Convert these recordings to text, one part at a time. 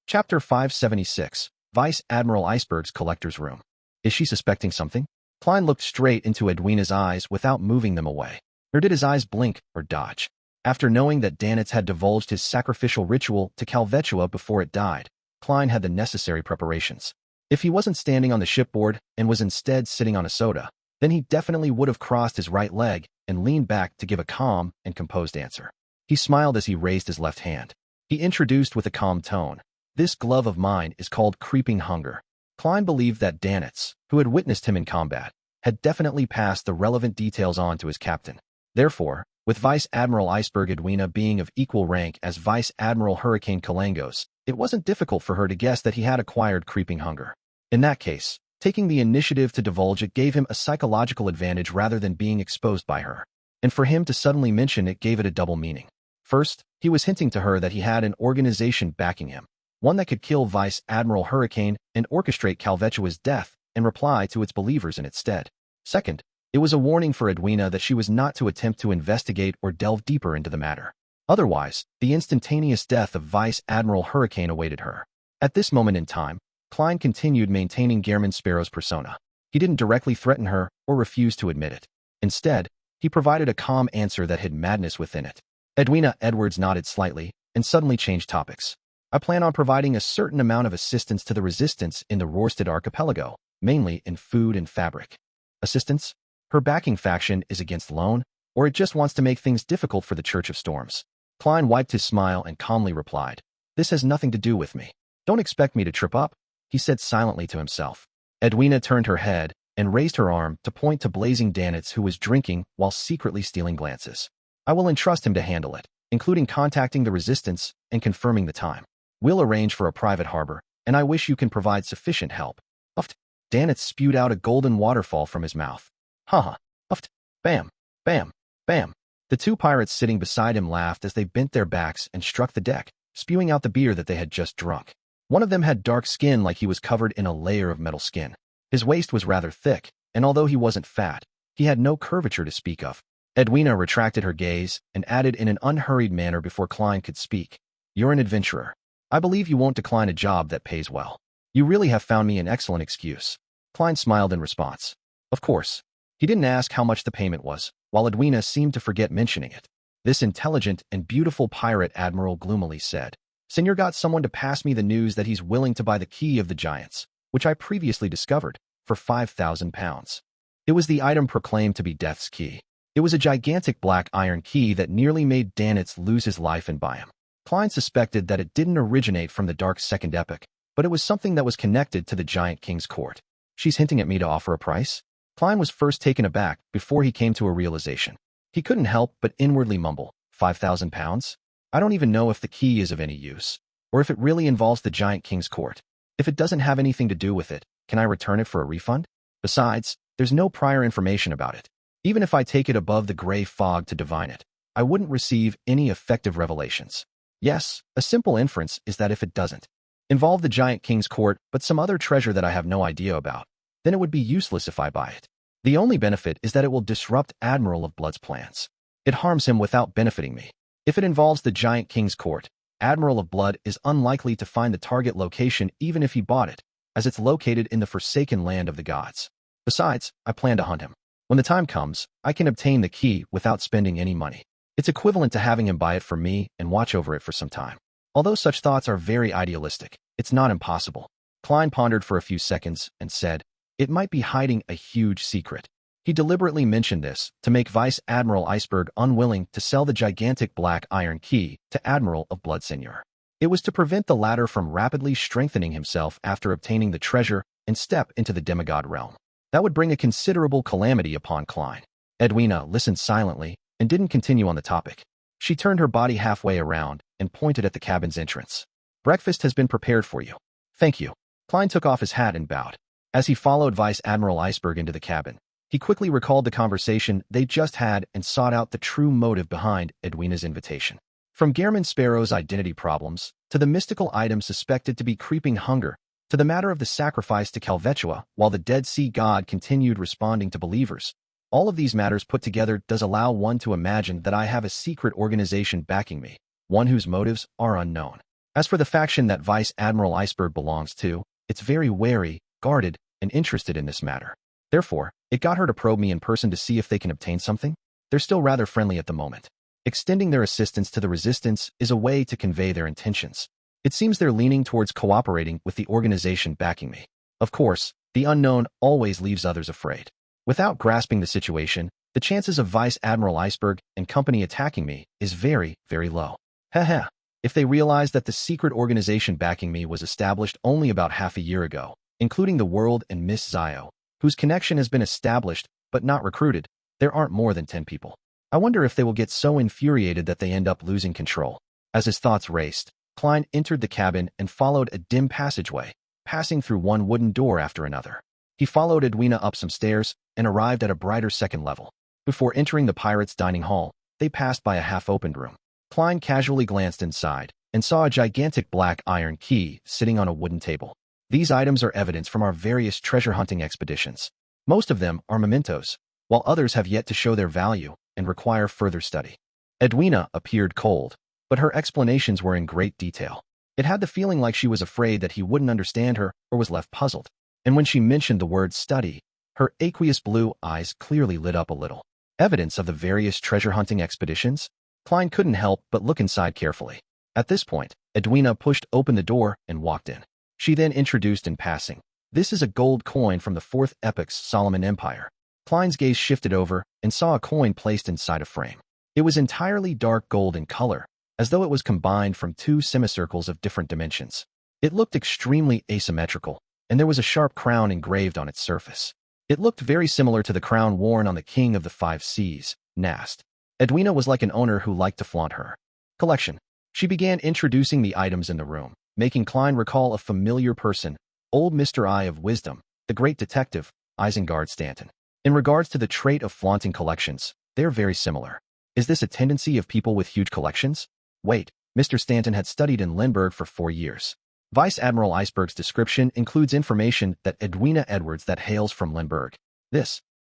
Chapter 576, Vice Admiral Iceberg's Collector's Room. Is she suspecting something? Klein looked straight into Edwina's eyes without moving them away. Nor did his eyes blink or dodge. After knowing that Danitz had divulged his sacrificial ritual to Calvetua before it died, Klein had the necessary preparations. If he wasn't standing on the shipboard and was instead sitting on a soda, then he definitely would have crossed his right leg and leaned back to give a calm and composed answer. He smiled as he raised his left hand. He introduced with a calm tone, "This glove of mine is called Creeping Hunger." Klein believed that Danitz, who had witnessed him in combat, had definitely passed the relevant details on to his captain. Therefore, with Vice Admiral Iceberg Edwina being of equal rank as Vice Admiral Hurricane Kalangos, it wasn't difficult for her to guess that he had acquired Creeping Hunger. In that case, taking the initiative to divulge it gave him a psychological advantage rather than being exposed by her. And for him to suddenly mention it gave it a double meaning. First, he was hinting to her that he had an organization backing him, one that could kill Vice Admiral Hurricane and orchestrate Calvetua's death and reply to its believers in its stead. Second, it was a warning for Edwina that she was not to attempt to investigate or delve deeper into the matter. Otherwise, the instantaneous death of Vice Admiral Hurricane awaited her. At this moment in time, Klein continued maintaining Gehrman Sparrow's persona. He didn't directly threaten her or refuse to admit it. Instead, he provided a calm answer that hid madness within it. Edwina Edwards nodded slightly and suddenly changed topics. "I plan on providing a certain amount of assistance to the resistance in the Rorstad archipelago, mainly in food and fabric." Assistance? Her backing faction is against loan, or it just wants to make things difficult for the Church of Storms? Klein wiped his smile and calmly replied, "This has nothing to do with me. Don't expect me to trip up," he said silently to himself. Edwina turned her head and raised her arm to point to blazing Danitz, who was drinking while secretly stealing glances. "I will entrust him to handle it, including contacting the resistance and confirming the time. We'll arrange for a private harbor, and I wish you can provide sufficient help." Uft. Danitz spewed out a golden waterfall from his mouth. "Haha. Uft. Bam. Bam. Bam." The two pirates sitting beside him laughed as they bent their backs and struck the deck, spewing out the beer that they had just drunk. One of them had dark skin like he was covered in a layer of metal skin. His waist was rather thick, and although he wasn't fat, he had no curvature to speak of. Edwina retracted her gaze and added in an unhurried manner before Klein could speak, "You're an adventurer. I believe you won't decline a job that pays well. You really have found me an excellent excuse." Klein smiled in response. Of course. He didn't ask how much the payment was, while Edwina seemed to forget mentioning it. This intelligent and beautiful pirate Admiral gloomily said, "Senor got someone to pass me the news that he's willing to buy the key of the giants, which I previously discovered, for 5,000 pounds. It was the item proclaimed to be Death's Key. It was a gigantic black iron key that nearly made Danitz lose his life and buy him." Klein suspected that it didn't originate from the Dark Second Epoch, but it was something that was connected to the Giant King's court. "She's hinting at me to offer a price?" Klein was first taken aback before he came to a realization. He couldn't help but inwardly mumble, 5,000 pounds? I don't even know if the key is of any use, or if it really involves the Giant King's court. If it doesn't have anything to do with it, can I return it for a refund? Besides, there's no prior information about it. Even if I take it above the gray fog to divine it, I wouldn't receive any effective revelations. Yes, a simple inference is that if it doesn't involve the Giant King's court but some other treasure that I have no idea about, then it would be useless if I buy it. The only benefit is that it will disrupt Admiral of Blood's plans. It harms him without benefiting me. If it involves the Giant King's court, Admiral of Blood is unlikely to find the target location even if he bought it, as it's located in the forsaken land of the gods. Besides, I plan to hunt him. When the time comes, I can obtain the key without spending any money. It's equivalent to having him buy it for me and watch over it for some time. Although such thoughts are very idealistic, it's not impossible. Klein pondered for a few seconds and said, "It might be hiding a huge secret." He deliberately mentioned this to make Vice Admiral Iceberg unwilling to sell the gigantic black iron key to Admiral of Blood Senior. It was to prevent the latter from rapidly strengthening himself after obtaining the treasure and step into the demigod realm. That would bring a considerable calamity upon Klein. Edwina listened silently and didn't continue on the topic. She turned her body halfway around and pointed at the cabin's entrance. "Breakfast has been prepared for you." "Thank you." Klein took off his hat and bowed. As he followed Vice Admiral Iceberg into the cabin, he quickly recalled the conversation they just had and sought out the true motive behind Edwina's invitation. From Gehrman Sparrow's identity problems, to the mystical item suspected to be Creeping Hunger, to the matter of the sacrifice to Calvetua while the Dead Sea God continued responding to believers, all of these matters put together does allow one to imagine that I have a secret organization backing me, one whose motives are unknown. As for the faction that Vice Admiral Iceberg belongs to, it's very wary, guarded, and interested in this matter. Therefore, it got her to probe me in person to see if they can obtain something. They're still rather friendly at the moment. Extending their assistance to the resistance is a way to convey their intentions. It seems they're leaning towards cooperating with the organization backing me. Of course, the unknown always leaves others afraid. Without grasping the situation, the chances of Vice Admiral Iceberg and company attacking me is very, very low. Heh. If they realize that the secret organization backing me was established only about half a year ago, including the World and Miss Zio, whose connection has been established but not recruited, there aren't more than 10 people. I wonder if they will get so infuriated that they end up losing control. As his thoughts raced, Klein entered the cabin and followed a dim passageway, passing through one wooden door after another. He followed Edwina up some stairs and arrived at a brighter second level. Before entering the pirates' dining hall, they passed by a half-opened room. Klein casually glanced inside and saw a gigantic black iron key sitting on a wooden table. These items are evidence from our various treasure-hunting expeditions. Most of them are mementos, while others have yet to show their value and require further study. Edwina appeared cold, but her explanations were in great detail. It had the feeling like she was afraid that he wouldn't understand her or was left puzzled. And when she mentioned the word study, her aqueous blue eyes clearly lit up a little. Evidence of the various treasure-hunting expeditions? Klein couldn't help but look inside carefully. At this point, Edwina pushed open the door and walked in. She then introduced in passing, "This is a gold coin from the 4th epoch's Solomon Empire." Klein's gaze shifted over and saw a coin placed inside a frame. It was entirely dark gold in color, as though it was combined from two semicircles of different dimensions. It looked extremely asymmetrical, and there was a sharp crown engraved on its surface. It looked very similar to the crown worn on the King of the Five Seas, Nast. Edwina was like an owner who liked to flaunt her collection. She began introducing the items in the room, making Klein recall a familiar person, old Mr. Eye of Wisdom, the great detective, Isengard Stanton. In regards to the trait of flaunting collections, they're very similar. Is this a tendency of people with huge collections? Wait, Mr. Stanton had studied in Limburg for 4 years. Vice Admiral Iceberg's description includes information that Edwina Edwards that hails from Limburg.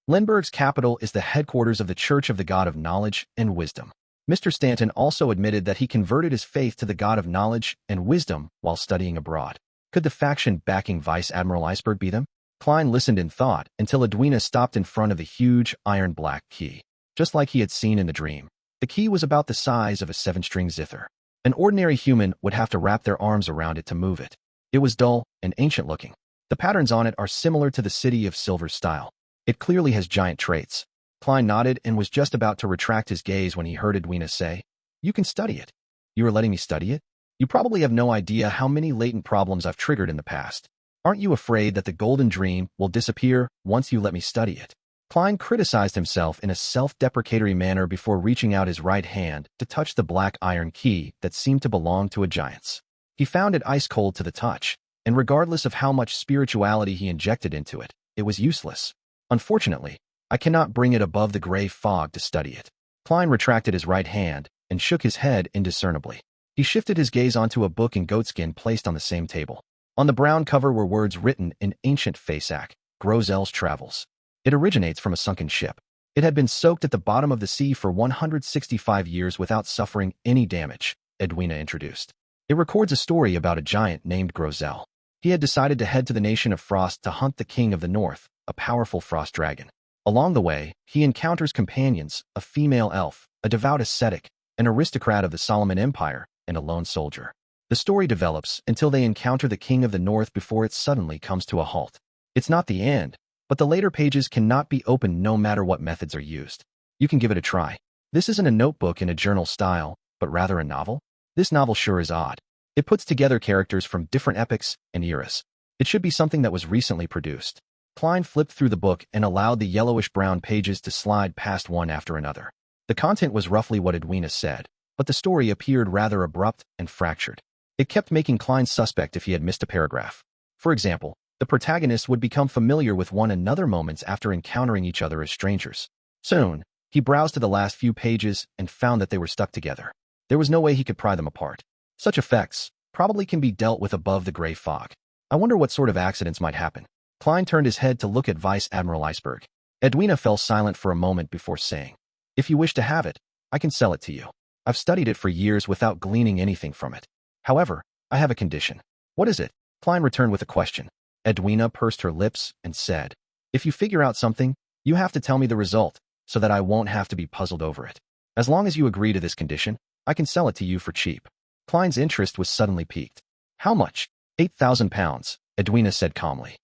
Limburg's capital is the headquarters of the Church of the God of Knowledge and Wisdom. Mr. Stanton also admitted that he converted his faith to the God of Knowledge and Wisdom while studying abroad. Could the faction backing Vice Admiral Iceberg be them? Klein listened in thought until Edwina stopped in front of the huge iron black key. Just like he had seen in the dream, the key was about the size of a 7-string zither. An ordinary human would have to wrap their arms around it to move it. It was dull and ancient-looking. The patterns on it are similar to the City of Silver's style. It clearly has giant traits. Klein nodded and was just about to retract his gaze when he heard Edwina say, "You can study it. You are letting me study it? You probably have no idea how many latent problems I've triggered in the past. Aren't you afraid that the golden dream will disappear once you let me study it?" Klein criticized himself in a self-deprecatory manner before reaching out his right hand to touch the black iron key that seemed to belong to a giant's. He found it ice-cold to the touch, and regardless of how much spirituality he injected into it, it was useless. "Unfortunately, I cannot bring it above the gray fog to study it." Klein retracted his right hand and shook his head indiscernibly. He shifted his gaze onto a book in goatskin placed on the same table. On the brown cover were words written in ancient Fasak, Grozel's Travels. It originates from a sunken ship. It had been soaked at the bottom of the sea for 165 years without suffering any damage, Edwina introduced. It records a story about a giant named Grozel. He had decided to head to the nation of Frost to hunt the King of the North, a powerful frost dragon. Along the way, he encounters companions, a female elf, a devout ascetic, an aristocrat of the Solomon Empire, and a lone soldier. The story develops until they encounter the King of the North before it suddenly comes to a halt. It's not the end, but the later pages cannot be opened no matter what methods are used. You can give it a try. This isn't a notebook in a journal style, but rather a novel. This novel sure is odd. It puts together characters from different epochs and eras. It should be something that was recently produced. Klein flipped through the book and allowed the yellowish-brown pages to slide past one after another. The content was roughly what Edwina said, but the story appeared rather abrupt and fractured. It kept making Klein suspect if he had missed a paragraph. For example, the protagonists would become familiar with one another moments after encountering each other as strangers. Soon, he browsed to the last few pages and found that they were stuck together. There was no way he could pry them apart. Such effects probably can be dealt with above the gray fog. I wonder what sort of accidents might happen. Klein turned his head to look at Vice Admiral Iceberg. Edwina fell silent for a moment before saying, "If you wish to have it, I can sell it to you. I've studied it for years without gleaning anything from it. However, I have a condition. What is it? Klein returned with a question. Edwina pursed her lips and said, if you figure out something, you have to tell me the result, so that I won't have to be puzzled over it. As long as you agree to this condition, I can sell it to you for cheap. Klein's interest was suddenly piqued. How much? 8,000 pounds, Edwina said calmly.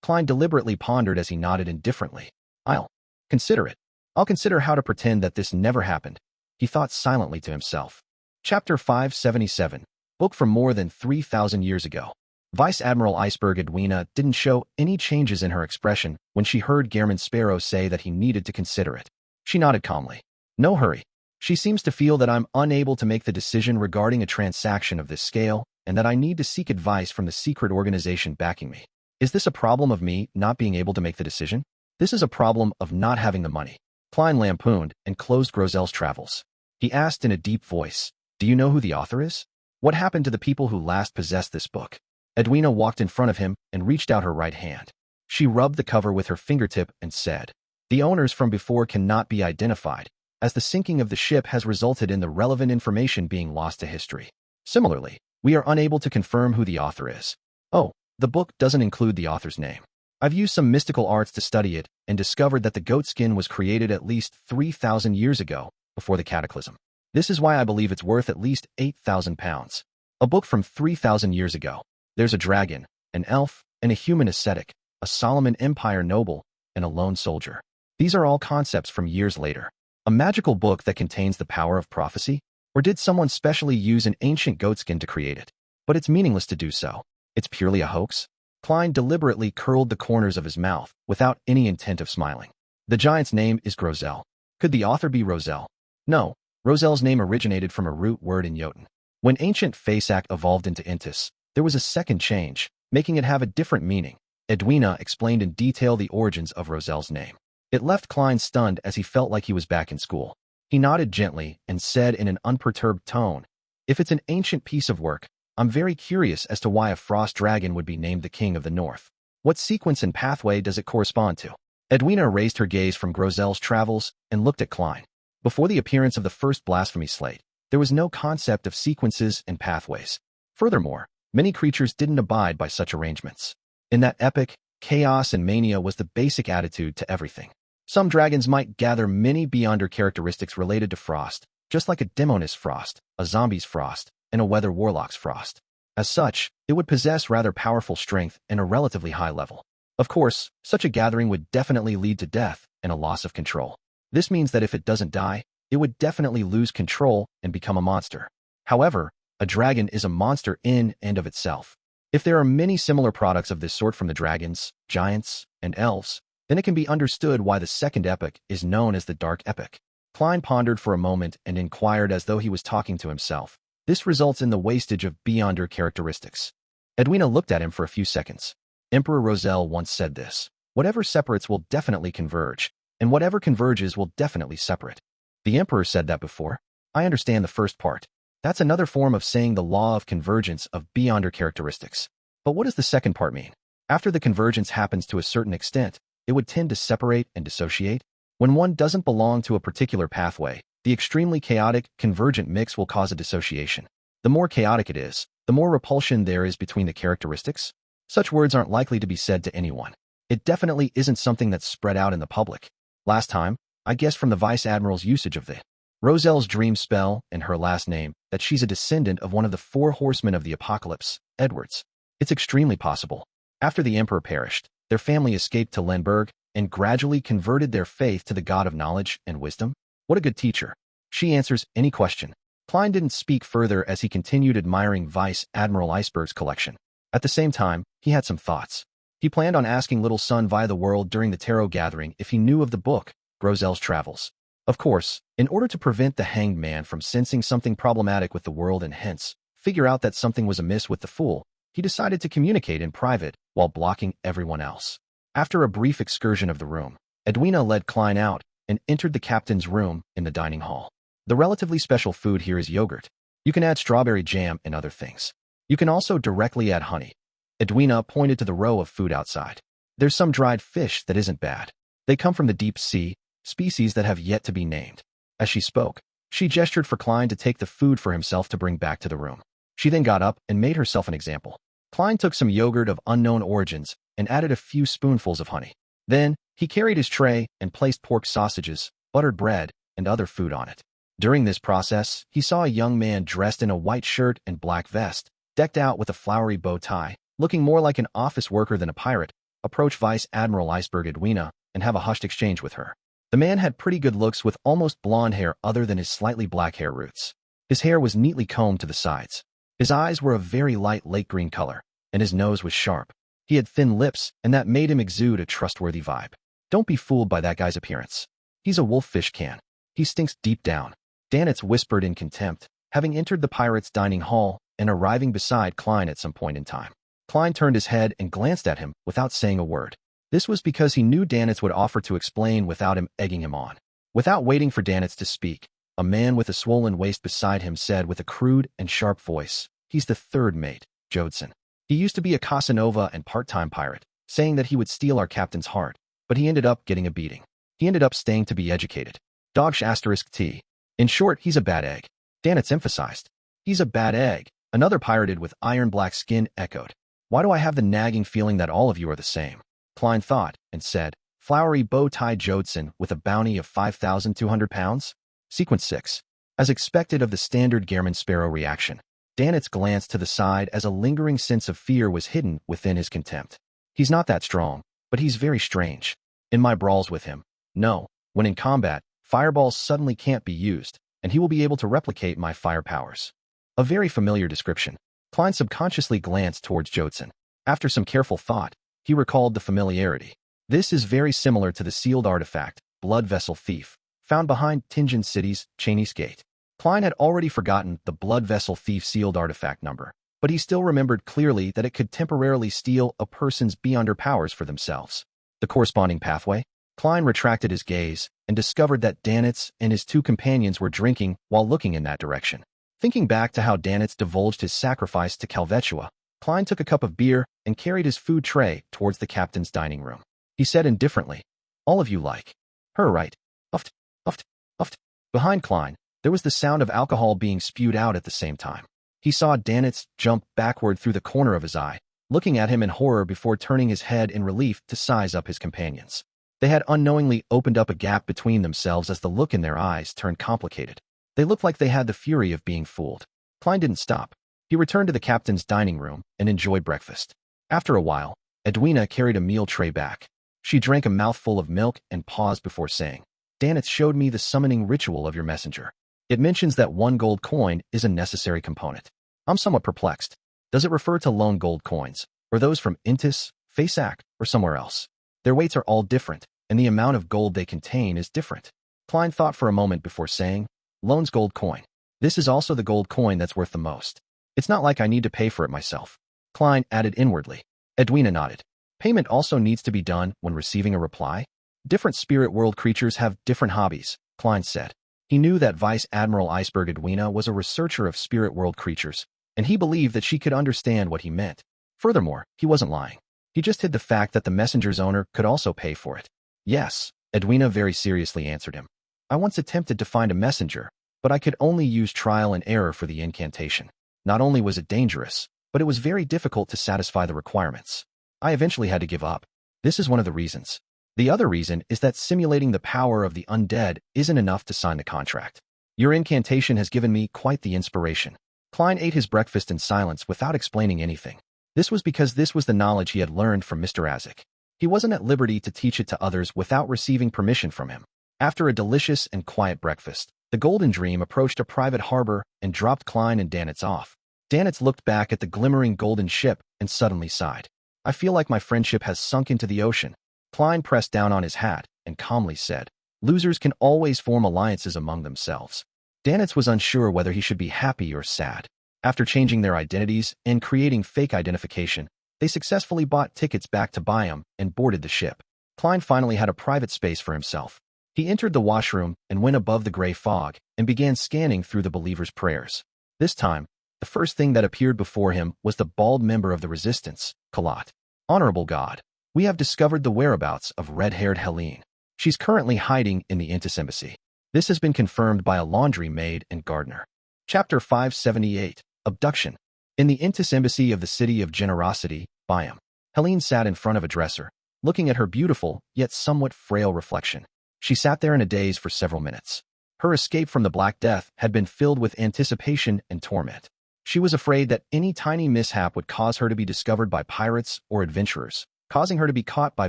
Klein deliberately pondered as he nodded indifferently. I'll consider it. I'll consider how to pretend that this never happened, he thought silently to himself. Chapter 577, book from more than 3,000 years ago. Vice Admiral Iceberg Edwina didn't show any changes in her expression when she heard Gairman Sparrow say that he needed to consider it. She nodded calmly. No hurry. She seems to feel that I'm unable to make the decision regarding a transaction of this scale, and that I need to seek advice from the secret organization backing me. Is this a problem of me not being able to make the decision? This is a problem of not having the money. Klein lampooned and closed Grozel's travels. He asked in a deep voice, do you know who the author is? What happened to the people who last possessed this book? Edwina walked in front of him and reached out her right hand. She rubbed the cover with her fingertip and said, the owners from before cannot be identified, as the sinking of the ship has resulted in the relevant information being lost to history. Similarly, we are unable to confirm who the author is. Oh, the book doesn't include the author's name. I've used some mystical arts to study it and discovered that the goat skin was created at least 3,000 years ago, before the cataclysm. This is why I believe it's worth at least 8,000 pounds. A book from 3,000 years ago. There's a dragon, an elf, and a human ascetic, a Solomon Empire noble, and a lone soldier. These are all concepts from years later. A magical book that contains the power of prophecy? Or did someone specially use an ancient goatskin to create it? But it's meaningless to do so. It's purely a hoax? Klein deliberately curled the corners of his mouth without any intent of smiling. The giant's name is Grozel. Could the author be Roselle? No, Roselle's name originated from a root word in Jotun. When ancient Fasak evolved into Intis, there was a second change, making it have a different meaning. Edwina explained in detail the origins of Roselle's name. It left Klein stunned as he felt like he was back in school. He nodded gently and said in an unperturbed tone, if it's an ancient piece of work, I'm very curious as to why a frost dragon would be named the King of the North. What sequence and pathway does it correspond to? Edwina raised her gaze from Grozel's travels and looked at Klein. Before the appearance of the first blasphemy slate, there was no concept of sequences and pathways. Furthermore, many creatures didn't abide by such arrangements. In that epoch, chaos and mania was the basic attitude to everything. Some dragons might gather many beyonder characteristics related to frost, just like a demoness frost, a zombie's frost, and a weather warlock's frost. As such, it would possess rather powerful strength and a relatively high level. Of course, such a gathering would definitely lead to death and a loss of control. This means that if it doesn't die, it would definitely lose control and become a monster. However, a dragon is a monster in and of itself. If there are many similar products of this sort from the dragons, giants, and elves, then it can be understood why the second epoch is known as the Dark Epoch. Klein pondered for a moment and inquired as though he was talking to himself. This results in the wastage of beyonder characteristics. Edwina looked at him for a few seconds. Emperor Roselle once said this, whatever separates will definitely converge, and whatever converges will definitely separate. The emperor said that before. I understand the first part. That's another form of saying the law of convergence of beyonder characteristics. But what does the second part mean? After the convergence happens to a certain extent, it would tend to separate and dissociate. When one doesn't belong to a particular pathway, the extremely chaotic, convergent mix will cause a dissociation. The more chaotic it is, the more repulsion there is between the characteristics. Such words aren't likely to be said to anyone. It definitely isn't something that's spread out in the public. Last time, I guessed from the Vice Admiral's usage of the Roselle's dream spell and her last name that she's a descendant of one of the 4 horsemen of the apocalypse, Edwards. It's extremely possible. After the emperor perished, their family escaped to Lemberg and gradually converted their faith to the god of knowledge and wisdom. What a good teacher. She answers any question. Klein didn't speak further as he continued admiring Vice Admiral Iceberg's collection. At the same time, he had some thoughts. He planned on asking Little Son via the world during the tarot gathering if he knew of the book, Grozel's Travels. Of course, in order to prevent the hanged man from sensing something problematic with the world and hence figure out that something was amiss with the fool, he decided to communicate in private while blocking everyone else. After a brief excursion of the room, Edwina led Klein out and entered the captain's room in the dining hall. The relatively special food here is yogurt. You can add strawberry jam and other things. You can also directly add honey. Edwina pointed to the row of food outside. There's some dried fish that isn't bad. They come from the deep sea, species that have yet to be named. As she spoke, she gestured for Klein to take the food for himself to bring back to the room. She then got up and made herself an example. Klein took some yogurt of unknown origins and added a few spoonfuls of honey. Then, he carried his tray and placed pork sausages, buttered bread, and other food on it. During this process, he saw a young man dressed in a white shirt and black vest, decked out with a flowery bow tie, looking more like an office worker than a pirate, approach Vice Admiral Iceberg Edwina and have a hushed exchange with her. The man had pretty good looks with almost blonde hair other than his slightly black hair roots. His hair was neatly combed to the sides. His eyes were a very light lake green color, and his nose was sharp. He had thin lips, and that made him exude a trustworthy vibe. Don't be fooled by that guy's appearance. He's a wolf-fish can. He stinks deep down. Danitz whispered in contempt, having entered the pirates' dining hall and arriving beside Klein at some point in time. Klein turned his head and glanced at him without saying a word. This was because he knew Danitz would offer to explain without him egging him on. Without waiting for Danitz to speak, a man with a swollen waist beside him said with a crude and sharp voice, "He's the third mate, Jodson. He used to be a Casanova and part-time pirate, saying that he would steal our captain's heart, but he ended up getting a beating. He ended up staying to be educated. Dogsh asterisk T. In short, he's a bad egg." Danitz emphasized. "He's a bad egg," another pirated with iron-black skin echoed. "Why do I have the nagging feeling that all of you are the same?" Klein thought and said, "Flowery bow-tie Jodson with a bounty of 5,200 pounds? Sequence 6. As expected of the standard Gehrman Sparrow reaction, Danitz glanced to the side as a lingering sense of fear was hidden within his contempt. "He's not that strong, but he's very strange. In my brawls with him, no, when in combat, fireballs suddenly can't be used, and he will be able to replicate my fire powers." A very familiar description. Klein subconsciously glanced towards Jodson. After some careful thought, he recalled the familiarity. This is very similar to the sealed artifact, Blood Vessel Thief, found behind Contingency's Chinese Gate. Klein had already forgotten the Blood Vessel Thief sealed artifact number, but he still remembered clearly that it could temporarily steal a person's beyonder powers for themselves. The corresponding pathway? Klein retracted his gaze and discovered that Danitz and his two companions were drinking while looking in that direction. Thinking back to how Danitz divulged his sacrifice to Calvetua, Klein took a cup of beer and carried his food tray towards the captain's dining room. He said indifferently, "All of you like her, right?" Uft, uft, uft. Behind Klein, there was the sound of alcohol being spewed out at the same time. He saw Danitz jump backward through the corner of his eye, looking at him in horror before turning his head in relief to size up his companions. They had unknowingly opened up a gap between themselves as the look in their eyes turned complicated. They looked like they had the fury of being fooled. Klein didn't stop. He returned to the captain's dining room and enjoyed breakfast. After a while, Edwina carried a meal tray back. She drank a mouthful of milk and paused before saying, "Danitz showed me the summoning ritual of your messenger. It mentions that 1 gold coin is a necessary component. I'm somewhat perplexed. Does it refer to lone gold coins, or those from Intis, Fasak, or somewhere else? Their weights are all different, and the amount of gold they contain is different." Klein thought for a moment before saying, "Lone's gold coin. This is also the gold coin that's worth the most. It's not like I need to pay for it myself." Klein added inwardly. Edwina nodded. "Payment also needs to be done when receiving a reply? Different spirit world creatures have different hobbies," Klein said. He knew that Vice Admiral Iceberg Edwina was a researcher of spirit world creatures, and he believed that she could understand what he meant. Furthermore, he wasn't lying. He just hid the fact that the messenger's owner could also pay for it. "Yes," Edwina very seriously answered him. "I once attempted to find a messenger, but I could only use trial and error for the incantation. Not only was it dangerous, but it was very difficult to satisfy the requirements. I eventually had to give up. This is one of the reasons. The other reason is that simulating the power of the undead isn't enough to sign the contract. Your incantation has given me quite the inspiration." Klein ate his breakfast in silence without explaining anything. This was because this was the knowledge he had learned from Mr. Azik. He wasn't at liberty to teach it to others without receiving permission from him. After a delicious and quiet breakfast, the Golden Dream approached a private harbor and dropped Klein and Danitz off. Danitz looked back at the glimmering golden ship and suddenly sighed. "I feel like my friendship has sunk into the ocean." Klein pressed down on his hat and calmly said, "Losers can always form alliances among themselves." Danitz was unsure whether he should be happy or sad. After changing their identities and creating fake identification, they successfully bought tickets back to Byam and boarded the ship. Klein finally had a private space for himself. He entered the washroom and went above the gray fog and began scanning through the believers' prayers. This time, the first thing that appeared before him was the bald member of the resistance, Kalat. "Honorable God, we have discovered the whereabouts of red-haired Helene. She's currently hiding in the Intis embassy. This has been confirmed by a laundry maid and gardener." Chapter 578, Abduction. In the Intis embassy of the city of Generosity, Byam, Helene sat in front of a dresser, looking at her beautiful, yet somewhat frail reflection. She sat there in a daze for several minutes. Her escape from the Black Death had been filled with anticipation and torment. She was afraid that any tiny mishap would cause her to be discovered by pirates or adventurers, causing her to be caught by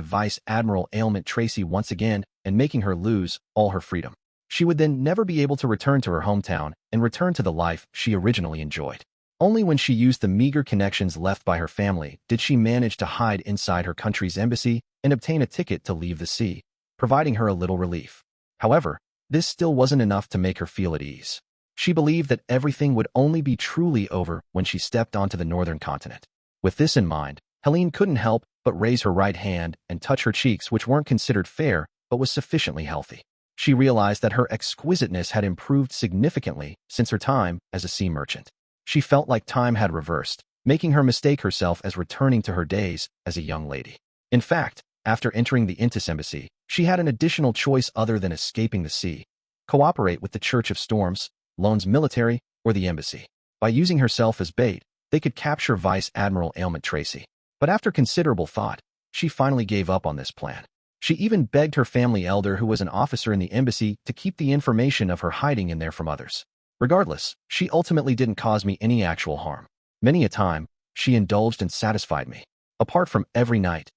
Vice Admiral Ailment Tracy once again and making her lose all her freedom. She would then never be able to return to her hometown and return to the life she originally enjoyed. Only when she used the meager connections left by her family did she manage to hide inside her country's embassy and obtain a ticket to leave the sea, providing her a little relief. However, this still wasn't enough to make her feel at ease. She believed that everything would only be truly over when she stepped onto the northern continent. With this in mind, Helene couldn't help but raise her right hand and touch her cheeks, which weren't considered fair but was sufficiently healthy. She realized that her exquisiteness had improved significantly since her time as a sea merchant. She felt like time had reversed, making her mistake herself as returning to her days as a young lady. In fact, after entering the Intis embassy, she had an additional choice other than escaping the sea: cooperate with the Church of Storms, Loan's military, or the embassy. By using herself as bait, they could capture Vice Admiral Ailment Tracy. But after considerable thought, she finally gave up on this plan. She even begged her family elder, who was an officer in the embassy, to keep the information of her hiding in there from others. Regardless, she ultimately didn't cause me any actual harm. Many a time, she indulged and satisfied me. Apart from every night.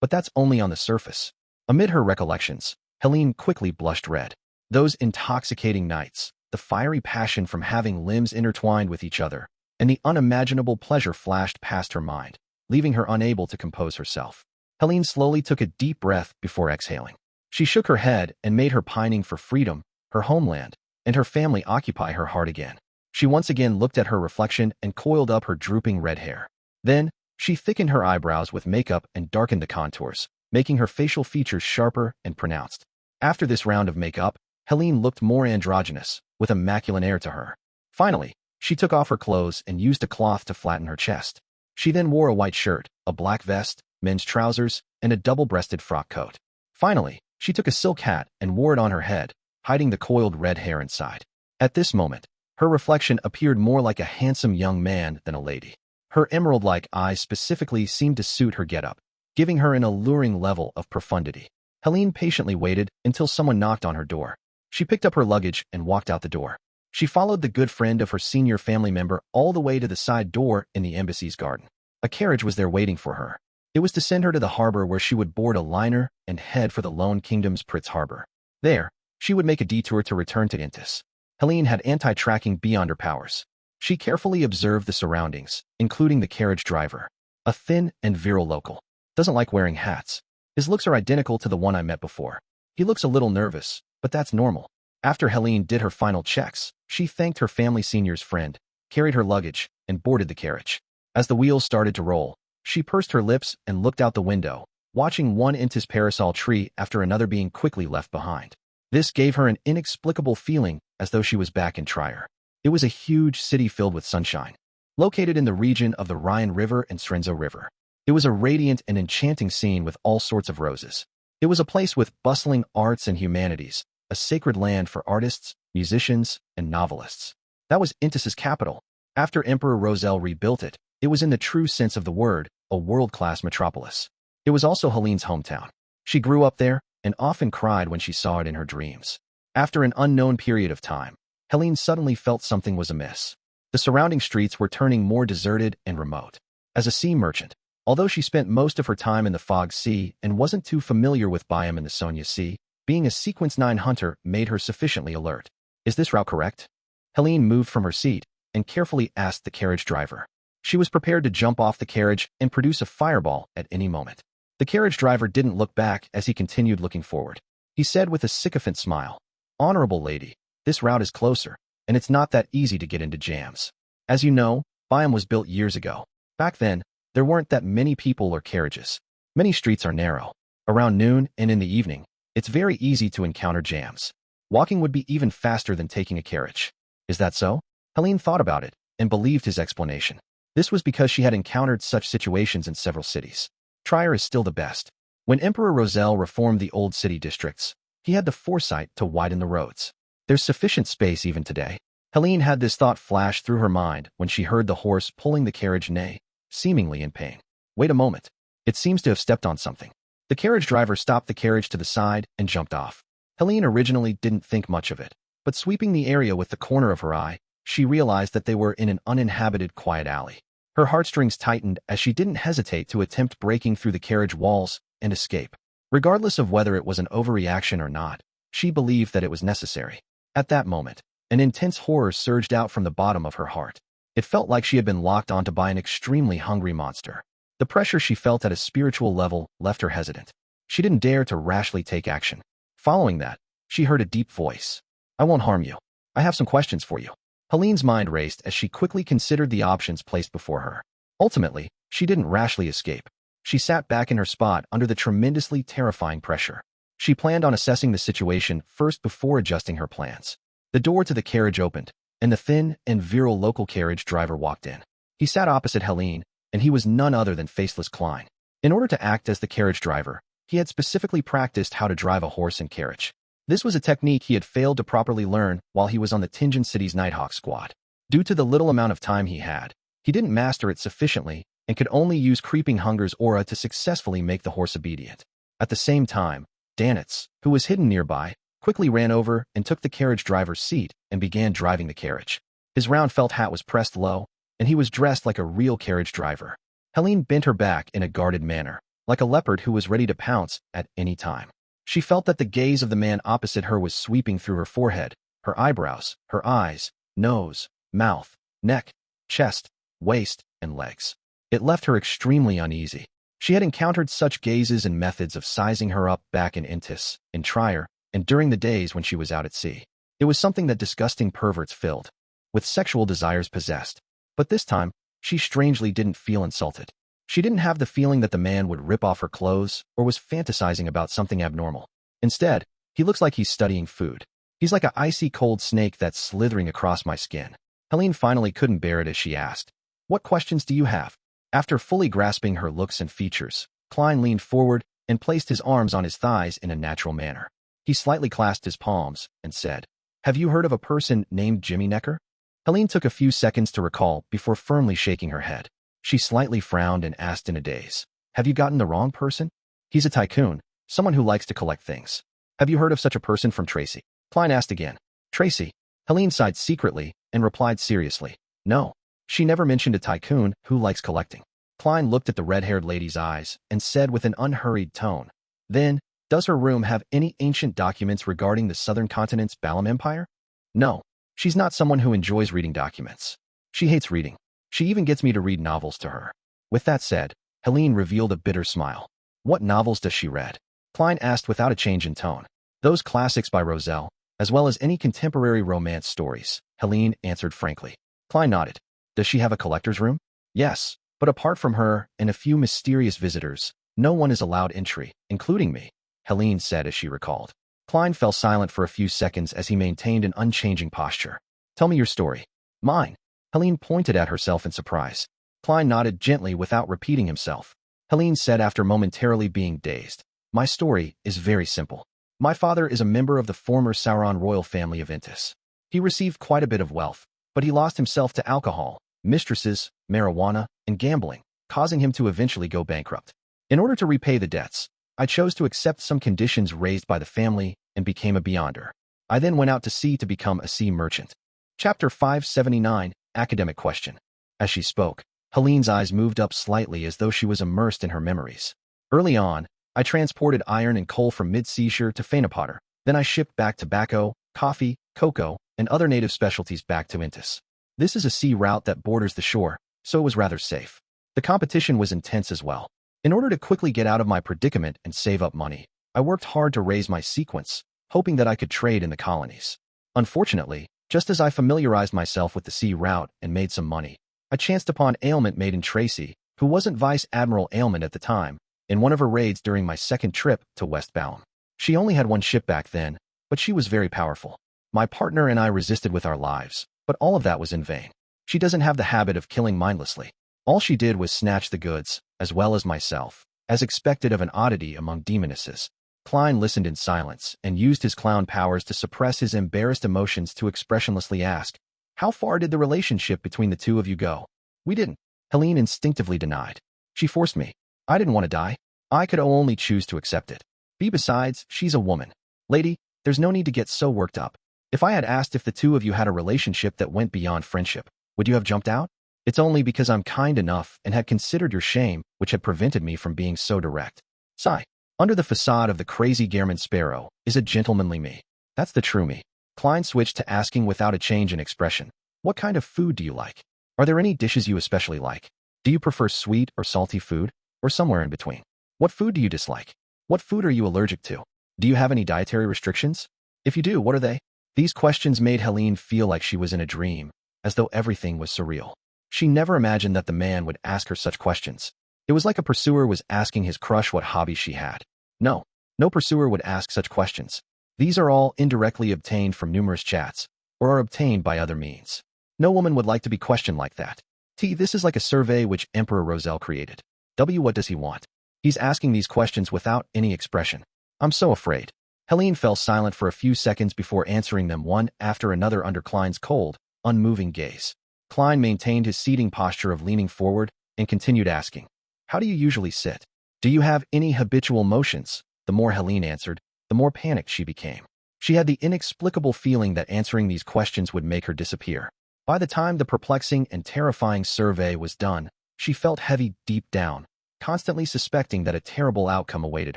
But that's only on the surface. Amid her recollections, Helene quickly blushed red. Those intoxicating nights, the fiery passion from having limbs intertwined with each other, and the unimaginable pleasure flashed past her mind, leaving her unable to compose herself. Helene slowly took a deep breath before exhaling. She shook her head and made her pining for freedom, her homeland, and her family occupy her heart again. She once again looked at her reflection and coiled up her drooping red hair. Then, she thickened her eyebrows with makeup and darkened the contours, making her facial features sharper and pronounced. After this round of makeup, Helene looked more androgynous, with a masculine air to her. Finally, she took off her clothes and used a cloth to flatten her chest. She then wore a white shirt, a black vest, men's trousers, and a double-breasted frock coat. Finally, she took a silk hat and wore it on her head, hiding the coiled red hair inside. At this moment, her reflection appeared more like a handsome young man than a lady. Her emerald-like eyes specifically seemed to suit her getup, giving her an alluring level of profundity. Helene patiently waited until someone knocked on her door. She picked up her luggage and walked out the door. She followed the good friend of her senior family member all the way to the side door in the embassy's garden. A carriage was there waiting for her. It was to send her to the harbor, where she would board a liner and head for the Lone Kingdom's Pritz Harbor. There, she would make a detour to return to Intis. Helene had anti-tracking beyond her powers. She carefully observed the surroundings, including the carriage driver. A thin and virile local. Doesn't like wearing hats. His looks are identical to the one I met before. He looks a little nervous, but that's normal. After Helene did her final checks, she thanked her family senior's friend, carried her luggage, and boarded the carriage. As the wheels started to roll, she pursed her lips and looked out the window, watching one Intis parasol tree after another being quickly left behind. This gave her an inexplicable feeling, as though she was back in Trier. It was a huge city filled with sunshine, located in the region of the Rhine River and Strenzo River. It was a radiant and enchanting scene with all sorts of roses. It was a place with bustling arts and humanities, a sacred land for artists, musicians, and novelists. That was Intis's capital. After Emperor Roselle rebuilt it, it was in the true sense of the word, a world-class metropolis. It was also Helene's hometown. She grew up there and often cried when she saw it in her dreams. After an unknown period of time, Helene suddenly felt something was amiss. The surrounding streets were turning more deserted and remote. As a sea merchant, although she spent most of her time in the Fog Sea and wasn't too familiar with Byam and the Sonia Sea, being a Sequence 9 hunter made her sufficiently alert. Is this route correct? Helene moved from her seat and carefully asked the carriage driver. She was prepared to jump off the carriage and produce a fireball at any moment. The carriage driver didn't look back as he continued looking forward. He said with a sycophant smile, "Honorable lady, this route is closer, and it's not that easy to get into jams. As you know, Byam was built years ago. Back then, there weren't that many people or carriages. Many streets are narrow. Around noon and in the evening, it's very easy to encounter jams. Walking would be even faster than taking a carriage." Is that so? Helene thought about it and believed his explanation. This was because she had encountered such situations in several cities. Trier is still the best. When Emperor Roselle reformed the old city districts, he had the foresight to widen the roads. There's sufficient space even today. Helene had this thought flash through her mind when she heard the horse pulling the carriage neigh, seemingly in pain. Wait a moment. It seems to have stepped on something. The carriage driver stopped the carriage to the side and jumped off. Helene originally didn't think much of it, but sweeping the area with the corner of her eye, she realized that they were in an uninhabited quiet alley. Her heartstrings tightened as she didn't hesitate to attempt breaking through the carriage walls and escape. Regardless of whether it was an overreaction or not, she believed that it was necessary. At that moment, an intense horror surged out from the bottom of her heart. It felt like she had been locked onto by an extremely hungry monster. The pressure she felt at a spiritual level left her hesitant. She didn't dare to rashly take action. Following that, she heard a deep voice. I won't harm you. I have some questions for you. Helene's mind raced as she quickly considered the options placed before her. Ultimately, she didn't rashly escape. She sat back in her spot under the tremendously terrifying pressure. She planned on assessing the situation first before adjusting her plans. The door to the carriage opened, and the thin and virile local carriage driver walked in. He sat opposite Helene, and he was none other than Faceless Klein. In order to act as the carriage driver, he had specifically practiced how to drive a horse and carriage. This was a technique he had failed to properly learn while he was on the Contingency's Nighthawk squad. Due to the little amount of time he had, he didn't master it sufficiently and could only use Creeping Hunger's aura to successfully make the horse obedient. At the same time, Danitz, who was hidden nearby, quickly ran over and took the carriage driver's seat and began driving the carriage. His round felt hat was pressed low, and he was dressed like a real carriage driver. Helene bent her back in a guarded manner, like a leopard who was ready to pounce at any time. She felt that the gaze of the man opposite her was sweeping through her forehead, her eyebrows, her eyes, nose, mouth, neck, chest, waist, and legs. It left her extremely uneasy. She had encountered such gazes and methods of sizing her up back in Intis, in Trier, and during the days when she was out at sea. It was something that disgusting perverts filled with sexual desires possessed. But this time, she strangely didn't feel insulted. She didn't have the feeling that the man would rip off her clothes or was fantasizing about something abnormal. Instead, he looks like he's studying food. He's like an icy cold snake that's slithering across my skin. Helene finally couldn't bear it as she asked, "What questions do you have?" After fully grasping her looks and features, Klein leaned forward and placed his arms on his thighs in a natural manner. He slightly clasped his palms and said, "Have you heard of a person named Jimmy Necker?" Helene took a few seconds to recall before firmly shaking her head. She slightly frowned and asked in a daze, "Have you gotten the wrong person? He's a tycoon, someone who likes to collect things. Have you heard of such a person from Tracy?" Klein asked again. "Tracy?" Helene sighed secretly and replied seriously, "No. She never mentioned a tycoon who likes collecting." Klein looked at the red-haired lady's eyes and said with an unhurried tone, "Then, does her room have any ancient documents regarding the southern continent's Balam Empire?" "No. She's not someone who enjoys reading documents. She hates reading. She even gets me to read novels to her." With that said, Helene revealed a bitter smile. "What novels does she read?" Klein asked without a change in tone. "Those classics by Roselle, as well as any contemporary romance stories," Helene answered frankly. Klein nodded. "Does she have a collector's room?" "Yes, but apart from her and a few mysterious visitors, no one is allowed entry, including me," Helene said as she recalled. Klein fell silent for a few seconds as he maintained an unchanging posture. "Tell me your story." "Mine?" Helene pointed at herself in surprise. Klein nodded gently without repeating himself. Helene said after momentarily being dazed, "My story is very simple. My father is a member of the former Sauron royal family of Intis. He received quite a bit of wealth, but he lost himself to alcohol, mistresses, marijuana, and gambling, causing him to eventually go bankrupt. In order to repay the debts, I chose to accept some conditions raised by the family and became a beyonder. I then went out to sea to become a sea merchant." Chapter 579, Academic Question. As she spoke, Helene's eyes moved up slightly as though she was immersed in her memories. "Early on, I transported iron and coal from mid-seashore to Fainapotter. Then I shipped back tobacco, coffee, cocoa, and other native specialties back to Intis. This is a sea route that borders the shore, so it was rather safe. The competition was intense as well. In order to quickly get out of my predicament and save up money, I worked hard to raise my sequence, hoping that I could trade in the colonies. Unfortunately, just as I familiarized myself with the sea route and made some money, I chanced upon Ailment Maiden Tracy, who wasn't Vice Admiral Ailment at the time, in one of her raids during my second trip to West Balam. She only had one ship back then, but she was very powerful. My partner and I resisted with our lives, but all of that was in vain. She doesn't have the habit of killing mindlessly. All she did was snatch the goods, as well as myself, as expected of an oddity among demonesses." Klein listened in silence and used his clown powers to suppress his embarrassed emotions to expressionlessly ask, How far did the relationship between the two of you go? We didn't. Helene instinctively denied. She forced me. I didn't want to die. I could only choose to accept it. Besides, she's a woman. Lady, there's no need to get so worked up. If I had asked if the two of you had a relationship that went beyond friendship, would you have jumped out? It's only because I'm kind enough and had considered your shame which had prevented me from being so direct. Sigh. Under the facade of the crazy Gairman Sparrow is a gentlemanly me. That's the true me. Klein switched to asking without a change in expression. What kind of food do you like? Are there any dishes you especially like? Do you prefer sweet or salty food, or somewhere in between? What food do you dislike? What food are you allergic to? Do you have any dietary restrictions? If you do, what are they? These questions made Helene feel like she was in a dream, as though everything was surreal. She never imagined that the man would ask her such questions. It was like a pursuer was asking his crush what hobbies she had. No pursuer would ask such questions. These are all indirectly obtained from numerous chats, or are obtained by other means. No woman would like to be questioned like that. This is like a survey which Emperor Roselle created. What does he want? He's asking these questions without any expression. I'm so afraid. Helene fell silent for a few seconds before answering them one after another under Klein's cold, unmoving gaze. Klein maintained his seating posture of leaning forward and continued asking, how do you usually sit? Do you have any habitual motions? The more Helene answered, the more panicked she became. She had the inexplicable feeling that answering these questions would make her disappear. By the time the perplexing and terrifying survey was done, she felt heavy deep down, constantly suspecting that a terrible outcome awaited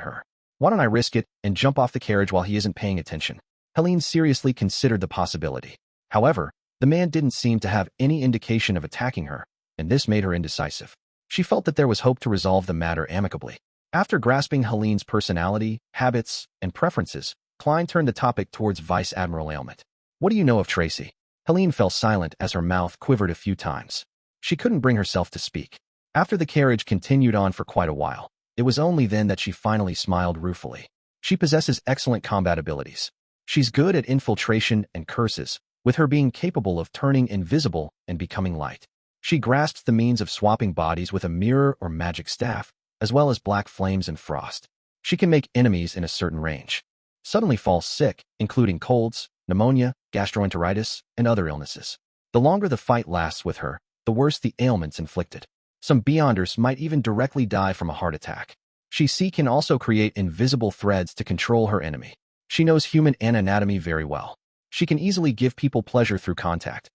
her. Why don't I risk it and jump off the carriage while he isn't paying attention? Helene seriously considered the possibility. However, the man didn't seem to have any indication of attacking her, and this made her indecisive. She felt that there was hope to resolve the matter amicably. After grasping Helene's personality, habits, and preferences, Klein turned the topic towards Vice Admiral Ailment. What do you know of Tracy? Helene fell silent as her mouth quivered a few times. She couldn't bring herself to speak. After the carriage continued on for quite a while, it was only then that she finally smiled ruefully. She possesses excellent combat abilities. She's good at infiltration and curses, with her being capable of turning invisible and becoming light. She grasps the means of swapping bodies with a mirror or magic staff, as well as black flames and frost. She can make enemies in a certain range suddenly fall sick, including colds, pneumonia, gastroenteritis, and other illnesses. The longer the fight lasts with her, the worse the ailments inflicted. Some Beyonders might even directly die from a heart attack. She can also create invisible threads to control her enemy. She knows human anatomy very well. She can easily give people pleasure through contact,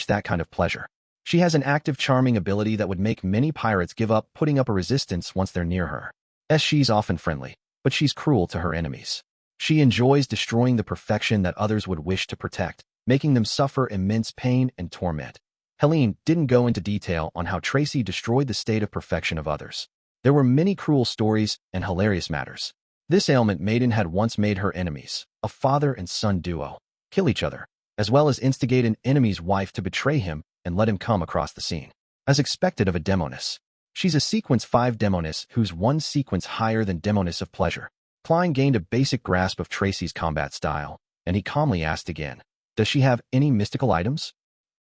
that kind of pleasure. She has an active charming ability that would make many pirates give up putting up a resistance once they're near her. She's often friendly, but she's cruel to her enemies. She enjoys destroying the perfection that others would wish to protect, making them suffer immense pain and torment. Helene didn't go into detail on how Tracy destroyed the state of perfection of others. There were many cruel stories and hilarious matters. This ailment maiden had once made her enemies, a father and son duo, kill each other, as well as instigate an enemy's wife to betray him and let him come across the scene. As expected of a demoness. She's a sequence 5 demoness who's one sequence higher than demoness of pleasure. Klein gained a basic grasp of Tracy's combat style, and he calmly asked again, does she have any mystical items?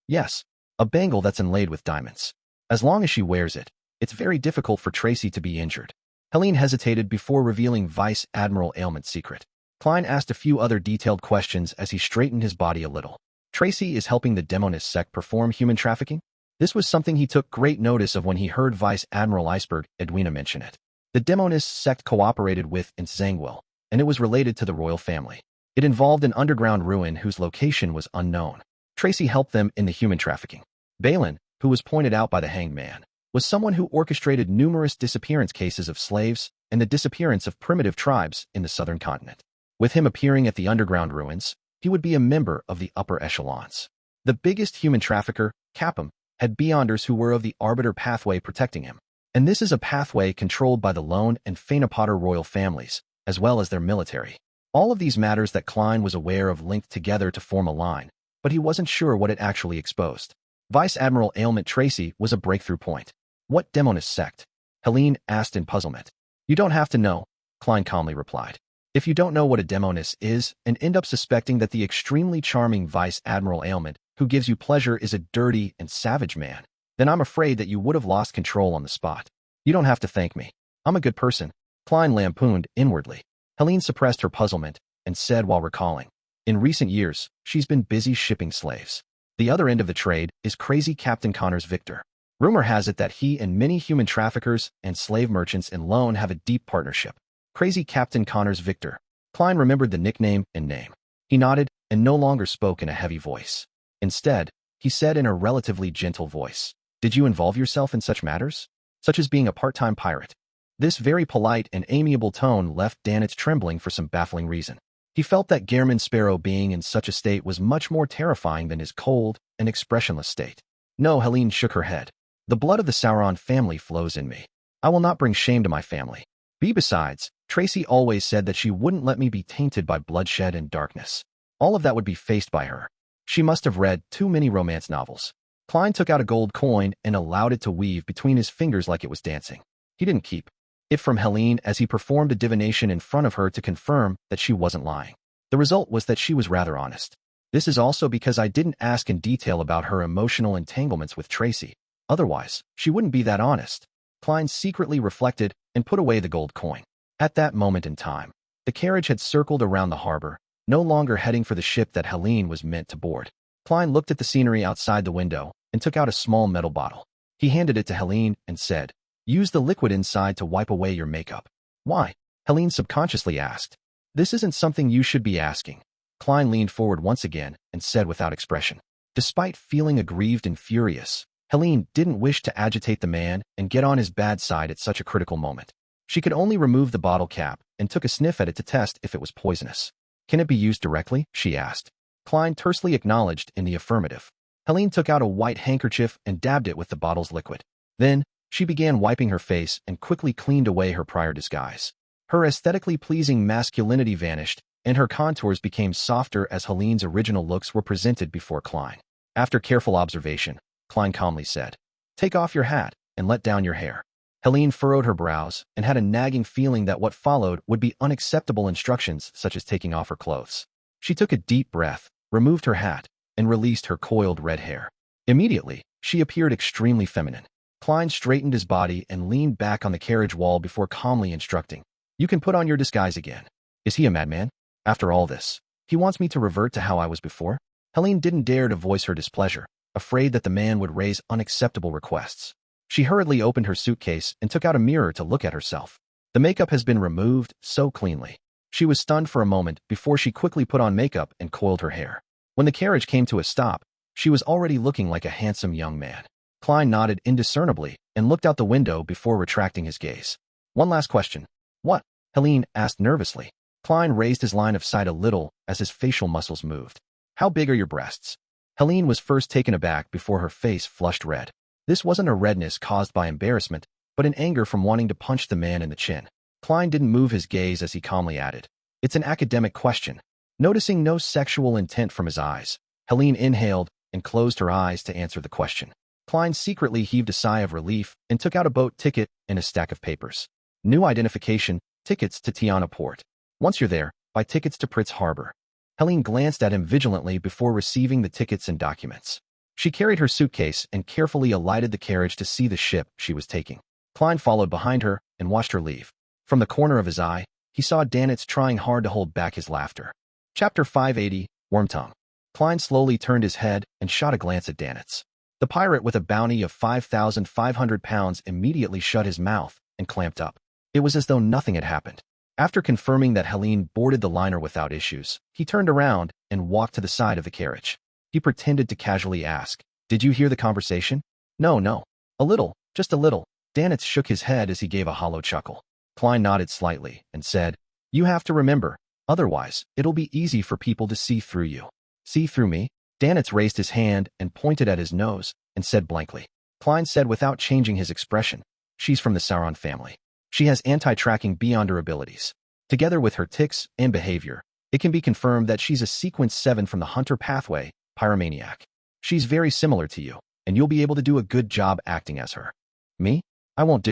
Yes, a bangle that's inlaid with diamonds. As long as she wears it, it's very difficult for Tracy to be injured. Helene hesitated before revealing Vice Admiral Ailment's secret. Klein asked a few other detailed questions as he straightened his body a little. Tracy is helping the demoness sect perform human trafficking? This was something he took great notice of when he heard Vice Admiral Iceberg Edwina mention it. The demoness sect cooperated with in Zangwill, and it was related to the royal family. It involved an underground ruin whose location was unknown. Tracy helped them in the human trafficking. Balin, who was pointed out by the hanged man, was someone who orchestrated numerous disappearance cases of slaves and the disappearance of primitive tribes in the southern continent. With him appearing at the underground ruins, he would be a member of the upper echelons. The biggest human trafficker, Capum, had Beyonders who were of the Arbiter pathway protecting him. And this is a pathway controlled by the Lone and Fainapotter royal families, as well as their military. All of these matters that Klein was aware of linked together to form a line, but he wasn't sure what it actually exposed. Vice Admiral Ailment Tracy was a breakthrough point. What demoness sect? Helene asked in puzzlement. You don't have to know, Klein calmly replied. If you don't know what a demoness is and end up suspecting that the extremely charming Vice Admiral Ailment who gives you pleasure is a dirty and savage man, then I'm afraid that you would have lost control on the spot. You don't have to thank me. I'm a good person, Klein lampooned inwardly. Helene suppressed her puzzlement and said while recalling, in recent years, she's been busy shipping slaves. The other end of the trade is crazy Captain Connors Victor. Rumor has it that he and many human traffickers and slave merchants in loan have a deep partnership. Crazy Captain Connors Victor. Klein remembered the nickname and name. He nodded and no longer spoke in a heavy voice. Instead, he said in a relatively gentle voice, "Did you involve yourself in such matters? Such as being a part-time pirate?" This very polite and amiable tone left Danitz trembling for some baffling reason. He felt that Gehrman Sparrow being in such a state was much more terrifying than his cold and expressionless state. "No," Helene shook her head. "The blood of the Sauron family flows in me. I will not bring shame to my family. Besides, Tracy always said that she wouldn't let me be tainted by bloodshed and darkness. All of that would be faced by her. She must have read too many romance novels." Klein took out a gold coin and allowed it to weave between his fingers like it was dancing. He didn't keep it from Helene as he performed a divination in front of her to confirm that she wasn't lying. The result was that she was rather honest. "This is also because I didn't ask in detail about her emotional entanglements with Tracy. Otherwise, she wouldn't be that honest." Klein secretly reflected and put away the gold coin. At that moment in time, the carriage had circled around the harbor, no longer heading for the ship that Helene was meant to board. Klein looked at the scenery outside the window and took out a small metal bottle. He handed it to Helene and said, "Use the liquid inside to wipe away your makeup." "Why?" Helene subconsciously asked. "This isn't something you should be asking." Klein leaned forward once again and said without expression. Despite feeling aggrieved and furious, Helene didn't wish to agitate the man and get on his bad side at such a critical moment. She could only remove the bottle cap and took a sniff at it to test if it was poisonous. "Can it be used directly?" she asked. Klein tersely acknowledged in the affirmative. Helene took out a white handkerchief and dabbed it with the bottle's liquid. Then, she began wiping her face and quickly cleaned away her prior disguise. Her aesthetically pleasing masculinity vanished, and her contours became softer as Helene's original looks were presented before Klein. After careful observation, Klein calmly said, "Take off your hat and let down your hair." Helene furrowed her brows and had a nagging feeling that what followed would be unacceptable instructions such as taking off her clothes. She took a deep breath, removed her hat, and released her coiled red hair. Immediately, she appeared extremely feminine. Klein straightened his body and leaned back on the carriage wall before calmly instructing, "You can put on your disguise again." Is he a madman? After all this, he wants me to revert to how I was before? Helene didn't dare to voice her displeasure, afraid that the man would raise unacceptable requests. She hurriedly opened her suitcase and took out a mirror to look at herself. The makeup has been removed so cleanly. She was stunned for a moment before she quickly put on makeup and coiled her hair. When the carriage came to a stop, she was already looking like a handsome young man. Klein nodded indiscernibly and looked out the window before retracting his gaze. "One last question." "What?" Helene asked nervously. Klein raised his line of sight a little as his facial muscles moved. "How big are your breasts?" Helene was first taken aback before her face flushed red. This wasn't a redness caused by embarrassment, but an anger from wanting to punch the man in the chin. Klein didn't move his gaze as he calmly added, "It's an academic question." Noticing no sexual intent from his eyes, Helene inhaled and closed her eyes to answer the question. Klein secretly heaved a sigh of relief and took out a boat ticket and a stack of papers. "New identification, tickets to Tiana Port. Once you're there, buy tickets to Pritz Harbor." Helene glanced at him vigilantly before receiving the tickets and documents. She carried her suitcase and carefully alighted the carriage to see the ship she was taking. Klein followed behind her and watched her leave. From the corner of his eye, he saw Danitz trying hard to hold back his laughter. Chapter 580, Wormtongue. Klein slowly turned his head and shot a glance at Danitz. The pirate with a bounty of 5,500 pounds immediately shut his mouth and clamped up. It was as though nothing had happened. After confirming that Helene boarded the liner without issues, he turned around and walked to the side of the carriage. He pretended to casually ask, "Did you hear the conversation?" No. "A little, just a little." Danitz shook his head as he gave a hollow chuckle. Klein nodded slightly and said, "You have to remember, otherwise it'll be easy for people to see through you." "See through me?" Danitz raised his hand and pointed at his nose and said blankly. Klein said without changing his expression, "She's from the Sauron family. She has anti-tracking beyond her abilities. Together with her tics and behavior, it can be confirmed that she's a Sequence 7 from the Hunter pathway, pyromaniac. She's very similar to you, and you'll be able to do a good job acting as her." "Me? I won't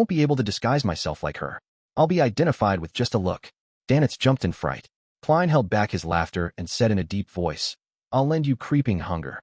be able to disguise myself like her. I'll be identified with just a look." Danitz jumped in fright. Klein held back his laughter and said in a deep voice, "I'll lend you creeping hunger."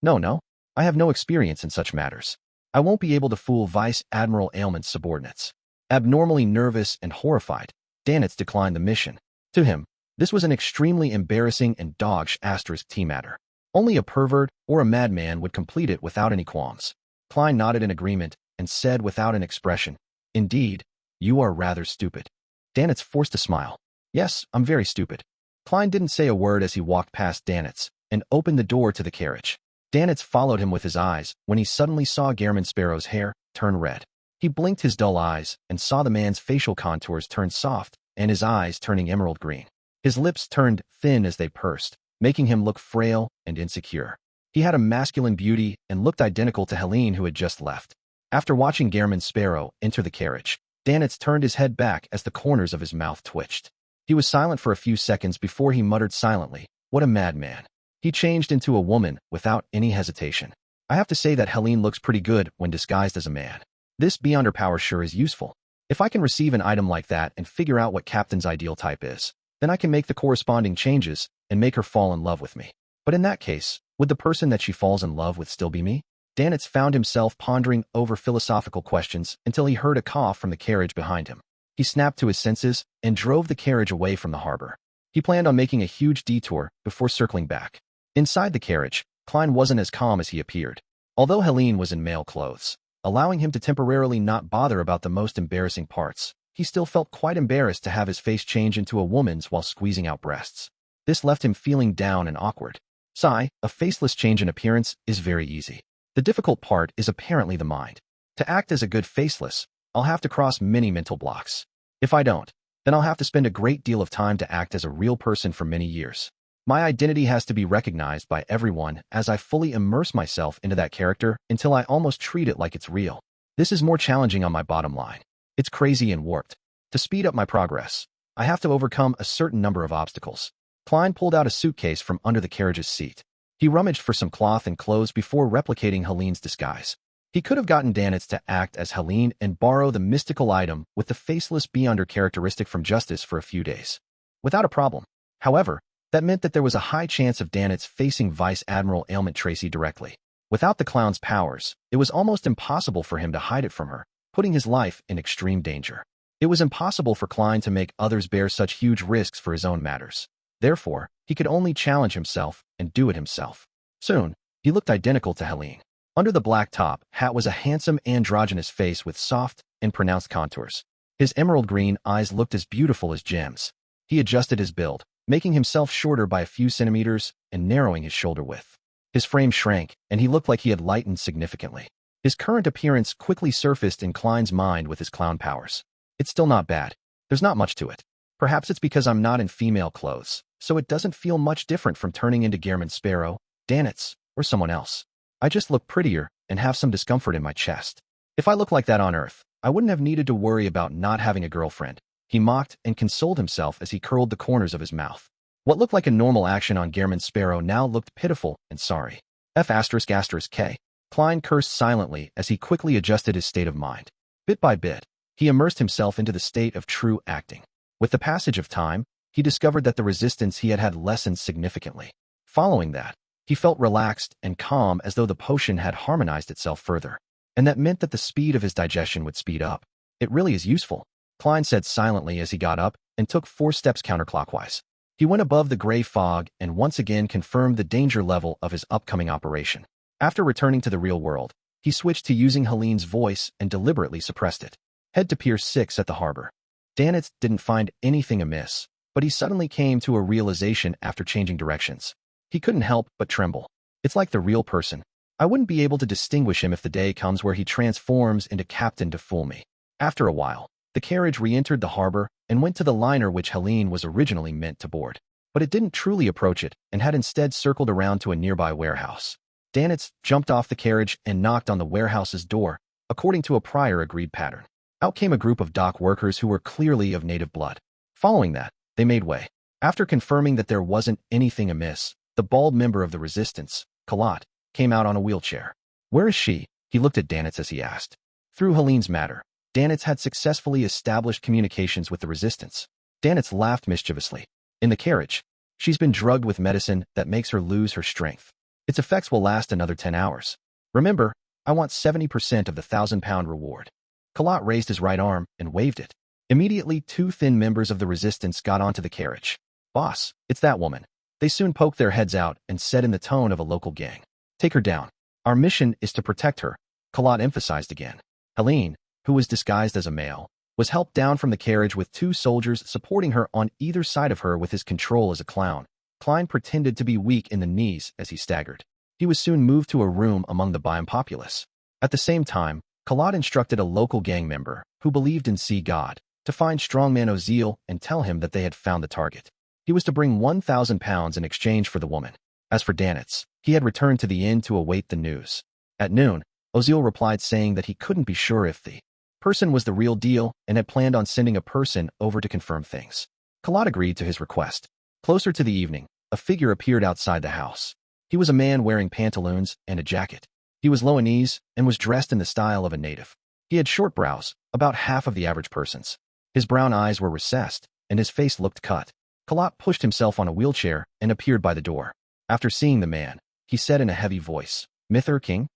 No, I have no experience in such matters. I won't be able to fool Vice Admiral Ailment's subordinates." Abnormally nervous and horrified, Danitz declined the mission. To him, this was an extremely embarrassing and dog-T matter. Only a pervert or a madman would complete it without any qualms. Klein nodded in agreement and said without an expression, "Indeed, you are rather stupid." Danitz forced a smile. "Yes, I'm very stupid." Klein didn't say a word as he walked past Danitz and opened the door to the carriage. Danitz followed him with his eyes when he suddenly saw Gehrman Sparrow's hair turn red. He blinked his dull eyes and saw the man's facial contours turn soft and his eyes turning emerald green. His lips turned thin as they pursed, making him look frail and insecure. He had a masculine beauty and looked identical to Helene, who had just left. After watching Gehrman Sparrow enter the carriage, Danitz turned his head back as the corners of his mouth twitched. He was silent for a few seconds before he muttered silently, "What a madman." He changed into a woman without any hesitation. "I have to say that Helene looks pretty good when disguised as a man. This beyond her power sure is useful. If I can receive an item like that and figure out what Captain's ideal type is, then I can make the corresponding changes and make her fall in love with me. But in that case, would the person that she falls in love with still be me?" Danitz found himself pondering over philosophical questions until he heard a cough from the carriage behind him. He snapped to his senses and drove the carriage away from the harbor. He planned on making a huge detour before circling back. Inside the carriage, Klein wasn't as calm as he appeared, although Helene was in male clothes, allowing him to temporarily not bother about the most embarrassing parts. He still felt quite embarrassed to have his face change into a woman's while squeezing out breasts. This left him feeling down and awkward. Sigh, a faceless change in appearance is very easy. The difficult part is apparently the mind. To act as a good faceless, I'll have to cross many mental blocks. If I don't, then I'll have to spend a great deal of time to act as a real person for many years. My identity has to be recognized by everyone as I fully immerse myself into that character until I almost treat it like it's real. This is more challenging on my bottom line. It's crazy and warped. To speed up my progress, I have to overcome a certain number of obstacles. Klein pulled out a suitcase from under the carriage's seat. He rummaged for some cloth and clothes before replicating Helene's disguise. He could have gotten Danitz to act as Helene and borrow the mystical item with the faceless beyonder characteristic from Justice for a few days, without a problem. However, that meant that there was a high chance of Danitz facing Vice Admiral Ailment Tracy directly. Without the clown's powers, it was almost impossible for him to hide it from her, putting his life in extreme danger. It was impossible for Klein to make others bear such huge risks for his own matters. Therefore, he could only challenge himself and do it himself. Soon, he looked identical to Helene. Under the black top hat was a handsome androgynous face with soft and pronounced contours. His emerald green eyes looked as beautiful as gems. He adjusted his build, making himself shorter by a few centimeters and narrowing his shoulder width. His frame shrank, and he looked like he had lightened significantly. His current appearance quickly surfaced in Klein's mind with his clown powers. It's still not bad. There's not much to it. Perhaps it's because I'm not in female clothes, so it doesn't feel much different from turning into Gehrman Sparrow, Danitz, or someone else. I just look prettier and have some discomfort in my chest. If I look like that on Earth, I wouldn't have needed to worry about not having a girlfriend. He mocked and consoled himself as he curled the corners of his mouth. What looked like a normal action on Gehrman Sparrow now looked pitiful and sorry. F***K. Klein cursed silently as he quickly adjusted his state of mind. Bit by bit, he immersed himself into the state of true acting. With the passage of time, he discovered that the resistance he had lessened significantly. Following that, he felt relaxed and calm as though the potion had harmonized itself further. And that meant that the speed of his digestion would speed up. It really is useful, Klein said silently as he got up and took 4 steps counterclockwise. He went above the gray fog and once again confirmed the danger level of his upcoming operation. After returning to the real world, he switched to using Helene's voice and deliberately suppressed it. Head to Pier 6 at the harbor. Danitz didn't find anything amiss, but he suddenly came to a realization after changing directions. He couldn't help but tremble. It's like the real person. I wouldn't be able to distinguish him if the day comes where he transforms into Captain to fool me. After a while, the carriage re-entered the harbor and went to the liner which Helene was originally meant to board. But it didn't truly approach it and had instead circled around to a nearby warehouse. Danitz jumped off the carriage and knocked on the warehouse's door, according to a prior agreed pattern. Out came a group of dock workers who were clearly of native blood. Following that, they made way. After confirming that there wasn't anything amiss, the bald member of the resistance, Kalat, came out on a wheelchair. Where is she? He looked at Danitz as he asked. Through Helene's matter, Danitz had successfully established communications with the resistance. Danitz laughed mischievously. In the carriage, she's been drugged with medicine that makes her lose her strength. Its effects will last another 10 hours. Remember, I want 70% of the 1,000-pound reward. Kalat raised his right arm and waved it. Immediately, 2 thin members of the resistance got onto the carriage. Boss, it's that woman. They soon poked their heads out and said in the tone of a local gang, "Take her down. Our mission is to protect her," Claude emphasized again. Helene, who was disguised as a male, was helped down from the carriage with 2 soldiers supporting her on either side of her with his control as a clown. Klein pretended to be weak in the knees as he staggered. He was soon moved to a room among the Biome populace. At the same time, Claude instructed a local gang member, who believed in Sea God, to find strongman Ozil and tell him that they had found the target. He was to bring £1,000 in exchange for the woman. As for Danitz, he had returned to the inn to await the news. At noon, Ozil replied saying that he couldn't be sure if the person was the real deal and had planned on sending a person over to confirm things. Claude agreed to his request. Closer to the evening, a figure appeared outside the house. He was a man wearing pantaloons and a jacket. He was Loanese and was dressed in the style of a native. He had short brows, about half of the average person's. His brown eyes were recessed, and his face looked cut. Claude pushed himself on a wheelchair and appeared by the door. After seeing the man, he said in a heavy voice, "Mr. King?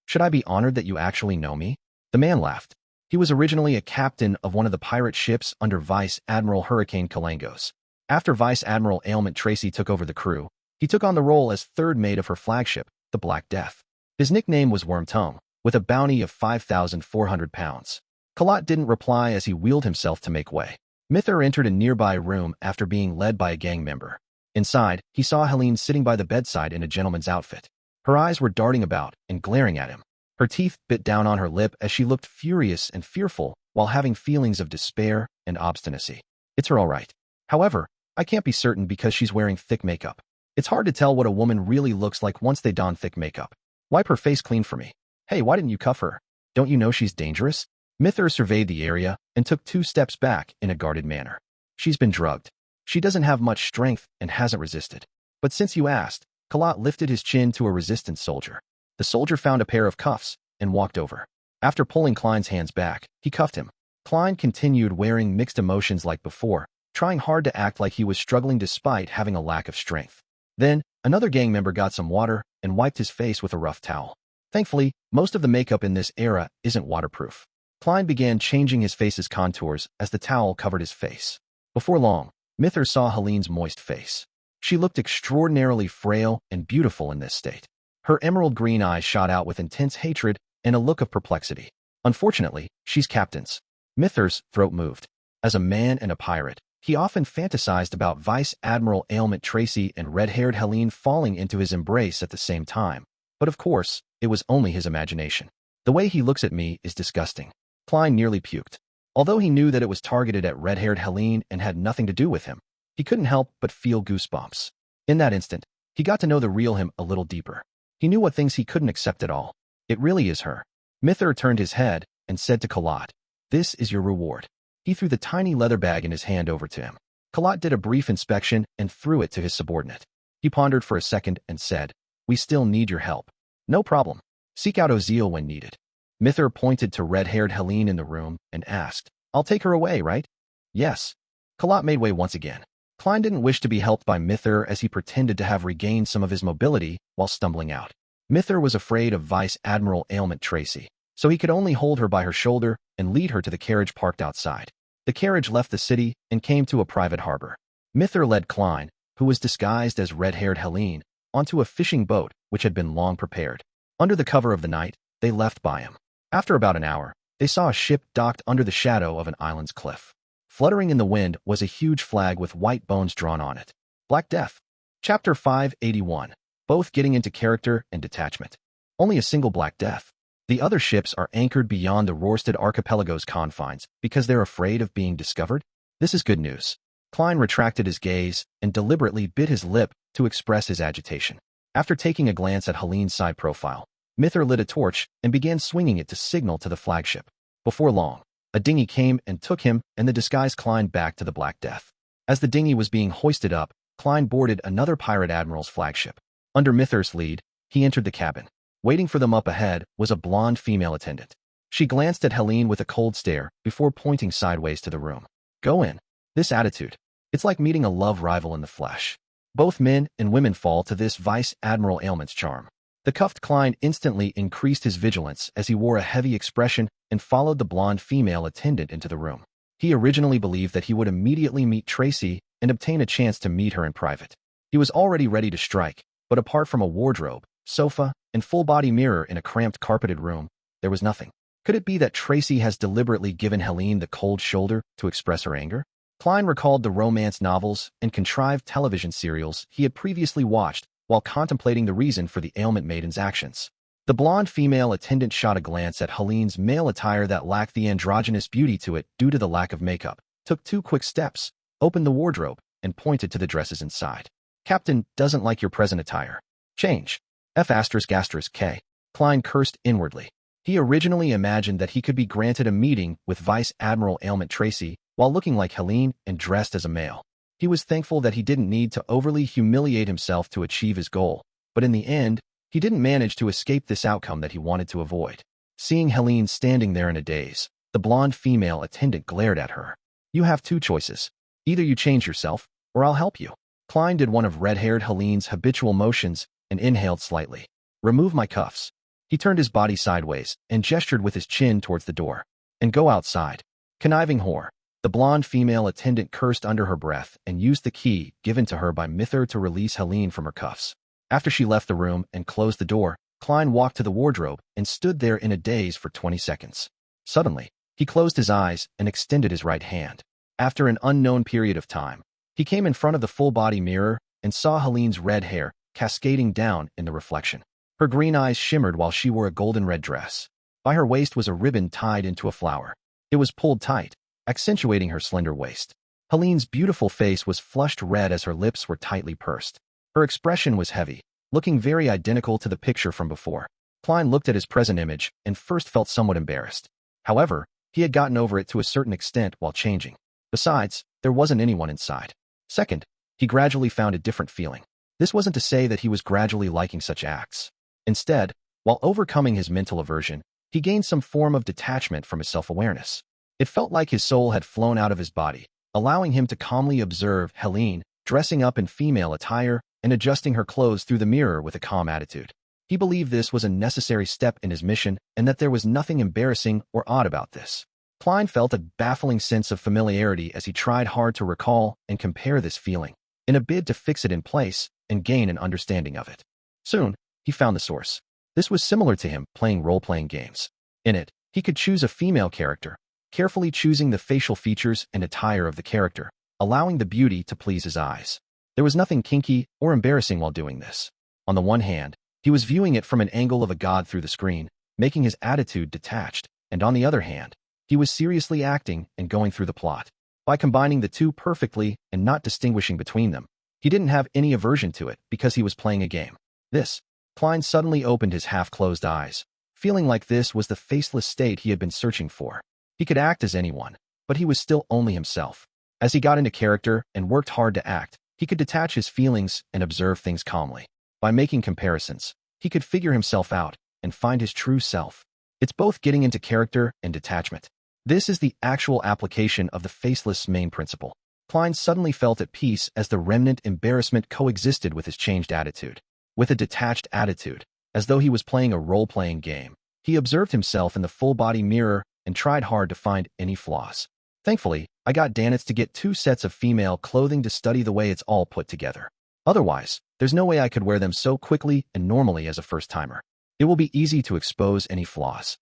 Should I be honored that you actually know me?" The man laughed. He was originally a captain of one of the pirate ships under Vice Admiral Hurricane Kalangos. After Vice Admiral Ailment Tracy took over the crew, he took on the role as third mate of her flagship, the Black Death. His nickname was Wormtongue, with a bounty of £5,400. Claude didn't reply as he wheeled himself to make way. Mither entered a nearby room after being led by a gang member. Inside, he saw Helene sitting by the bedside in a gentleman's outfit. Her eyes were darting about and glaring at him. Her teeth bit down on her lip as she looked furious and fearful while having feelings of despair and obstinacy. "It's her all right. However, I can't be certain because she's wearing thick makeup. It's hard to tell what a woman really looks like once they don thick makeup. Wipe her face clean for me. Hey, why didn't you cuff her? Don't you know she's dangerous?" Mither surveyed the area and took 2 steps back in a guarded manner. "She's been drugged. She doesn't have much strength and hasn't resisted. But since you asked," Claude lifted his chin to a resistant soldier. The soldier found a pair of cuffs and walked over. After pulling Klein's hands back, he cuffed him. Klein continued wearing mixed emotions like before, trying hard to act like he was struggling despite having a lack of strength. Then, another gang member got some water and wiped his face with a rough towel. Thankfully, most of the makeup in this era isn't waterproof. Klein began changing his face's contours as the towel covered his face. Before long, Mither saw Helene's moist face. She looked extraordinarily frail and beautiful in this state. Her emerald green eyes shot out with intense hatred and a look of perplexity. "Unfortunately, she's captain's." Mither's throat moved. As a man and a pirate, he often fantasized about Vice Admiral Ailment Tracy and red-haired Helene falling into his embrace at the same time. But of course, it was only his imagination. "The way he looks at me is disgusting." Klein nearly puked. Although he knew that it was targeted at red-haired Helene and had nothing to do with him, he couldn't help but feel goosebumps. In that instant, he got to know the real him a little deeper. He knew what things he couldn't accept at all. "It really is her." Mither turned his head and said to Claude, "This is your reward." He threw the tiny leather bag in his hand over to him. Claude did a brief inspection and threw it to his subordinate. He pondered for a second and said, "We still need your help." "No problem. Seek out Ozil when needed." Mither pointed to red-haired Helene in the room and asked, "I'll take her away, right?" "Yes." Claude made way once again. Klein didn't wish to be helped by Mither as he pretended to have regained some of his mobility while stumbling out. Mither was afraid of Vice Admiral Ailment Tracy, so he could only hold her by her shoulder and lead her to the carriage parked outside. The carriage left the city and came to a private harbor. Mither led Klein, who was disguised as red-haired Helene, onto a fishing boat which had been long prepared. Under the cover of the night, they left by him. After about an hour, they saw a ship docked under the shadow of an island's cliff. Fluttering in the wind was a huge flag with white bones drawn on it. Black Death. Chapter 581. Both getting into character and detachment. Only a single Black Death. The other ships are anchored beyond the Rorstad Archipelago's confines because they're afraid of being discovered? This is good news. Klein retracted his gaze and deliberately bit his lip to express his agitation. After taking a glance at Helene's side profile, Mither lit a torch and began swinging it to signal to the flagship. Before long, a dinghy came and took him and the disguised Klein back to the Black Death. As the dinghy was being hoisted up, Klein boarded another pirate admiral's flagship. Under Mither's lead, he entered the cabin. Waiting for them up ahead was a blonde female attendant. She glanced at Helene with a cold stare before pointing sideways to the room. "Go in." This attitude. It's like meeting a love rival in the flesh. Both men and women fall to this Vice Admiral Ailment's charm. The cuffed Klein instantly increased his vigilance as he wore a heavy expression and followed the blonde female attendant into the room. He originally believed that he would immediately meet Tracy and obtain a chance to meet her in private. He was already ready to strike, but apart from a wardrobe, sofa, and full-body mirror in a cramped carpeted room, there was nothing. Could it be that Tracy has deliberately given Helene the cold shoulder to express her anger? Klein recalled the romance novels and contrived television serials he had previously watched while contemplating the reason for the ailment maiden's actions. The blonde female attendant shot a glance at Helene's male attire that lacked the androgynous beauty to it due to the lack of makeup, took 2 quick steps, opened the wardrobe, and pointed to the dresses inside. Captain doesn't like your present attire. Change. F***K. Klein cursed inwardly. He originally imagined that he could be granted a meeting with Vice Admiral Ailment Tracy while looking like Helene and dressed as a male. He was thankful that he didn't need to overly humiliate himself to achieve his goal, but in the end, he didn't manage to escape this outcome that he wanted to avoid. Seeing Helene standing there in a daze, the blonde female attendant glared at her. You have 2 choices. Either you change yourself, or I'll help you. Klein did one of red-haired Helene's habitual motions and inhaled slightly. Remove my cuffs. He turned his body sideways and gestured with his chin towards the door. And go outside. Conniving whore. The blonde female attendant cursed under her breath and used the key given to her by Mither to release Helene from her cuffs. After she left the room and closed the door, Klein walked to the wardrobe and stood there in a daze for 20 seconds. Suddenly, he closed his eyes and extended his right hand. After an unknown period of time, he came in front of the full-body mirror and saw Helene's red hair cascading down in the reflection. Her green eyes shimmered while she wore a golden red dress. By her waist was a ribbon tied into a flower. It was pulled tight, accentuating her slender waist. Helene's beautiful face was flushed red as her lips were tightly pursed. Her expression was heavy, looking very identical to the picture from before. Klein looked at his present image and first felt somewhat embarrassed. However, he had gotten over it to a certain extent while changing. Besides, there wasn't anyone inside. Second, he gradually found a different feeling. This wasn't to say that he was gradually liking such acts. Instead, while overcoming his mental aversion, he gained some form of detachment from his self-awareness. It felt like his soul had flown out of his body, allowing him to calmly observe Helene dressing up in female attire and adjusting her clothes through the mirror with a calm attitude. He believed this was a necessary step in his mission and that there was nothing embarrassing or odd about this. Klein felt a baffling sense of familiarity as he tried hard to recall and compare this feeling, in a bid to fix it in place and gain an understanding of it. Soon, he found the source. This was similar to him playing role-playing games. In it, he could choose a female character, carefully choosing the facial features and attire of the character, allowing the beauty to please his eyes. There was nothing kinky or embarrassing while doing this. On the one hand, he was viewing it from an angle of a god through the screen, making his attitude detached, and on the other hand, he was seriously acting and going through the plot. By combining the two perfectly and not distinguishing between them, he didn't have any aversion to it because he was playing a game. Klein suddenly opened his half-closed eyes, feeling like this was the faceless state he had been searching for. He could act as anyone, but he was still only himself. As he got into character and worked hard to act, he could detach his feelings and observe things calmly. By making comparisons, he could figure himself out and find his true self. It's both getting into character and detachment. This is the actual application of the faceless main principle. Klein suddenly felt at peace as the remnant embarrassment coexisted with his changed attitude. With a detached attitude, as though he was playing a role-playing game, he observed himself in the full-body mirror and tried hard to find any flaws. Thankfully, I got Danitz to get 2 sets of female clothing to study the way it's all put together. Otherwise, there's no way I could wear them so quickly and normally as a first-timer. It will be easy to expose any flaws.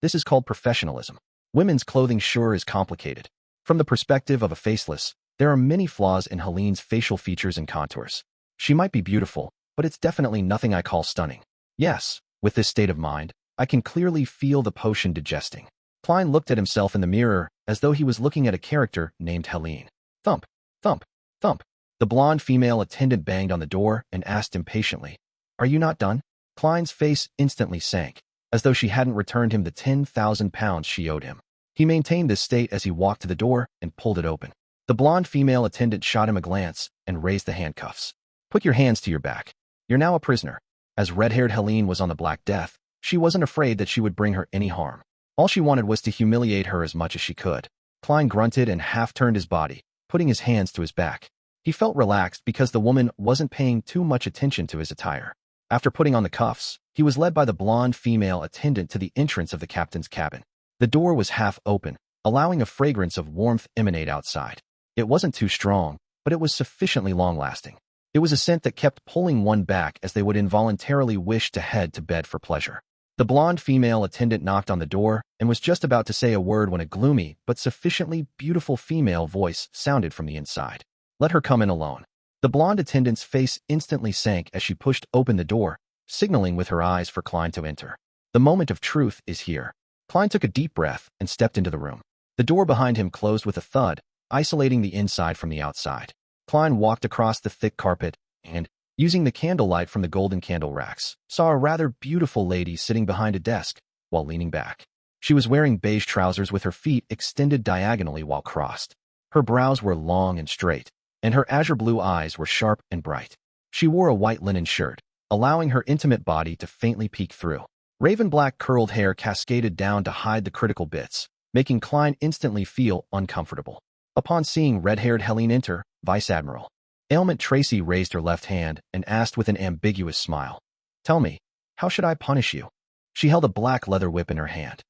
This is called professionalism. Women's clothing sure is complicated. From the perspective of a faceless, there are many flaws in Helene's facial features and contours. She might be beautiful, but it's definitely nothing I call stunning. Yes, with this state of mind, I can clearly feel the potion digesting. Klein looked at himself in the mirror as though he was looking at a character named Helene. Thump, thump, thump. The blonde female attendant banged on the door and asked impatiently, "Are you not done?" Klein's face instantly sank, as though she hadn't returned him the 10,000 pounds she owed him. He maintained this state as he walked to the door and pulled it open. The blonde female attendant shot him a glance and raised the handcuffs. "Put your hands to your back. You're now a prisoner." As red-haired Helene was on the Black Death, she wasn't afraid that she would bring her any harm. All she wanted was to humiliate her as much as she could. Klein grunted and half-turned his body, putting his hands to his back. He felt relaxed because the woman wasn't paying too much attention to his attire. After putting on the cuffs, he was led by the blonde female attendant to the entrance of the captain's cabin. The door was half open, allowing a fragrance of warmth emanate outside. It wasn't too strong, but it was sufficiently long-lasting. It was a scent that kept pulling one back as they would involuntarily wish to head to bed for pleasure. The blonde female attendant knocked on the door and was just about to say a word when a gloomy but sufficiently beautiful female voice sounded from the inside. "Let her come in alone." The blonde attendant's face instantly sank as she pushed open the door, signaling with her eyes for Klein to enter. The moment of truth is here. Klein took a deep breath and stepped into the room. The door behind him closed with a thud, isolating the inside from the outside. Klein walked across the thick carpet and, using the candlelight from the golden candle racks, saw a rather beautiful lady sitting behind a desk while leaning back. She was wearing beige trousers with her feet extended diagonally while crossed. Her brows were long and straight, and her azure blue eyes were sharp and bright. She wore a white linen shirt, allowing her intimate body to faintly peek through. Raven black curled hair cascaded down to hide the critical bits, making Klein instantly feel uncomfortable. Upon seeing red-haired Helene enter, Vice Admiral Ailment Tracy raised her left hand and asked with an ambiguous smile, "Tell me, how should I punish you?" She held a black leather whip in her hand.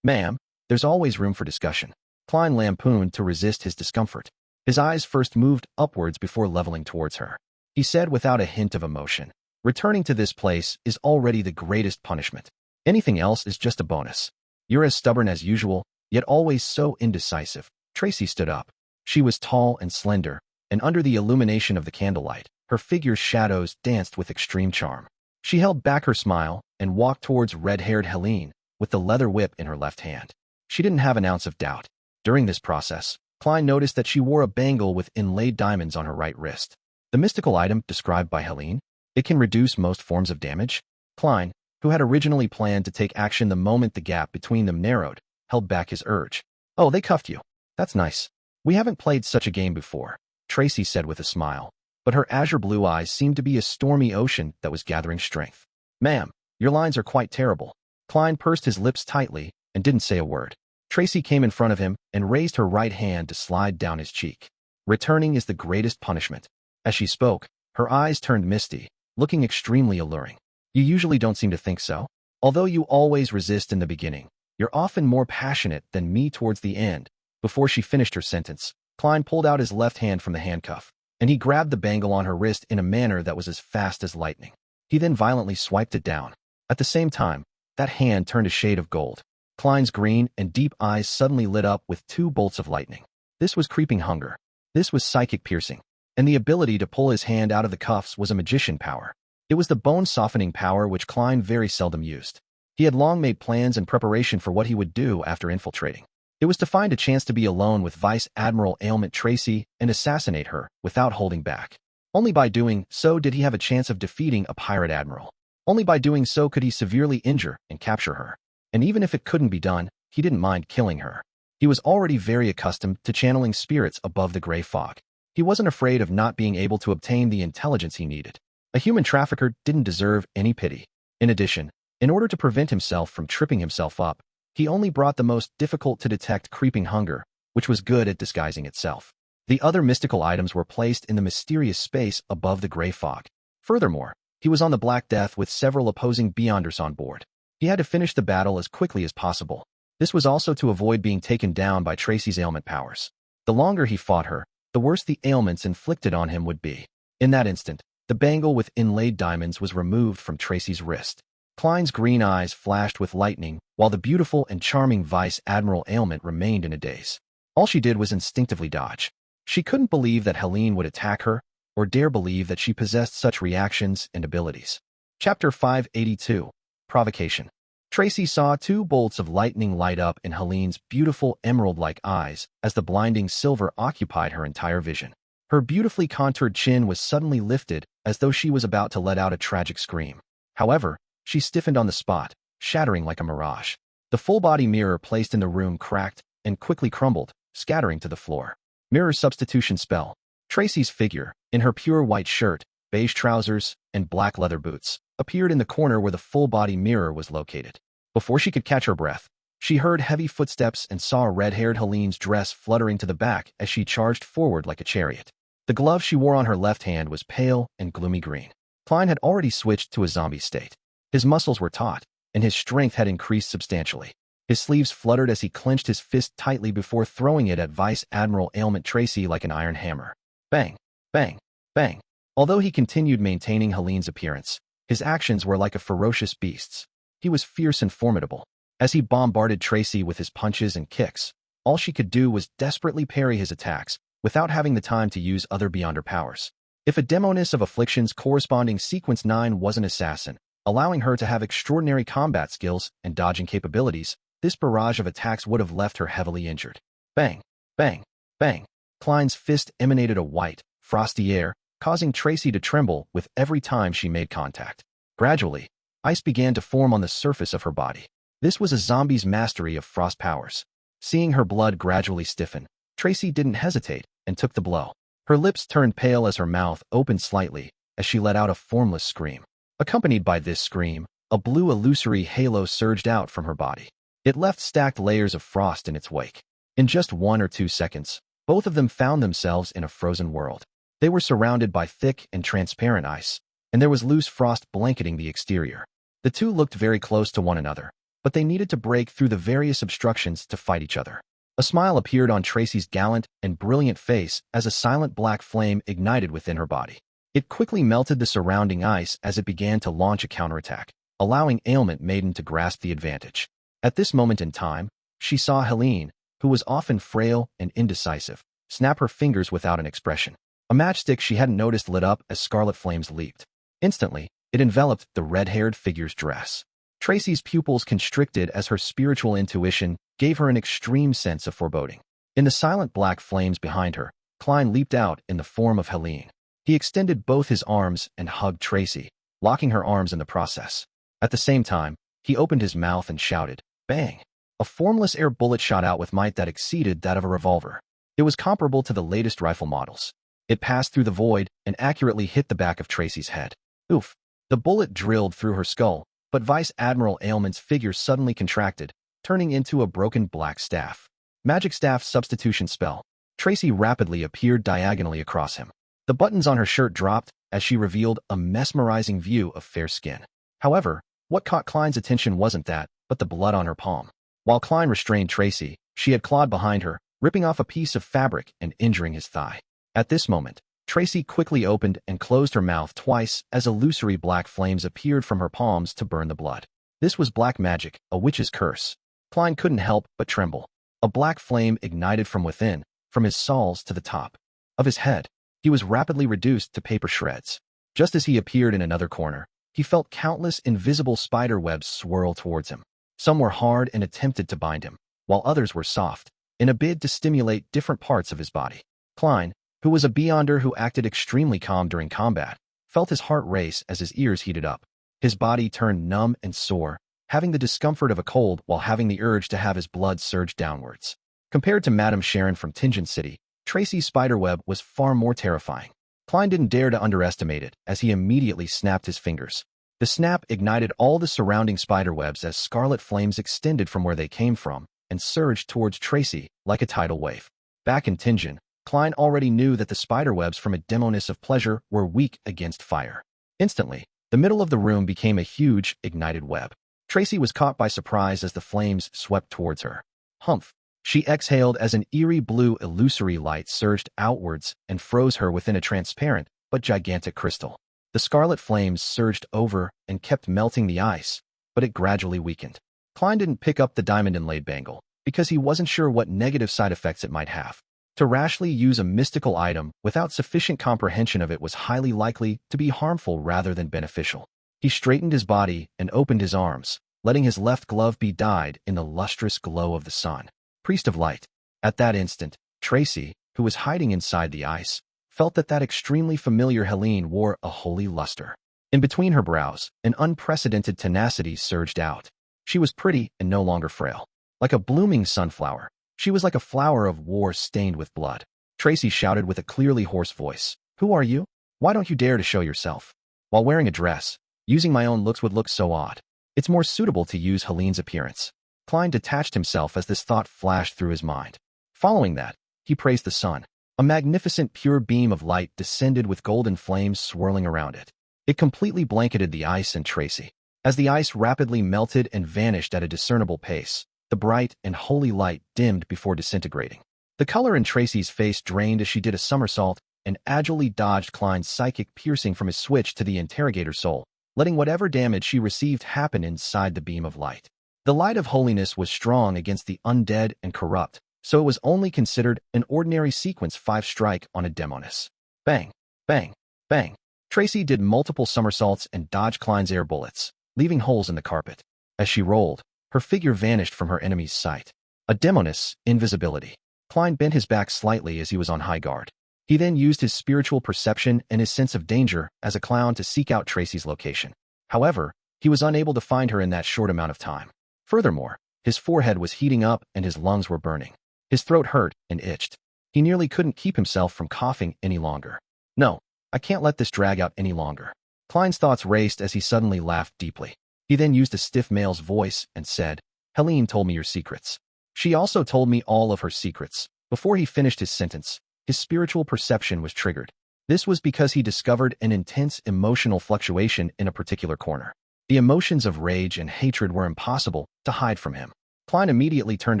"Ma'am, there's always room for discussion." Klein lampooned to resist his discomfort. His eyes first moved upwards before leveling towards her. He said without a hint of emotion, "Returning to this place is already the greatest punishment. Anything else is just a bonus. You're as stubborn as usual, yet always so indecisive." Tracy stood up. She was tall and slender, and under the illumination of the candlelight, her figure's shadows danced with extreme charm. She held back her smile and walked towards red-haired Helene with the leather whip in her left hand. She didn't have an ounce of doubt. During this process, Klein noticed that she wore a bangle with inlaid diamonds on her right wrist. The mystical item described by Helene, it can reduce most forms of damage. Klein, who had originally planned to take action the moment the gap between them narrowed, held back his urge. "Oh, they cuffed you. That's nice. We haven't played such a game before," Tracy said with a smile, but her azure blue eyes seemed to be a stormy ocean that was gathering strength. "Ma'am, your lines are quite terrible." Klein pursed his lips tightly and didn't say a word. Tracy came in front of him and raised her right hand to slide down his cheek. "Returning is the greatest punishment." As she spoke, her eyes turned misty, looking extremely alluring. "You usually don't seem to think so. Although you always resist in the beginning, you're often more passionate than me towards the end." Before she finished her sentence, Klein pulled out his left hand from the handcuff, and he grabbed the bangle on her wrist in a manner that was as fast as lightning. He then violently swiped it down. At the same time, that hand turned a shade of gold. Klein's green and deep eyes suddenly lit up with two bolts of lightning. This was creeping hunger. This was psychic piercing. And the ability to pull his hand out of the cuffs was a magician power. It was the bone-softening power which Klein very seldom used. He had long made plans in preparation for what he would do after infiltrating. It was to find a chance to be alone with Vice Admiral Ailment Tracy and assassinate her without holding back. Only by doing so did he have a chance of defeating a pirate admiral. Only by doing so could he severely injure and capture her. And even if it couldn't be done, he didn't mind killing her. He was already very accustomed to channeling spirits above the gray fog. He wasn't afraid of not being able to obtain the intelligence he needed. A human trafficker didn't deserve any pity. In addition, in order to prevent himself from tripping himself up, he only brought the most difficult-to-detect creeping hunger, which was good at disguising itself. The other mystical items were placed in the mysterious space above the gray fog. Furthermore, he was on the Black Death with several opposing Beyonders on board. He had to finish the battle as quickly as possible. This was also to avoid being taken down by Tracy's ailment powers. The longer he fought her, the worse the ailments inflicted on him would be. In that instant, the bangle with inlaid diamonds was removed from Tracy's wrist. Klein's green eyes flashed with lightning, while the beautiful and charming Vice Admiral Ailment remained in a daze. All she did was instinctively dodge. She couldn't believe that Helene would attack her, or dare believe that she possessed such reactions and abilities. Chapter 582, Provocation. Tracy saw two bolts of lightning light up in Helene's beautiful emerald-like eyes as the blinding silver occupied her entire vision. Her beautifully contoured chin was suddenly lifted as though she was about to let out a tragic scream. However, she stiffened on the spot, shattering like a mirage. The full-body mirror placed in the room cracked and quickly crumbled, scattering to the floor. Mirror substitution spell. Tracy's figure, in her pure white shirt, beige trousers, and black leather boots, appeared in the corner where the full-body mirror was located. Before she could catch her breath, she heard heavy footsteps and saw red-haired Helene's dress fluttering to the back as she charged forward like a chariot. The glove she wore on her left hand was pale and gloomy green. Klein had already switched to a zombie state. His muscles were taut, and his strength had increased substantially. His sleeves fluttered as he clenched his fist tightly before throwing it at Vice Admiral Ailment Tracy like an iron hammer. Bang! Bang! Bang! Although he continued maintaining Helene's appearance, his actions were like a ferocious beast's. He was fierce and formidable. As he bombarded Tracy with his punches and kicks, all she could do was desperately parry his attacks without having the time to use other beyond her powers. If a demoness of affliction's corresponding sequence 9 was an assassin, allowing her to have extraordinary combat skills and dodging capabilities, this barrage of attacks would have left her heavily injured. Bang, bang, bang. Klein's fist emanated a white, frosty air, causing Tracy to tremble with every time she made contact. Gradually, ice began to form on the surface of her body. This was a zombie's mastery of frost powers. Seeing her blood gradually stiffen, Tracy didn't hesitate and took the blow. Her lips turned pale as her mouth opened slightly as she let out a formless scream. Accompanied by this scream, a blue illusory halo surged out from her body. It left stacked layers of frost in its wake. In just 1 or 2 seconds, both of them found themselves in a frozen world. They were surrounded by thick and transparent ice, and there was loose frost blanketing the exterior. The two looked very close to one another, but they needed to break through the various obstructions to fight each other. A smile appeared on Tracy's gallant and brilliant face as a silent black flame ignited within her body. It quickly melted the surrounding ice as it began to launch a counterattack, allowing Ailment Maiden to grasp the advantage. At this moment in time, she saw Helene, who was often frail and indecisive, snap her fingers without an expression. A matchstick she hadn't noticed lit up as scarlet flames leaped. Instantly, it enveloped the red-haired figure's dress. Tracy's pupils constricted as her spiritual intuition gave her an extreme sense of foreboding. In the silent black flames behind her, Klein leaped out in the form of Helene. He extended both his arms and hugged Tracy, locking her arms in the process. At the same time, he opened his mouth and shouted, "Bang!" A formless air bullet shot out with might that exceeded that of a revolver. It was comparable to the latest rifle models. It passed through the void and accurately hit the back of Tracy's head. Oof! The bullet drilled through her skull, but Vice Admiral Ailment's figure suddenly contracted, turning into a broken black staff. Magic staff substitution spell. Tracy rapidly appeared diagonally across him. The buttons on her shirt dropped as she revealed a mesmerizing view of fair skin. However, what caught Klein's attention wasn't that, but the blood on her palm. While Klein restrained Tracy, she had clawed behind her, ripping off a piece of fabric and injuring his thigh. At this moment, Tracy quickly opened and closed her mouth twice as illusory black flames appeared from her palms to burn the blood. This was black magic, a witch's curse. Klein couldn't help but tremble. A black flame ignited from within, from his soles to the top of his head. He was rapidly reduced to paper shreds. Just as he appeared in another corner, he felt countless invisible spider webs swirl towards him. Some were hard and attempted to bind him, while others were soft, in a bid to stimulate different parts of his body. Klein, who was a beyonder who acted extremely calm during combat, felt his heart race as his ears heated up. His body turned numb and sore, having the discomfort of a cold while having the urge to have his blood surge downwards. Compared to Madame Sharon from Contingency, Tracy's spiderweb was far more terrifying. Klein didn't dare to underestimate it as he immediately snapped his fingers. The snap ignited all the surrounding spiderwebs as scarlet flames extended from where they came from and surged towards Tracy like a tidal wave. Back in Tingen, Klein already knew that the spiderwebs from a demoness of pleasure were weak against fire. Instantly, the middle of the room became a huge, ignited web. Tracy was caught by surprise as the flames swept towards her. Humph! She exhaled as an eerie blue illusory light surged outwards and froze her within a transparent but gigantic crystal. The scarlet flames surged over and kept melting the ice, but it gradually weakened. Klein didn't pick up the diamond-inlaid bangle because he wasn't sure what negative side effects it might have. To rashly use a mystical item without sufficient comprehension of it was highly likely to be harmful rather than beneficial. He straightened his body and opened his arms, letting his left glove be dyed in the lustrous glow of the sun. Priest of Light. At that instant, Tracy, who was hiding inside the ice, felt that extremely familiar Helene wore a holy luster. In between her brows, an unprecedented tenacity surged out. She was pretty and no longer frail. Like a blooming sunflower, she was like a flower of war stained with blood. Tracy shouted with a clearly hoarse voice, "Who are you? Why don't you dare to show yourself? While wearing a dress, using my own looks would look so odd. It's more suitable to use Helene's appearance." Klein detached himself as this thought flashed through his mind. Following that, he praised the sun. A magnificent pure beam of light descended with golden flames swirling around it. It completely blanketed the ice and Tracy. As the ice rapidly melted and vanished at a discernible pace, the bright and holy light dimmed before disintegrating. The color in Tracy's face drained as she did a somersault, and agilely dodged Klein's psychic piercing from his switch to the interrogator's soul, letting whatever damage she received happen inside the beam of light. The light of holiness was strong against the undead and corrupt, so it was only considered an ordinary sequence 5 strike on a demoness. Bang, bang, bang. Tracy did multiple somersaults and dodged Klein's air bullets, leaving holes in the carpet. As she rolled, her figure vanished from her enemy's sight. A demoness, invisibility. Klein bent his back slightly as he was on high guard. He then used his spiritual perception and his sense of danger as a clown to seek out Tracy's location. However, he was unable to find her in that short amount of time. Furthermore, his forehead was heating up and his lungs were burning. His throat hurt and itched. He nearly couldn't keep himself from coughing any longer. No, I can't let this drag out any longer. Klein's thoughts raced as he suddenly laughed deeply. He then used a stiff male's voice and said, "Helene told me your secrets. She also told me all of her secrets." Before he finished his sentence, his spiritual perception was triggered. This was because he discovered an intense emotional fluctuation in a particular corner. The emotions of rage and hatred were impossible to hide from him. Klein immediately turned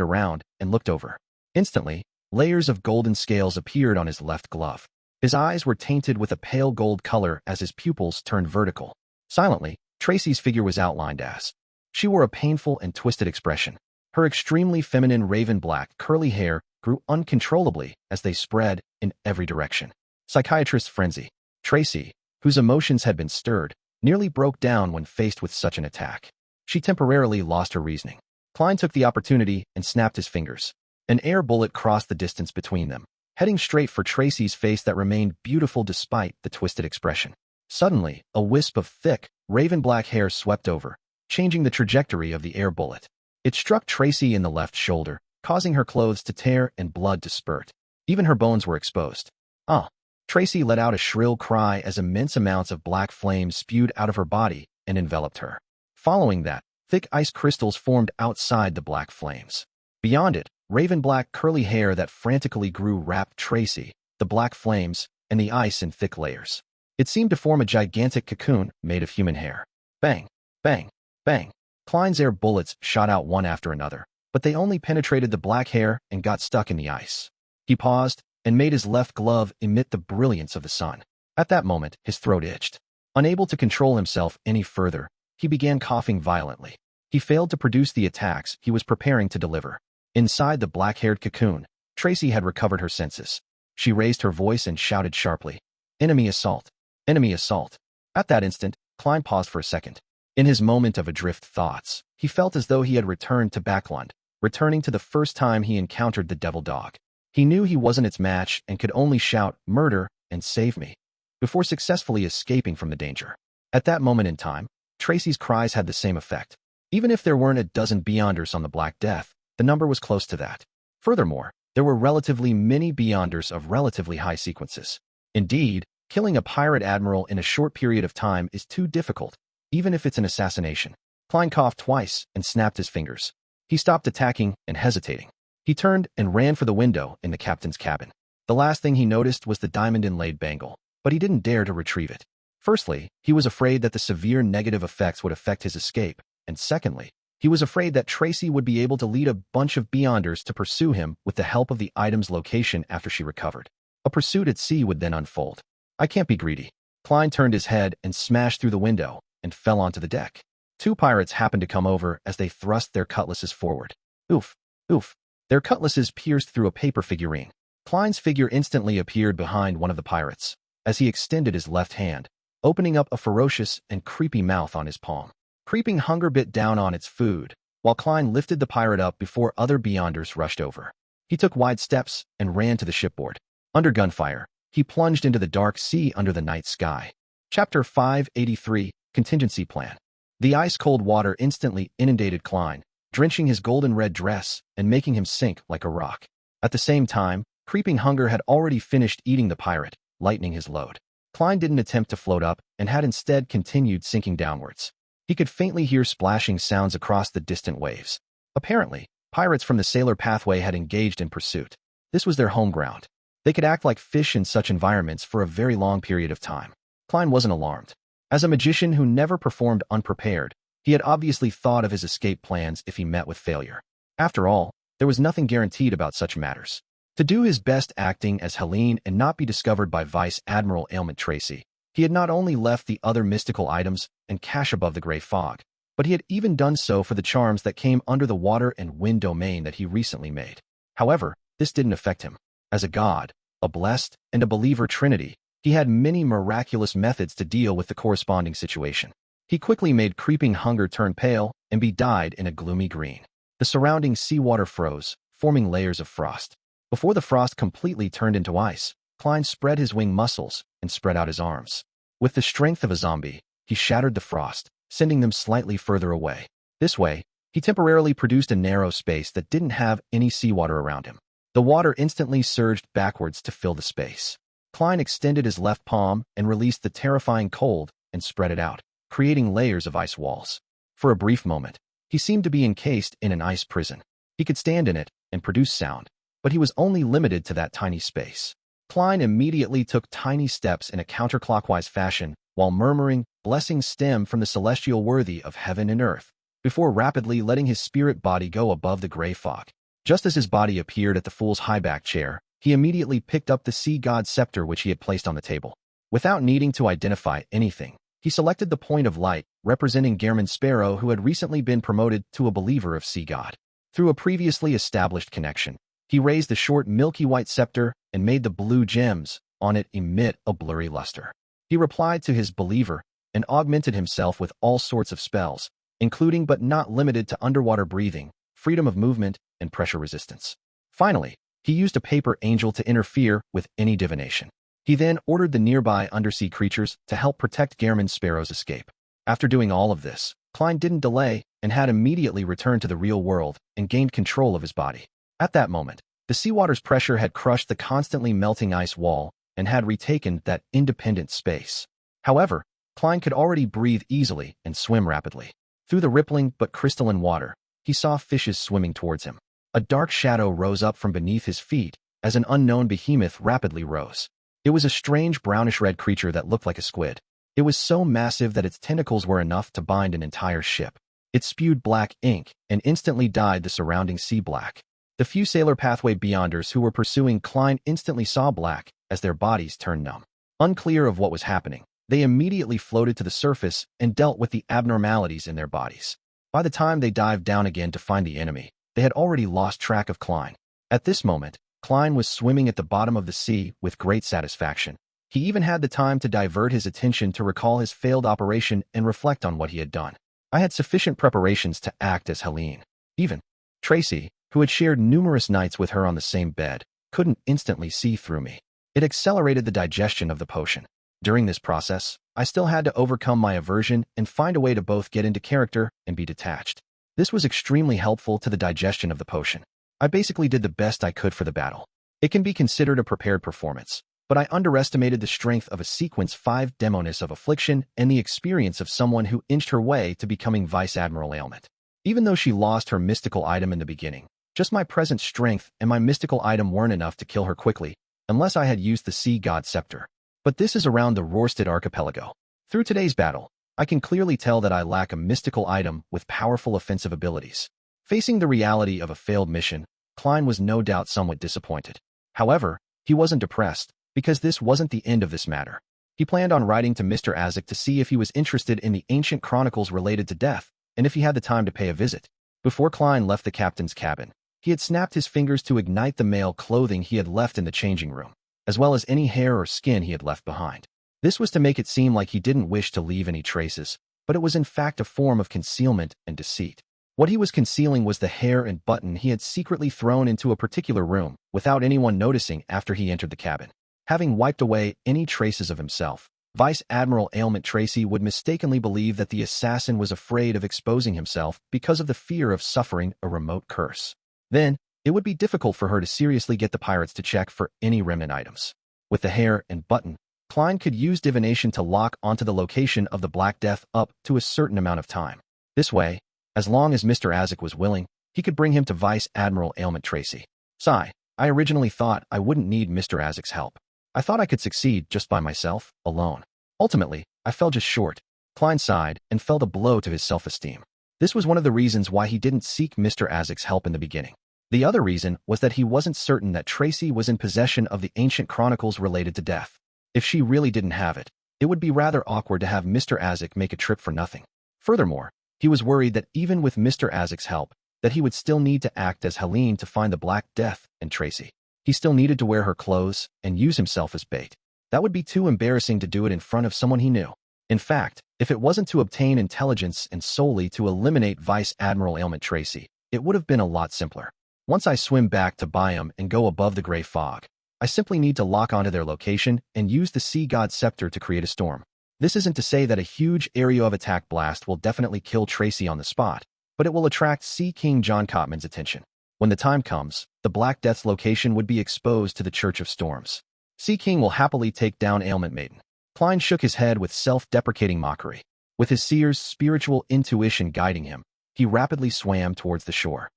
around and looked over. Instantly, layers of golden scales appeared on his left glove. His eyes were tainted with a pale gold color as his pupils turned vertical. Silently, Tracy's figure was outlined as. She wore a painful and twisted expression. Her extremely feminine raven-black, curly hair grew uncontrollably as they spread in every direction. Psychiatrist's frenzy. Tracy, whose emotions had been stirred, nearly broke down when faced with such an attack. She temporarily lost her reasoning. Klein took the opportunity and snapped his fingers. An air bullet crossed the distance between them, heading straight for Tracy's face that remained beautiful despite the twisted expression. Suddenly, a wisp of thick, raven-black hair swept over, changing the trajectory of the air bullet. It struck Tracy in the left shoulder, causing her clothes to tear and blood to spurt. Even her bones were exposed. Ah! Tracy let out a shrill cry as immense amounts of black flames spewed out of her body and enveloped her. Following that, thick ice crystals formed outside the black flames. Beyond it, raven-black curly hair that frantically grew wrapped Tracy, the black flames, and the ice in thick layers. It seemed to form a gigantic cocoon made of human hair. Bang! Bang! Bang! Klein's air bullets shot out one after another, but they only penetrated the black hair and got stuck in the ice. He paused and made his left glove emit the brilliance of the sun. At that moment, his throat itched. Unable to control himself any further, he began coughing violently. He failed to produce the attacks he was preparing to deliver. Inside the black-haired cocoon, Tracy had recovered her senses. She raised her voice and shouted sharply, "Enemy assault! Enemy assault!" At that instant, Klein paused for a second. In his moment of adrift thoughts, he felt as though he had returned to Backland, returning to the first time he encountered the devil dog. He knew he wasn't its match and could only shout, "Murder," and "Save me," before successfully escaping from the danger. At that moment in time, Tracy's cries had the same effect. Even if there weren't a dozen Beyonders on the Black Death, the number was close to that. Furthermore, there were relatively many Beyonders of relatively high sequences. Indeed, killing a pirate admiral in a short period of time is too difficult, even if it's an assassination. Klein coughed twice and snapped his fingers. He stopped attacking and hesitating. He turned and ran for the window in the captain's cabin. The last thing he noticed was the diamond-inlaid bangle, but he didn't dare to retrieve it. Firstly, he was afraid that the severe negative effects would affect his escape, and secondly, he was afraid that Tracy would be able to lead a bunch of Beyonders to pursue him with the help of the item's location after she recovered. A pursuit at sea would then unfold. I can't be greedy. Klein turned his head and smashed through the window and fell onto the deck. 2 pirates happened to come over as they thrust their cutlasses forward. Oof, oof. Their cutlasses pierced through a paper figurine. Klein's figure instantly appeared behind one of the pirates, as he extended his left hand, opening up a ferocious and creepy mouth on his palm. Creeping hunger bit down on its food, while Klein lifted the pirate up before other Beyonders rushed over. He took wide steps and ran to the shipboard. Under gunfire, he plunged into the dark sea under the night sky. Chapter 583, Contingency Plan. The ice-cold water instantly inundated Klein, drenching his golden-red dress and making him sink like a rock. At the same time, creeping hunger had already finished eating the pirate, lightening his load. Klein didn't attempt to float up and had instead continued sinking downwards. He could faintly hear splashing sounds across the distant waves. Apparently, pirates from the sailor pathway had engaged in pursuit. This was their home ground. They could act like fish in such environments for a very long period of time. Klein wasn't alarmed. As a magician who never performed unprepared, he had obviously thought of his escape plans if he met with failure. After all, there was nothing guaranteed about such matters. To do his best acting as Helene and not be discovered by Vice Admiral Ailment Tracy, he had not only left the other mystical items and cache above the gray fog, but he had even done so for the charms that came under the water and wind domain that he recently made. However, this didn't affect him. As a god, a blessed, and a believer trinity, he had many miraculous methods to deal with the corresponding situation. He quickly made creeping hunger turn pale and be dyed in a gloomy green. The surrounding seawater froze, forming layers of frost. Before the frost completely turned into ice, Klein spread his wing muscles and spread out his arms. With the strength of a zombie, he shattered the frost, sending them slightly further away. This way, he temporarily produced a narrow space that didn't have any seawater around him. The water instantly surged backwards to fill the space. Klein extended his left palm and released the terrifying cold and spread it out, creating layers of ice walls. For a brief moment, he seemed to be encased in an ice prison. He could stand in it and produce sound, but he was only limited to that tiny space. Klein immediately took tiny steps in a counterclockwise fashion while murmuring, "Blessings stem from the celestial worthy of heaven and earth," before rapidly letting his spirit body go above the gray fog. Just as his body appeared at the fool's high-back chair, he immediately picked up the sea god's scepter which he had placed on the table. Without needing to identify anything, he selected the point of light, representing Gehrman Sparrow, who had recently been promoted to a believer of sea god. Through a previously established connection, he raised the short milky white scepter and made the blue gems on it emit a blurry luster. He replied to his believer and augmented himself with all sorts of spells, including but not limited to underwater breathing, freedom of movement, and pressure resistance. Finally, he used a paper angel to interfere with any divination. He then ordered the nearby undersea creatures to help protect Gehrman Sparrow's escape. After doing all of this, Klein didn't delay and had immediately returned to the real world and gained control of his body. At that moment, the seawater's pressure had crushed the constantly melting ice wall and had retaken that independent space. However, Klein could already breathe easily and swim rapidly. Through the rippling but crystalline water, he saw fishes swimming towards him. A dark shadow rose up from beneath his feet as an unknown behemoth rapidly rose. It was a strange brownish-red creature that looked like a squid. It was so massive that its tentacles were enough to bind an entire ship. It spewed black ink and instantly dyed the surrounding sea black. The few Sailor Pathway Beyonders who were pursuing Klein instantly saw black as their bodies turned numb. Unclear of what was happening, they immediately floated to the surface and dealt with the abnormalities in their bodies. By the time they dived down again to find the enemy, they had already lost track of Klein. At this moment, Klein was swimming at the bottom of the sea with great satisfaction. He even had the time to divert his attention to recall his failed operation and reflect on what he had done. I had sufficient preparations to act as Helene. Even Tracy, who had shared numerous nights with her on the same bed, couldn't instantly see through me. It accelerated the digestion of the potion. During this process, I still had to overcome my aversion and find a way to both get into character and be detached. This was extremely helpful to the digestion of the potion. I basically did the best I could for the battle. It can be considered a prepared performance, but I underestimated the strength of a Sequence 5 demoness of affliction and the experience of someone who inched her way to becoming Vice Admiral Ailment. Even though she lost her mystical item in the beginning, just my present strength and my mystical item weren't enough to kill her quickly, unless I had used the Sea God Scepter. But this is around the Rorstad Archipelago. Through today's battle, I can clearly tell that I lack a mystical item with powerful offensive abilities. Facing the reality of a failed mission, Klein was no doubt somewhat disappointed. However, he wasn't depressed, because this wasn't the end of this matter. He planned on writing to Mr. Azek to see if he was interested in the ancient chronicles related to death, and if he had the time to pay a visit. Before Klein left the captain's cabin, he had snapped his fingers to ignite the male clothing he had left in the changing room, as well as any hair or skin he had left behind. This was to make it seem like he didn't wish to leave any traces, but it was in fact a form of concealment and deceit. What he was concealing was the hair and button he had secretly thrown into a particular room without anyone noticing after he entered the cabin. Having wiped away any traces of himself, Vice Admiral Ailment Tracy would mistakenly believe that the assassin was afraid of exposing himself because of the fear of suffering a remote curse. Then, it would be difficult for her to seriously get the pirates to check for any remnant items. With the hair and button, Klein could use divination to lock onto the location of the Black Death up to a certain amount of time. This way, as long as Mr. Azek was willing, he could bring him to Vice Admiral Ailment Tracy. I originally thought I wouldn't need Mr. Azek's help. I thought I could succeed just by myself, alone. Ultimately, I fell just short. Klein sighed and felt a blow to his self-esteem. This was one of the reasons why he didn't seek Mr. Azek's help in the beginning. The other reason was that he wasn't certain that Tracy was in possession of the ancient chronicles related to death. If she really didn't have it, it would be rather awkward to have Mr. Azek make a trip for nothing. Furthermore, he was worried that even with Mr. Azek's help, that he would still need to act as Helene to find the Black Death and Tracy. He still needed to wear her clothes and use himself as bait. That would be too embarrassing to do it in front of someone he knew. In fact, if it wasn't to obtain intelligence and solely to eliminate Vice Admiral Ailment Tracy, it would have been a lot simpler. Once I swim back to Biome and go above the gray fog, I simply need to lock onto their location and use the Sea God Scepter to create a storm. This isn't to say that a huge area of attack blast will definitely kill Tracy on the spot, but it will attract Sea King John Cotman's attention. When the time comes, the Black Death's location would be exposed to the Church of Storms. Sea King will happily take down Ailment Maiden. Klein shook his head with self-deprecating mockery. With his seer's spiritual intuition guiding him, he rapidly swam towards the shore.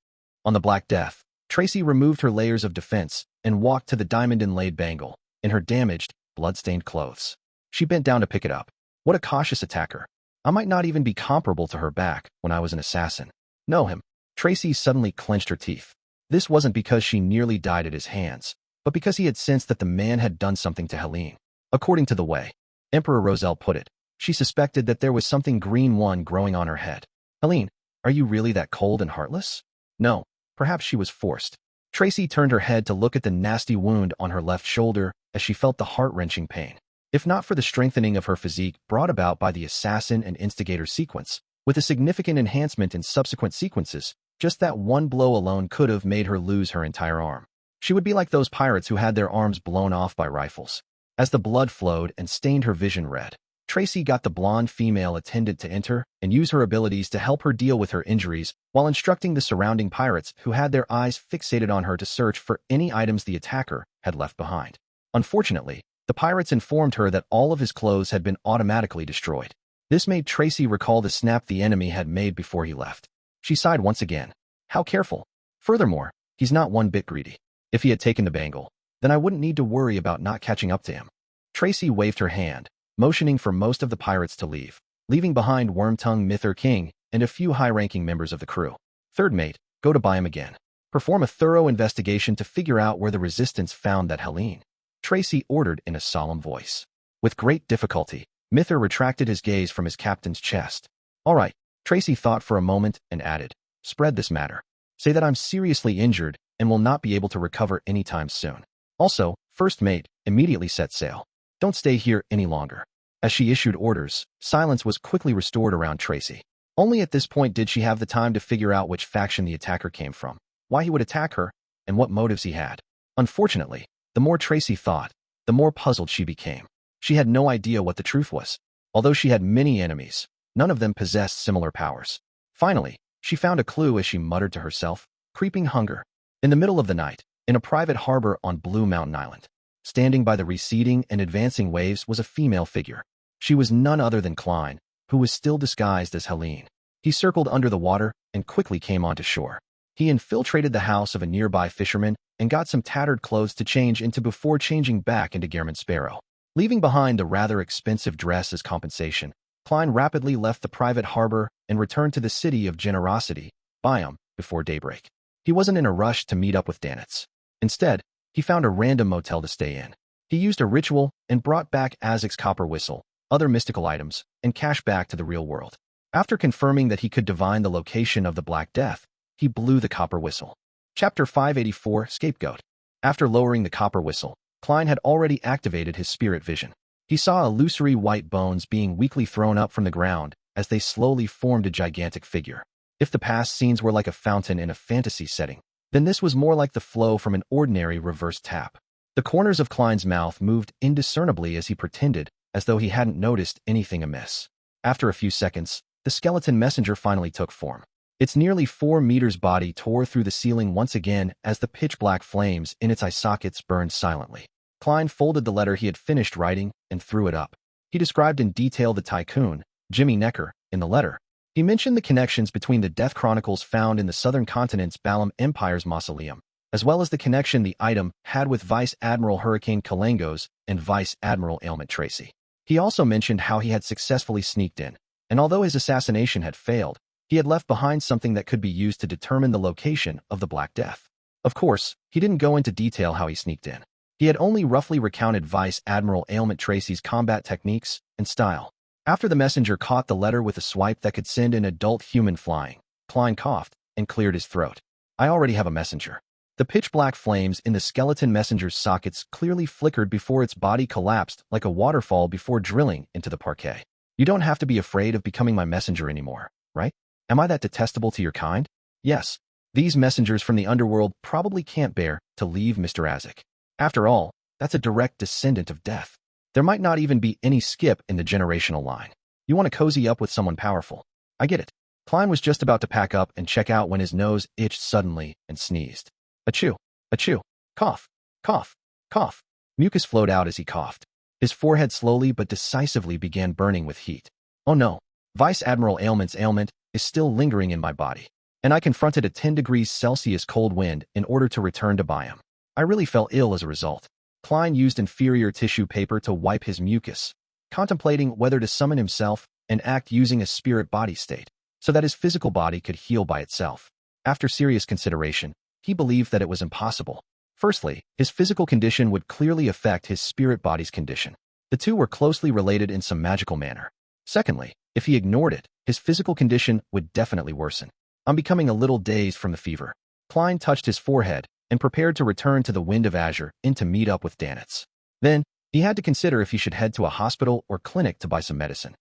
On the Black Death, Tracy removed her layers of defense and walked to the diamond-inlaid bangle in her damaged, blood-stained clothes. She bent down to pick it up. What a cautious attacker. I might not even be comparable to her back when I was an assassin. Know him. Tracy suddenly clenched her teeth. This wasn't because she nearly died at his hands, but because he had sensed that the man had done something to Helene. According to the way Emperor Roselle put it, she suspected that there was something green growing on her head. Helene, are you really that cold and heartless? No, perhaps she was forced. Tracy turned her head to look at the nasty wound on her left shoulder as she felt the heart-wrenching pain. If not for the strengthening of her physique brought about by the assassin and instigator sequence, with a significant enhancement in subsequent sequences, just that one blow alone could have made her lose her entire arm. She would be like those pirates who had their arms blown off by rifles. As the blood flowed and stained her vision red, Tracy got the blonde female attendant to enter and use her abilities to help her deal with her injuries while instructing the surrounding pirates who had their eyes fixated on her to search for any items the attacker had left behind. Unfortunately, the pirates informed her that all of his clothes had been automatically destroyed. This made Tracy recall the snap the enemy had made before he left. She sighed once again. How careful. Furthermore, he's not one bit greedy. If he had taken the bangle, then I wouldn't need to worry about not catching up to him. Tracy waved her hand, motioning for most of the pirates to leave, leaving behind Wormtongue Mither King and a few high-ranking members of the crew. Third mate, go to Biome again. Perform a thorough investigation to figure out where the resistance found that Helene. Tracy ordered in a solemn voice. With great difficulty, Mither retracted his gaze from his captain's chest. All right, Tracy thought for a moment and added, spread this matter. Say that I'm seriously injured and will not be able to recover anytime soon. Also, first mate, immediately set sail. Don't stay here any longer. As she issued orders, silence was quickly restored around Tracy. Only at this point did she have the time to figure out which faction the attacker came from, why he would attack her, and what motives he had. Unfortunately, the more Tracy thought, the more puzzled she became. She had no idea what the truth was. Although she had many enemies, none of them possessed similar powers. Finally, she found a clue as she muttered to herself, creeping hunger. In the middle of the night, in a private harbor on Blue Mountain Island, standing by the receding and advancing waves was a female figure. She was none other than Klein, who was still disguised as Helene. He circled under the water and quickly came onto shore. He infiltrated the house of a nearby fisherman and got some tattered clothes to change into before changing back into Gairman Sparrow. Leaving behind a rather expensive dress as compensation, Klein rapidly left the private harbor and returned to the city of Generosity, Biome, before daybreak. He wasn't in a rush to meet up with Danitz. Instead, he found a random motel to stay in. He used a ritual and brought back Azek's copper whistle, other mystical items, and cash back to the real world. After confirming that he could divine the location of the Black Death, he blew the copper whistle. Chapter 584, Scapegoat. After lowering the copper whistle, Klein had already activated his spirit vision. He saw illusory white bones being weakly thrown up from the ground as they slowly formed a gigantic figure. If the past scenes were like a fountain in a fantasy setting, then this was more like the flow from an ordinary reverse tap. The corners of Klein's mouth moved indiscernibly as he pretended as though he hadn't noticed anything amiss. After a few seconds, the skeleton messenger finally took form. Its nearly 4 meters body tore through the ceiling once again as the pitch-black flames in its eye sockets burned silently. Klein folded the letter he had finished writing and threw it up. He described in detail the tycoon, Jimmy Necker, in the letter. He mentioned the connections between the death chronicles found in the southern continent's Balam Empire's mausoleum, as well as the connection the item had with Vice Admiral Hurricane Kalengos and Vice Admiral Ailment Tracy. He also mentioned how he had successfully sneaked in, and although his assassination had failed, he had left behind something that could be used to determine the location of the Black Death. Of course, he didn't go into detail how he sneaked in. He had only roughly recounted Vice Admiral Ailment Tracy's combat techniques and style. After the messenger caught the letter with a swipe that could send an adult human flying, Klein coughed and cleared his throat. I already have a messenger. The pitch-black flames in the skeleton messenger's sockets clearly flickered before its body collapsed like a waterfall before drilling into the parquet. You don't have to be afraid of becoming my messenger anymore, right? Am I that detestable to your kind? Yes. These messengers from the underworld probably can't bear to leave Mr. Azek. After all, that's a direct descendant of death. There might not even be any skip in the generational line. You want to cozy up with someone powerful. I get it. Klein was just about to pack up and check out when his nose itched suddenly and sneezed. Achoo, achoo, cough, cough, cough. Mucus flowed out as he coughed. His forehead slowly but decisively began burning with heat. Oh no, Vice Admiral Ailment's ailment is still lingering in my body, and I confronted a 10 degrees Celsius cold wind in order to return to biome. I really fell ill as a result. Klein used inferior tissue paper to wipe his mucus, contemplating whether to summon himself and act using a spirit body state, so that his physical body could heal by itself. After serious consideration, he believed that it was impossible. Firstly, his physical condition would clearly affect his spirit body's condition. The two were closely related in some magical manner. Secondly, if he ignored it, his physical condition would definitely worsen. I'm becoming a little dazed from the fever. Klein touched his forehead and prepared to return to the Wind of Azure and to meet up with Danitz. Then, he had to consider if he should head to a hospital or clinic to buy some medicine.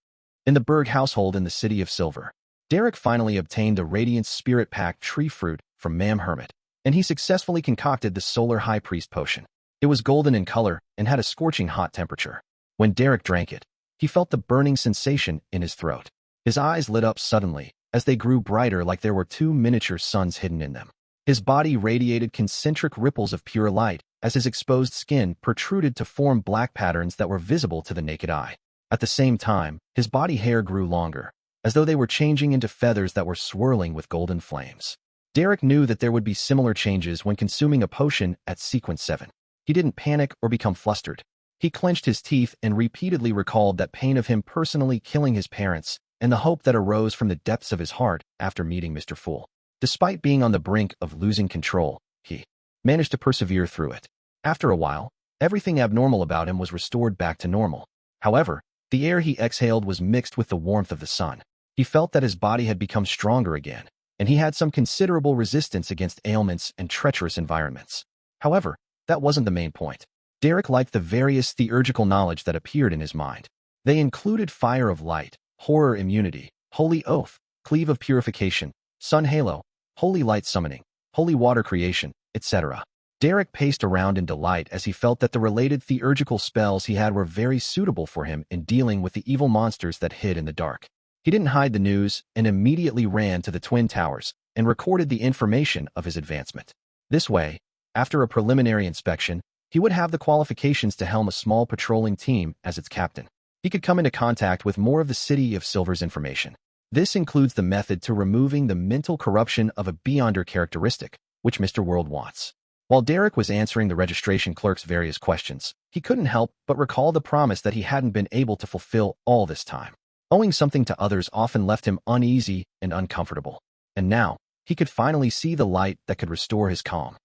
In the Berg household in the City of Silver, Derek finally obtained the Radiance Spirit Pack tree fruit from Mam Hermit, and he successfully concocted the Solar High Priest potion. It was golden in color and had a scorching hot temperature. When Derek drank it, he felt the burning sensation in his throat. His eyes lit up suddenly, as they grew brighter like there were two miniature suns hidden in them. His body radiated concentric ripples of pure light as his exposed skin protruded to form black patterns that were visible to the naked eye. At the same time, his body hair grew longer, as though they were changing into feathers that were swirling with golden flames. Derek knew that there would be similar changes when consuming a potion at Sequence 7. He didn't panic or become flustered. He clenched his teeth and repeatedly recalled that pain of him personally killing his parents and the hope that arose from the depths of his heart after meeting Mr. Fool. Despite being on the brink of losing control, he managed to persevere through it. After a while, everything abnormal about him was restored back to normal. However, the air he exhaled was mixed with the warmth of the sun. He felt that his body had become stronger again, and he had some considerable resistance against ailments and treacherous environments. However, that wasn't the main point. Derek liked the various theurgical knowledge that appeared in his mind. They included Fire of Light, Horror Immunity, Holy Oath, Cleave of Purification, Sun Halo, Holy Light Summoning, Holy Water Creation, etc. Derek paced around in delight as he felt that the related theurgical spells he had were very suitable for him in dealing with the evil monsters that hid in the dark. He didn't hide the news and immediately ran to the Twin Towers and recorded the information of his advancement. This way, after a preliminary inspection, he would have the qualifications to helm a small patrolling team as its captain. He could come into contact with more of the City of Silver's information. This includes the method to removing the mental corruption of a Beyonder characteristic, which Mr. World wants. While Derek was answering the registration clerk's various questions, he couldn't help but recall the promise that he hadn't been able to fulfill all this time. Owing something to others often left him uneasy and uncomfortable. And now, he could finally see the light that could restore his calm.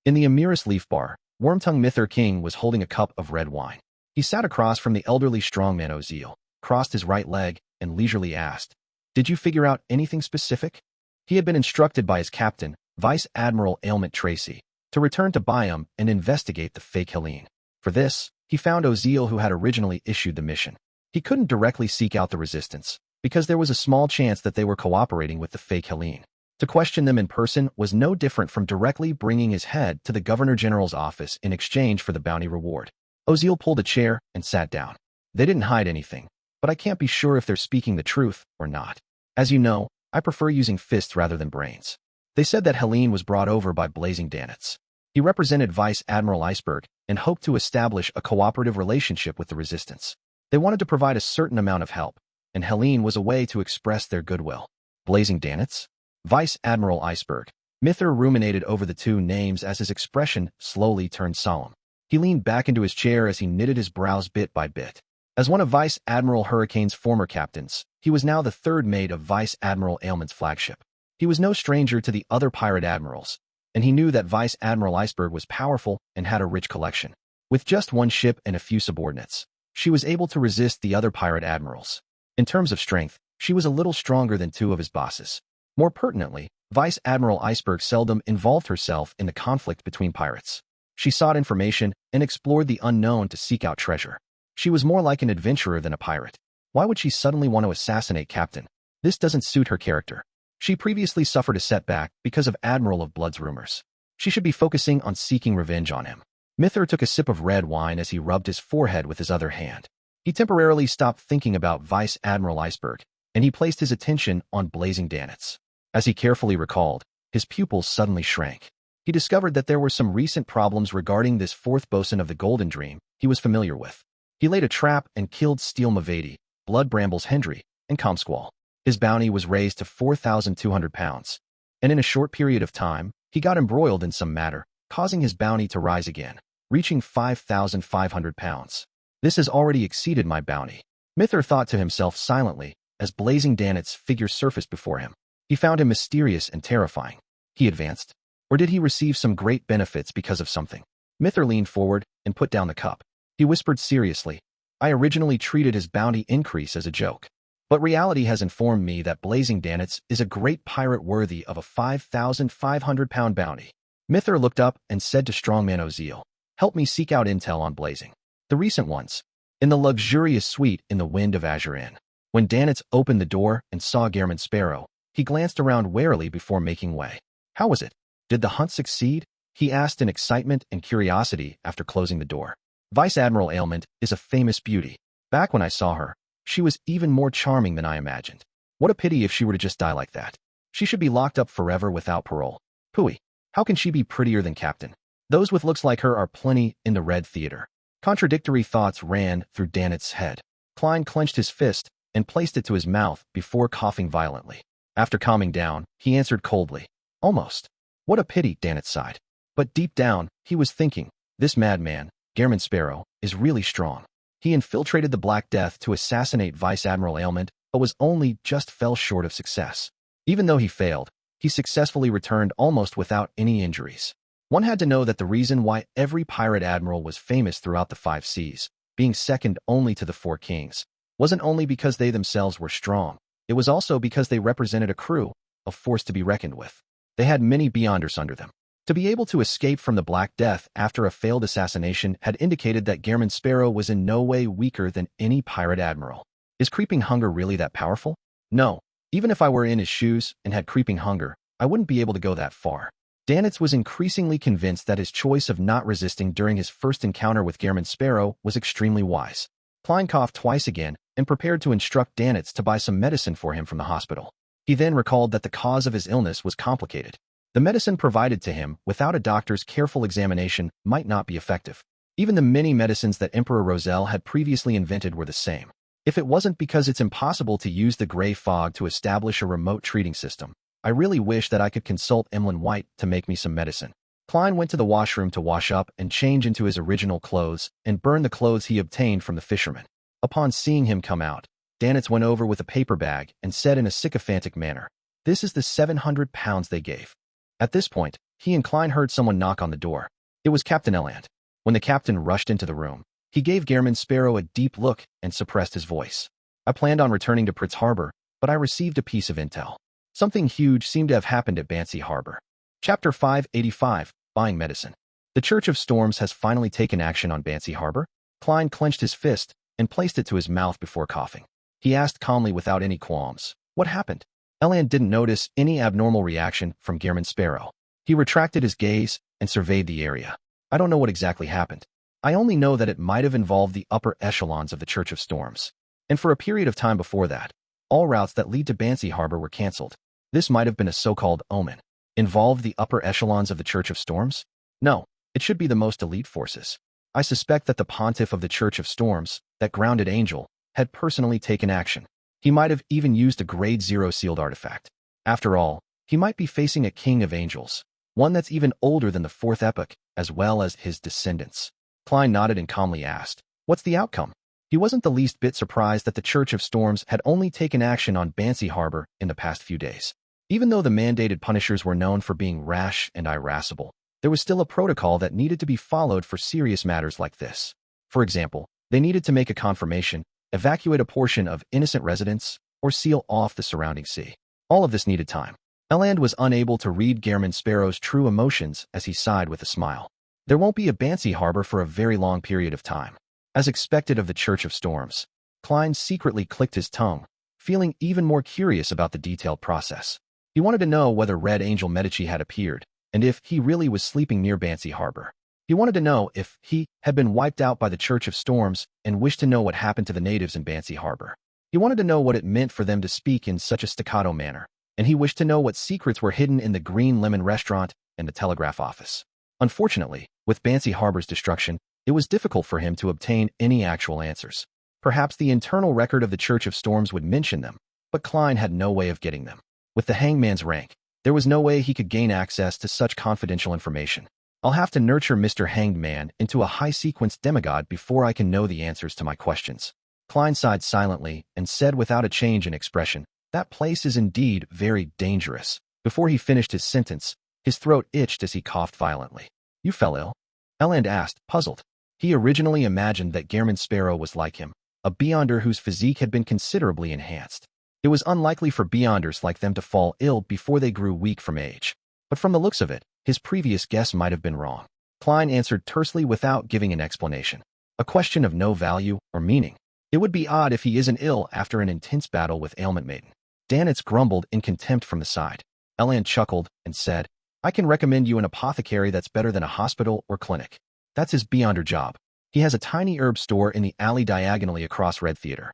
In the Amiris Leaf Bar, Wormtongue Mither King was holding a cup of red wine. He sat across from the elderly strongman Oziel, crossed his right leg, and leisurely asked, "Did you figure out anything specific?" He had been instructed by his captain, Vice Admiral Ailment Tracy, to return to Biome and investigate the fake Helene. For this, he found Oziel, who had originally issued the mission. He couldn't directly seek out the resistance, because there was a small chance that they were cooperating with the fake Helene. To question them in person was no different from directly bringing his head to the Governor General's office in exchange for the bounty reward. Oziel pulled a chair and sat down. They didn't hide anything, but I can't be sure if they're speaking the truth or not. As you know, I prefer using fists rather than brains. They said that Helene was brought over by Blazing Danitz. He represented Vice Admiral Iceberg and hoped to establish a cooperative relationship with the resistance. They wanted to provide a certain amount of help, and Helene was a way to express their goodwill. Blazing Danitz? Vice Admiral Iceberg. Mither ruminated over the two names as his expression slowly turned solemn. He leaned back into his chair as he knitted his brows bit by bit. As one of Vice Admiral Hurricane's former captains, he was now the third mate of Vice Admiral Ailment's flagship. He was no stranger to the other pirate admirals, and he knew that Vice Admiral Iceberg was powerful and had a rich collection. With just one ship and a few subordinates, she was able to resist the other pirate admirals. In terms of strength, she was a little stronger than two of his bosses. More pertinently, Vice Admiral Iceberg seldom involved herself in the conflict between pirates. She sought information and explored the unknown to seek out treasure. She was more like an adventurer than a pirate. Why would she suddenly want to assassinate Captain? This doesn't suit her character. She previously suffered a setback because of Admiral of Blood's rumors. She should be focusing on seeking revenge on him. Mither took a sip of red wine as he rubbed his forehead with his other hand. He temporarily stopped thinking about Vice Admiral Iceberg, and he placed his attention on blazing Danitz. As he carefully recalled, his pupils suddenly shrank. He discovered that there were some recent problems regarding this fourth bosun of the Golden Dream he was familiar with. He laid a trap and killed Steel Mavedi, Blood Brambles Hendry, and Comsquall. His bounty was raised to 4,200 pounds, and in a short period of time, he got embroiled in some matter, causing his bounty to rise again, reaching 5,500 pounds. This has already exceeded my bounty. Mither thought to himself silently as blazing Danitz's figure surfaced before him. He found him mysterious and terrifying. He advanced. Or did he receive some great benefits because of something? Mither leaned forward and put down the cup. He whispered seriously, I originally treated his bounty increase as a joke. But reality has informed me that Blazing Danitz is a great pirate worthy of a 5,500-pound bounty. Mither looked up and said to Strongman Ozeal, help me seek out intel on Blazing. The recent ones. In the luxurious suite in the Wind of Azure Inn. When Danitz opened the door and saw Gehrman Sparrow, he glanced around warily before making way. How was it? Did the hunt succeed? He asked in excitement and curiosity after closing the door. Vice Admiral Ailment is a famous beauty. Back when I saw her, she was even more charming than I imagined. What a pity if she were to just die like that. She should be locked up forever without parole. Pooey. How can she be prettier than Captain? Those with looks like her are plenty in the Red Theater. Contradictory thoughts ran through Danitz's head. Klein clenched his fist and placed it to his mouth before coughing violently. After calming down, he answered coldly. Almost. What a pity, Danitz sighed. But deep down, he was thinking, this madman, Gehrman Sparrow, is really strong. He infiltrated the Black Death to assassinate Vice Admiral Ailment, but was only just fell short of success. Even though he failed, he successfully returned almost without any injuries. One had to know that the reason why every pirate admiral was famous throughout the Five Seas, being second only to the Four Kings, wasn't only because they themselves were strong, it was also because they represented a crew, a force to be reckoned with. They had many Beyonders under them. To be able to escape from the Black Death after a failed assassination had indicated that Gehrman Sparrow was in no way weaker than any pirate admiral. Is creeping hunger really that powerful? No. Even if I were in his shoes and had creeping hunger, I wouldn't be able to go that far. Danitz was increasingly convinced that his choice of not resisting during his first encounter with Gehrman Sparrow was extremely wise. Klein coughed twice again and prepared to instruct Danitz to buy some medicine for him from the hospital. He then recalled that the cause of his illness was complicated. The medicine provided to him without a doctor's careful examination might not be effective. Even the many medicines that Emperor Roselle had previously invented were the same. If it wasn't because it's impossible to use the gray fog to establish a remote treating system, I really wish that I could consult Emlyn White to make me some medicine. Klein went to the washroom to wash up and change into his original clothes and burn the clothes he obtained from the fisherman. Upon seeing him come out, Danitz went over with a paper bag and said in a sycophantic manner, "This is the 700 pounds they gave." At this point, he and Klein heard someone knock on the door. It was Captain Eland. When the captain rushed into the room, he gave Gehrman Sparrow a deep look and suppressed his voice. I planned on returning to Pritz Harbor, but I received a piece of intel. Something huge seemed to have happened at Bancy Harbor. Chapter 585, Buying Medicine. The Church of Storms has finally taken action on Bancy Harbor. Klein clenched his fist and placed it to his mouth before coughing. He asked calmly without any qualms, what happened? Eland didn't notice any abnormal reaction from Gehrman Sparrow. He retracted his gaze and surveyed the area. I don't know what exactly happened. I only know that it might have involved the upper echelons of the Church of Storms. And for a period of time before that, all routes that lead to Bancy Harbor were cancelled. This might have been a so-called omen. Involved the upper echelons of the Church of Storms? No, it should be the most elite forces. I suspect that the pontiff of the Church of Storms, that grounded angel, had personally taken action. He might have even used a Grade 0 sealed artifact. After all, he might be facing a king of angels, one that's even older than the fourth epoch, as well as his descendants. Klein nodded and calmly asked, what's the outcome? He wasn't the least bit surprised that the Church of Storms had only taken action on Bancy Harbor in the past few days. Even though the mandated punishers were known for being rash and irascible, there was still a protocol that needed to be followed for serious matters like this. For example, they needed to make a confirmation, evacuate a portion of innocent residents, or seal off the surrounding sea. All of this needed time. Eland was unable to read Gearman Sparrow's true emotions as he sighed with a smile. There won't be a Banshee Harbor for a very long period of time. As expected of the Church of Storms, Klein secretly clicked his tongue, feeling even more curious about the detailed process. He wanted to know whether Red Angel Medici had appeared, and if he really was sleeping near Banshee Harbor. He wanted to know if he had been wiped out by the Church of Storms and wished to know what happened to the natives in Banshee Harbor. He wanted to know what it meant for them to speak in such a staccato manner, and he wished to know what secrets were hidden in the Green Lemon restaurant and the telegraph office. Unfortunately, with Banshee Harbor's destruction, it was difficult for him to obtain any actual answers. Perhaps the internal record of the Church of Storms would mention them, but Klein had no way of getting them. With the hangman's rank, there was no way he could gain access to such confidential information. I'll have to nurture Mr. Hanged Man into a high-sequence demigod before I can know the answers to my questions. Klein sighed silently and said without a change in expression, "That place is indeed very dangerous." Before he finished his sentence, his throat itched as he coughed violently. "You fell ill?" Eland asked, puzzled. He originally imagined that Gearman Sparrow was like him, a Beyonder whose physique had been considerably enhanced. It was unlikely for Beyonders like them to fall ill before they grew weak from age. But from the looks of it, his previous guess might have been wrong. Klein answered tersely without giving an explanation. A question of no value or meaning. It would be odd if he isn't ill after an intense battle with Ailment Maiden. Danitz grumbled in contempt from the side. Eland chuckled and said, "I can recommend you an apothecary that's better than a hospital or clinic. That's his Beyonder job. He has a tiny herb store in the alley diagonally across Red Theater.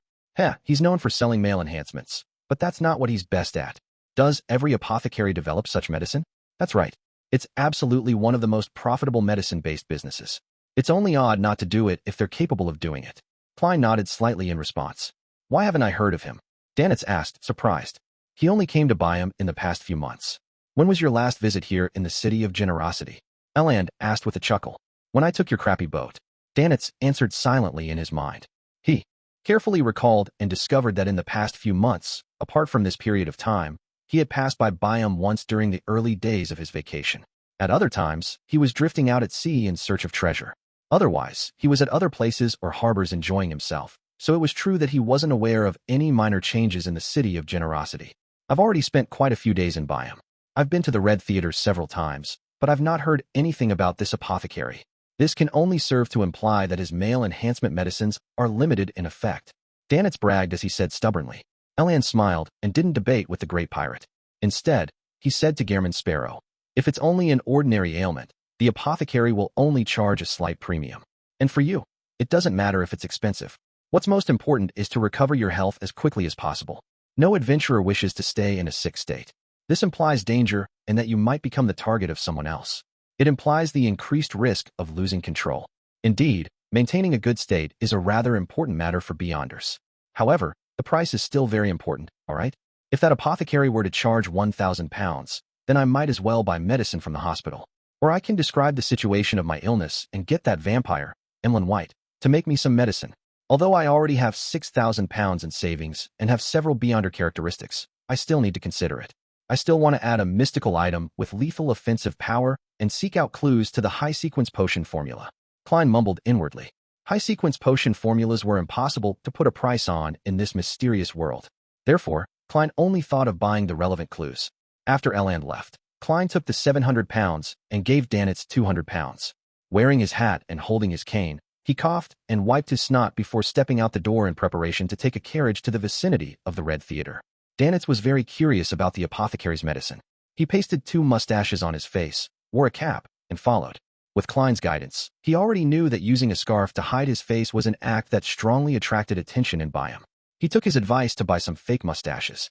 He's known for selling male enhancements, but that's not what he's best at. Does every apothecary develop such medicine? That's right. It's absolutely one of the most profitable medicine-based businesses. It's only odd not to do it if they're capable of doing it." Klein nodded slightly in response. "Why haven't I heard of him?" Danitz asked, surprised. "He only came to buy him in the past few months." "When was your last visit here in the City of Generosity?" Eland asked with a chuckle. "When I took your crappy boat." Danitz answered silently in his mind. He carefully recalled and discovered that in the past few months, apart from this period of time, he had passed by Byam once during the early days of his vacation. At other times, he was drifting out at sea in search of treasure. Otherwise, he was at other places or harbors enjoying himself, so it was true that he wasn't aware of any minor changes in the City of Generosity. "I've already spent quite a few days in Byam. I've been to the Red Theater several times, but I've not heard anything about this apothecary. This can only serve to imply that his male enhancement medicines are limited in effect." Danitz bragged as he said stubbornly. Eland smiled and didn't debate with the great pirate. Instead, he said to Gearman Sparrow, "If it's only an ordinary ailment, the apothecary will only charge a slight premium. And for you, it doesn't matter if it's expensive. What's most important is to recover your health as quickly as possible. No adventurer wishes to stay in a sick state. This implies danger and that you might become the target of someone else. It implies the increased risk of losing control. Indeed, maintaining a good state is a rather important matter for Beyonders. However, the price is still very important, all right? If that apothecary were to charge £1,000, then I might as well buy medicine from the hospital. Or I can describe the situation of my illness and get that vampire, Emlyn White, to make me some medicine. Although I already have £6,000 in savings and have several Beyonder characteristics, I still need to consider it. I still want to add a mystical item with lethal offensive power and seek out clues to the high-sequence potion formula." Klein mumbled inwardly. High-sequence potion formulas were impossible to put a price on in this mysterious world. Therefore, Klein only thought of buying the relevant clues. After Eland left, Klein took the £700 and gave Danitz £200. Wearing his hat and holding his cane, he coughed and wiped his snot before stepping out the door in preparation to take a carriage to the vicinity of the Red Theater. Danitz was very curious about the apothecary's medicine. He pasted 2 mustaches on his face, wore a cap, and followed. With Klein's guidance, he already knew that using a scarf to hide his face was an act that strongly attracted attention in Byam. He took his advice to buy some fake mustaches.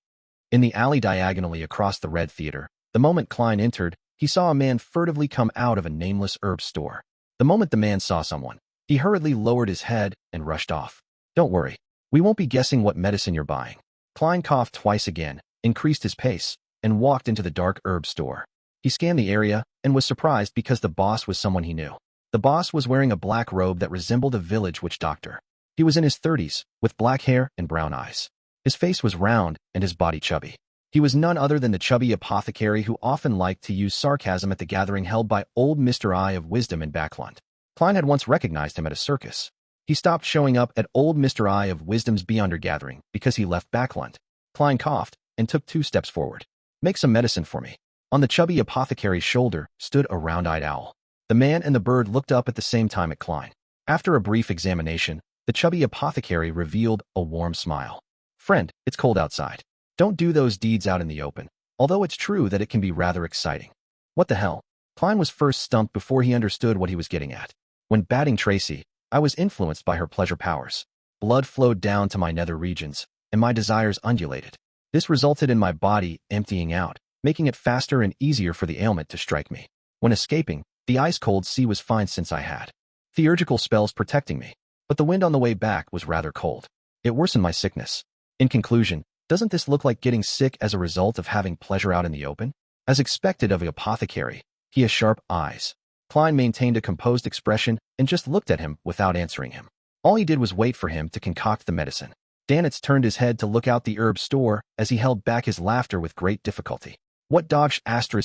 In the alley diagonally across the Red Theater, the moment Klein entered, he saw a man furtively come out of a nameless herb store. The moment the man saw someone, he hurriedly lowered his head and rushed off. "Don't worry. We won't be guessing what medicine you're buying." Klein coughed twice again, increased his pace, and walked into the dark herb store. He scanned the area and was surprised because the boss was someone he knew. The boss was wearing a black robe that resembled a village witch doctor. He was in his 30s, with black hair and brown eyes. His face was round and his body chubby. He He was none other than the chubby apothecary who often liked to use sarcasm at the gathering held by old Mr. Eye of Wisdom in Backland. Klein had once recognized him at a circus. He stopped showing up at old Mr. Eye of Wisdom's Beyonder gathering because he left Backland. Klein coughed and took 2 steps forward. "Make some medicine for me." On the chubby apothecary's shoulder stood a round-eyed owl. The man and the bird looked up at the same time at Klein. After a brief examination, the chubby apothecary revealed a warm smile. "Friend, it's cold outside. Don't do those deeds out in the open, although it's true that it can be rather exciting." What the hell? Klein was first stumped before he understood what he was getting at. When batting Tracy, I was influenced by her pleasure powers. Blood flowed down to my nether regions, and my desires undulated. This resulted in my body emptying out, making it faster and easier for the ailment to strike me. When escaping, the ice-cold sea was fine since I had theurgical spells protecting me, but the wind on the way back was rather cold. It worsened my sickness. In conclusion, doesn't this look like getting sick as a result of having pleasure out in the open? As expected of the apothecary, he has sharp eyes. Klein maintained a composed expression and just looked at him without answering him. All he did was wait for him to concoct the medicine. Danitz turned his head to look out the herb store as he held back his laughter with great difficulty. What dog's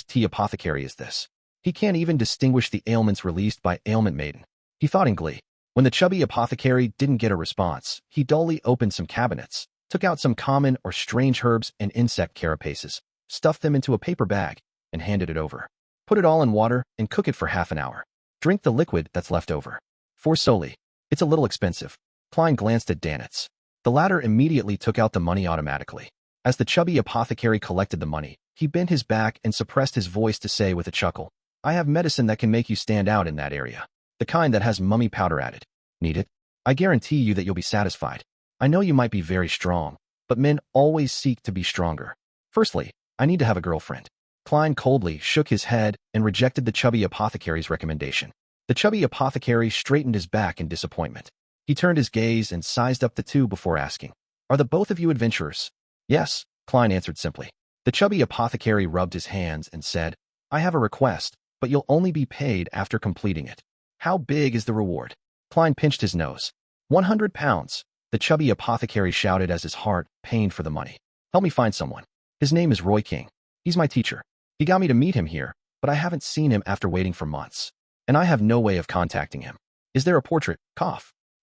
*T apothecary is this? He can't even distinguish the ailments released by Ailment Maiden, he thought in glee. When the chubby apothecary didn't get a response, he dully opened some cabinets, took out some common or strange herbs and insect carapaces, stuffed them into a paper bag, and handed it over. Put it all in water and cook it for half an hour. Drink the liquid that's left over. For Soli. It's a little expensive. Klein glanced at Danitz. The latter immediately took out the money automatically. As the chubby apothecary collected the money, he bent his back and suppressed his voice to say with a chuckle, "I have medicine that can make you stand out in that area. The kind that has mummy powder added. Need it? I guarantee you that you'll be satisfied. I know you might be very strong, but men always seek to be stronger. Firstly, I need to have a girlfriend." Klein coldly shook his head and rejected the chubby apothecary's recommendation. The chubby apothecary straightened his back in disappointment. He turned his gaze and sized up the two before asking, "Are the both of you adventurers?" "Yes," Klein answered simply. The chubby apothecary rubbed his hands and said, "I have a request, but you'll only be paid after completing it." "How big is the reward?" Klein pinched his nose. £100. The chubby apothecary shouted as his heart pained for the money. "Help me find someone. His name is Roy King. He's my teacher. He got me to meet him here, but I haven't seen him after waiting for months. And I have no way of contacting him. Is there a portrait,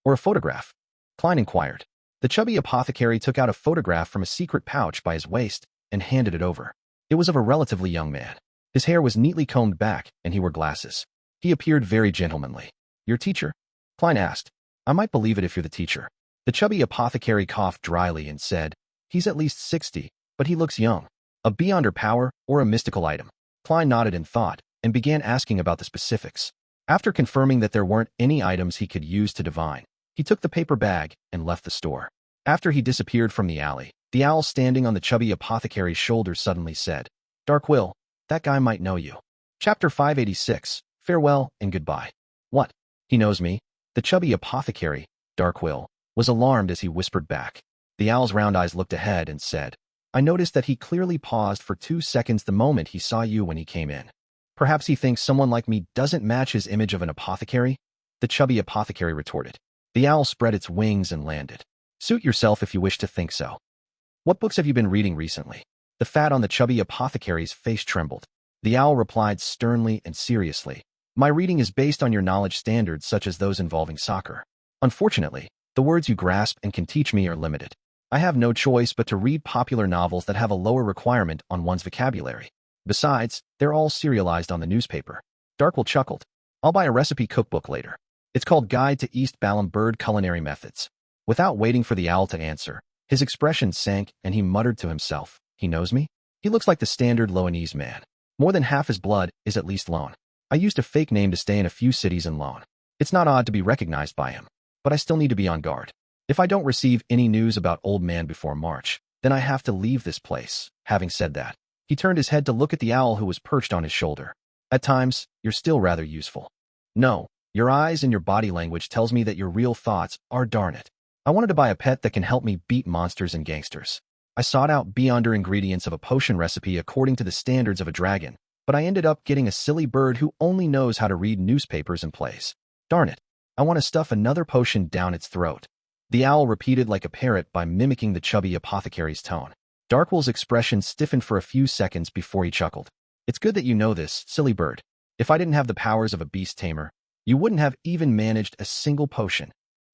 or a photograph?" Klein inquired. The chubby apothecary took out a photograph from a secret pouch by his waist and handed it over. It was of a relatively young man. His hair was neatly combed back, and he wore glasses. He appeared very gentlemanly. "Your teacher?" Klein asked. "I might believe it if you're the teacher." The chubby apothecary coughed dryly and said, "He's at least 60, but he looks young. A beyonder power or a mystical item?" Klein nodded in thought and began asking about the specifics. After confirming that there weren't any items he could use to divine, he took the paper bag and left the store. After he disappeared from the alley, the owl standing on the chubby apothecary's shoulder suddenly said, "Dark Will, that guy might know you." Chapter 586, Farewell and Goodbye. "What? He knows me?" The chubby apothecary, Dark Will, was alarmed as he whispered back. The owl's round eyes looked ahead and said, "I noticed that he clearly paused for 2 seconds the moment he saw you when he came in. Perhaps he thinks someone like me doesn't match his image of an apothecary?" The chubby apothecary retorted. The owl spread its wings and landed. "Suit yourself if you wish to think so. What books have you been reading recently?" The fat on the chubby apothecary's face trembled. The owl replied sternly and seriously, "My reading is based on your knowledge standards such as those involving soccer. Unfortunately, the words you grasp and can teach me are limited. I have no choice but to read popular novels that have a lower requirement on one's vocabulary. Besides, they're all serialized on the newspaper." Darkwill chuckled. "I'll buy a recipe cookbook later. It's called Guide to East Balam Bird Culinary Methods." Without waiting for the owl to answer, his expression sank and he muttered to himself, "He knows me? He looks like the standard Loanese man. More than half his blood is at least Loan. I used a fake name to stay in a few cities in Loan. It's not odd to be recognized by him, but I still need to be on guard. If I don't receive any news about old man before March, then I have to leave this place." Having said that, he turned his head to look at the owl who was perched on his shoulder. "At times, you're still rather useful. No, your eyes and your body language tells me that your real thoughts are darn it. I wanted to buy a pet that can help me beat monsters and gangsters. I sought out beyonder ingredients of a potion recipe according to the standards of a dragon, but I ended up getting a silly bird who only knows how to read newspapers and plays. Darn it, I want to stuff another potion down its throat." The owl repeated like a parrot by mimicking the chubby apothecary's tone. Darkwill's expression stiffened for a few seconds before he chuckled. It's good that you know this, silly bird. If I didn't have the powers of a beast tamer, you wouldn't have even managed a single potion.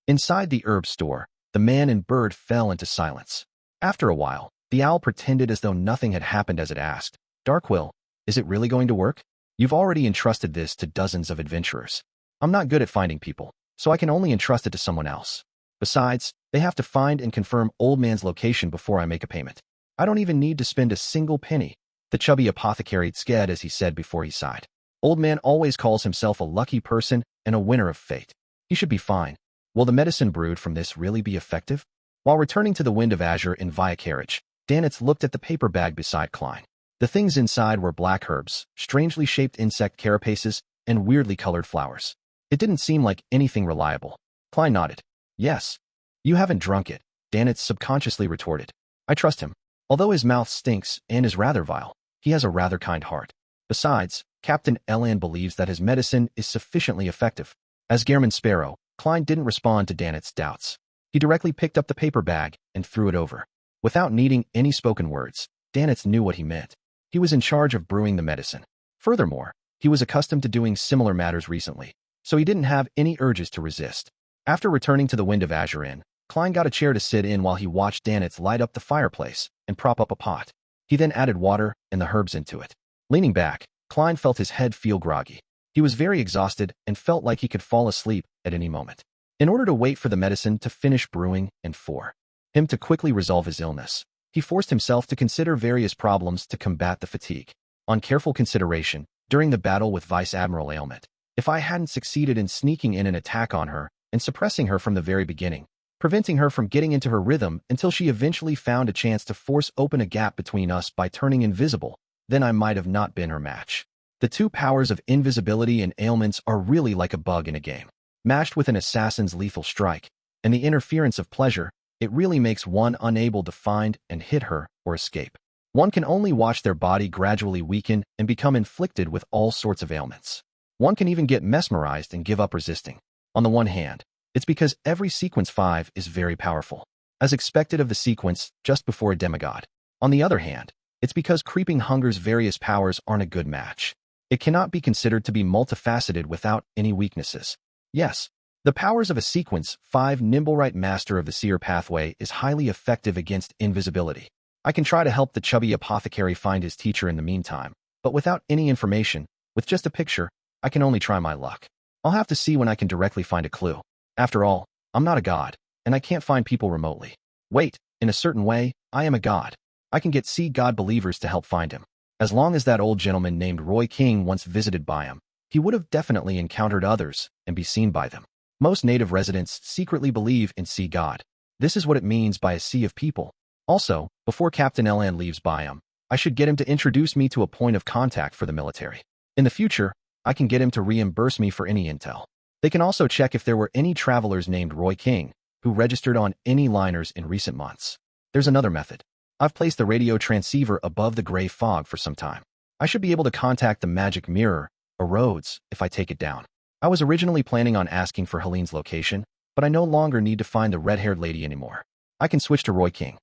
Inside the herb store, the man and bird fell into silence. After a while, the owl pretended as though nothing had happened as it asked, Darkwill, is it really going to work? You've already entrusted this to dozens of adventurers. I'm not good at finding people, so I can only entrust it to someone else. Besides, they have to find and confirm Old Man's location before I make a payment. I don't even need to spend a single penny. The chubby apothecary sked as he said before he sighed. Old Man always calls himself a lucky person and a winner of fate. He should be fine. Will the medicine brewed from this really be effective? While returning to the Wind of Azure in via carriage, Danitz looked at the paper bag beside Klein. The things inside were black herbs, strangely shaped insect carapaces, and weirdly colored flowers. It didn't seem like anything reliable. Klein nodded. Yes. You haven't drunk it, Danitz subconsciously retorted. I trust him. Although his mouth stinks and is rather vile, he has a rather kind heart. Besides, Captain Elan believes that his medicine is sufficiently effective. As Gehrman Sparrow, Klein didn't respond to Danitz's doubts. He directly picked up the paper bag and threw it over. Without needing any spoken words, Danitz knew what he meant. He was in charge of brewing the medicine. Furthermore, he was accustomed to doing similar matters recently, so he didn't have any urges to resist. After returning to the Wind of Azure Inn, Klein got a chair to sit in while he watched Danitz light up the fireplace and prop up a pot. He then added water and the herbs into it. Leaning back, Klein felt his head feel groggy. He was very exhausted and felt like he could fall asleep at any moment. In order to wait for the medicine to finish brewing and for him to quickly resolve his illness, he forced himself to consider various problems to combat the fatigue. On careful consideration, during the battle with Vice Admiral Ailment, if I hadn't succeeded in sneaking in an attack on her and suppressing her from the very beginning, preventing her from getting into her rhythm until she eventually found a chance to force open a gap between us by turning invisible, then I might have not been her match. The two powers of invisibility and ailments are really like a bug in a game. Matched with an assassin's lethal strike and the interference of pleasure, it really makes one unable to find and hit her or escape. One can only watch their body gradually weaken and become inflicted with all sorts of ailments. One can even get mesmerized and give up resisting. On the one hand, it's because every sequence 5 is very powerful, as expected of the sequence just before a demigod. On the other hand, it's because Creeping Hunger's various powers aren't a good match. It cannot be considered to be multifaceted without any weaknesses. Yes, the powers of a sequence 5 Nimblewright Master of the Seer pathway is highly effective against invisibility. I can try to help the chubby apothecary find his teacher in the meantime, but without any information, with just a picture, I can only try my luck. I'll have to see when I can directly find a clue. After all, I'm not a god, and I can't find people remotely. Wait, in a certain way, I am a god. I can get god believers to help find him. As long as that old gentleman named Roy King once visited Byam, he would have definitely encountered others and be seen by them. Most native residents secretly believe in god. This is what it means by a sea of people. Also, before Captain Elan leaves Byam, I should get him to introduce me to a point of contact for the military. In the future, I can get him to reimburse me for any intel. They can also check if there were any travelers named Roy King who registered on any liners in recent months. There's another method. I've placed the radio transceiver above the gray fog for some time. I should be able to contact the magic mirror, Arrodes, if I take it down. I was originally planning on asking for Helene's location, but I no longer need to find the red-haired lady anymore. I can switch to Roy King.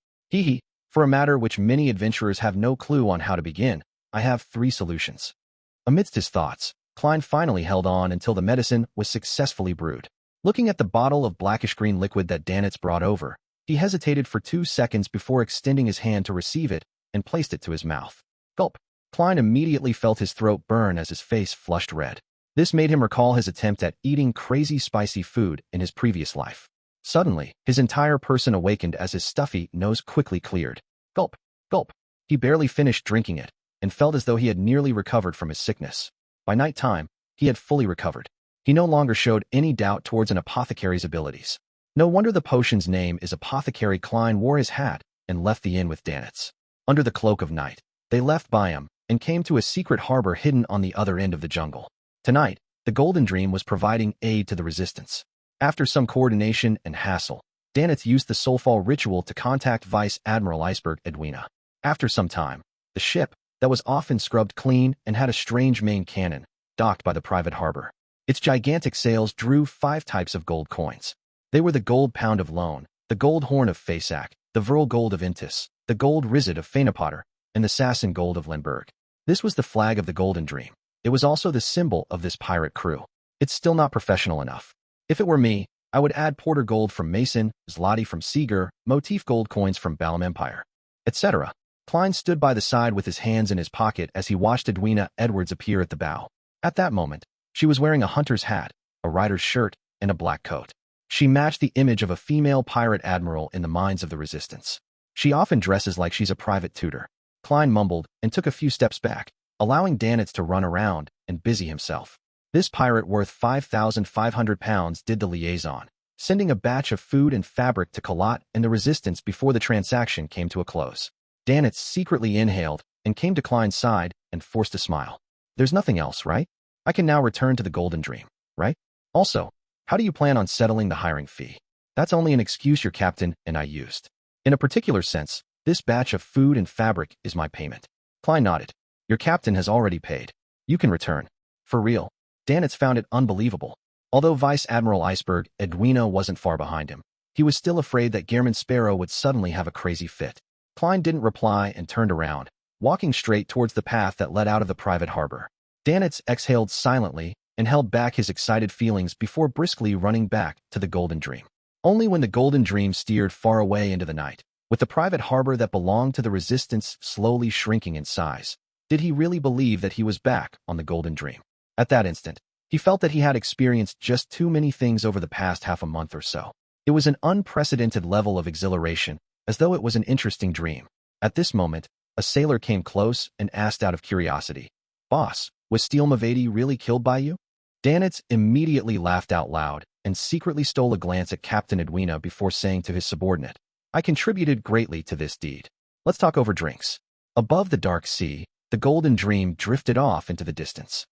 For a matter which many adventurers have no clue on how to begin, I have 3 solutions. Amidst his thoughts, Klein finally held on until the medicine was successfully brewed. Looking at the bottle of blackish-green liquid that Danitz brought over, he hesitated for 2 seconds before extending his hand to receive it and placed it to his mouth. Gulp! Klein immediately felt his throat burn as his face flushed red. This made him recall his attempt at eating crazy spicy food in his previous life. Suddenly, his entire person awakened as his stuffy nose quickly cleared. Gulp! Gulp! He barely finished drinking it and felt as though he had nearly recovered from his sickness. By night time, he had fully recovered. He no longer showed any doubt towards an apothecary's abilities. No wonder the potion's name is Apothecary. Klein wore his hat and left the inn with Danitz. Under the cloak of night, they left Byam and came to a secret harbor hidden on the other end of the jungle. Tonight, the Golden Dream was providing aid to the resistance. After some coordination and hassle, Danitz used the Soulfall ritual to contact Vice Admiral Iceberg Edwina. After some time, the ship, that was often scrubbed clean and had a strange main cannon, docked by the private harbor. Its gigantic sails drew 5 types of gold coins. They were the gold pound of Lone, the gold horn of Fasak, the Vril gold of Intis, the the gold rizet of Fainapotter, and the Sasson gold of Limburg. This was the flag of the Golden Dream. It was also the symbol of this pirate crew. It's still not professional enough. If it were me, I would add Porter gold from Mason, Zloty from Seeger, motif gold coins from Balam Empire, etc. Klein stood by the side with his hands in his pocket as he watched Edwina Edwards appear at the bow. At that moment, she was wearing a hunter's hat, a rider's shirt, and a black coat. She matched the image of a female pirate admiral in the minds of the resistance. She often dresses like she's a private tutor. Klein mumbled and took a few steps back, allowing Danitz to run around and busy himself. This pirate worth 5,500 pounds did the liaison, sending a batch of food and fabric to Kalat and the resistance before the transaction came to a close. Danitz secretly inhaled and came to Klein's side and forced a smile. There's nothing else, right? I can now return to the Golden Dream, right? Also, how do you plan on settling the hiring fee? That's only an excuse your captain and I used. In a particular sense, this batch of food and fabric is my payment. Klein nodded. Your captain has already paid. You can return. For real. Danitz found it unbelievable. Although Vice Admiral Iceberg, Edwina wasn't far behind him. He was still afraid that Gehrman Sparrow would suddenly have a crazy fit. Klein didn't reply and turned around, walking straight towards the path that led out of the private harbor. Danitz exhaled silently and held back his excited feelings before briskly running back to the Golden Dream. Only when the Golden Dream steered far away into the night, with the private harbor that belonged to the resistance slowly shrinking in size, did he really believe that he was back on the Golden Dream. At that instant, he felt that he had experienced just too many things over the past half a month or so. It was an unprecedented level of exhilaration, as though it was an interesting dream. At this moment, a sailor came close and asked out of curiosity, "Boss, was Steele Mavady really killed by you?" Danitz immediately laughed out loud and secretly stole a glance at Captain Edwina before saying to his subordinate, "I contributed greatly to this deed. Let's talk over drinks." Above the dark sea, the Golden Dream drifted off into the distance.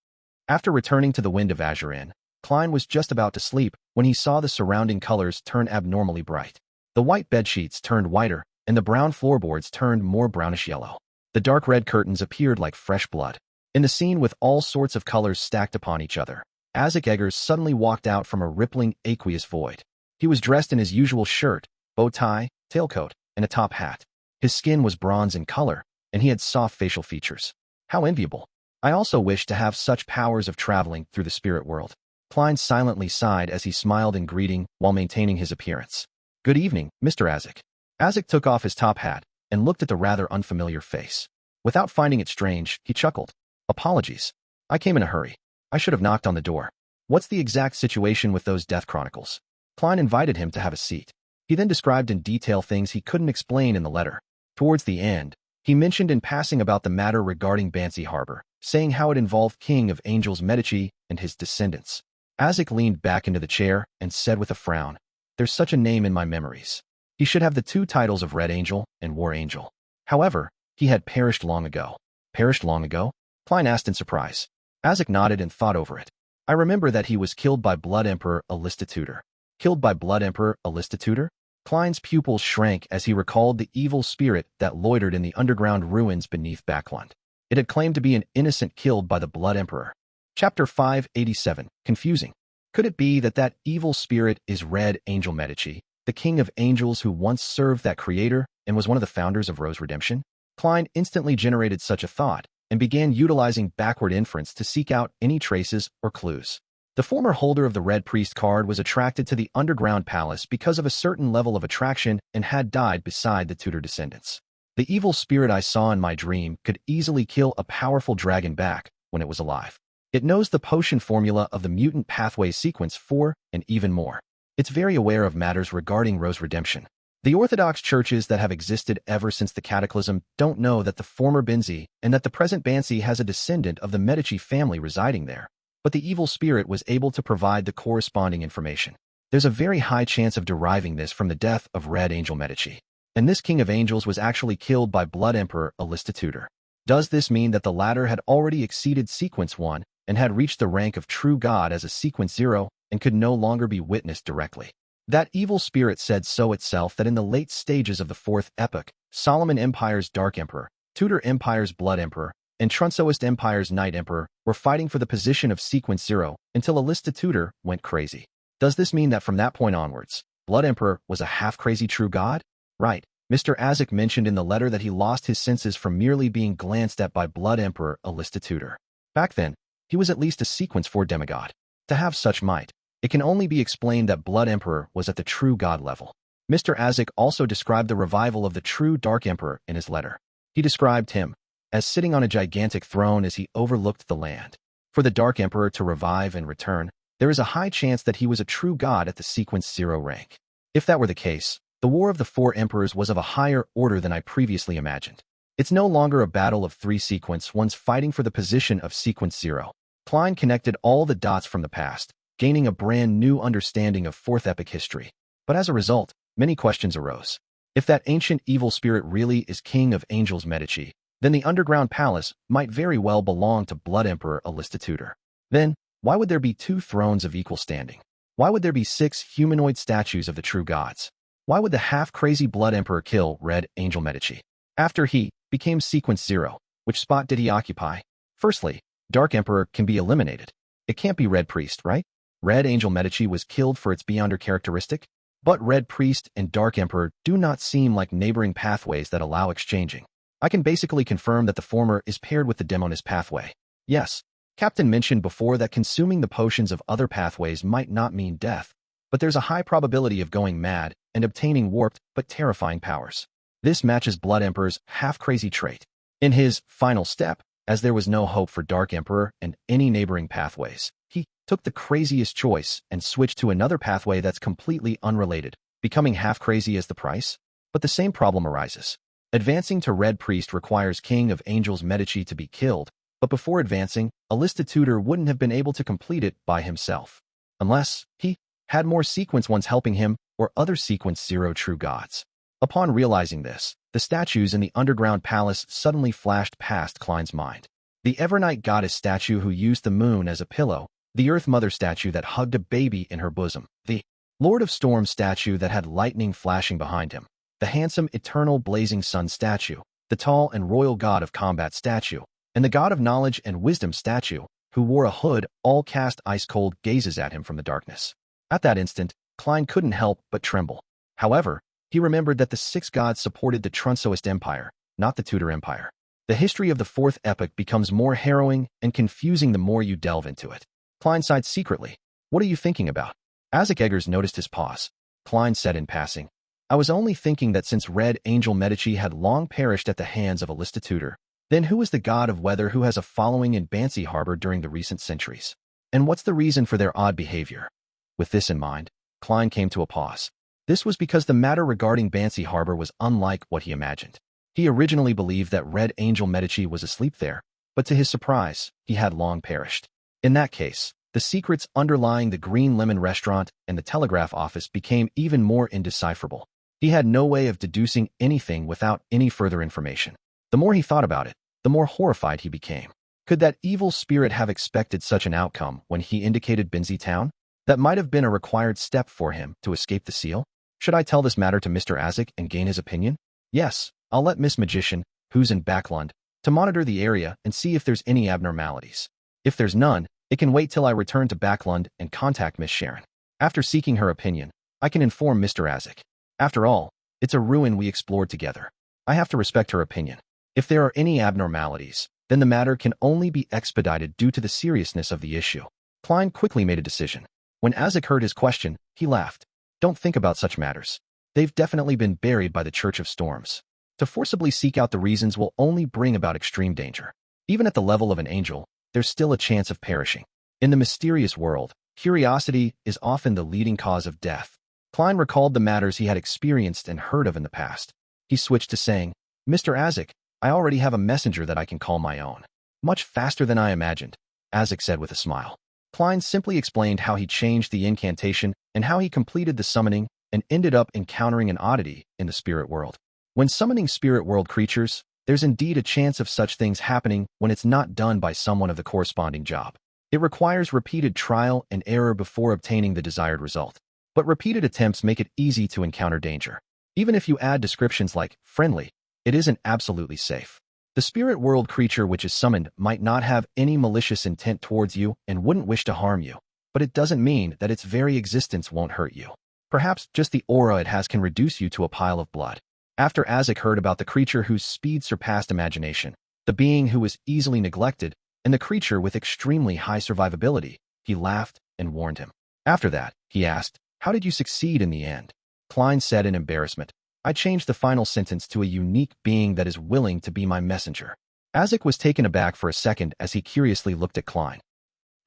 After returning to the Wind of Azurin, Klein was just about to sleep when he saw the surrounding colors turn abnormally bright. The white bedsheets turned whiter, and the brown floorboards turned more brownish yellow. The dark red curtains appeared like fresh blood. In the scene with all sorts of colors stacked upon each other, Isaac Eggers suddenly walked out from a rippling aqueous void. He was dressed in his usual shirt, bow tie, tailcoat, and a top hat. His skin was bronze in color, and he had soft facial features. How enviable. I also wish to have such powers of traveling through the spirit world. Klein silently sighed as he smiled in greeting while maintaining his appearance. Good evening, Mr. Isaac. Isaac took off his top hat and looked at the rather unfamiliar face. Without finding it strange, he chuckled. Apologies. I came in a hurry. I should have knocked on the door. What's the exact situation with those death chronicles? Klein invited him to have a seat. He then described in detail things he couldn't explain in the letter. Towards the end, he mentioned in passing about the matter regarding Banksy Harbor, saying how it involved King of Angels Medici and his descendants. Isaac leaned back into the chair and said with a frown, "There's such a name in my memories. He should have the two titles of Red Angel and War Angel. However, he had perished long ago." Perished long ago? Klein asked in surprise. Isaac nodded and thought over it. I remember that he was killed by Blood Emperor Alistitutor. Killed by Blood Emperor Alistitutor? Klein's pupils shrank as he recalled the evil spirit that loitered in the underground ruins beneath Backlund. It had claimed to be an innocent killed by the Blood Emperor. Chapter 587. Confusing. Could it be that that evil spirit is Red Angel Medici, the king of angels who once served that creator and was one of the founders of Rose Redemption? Klein instantly generated such a thought and began utilizing backward inference to seek out any traces or clues. The former holder of the Red Priest card was attracted to the underground palace because of a certain level of attraction and had died beside the Tudor descendants. The evil spirit I saw in my dream could easily kill a powerful dragon back when it was alive. It knows the potion formula of the mutant pathway sequence 4 and even more. It's very aware of matters regarding Rose Redemption. The Orthodox churches that have existed ever since the Cataclysm don't know that the former Binzi and that the present Bansi has a descendant of the Medici family residing there. But the evil spirit was able to provide the corresponding information. There's a very high chance of deriving this from the death of Red Angel Medici. And this king of angels was actually killed by Blood Emperor Alistitutor. Does this mean that the latter had already exceeded Sequence 1 and had reached the rank of true God as a Sequence 0 and could no longer be witnessed directly? That evil spirit said so itself that in the late stages of the Fourth Epoch, Solomon Empire's Dark Emperor, Tudor Empire's Blood Emperor, and Trunsoist Empire's Night Emperor were fighting for the position of Sequence 0 until Alistitutor went crazy. Does this mean that from that point onwards, Blood Emperor was a half-crazy true god? Right. Mr. Azek mentioned in the letter that he lost his senses from merely being glanced at by Blood Emperor Alista Tudor. Back then, he was at least a sequence 4 demigod. To have such might, it can only be explained that Blood Emperor was at the true god level. Mr. Azek also described the revival of the true Dark Emperor in his letter. He described him as sitting on a gigantic throne as he overlooked the land. For the Dark Emperor to revive and return, there is a high chance that he was a true god at the sequence 0 rank. If that were the case, the War of the Four Emperors was of a higher order than I previously imagined. It's no longer a battle of 3 sequence 1s fighting for the position of sequence 0. Klein connected all the dots from the past, gaining a brand new understanding of 4th epoch history. But as a result, many questions arose. If that ancient evil spirit really is king of angels Medici, then the underground palace might very well belong to Blood Emperor Alista Tudor. Then, why would there be 2 thrones of equal standing? Why would there be 6 humanoid statues of the true gods? Why would the half-crazy Blood Emperor kill Red Angel Medici? After he became sequence 0, which spot did he occupy? Firstly, Dark Emperor can be eliminated. It can't be Red Priest, right? Red Angel Medici was killed for its Beyonder characteristic, but Red Priest and Dark Emperor do not seem like neighboring pathways that allow exchanging. I can basically confirm that the former is paired with the Demonist pathway. Yes, Captain mentioned before that consuming the potions of other pathways might not mean death, but there's a high probability of going mad and obtaining warped but terrifying powers. This matches Blood Emperor's half-crazy trait. In his final step, as there was no hope for Dark Emperor and any neighboring pathways, he took the craziest choice and switched to another pathway that's completely unrelated, becoming half-crazy as the price. But the same problem arises. Advancing to Red Priest requires King of Angels Medici to be killed, but before advancing, Alista Tudor wouldn't have been able to complete it by himself. Unless he had more sequence 1s helping him or other sequence 0 true gods. Upon realizing this, the statues in the underground palace suddenly flashed past Klein's mind. The Evernight goddess statue who used the moon as a pillow, the Earth Mother statue that hugged a baby in her bosom, the Lord of Storm statue that had lightning flashing behind him, the handsome eternal blazing sun statue, the tall and royal god of combat statue, and the god of knowledge and wisdom statue, who wore a hood, all cast ice-cold gazes at him from the darkness. At that instant, Klein couldn't help but tremble. However, he remembered that the 6 gods supported the Trunsoist Empire, not the Tudor Empire. The history of the 4th epoch becomes more harrowing and confusing the more you delve into it. Klein sighed secretly. What are you thinking about? Azek Eggers noticed his pause. Klein said in passing, I was only thinking that since Red Angel Medici had long perished at the hands of Alista Tudor, then who is the god of weather who has a following in Banshee Harbor during the recent centuries? And what's the reason for their odd behavior? With this in mind, Klein came to a pause. This was because the matter regarding Banshee Harbor was unlike what he imagined. He originally believed that Red Angel Medici was asleep there, but to his surprise, he had long perished. In that case, the secrets underlying the Green Lemon restaurant and the telegraph office became even more indecipherable. He had no way of deducing anything without any further information. The more he thought about it, the more horrified he became. Could that evil spirit have expected such an outcome when he indicated Binzi Town? That might have been a required step for him to escape the seal. Should I tell this matter to Mr. Azek and gain his opinion? Yes, I'll let Miss Magician, who's in Backlund, to monitor the area and see if there's any abnormalities. If there's none, it can wait till I return to Backlund and contact Miss Sharon. After seeking her opinion, I can inform Mr. Azek. After all, it's a ruin we explored together. I have to respect her opinion. If there are any abnormalities, then the matter can only be expedited due to the seriousness of the issue. Klein quickly made a decision. When Azek heard his question, he laughed. Don't think about such matters. They've definitely been buried by the Church of Storms. To forcibly seek out the reasons will only bring about extreme danger. Even at the level of an angel, there's still a chance of perishing. In the mysterious world, curiosity is often the leading cause of death. Klein recalled the matters he had experienced and heard of in the past. He switched to saying, Mr. Azek, I already have a messenger that I can call my own. Much faster than I imagined, Azek said with a smile. Klein simply explained how he changed the incantation and how he completed the summoning and ended up encountering an oddity in the spirit world. When summoning spirit world creatures, there's indeed a chance of such things happening when it's not done by someone of the corresponding job. It requires repeated trial and error before obtaining the desired result. But repeated attempts make it easy to encounter danger. Even if you add descriptions like friendly, it isn't absolutely safe. The spirit world creature which is summoned might not have any malicious intent towards you and wouldn't wish to harm you, but it doesn't mean that its very existence won't hurt you. Perhaps just the aura it has can reduce you to a pile of blood. After Azek heard about the creature whose speed surpassed imagination, the being who was easily neglected, and the creature with extremely high survivability, he laughed and warned him. After that, he asked, "How did you succeed in the end?" Klein said in embarrassment, "I changed the final sentence to a unique being that is willing to be my messenger." Azek was taken aback for a second as he curiously looked at Klein.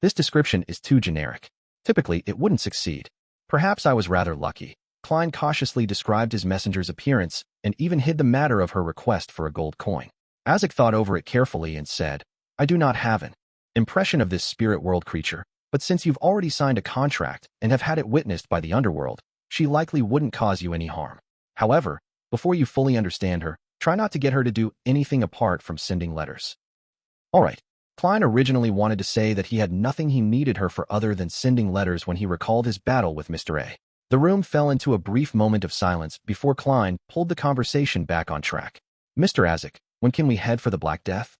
"This description is too generic. Typically, it wouldn't succeed. Perhaps I was rather lucky." Klein cautiously described his messenger's appearance and even hid the matter of her request for a gold coin. Azek thought over it carefully and said, "I do not have an impression of this spirit world creature, but since you've already signed a contract and have had it witnessed by the underworld, she likely wouldn't cause you any harm. However, before you fully understand her, try not to get her to do anything apart from sending letters." All right. Klein originally wanted to say that he had nothing he needed her for other than sending letters when he recalled his battle with Mr. A. The room fell into a brief moment of silence before Klein pulled the conversation back on track. "Mr. Azek, when can we head for the Black Death?"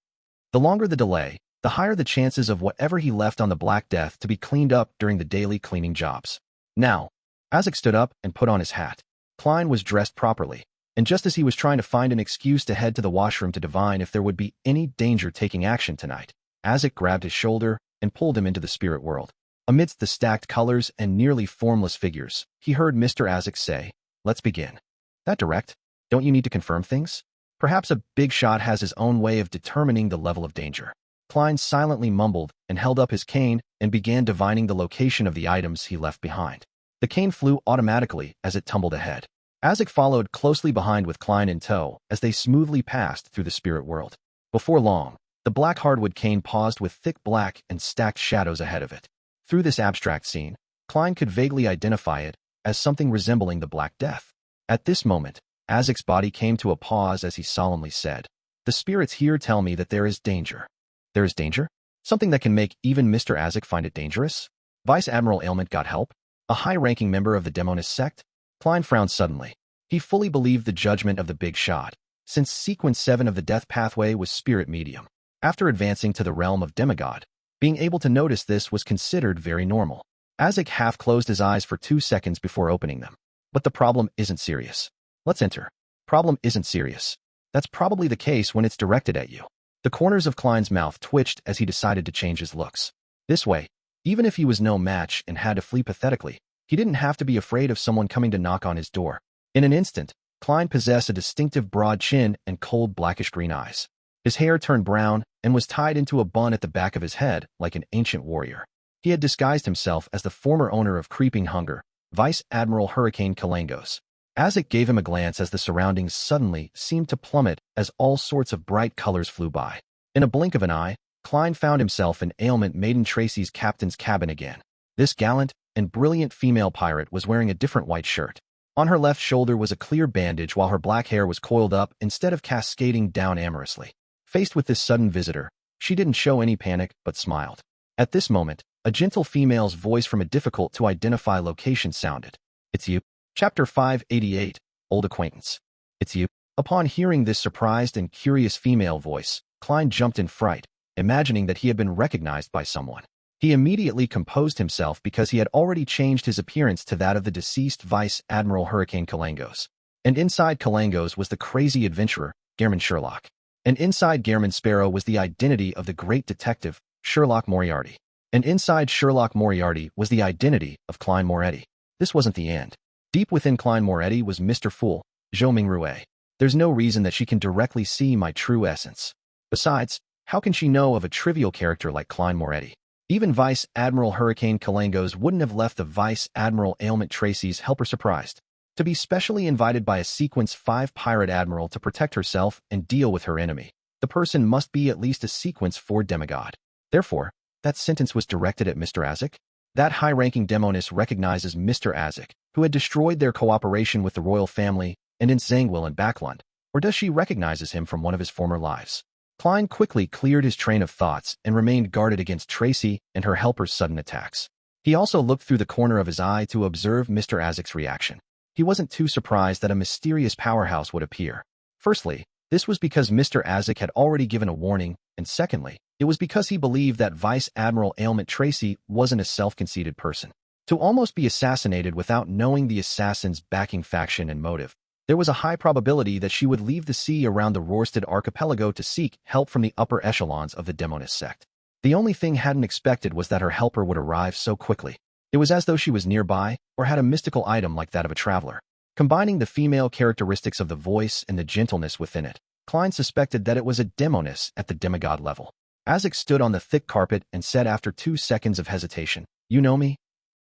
The longer the delay, the higher the chances of whatever he left on the Black Death to be cleaned up during the daily cleaning jobs. Now, Azek stood up and put on his hat. Klein was dressed properly, and just as he was trying to find an excuse to head to the washroom to divine if there would be any danger taking action tonight, Azek grabbed his shoulder and pulled him into the spirit world. Amidst the stacked colors and nearly formless figures, he heard Mr. Azek say, "Let's begin." "That direct? Don't you need to confirm things?" Perhaps a big shot has his own way of determining the level of danger. Klein silently mumbled and held up his cane and began divining the location of the items he left behind. The cane flew automatically as it tumbled ahead. Azek followed closely behind with Klein in tow as they smoothly passed through the spirit world. Before long, the black hardwood cane paused with thick black and stacked shadows ahead of it. Through this abstract scene, Klein could vaguely identify it as something resembling the Black Death. At this moment, Azek's body came to a pause as he solemnly said, "The spirits here tell me that there is danger." "There is danger? Something that can make even Mr. Azek find it dangerous?" Vice Admiral Ailment got help? A high-ranking member of the Demonist sect? Klein frowned suddenly. He fully believed the judgment of the big shot, since Sequence 7 of the Death Pathway was spirit medium. After advancing to the realm of demigod, being able to notice this was considered very normal. Azek half closed his eyes for 2 seconds before opening them. "But the problem isn't serious." "Let's enter." "Problem isn't serious." "That's probably the case when it's directed at you." The corners of Klein's mouth twitched as he decided to change his looks. This way, even if he was no match and had to flee pathetically, he didn't have to be afraid of someone coming to knock on his door. In an instant, Klein possessed a distinctive broad chin and cold blackish-green eyes. His hair turned brown and was tied into a bun at the back of his head like an ancient warrior. He had disguised himself as the former owner of Creeping Hunger, Vice Admiral Hurricane Kalangos. Azek gave him a glance as the surroundings suddenly seemed to plummet as all sorts of bright colors flew by. In a blink of an eye, Klein found himself in Ailment Maiden Tracy's captain's cabin again. This gallant and brilliant female pirate was wearing a different white shirt. On her left shoulder was a clear bandage while her black hair was coiled up instead of cascading down amorously. Faced with this sudden visitor, she didn't show any panic but smiled. At this moment, a gentle female's voice from a difficult-to-identify location sounded. "It's you." Chapter 588, Old Acquaintance. "It's you." Upon hearing this surprised and curious female voice, Klein jumped in fright, imagining that he had been recognized by someone. He immediately composed himself because he had already changed his appearance to that of the deceased Vice Admiral Hurricane Kalangos. And inside Kalangos was the crazy adventurer, Gairman Sherlock. And inside Gairman Sparrow was the identity of the great detective, Sherlock Moriarty. And inside Sherlock Moriarty was the identity of Klein Moretti. This wasn't the end. Deep within Klein Moretti was Mr. Fool, Zhou Mingrui. There's no reason that she can directly see my true essence. Besides, how can she know of a trivial character like Klein Moretti? Even Vice Admiral Hurricane Kalangos wouldn't have left the Vice Admiral Ailment Tracy's helper surprised. To be specially invited by a Sequence 5 pirate admiral to protect herself and deal with her enemy, the person must be at least a Sequence 4 demigod. Therefore, that sentence was directed at Mr. Azek? That high-ranking demonist recognizes Mr. Azek, who had destroyed their cooperation with the royal family and in Zangwill and Backlund, or does she recognizes him from one of his former lives? Klein quickly cleared his train of thoughts and remained guarded against Tracy and her helper's sudden attacks. He also looked through the corner of his eye to observe Mr. Azek's reaction. He wasn't too surprised that a mysterious powerhouse would appear. Firstly, this was because Mr. Azek had already given a warning, and secondly, it was because he believed that Vice Admiral Ailment Tracy wasn't a self-conceited person. To almost be assassinated without knowing the assassin's backing faction and motive, There was a high probability that she would leave the sea around the Rörsted archipelago to seek help from the upper echelons of the demonist sect. The only thing hadn't expected was that her helper would arrive so quickly. It was as though she was nearby or had a mystical item like that of a traveler. Combining the female characteristics of the voice and the gentleness within it, Klein suspected that it was a demoness at the demigod level. Azek stood on the thick carpet and said after 2 seconds of hesitation, "You know me?"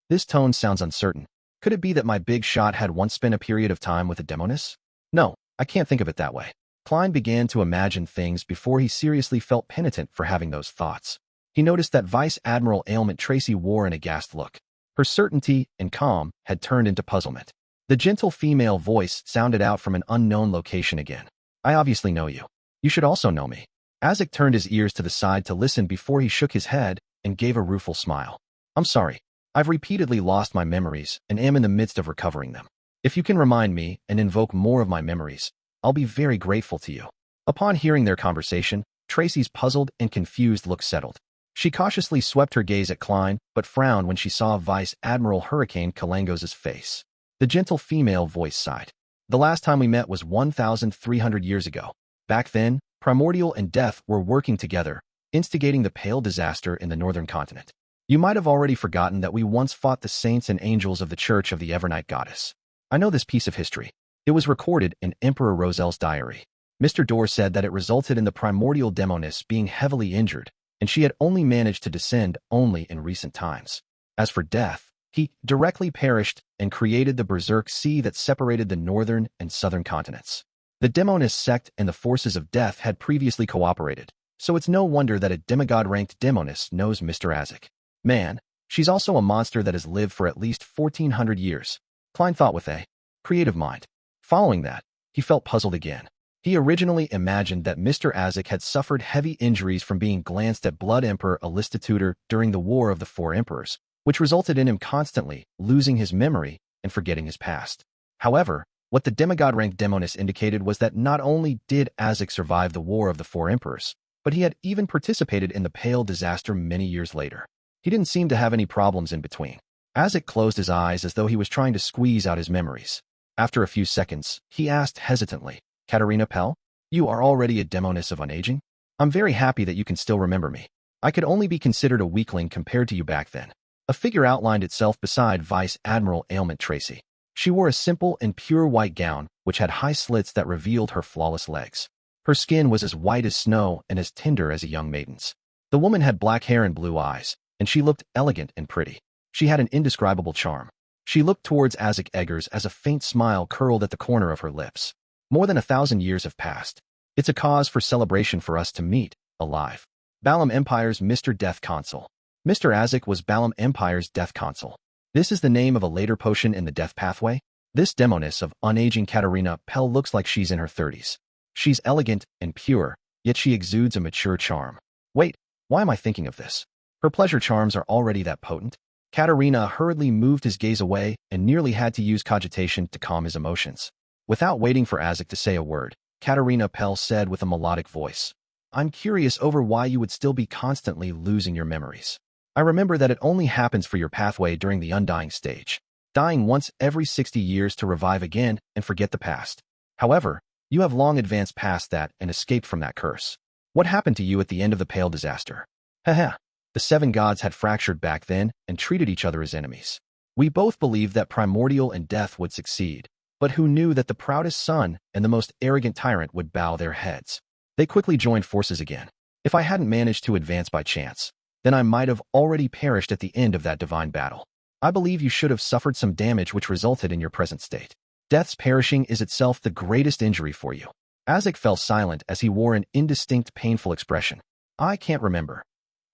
This tone sounds uncertain. Could it be that my big shot had once spent a period of time with a demoness? No, I can't think of it that way. Klein began to imagine things before he seriously felt penitent for having those thoughts. He noticed that Vice Admiral Ailment Tracy wore an aghast look. Her certainty and calm had turned into puzzlement. The gentle female voice sounded out from an unknown location again. "I obviously know you. You should also know me." Azek turned his ears to the side to listen before he shook his head and gave a rueful smile. "I'm sorry. I've repeatedly lost my memories and am in the midst of recovering them. If you can remind me and invoke more of my memories, I'll be very grateful to you." Upon hearing their conversation, Tracy's puzzled and confused look settled. She cautiously swept her gaze at Klein, but frowned when she saw Vice Admiral Hurricane Kalangos' face. The gentle female voice sighed. "The last time we met was 1,300 years ago. Back then, Primordial and Death were working together, instigating the Pale Disaster in the northern continent. You might have already forgotten that we once fought the saints and angels of the Church of the Evernight Goddess. I know this piece of history. It was recorded in Emperor Rosel's diary. Mr. Dorr said that it resulted in the primordial demoness being heavily injured, and she had only managed to descend only in recent times. As for Death, he directly perished and created the Berserk Sea that separated the northern and southern continents. The demonist sect and the forces of Death had previously cooperated, so it's no wonder that a demigod-ranked demonist knows Mr. Azek. Man, she's also a monster that has lived for at least 1,400 years, Klein thought with a creative mind. Following that, he felt puzzled again. He originally imagined that Mr. Azek had suffered heavy injuries from being glanced at Blood Emperor Alistair during the War of the Four Emperors, which resulted in him constantly losing his memory and forgetting his past. However, what the demigod-ranked demoness indicated was that not only did Azek survive the War of the Four Emperors, but he had even participated in the Pale Disaster many years later. He didn't seem to have any problems in between. Azek closed his eyes as though he was trying to squeeze out his memories. After a few seconds, he asked hesitantly, "Katerina Pell, you are already a demoness of unaging? I'm very happy that you can still remember me. I could only be considered a weakling compared to you back then." A figure outlined itself beside Vice Admiral Ailment Tracy. She wore a simple and pure white gown, which had high slits that revealed her flawless legs. Her skin was as white as snow and as tender as a young maiden's. The woman had black hair and blue eyes, and she looked elegant and pretty. She had an indescribable charm. She looked towards Azek Eggers as a faint smile curled at the corner of her lips. "More than 1,000 years have passed. It's a cause for celebration for us to meet, alive." Balam Empire's Mr. Death Consul. Mr. Azek was Balam Empire's Death Consul. This is the name of a later potion in the Death Pathway. This demoness of unaging Katerina Pell looks like she's in her 30s. She's elegant and pure, yet she exudes a mature charm. Wait, why am I thinking of this? Her pleasure charms are already that potent? Katerina hurriedly moved his gaze away and nearly had to use cogitation to calm his emotions. Without waiting for Azek to say a word, Katerina Pell said with a melodic voice, "I'm curious over why you would still be constantly losing your memories. I remember that it only happens for your pathway during the undying stage, dying once every 60 years to revive again and forget the past. However, you have long advanced past that and escaped from that curse. What happened to you at the end of the Pale Disaster? Haha. The 7 gods had fractured back then and treated each other as enemies. We both believed that Primordial and Death would succeed, but who knew that the proudest son and the most arrogant tyrant would bow their heads? They quickly joined forces again. If I hadn't managed to advance by chance, then I might have already perished at the end of that divine battle. I believe you should have suffered some damage which resulted in your present state. Death's perishing is itself the greatest injury for you." Azek fell silent as he wore an indistinct, painful expression. "I can't remember."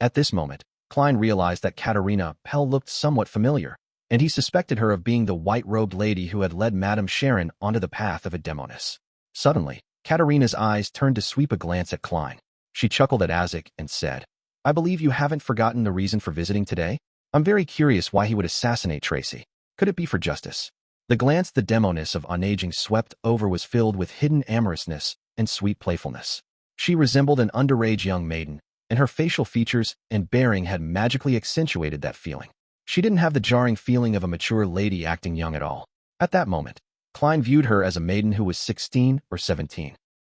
At this moment, Klein realized that Katerina Pell looked somewhat familiar, and he suspected her of being the white-robed lady who had led Madame Sharon onto the path of a demoness. Suddenly, Katerina's eyes turned to sweep a glance at Klein. She chuckled at Azek and said, "I believe you haven't forgotten the reason for visiting today? I'm very curious why he would assassinate Tracy. Could it be for justice?" The glance the demoness of unaging swept over was filled with hidden amorousness and sweet playfulness. She resembled an underage young maiden, and her facial features and bearing had magically accentuated that feeling. She didn't have the jarring feeling of a mature lady acting young at all. At that moment, Klein viewed her as a maiden who was 16 or 17.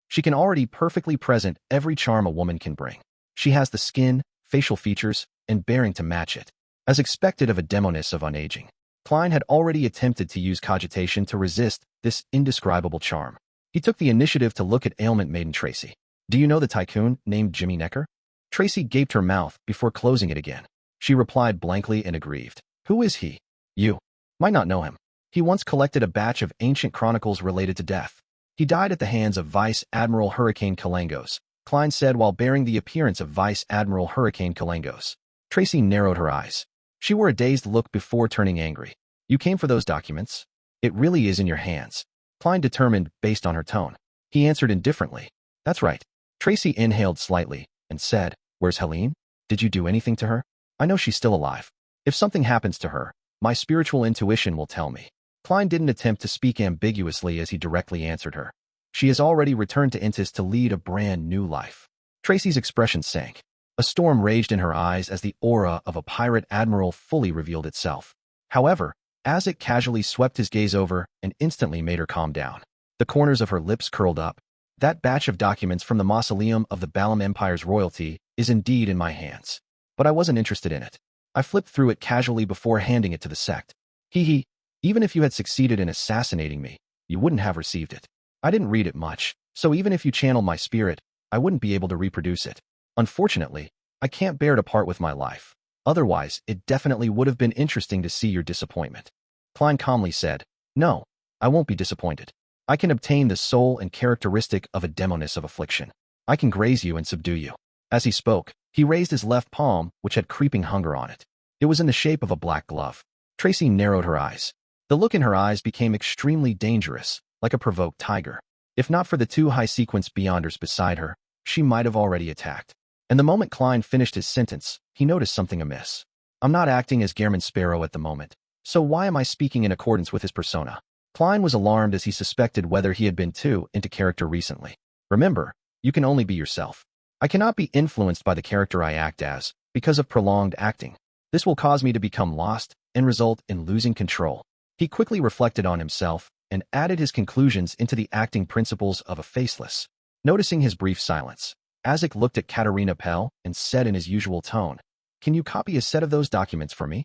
She can already perfectly present every charm a woman can bring. She has the skin, facial features, and bearing to match it. As expected of a demoness of unaging, Klein had already attempted to use cogitation to resist this indescribable charm. He took the initiative to look at ailment maiden Tracy. Do you know the tycoon named Jimmy Necker? Tracy gaped her mouth before closing it again. She replied blankly and aggrieved. Who is he? You might not know him. He once collected a batch of ancient chronicles related to death. He died at the hands of Vice Admiral Hurricane Kalangos, Klein said while bearing the appearance of Vice Admiral Hurricane Kalangos. Tracy narrowed her eyes. She wore a dazed look before turning angry. You came for those documents? It really is in your hands. Klein determined based on her tone. He answered indifferently. That's right. Tracy inhaled slightly and said, Where's Helene? Did you do anything to her? I know she's still alive. If something happens to her, my spiritual intuition will tell me. Klein didn't attempt to speak ambiguously as he directly answered her. She has already returned to Intis to lead a brand new life. Tracy's expression sank. A storm raged in her eyes as the aura of a pirate admiral fully revealed itself. However, Azek casually swept his gaze over and instantly made her calm down. The corners of her lips curled up. That batch of documents from the mausoleum of the Balam Empire's royalty is indeed in my hands. But I wasn't interested in it. I flipped through it casually before handing it to the sect. Hee. Even if you had succeeded in assassinating me, you wouldn't have received it. I didn't read it much, so even if you channeled my spirit, I wouldn't be able to reproduce it. Unfortunately, I can't bear to part with my life. Otherwise, it definitely would have been interesting to see your disappointment. Klein calmly said, No, I won't be disappointed. I can obtain the soul and characteristic of a demoness of affliction. I can graze you and subdue you. As he spoke, he raised his left palm, which had creeping hunger on it. It was in the shape of a black glove. Tracy narrowed her eyes. The look in her eyes became extremely dangerous, like a provoked tiger. If not for the two high-sequence beyonders beside her, she might have already attacked. And the moment Klein finished his sentence, he noticed something amiss. I'm not acting as Gehrman Sparrow at the moment, so why am I speaking in accordance with his persona? Klein was alarmed as he suspected whether he had been too into character recently. Remember, you can only be yourself. I cannot be influenced by the character I act as, because of prolonged acting. This will cause me to become lost and result in losing control. He quickly reflected on himself and added his conclusions into the acting principles of a faceless. Noticing his brief silence, Azek looked at Katerina Pell and said in his usual tone, Can you copy a set of those documents for me?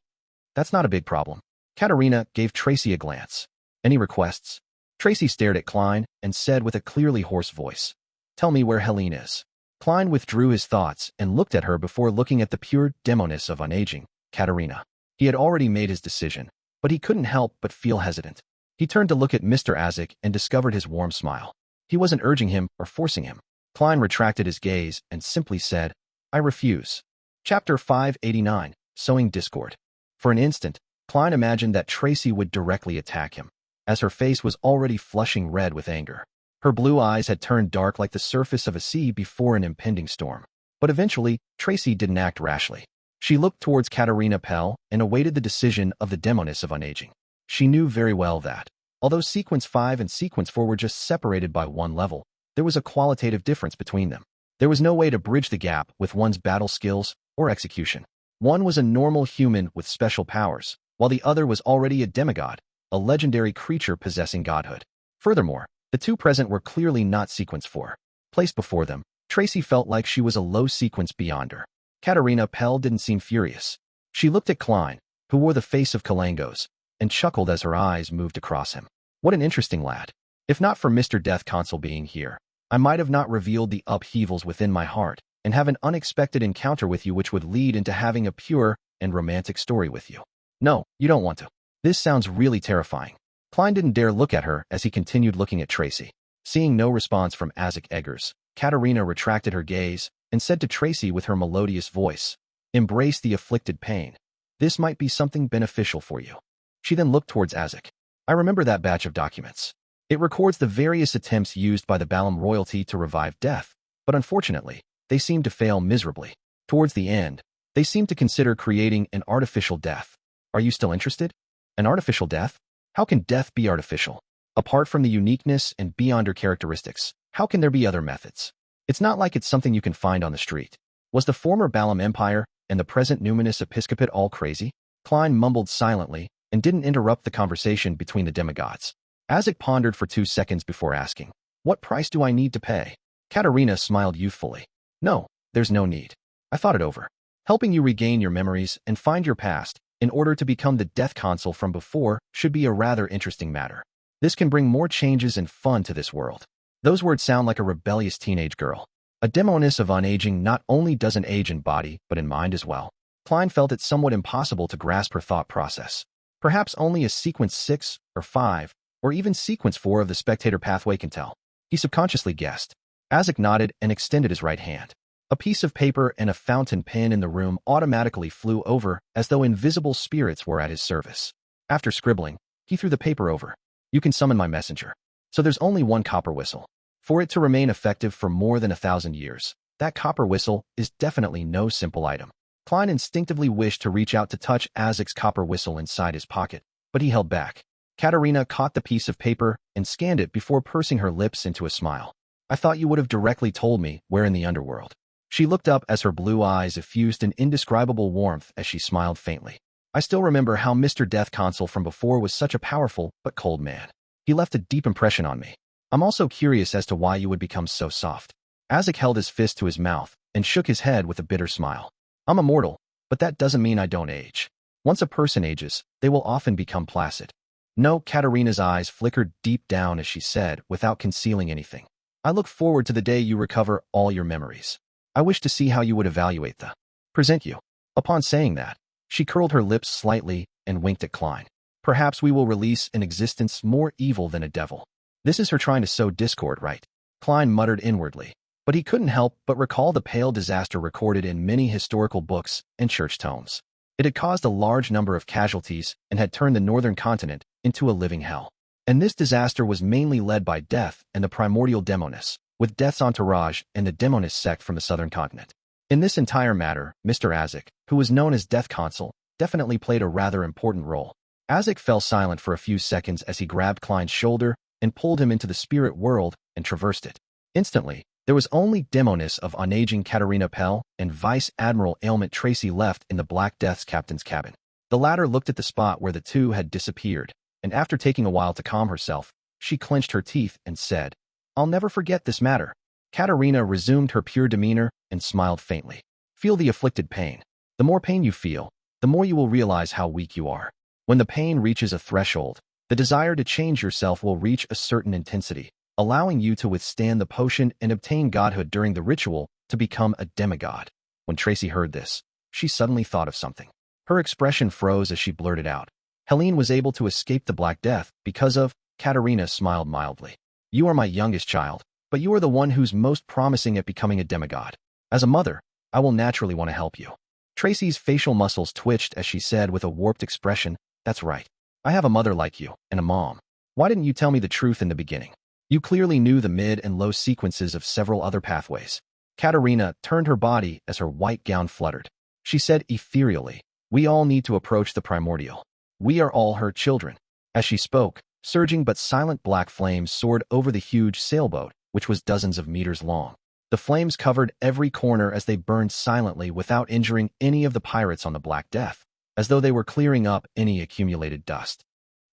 That's not a big problem. Katerina gave Tracy a glance. Any requests? Tracy stared at Klein and said with a clearly hoarse voice, Tell me where Helene is. Klein withdrew his thoughts and looked at her before looking at the pure demoness of unaging, Katerina. He had already made his decision, but he couldn't help but feel hesitant. He turned to look at Mr. Azek and discovered his warm smile. He wasn't urging him or forcing him. Klein retracted his gaze and simply said, I refuse. Chapter 589, Sowing Discord. For an instant, Klein imagined that Tracy would directly attack him, as her face was already flushing red with anger. Her blue eyes had turned dark like the surface of a sea before an impending storm. But eventually, Tracy didn't act rashly. She looked towards Katerina Pell and awaited the decision of the demoness of unaging. She knew very well that, although Sequence 5 and Sequence 4 were just separated by one level, there was a qualitative difference between them. There was no way to bridge the gap with one's battle skills or execution. One was a normal human with special powers, while the other was already a demigod, a legendary creature possessing godhood. Furthermore, the two present were clearly not Sequence 4. Placed before them, Tracy felt like she was a low sequence beyonder. Katerina Pell didn't seem furious. She looked at Klein, who wore the face of Kalangos, and chuckled as her eyes moved across him. What an interesting lad. If not for Mr. Death Consul being here, I might have not revealed the upheavals within my heart and have an unexpected encounter with you which would lead into having a pure and romantic story with you. No, you don't want to. This sounds really terrifying. Klein didn't dare look at her as he continued looking at Tracy. Seeing no response from Azek Eggers, Katerina retracted her gaze and said to Tracy with her melodious voice, Embrace the afflicted pain. This might be something beneficial for you. She then looked towards Azek. I remember that batch of documents. It records the various attempts used by the Balam royalty to revive death, but unfortunately, they seem to fail miserably. Towards the end, they seem to consider creating an artificial death. Are you still interested? An artificial death? How can death be artificial? Apart from the uniqueness and beyonder characteristics, how can there be other methods? It's not like it's something you can find on the street. Was the former Balam Empire and the present numinous episcopate all crazy? Klein mumbled silently and didn't interrupt the conversation between the demigods. Azek pondered for 2 seconds before asking, "What price do I need to pay?" Katerina smiled youthfully. "No, there's no need. I thought it over. Helping you regain your memories and find your past in order to become the death consul from before should be a rather interesting matter. This can bring more changes and fun to this world." Those words sound like a rebellious teenage girl. A demoness of unaging not only doesn't age in body, but in mind as well. Klein felt it somewhat impossible to grasp her thought process. Perhaps only a sequence 6 or 5, or even sequence 4 of the spectator pathway can tell. He subconsciously guessed. Azek nodded and extended his right hand. A piece of paper and a fountain pen in the room automatically flew over as though invisible spirits were at his service. After scribbling, he threw the paper over. "You can summon my messenger. So there's only one copper whistle. For it to remain effective for more than 1,000 years, that copper whistle is definitely no simple item." Klein instinctively wished to reach out to touch Azek's copper whistle inside his pocket, but he held back. Katerina caught the piece of paper and scanned it before pursing her lips into a smile. "I thought you would have directly told me where in the underworld." She looked up as her blue eyes effused an indescribable warmth as she smiled faintly. "I still remember how Mr. Death Consul from before was such a powerful but cold man. He left a deep impression on me. I'm also curious as to why you would become so soft." Azek held his fist to his mouth and shook his head with a bitter smile. "I'm immortal, but that doesn't mean I don't age. Once a person ages, they will often become placid." "No," Katerina's eyes flickered deep down as she said, without concealing anything. "I look forward to the day you recover all your memories. I wish to see how you would evaluate the present you." Upon saying that, she curled her lips slightly and winked at Klein. "Perhaps we will release an existence more evil than a devil." This is her trying to sow discord, right? Klein muttered inwardly, but he couldn't help but recall the pale disaster recorded in many historical books and church tomes. It had caused a large number of casualties and had turned the northern continent into a living hell. And this disaster was mainly led by Death and the primordial demoness, with Death's entourage and the demoness sect from the southern continent. In this entire matter, Mr. Azek, who was known as Death Consul, definitely played a rather important role. Azek fell silent for a few seconds as he grabbed Klein's shoulder and pulled him into the spirit world and traversed it. Instantly, there was only demoness of unaging Katerina Pell and Vice Admiral Ailment Tracy left in the Black Death's captain's cabin. The latter looked at the spot where the two had disappeared, and after taking a while to calm herself, she clenched her teeth and said, "I'll never forget this matter." Katerina resumed her pure demeanor and smiled faintly. "Feel the afflicted pain. The more pain you feel, the more you will realize how weak you are. When the pain reaches a threshold, the desire to change yourself will reach a certain intensity, allowing you to withstand the potion and obtain godhood during the ritual to become a demigod." When Tracy heard this, she suddenly thought of something. Her expression froze as she blurted out, "Helene was able to escape the Black Death because of—" Katerina smiled mildly. "You are my youngest child, but you are the one who's most promising at becoming a demigod. As a mother, I will naturally want to help you." Tracy's facial muscles twitched as she said with a warped expression, "That's right. I have a mother like you, and a mom. Why didn't you tell me the truth in the beginning? You clearly knew the mid and low sequences of several other pathways." Katerina turned her body as her white gown fluttered. She said ethereally, "We all need to approach the primordial. We are all her children." As she spoke, surging but silent black flames soared over the huge sailboat, which was dozens of meters long. The flames covered every corner as they burned silently without injuring any of the pirates on the Black Death, as though they were clearing up any accumulated dust.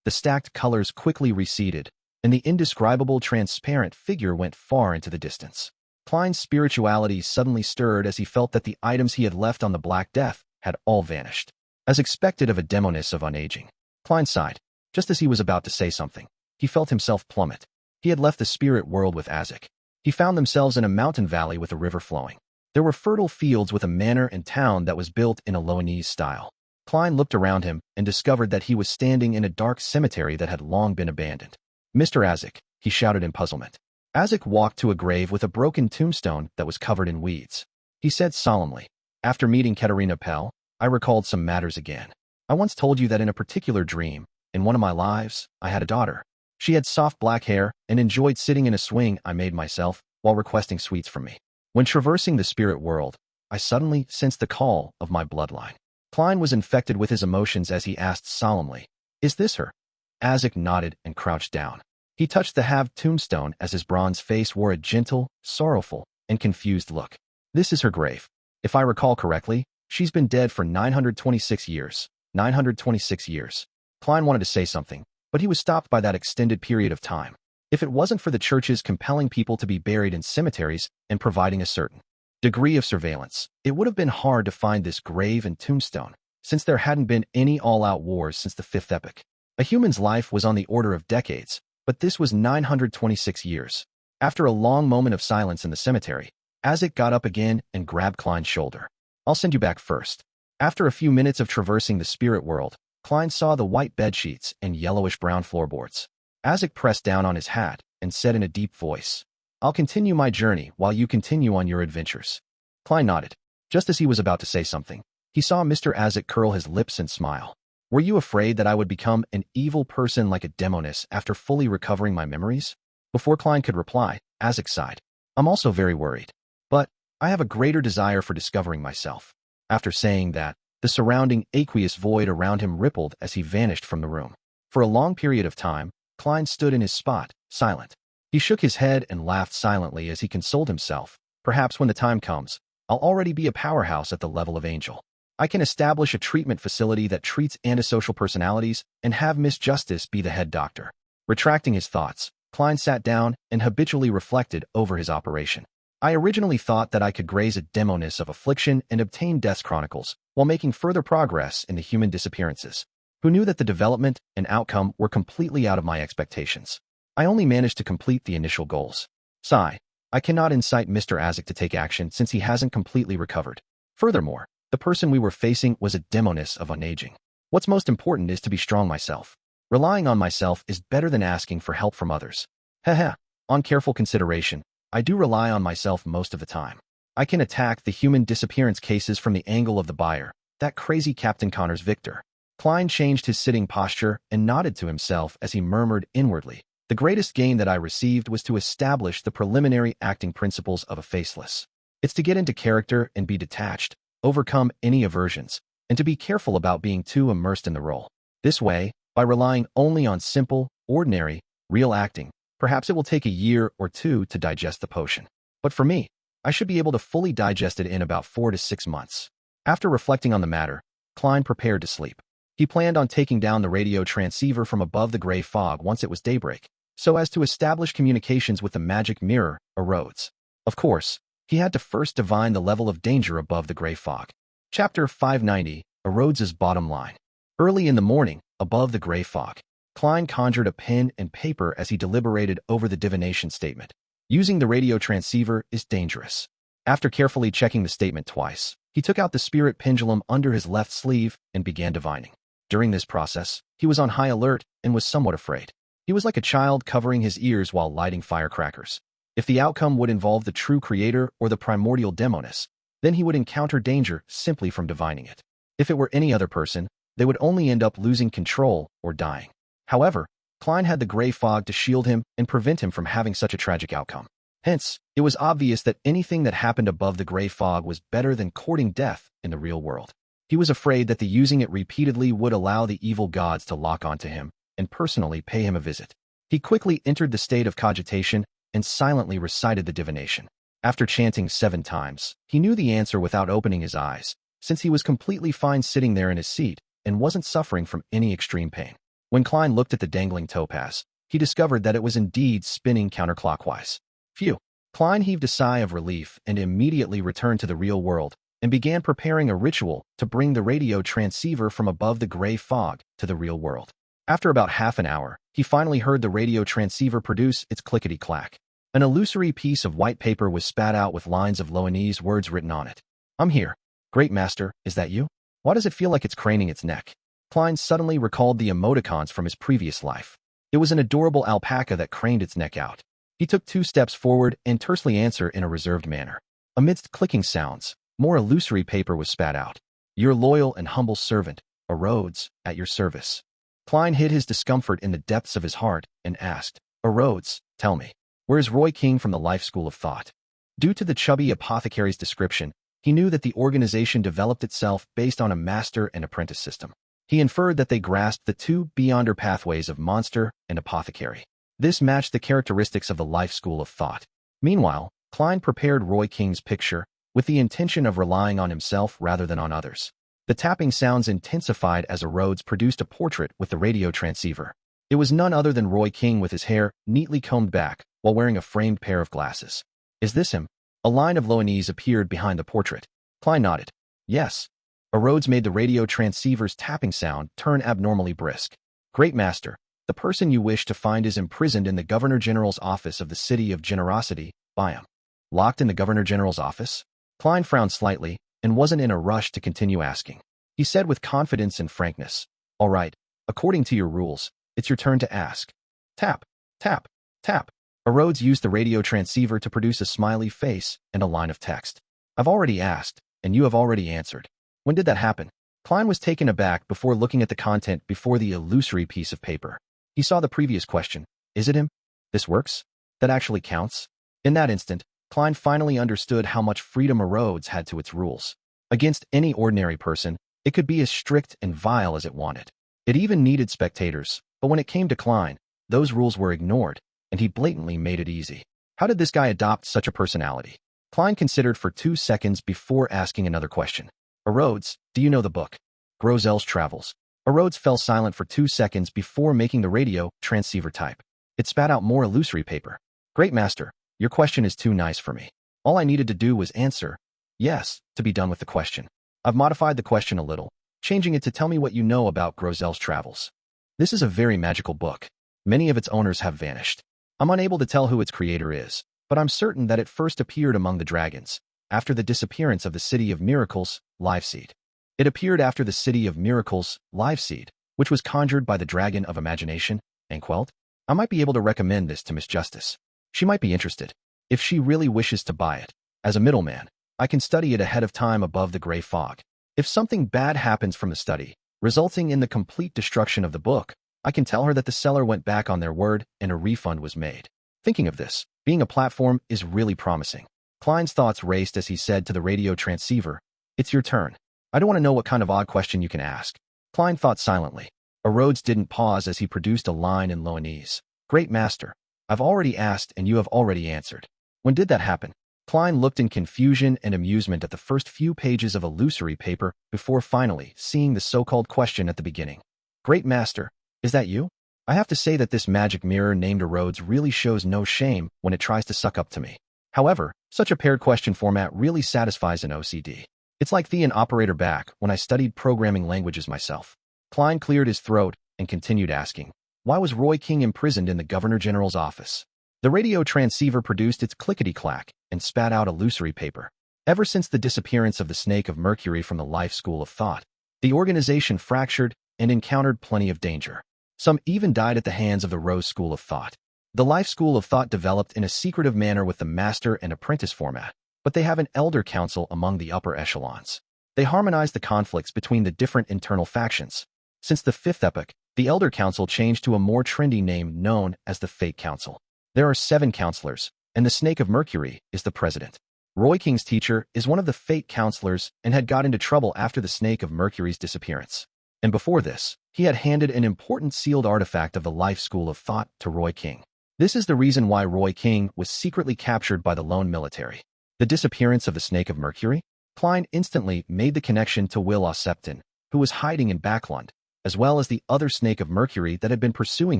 The stacked colors quickly receded, and the indescribable transparent figure went far into the distance. Klein's spirituality suddenly stirred as he felt that the items he had left on the Black Death had all vanished. As expected of a demoness of unaging, Klein sighed. Just as he was about to say something, he felt himself plummet. He had left the spirit world with Azek. He found themselves in a mountain valley with a river flowing. There were fertile fields with a manor and town that was built in a Loanese style. Klein looked around him and discovered that he was standing in a dark cemetery that had long been abandoned. "Mr. Azek," he shouted in puzzlement. Azek walked to a grave with a broken tombstone that was covered in weeds. He said solemnly, "After meeting Katerina Pell, I recalled some matters again. I once told you that in a particular dream, in one of my lives, I had a daughter. She had soft black hair and enjoyed sitting in a swing I made myself while requesting sweets from me. When traversing the spirit world, I suddenly sensed the call of my bloodline." Klein was infected with his emotions as he asked solemnly, "Is this her?" Azek nodded and crouched down. He touched the halved tombstone as his bronze face wore a gentle, sorrowful, and confused look. "This is her grave. If I recall correctly, she's been dead for 926 years. 926 years. Klein wanted to say something, but he was stopped by that extended period of time. If it wasn't for the churches compelling people to be buried in cemeteries and providing a certain degree of surveillance, it would have been hard to find this grave and tombstone, since there hadn't been any all-out wars since the Fifth Epoch. A human's life was on the order of decades, but this was 926 years. After a long moment of silence in the cemetery, Isaac got up again and grabbed Klein's shoulder. I'll send you back first. After a few minutes of traversing the spirit world, Klein saw the white bedsheets and yellowish-brown floorboards. Isaac pressed down on his hat and said in a deep voice, I'll continue my journey while you continue on your adventures. Klein nodded. Just as he was about to say something, he saw Mr. Isaac curl his lips and smile. Were you afraid that I would become an evil person like a demoness after fully recovering my memories? Before Klein could reply, Isaac sighed. I'm also very worried. But I have a greater desire for discovering myself. After saying that, the surrounding aqueous void around him rippled as he vanished from the room. For a long period of time, Klein stood in his spot, silent. He shook his head and laughed silently as he consoled himself. Perhaps when the time comes, I'll already be a powerhouse at the level of angel. I can establish a treatment facility that treats antisocial personalities and have Miss Justice be the head doctor. Retracting his thoughts, Klein sat down and habitually reflected over his operation. I originally thought that I could graze a demoness of affliction and obtain death's chronicles, while making further progress in the human disappearances. Who knew that the development and outcome were completely out of my expectations? I only managed to complete the initial goals. Sigh. I cannot incite Mr. Isaac to take action since he hasn't completely recovered. Furthermore, the person we were facing was a demoness of unaging. What's most important is to be strong myself. Relying on myself is better than asking for help from others. Haha. On careful consideration, I do rely on myself most of the time. I can attack the human disappearance cases from the angle of the buyer, that crazy Captain Connor's Victor. Klein changed his sitting posture and nodded to himself as he murmured inwardly, the greatest gain that I received was to establish the preliminary acting principles of a faceless. It's to get into character and be detached, overcome any aversions, and to be careful about being too immersed in the role. This way, by relying only on simple, ordinary, real acting, perhaps it will take a year or two to digest the potion. But for me, I should be able to fully digest it in about 4 to 6 months. After reflecting on the matter, Klein prepared to sleep. He planned on taking down the radio transceiver from above the gray fog once it was daybreak, so as to establish communications with the magic mirror, Arrodes. Of course, he had to first divine the level of danger above the gray fog. Chapter 590, Arrodes's Bottom Line. Early in the morning, above the gray fog, Klein conjured a pen and paper as he deliberated over the divination statement. Using the radio transceiver is dangerous. After carefully checking the statement twice, he took out the spirit pendulum under his left sleeve and began divining. During this process, he was on high alert and was somewhat afraid. He was like a child covering his ears while lighting firecrackers. If the outcome would involve the true creator or the primordial demoness, then he would encounter danger simply from divining it. If it were any other person, they would only end up losing control or dying. However, Klein had the gray fog to shield him and prevent him from having such a tragic outcome. Hence, it was obvious that anything that happened above the gray fog was better than courting death in the real world. He was afraid that the using it repeatedly would allow the evil gods to lock onto him and personally pay him a visit. He quickly entered the state of cogitation and silently recited the divination. After chanting 7 times, he knew the answer without opening his eyes, since he was completely fine sitting there in his seat and wasn't suffering from any extreme pain. When Klein looked at the dangling topaz, he discovered that it was indeed spinning counterclockwise. Phew! Klein heaved a sigh of relief and immediately returned to the real world and began preparing a ritual to bring the radio transceiver from above the gray fog to the real world. After about half an hour, he finally heard the radio transceiver produce its clickety-clack. An illusory piece of white paper was spat out with lines of Loanese words written on it. I'm here. Great Master, is that you? Why does it feel like it's craning its neck? Klein suddenly recalled the emoticons from his previous life. It was an adorable alpaca that craned its neck out. He took 2 steps forward and tersely answered in a reserved manner. Amidst clicking sounds, more illusory paper was spat out. Your loyal and humble servant, Arrodes, at your service. Klein hid his discomfort in the depths of his heart and asked, Arrodes, tell me, where's Roy King from the Life School of Thought? Due to the chubby apothecary's description, he knew that the organization developed itself based on a master and apprentice system. He inferred that they grasped the 2 beyonder pathways of monster and apothecary. This matched the characteristics of the Life School of Thought. Meanwhile, Klein prepared Roy King's picture with the intention of relying on himself rather than on others. The tapping sounds intensified as Arrodes produced a portrait with the radio transceiver. It was none other than Roy King with his hair neatly combed back while wearing a framed pair of glasses. Is this him? A line of Loanese appeared behind the portrait. Klein nodded. Yes. Arrodes made the radio transceiver's tapping sound turn abnormally brisk. Great Master, the person you wish to find is imprisoned in the Governor-General's office of the City of Generosity, Byam. Locked in the Governor-General's office? Klein frowned slightly and wasn't in a rush to continue asking. He said with confidence and frankness, All right, according to your rules, it's your turn to ask. Tap, tap, tap. Arrodes used the radio transceiver to produce a smiley face and a line of text. I've already asked, and you have already answered. When did that happen? Klein was taken aback before looking at the content before the illusory piece of paper. He saw the previous question. Is it him? This works? That actually counts? In that instant, Klein finally understood how much freedom Arrodes had to its rules. Against any ordinary person, it could be as strict and vile as it wanted. It even needed spectators, but when it came to Klein, those rules were ignored, and he blatantly made it easy. How did this guy adopt such a personality? Klein considered for 2 seconds before asking another question. Arrodes, do you know the book? Grozel's Travels. Arrodes fell silent for 2 seconds before making the radio transceiver type. It spat out more illusory paper. Great Master, your question is too nice for me. All I needed to do was answer, yes, to be done with the question. I've modified the question a little, changing it to tell me what you know about Grozel's Travels. This is a very magical book. Many of its owners have vanished. I'm unable to tell who its creator is, but I'm certain that it first appeared among the dragons, after the disappearance of the City of Miracles, Liveseed. It appeared after the City of Miracles, Liveseed, which was conjured by the Dragon of Imagination, and quelled. I might be able to recommend this to Miss Justice. She might be interested, if she really wishes to buy it. As a middleman, I can study it ahead of time above the gray fog. If something bad happens from the study, resulting in the complete destruction of the book, I can tell her that the seller went back on their word and a refund was made. Thinking of this, being a platform is really promising. Klein's thoughts raced as he said to the radio transceiver, It's your turn. I don't want to know what kind of odd question you can ask. Klein thought silently. Arrodes didn't pause as he produced a line in Loanese. Great Master, I've already asked and you have already answered. When did that happen? Klein looked in confusion and amusement at the first few pages of illusory paper before finally seeing the so-called question at the beginning. Great Master, is that you? I have to say that this magic mirror named Arrodes really shows no shame when it tries to suck up to me. However, such a paired question format really satisfies an OCD. It's like the operator back when I studied programming languages myself. Klein cleared his throat and continued asking, why was Roy King imprisoned in the Governor-General's office? The radio transceiver produced its clickety-clack and spat out illusory paper. Ever since the disappearance of the Snake of Mercury from the Life School of Thought, the organization fractured and encountered plenty of danger. Some even died at the hands of the Rose School of Thought. The Life School of Thought developed in a secretive manner with the master and apprentice format, but they have an elder council among the upper echelons. They harmonize the conflicts between the different internal factions. Since the Fifth Epoch, the Elder Council changed to a more trendy name known as the Fate Council. There are 7 counselors, and the Snake of Mercury is the president. Roy King's teacher is one of the Fate counselors and had got into trouble after the Snake of Mercury's disappearance. And before this, he had handed an important sealed artifact of the Life School of Thought to Roy King. This is the reason why Roy King was secretly captured by the lone military. The disappearance of the Snake of Mercury? Klein instantly made the connection to Will Septon, who was hiding in Backlund, as well as the other Snake of Mercury that had been pursuing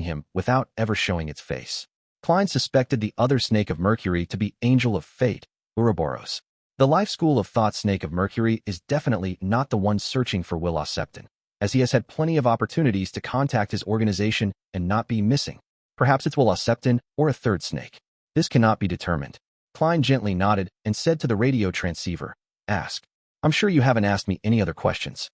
him without ever showing its face. Klein suspected the other Snake of Mercury to be Angel of Fate, Ouroboros. The Life School of Thought Snake of Mercury is definitely not the one searching for Will Septon, as he has had plenty of opportunities to contact his organization and not be missing. Perhaps it's Will Septon or a third snake. This cannot be determined. Klein gently nodded and said to the radio transceiver, Ask. I'm sure you haven't asked me any other questions.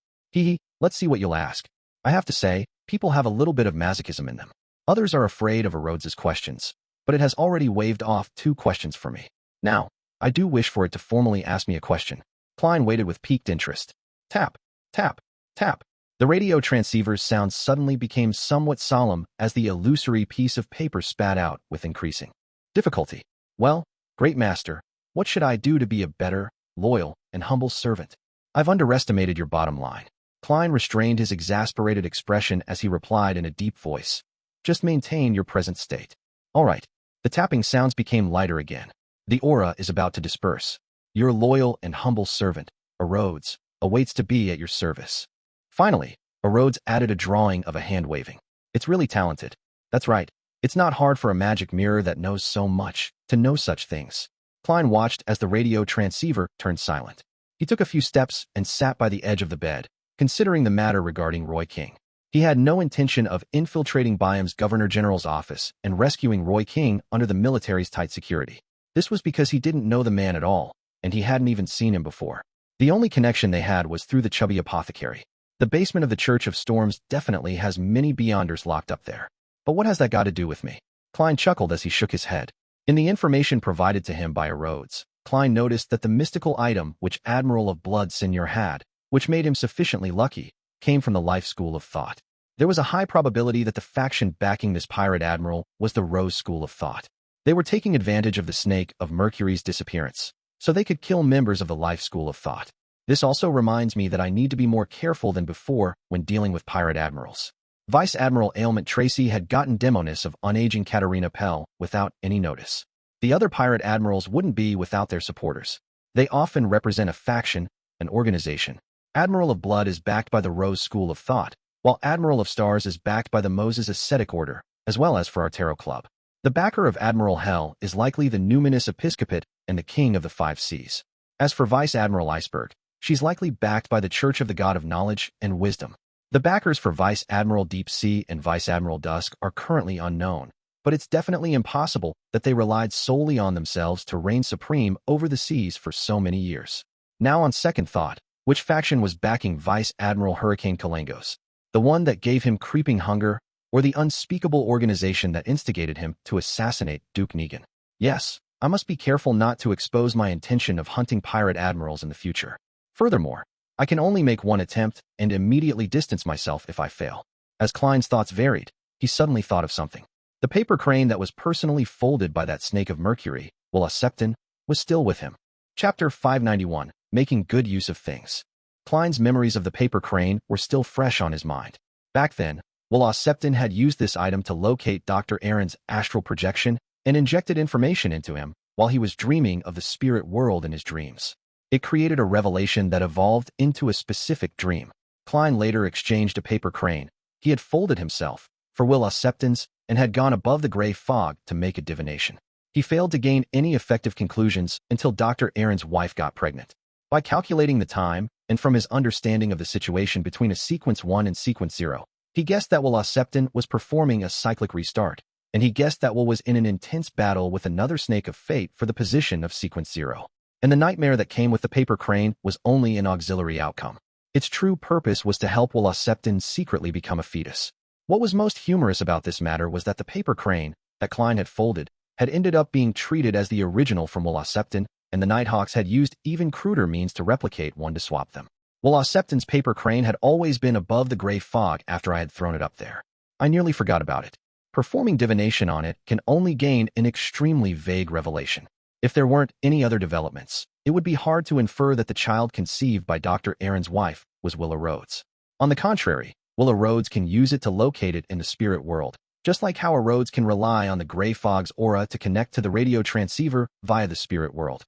Let's see what you'll ask. I have to say, people have a little bit of masochism in them. Others are afraid of Arrodes' questions, but it has already waved off 2 questions for me. Now, I do wish for it to formally ask me a question. Klein waited with piqued interest. Tap, tap, tap. The radio transceiver's sound suddenly became somewhat solemn as the illusory piece of paper spat out with increasing difficulty. Well, Great Master, what should I do to be a better, loyal, and humble servant? I've underestimated your bottom line. Klein restrained his exasperated expression as he replied in a deep voice. Just maintain your present state. All right. The tapping sounds became lighter again. The aura is about to disperse. Your loyal and humble servant, Arrodes, awaits to be at your service. Finally, Arrodes added a drawing of a hand waving. It's really talented. That's right. It's not hard for a magic mirror that knows so much to know such things. Klein watched as the radio transceiver turned silent. He took a few steps and sat by the edge of the bed, considering the matter regarding Roy King. He had no intention of infiltrating Byam's Governor-General's office and rescuing Roy King under the military's tight security. This was because he didn't know the man at all, and he hadn't even seen him before. The only connection they had was through the chubby apothecary. The basement of the Church of Storms definitely has many Beyonders locked up there. But what has that got to do with me? Klein chuckled as he shook his head. In the information provided to him by Arrodes, Klein noticed that the mystical item which Admiral of Blood Senior had, which made him sufficiently lucky, came from the life school of thought. There was a high probability that the faction backing this pirate admiral was the Rose School of Thought. They were taking advantage of the snake of Mercury's disappearance, so they could kill members of the life school of thought. This also reminds me that I need to be more careful than before when dealing with pirate admirals. Vice Admiral Ailment Tracy had gotten demoness of unaging Katarina Pell without any notice. The other pirate admirals wouldn't be without their supporters. They often represent a faction, an organization. Admiral of Blood is backed by the Rose School of Thought, while Admiral of Stars is backed by the Moses Ascetic Order, as well as for our Tarot Club. The backer of Admiral Hell is likely the Numinous Episcopate and the King of the Five Seas. As for Vice Admiral Iceberg, she's likely backed by the Church of the God of Knowledge and Wisdom. The backers for Vice Admiral Deep Sea and Vice Admiral Dusk are currently unknown, but it's definitely impossible that they relied solely on themselves to reign supreme over the seas for so many years. Now on second thought, which faction was backing Vice Admiral Hurricane Kalangos? The one that gave him creeping hunger, or the unspeakable organization that instigated him to assassinate Duke Negan? Yes, I must be careful not to expose my intention of hunting pirate admirals in the future. Furthermore, I can only make one attempt and immediately distance myself if I fail. As Klein's thoughts varied, he suddenly thought of something. The paper crane that was personally folded by that snake of Mercury, Willa Septon, was still with him. Chapter 591, Making Good Use of Things. Klein's memories of the paper crane were still fresh on his mind. Back then, Willa Septon had used this item to locate Dr. Aaron's astral projection and injected information into him while he was dreaming of the spirit world in his dreams. It created a revelation that evolved into a specific dream. Klein later exchanged a paper crane. He had folded himself for Willa Septon's and had gone above the gray fog to make a divination. He failed to gain any effective conclusions until Dr. Aaron's wife got pregnant. By calculating the time, and from his understanding of the situation between a sequence 1 and sequence 0, he guessed that Willa Septon was performing a cyclic restart, and he guessed that Will was in an intense battle with another snake of fate for the position of sequence 0. And the nightmare that came with the paper crane was only an auxiliary outcome. Its true purpose was to help Willa Septon secretly become a fetus. What was most humorous about this matter was that the paper crane that Klein had folded had ended up being treated as the original from Willa Septon, and the Nighthawks had used even cruder means to replicate one to swap them. Willa Septon's paper crane had always been above the gray fog after I had thrown it up there. I nearly forgot about it. Performing divination on it can only gain an extremely vague revelation. If there weren't any other developments, it would be hard to infer that the child conceived by Dr. Aaron's wife was Willa Rhodes. On the contrary, Willa Rhodes can use it to locate it in the spirit world, just like how Arrodes can rely on the gray fog's aura to connect to the radio transceiver via the spirit world.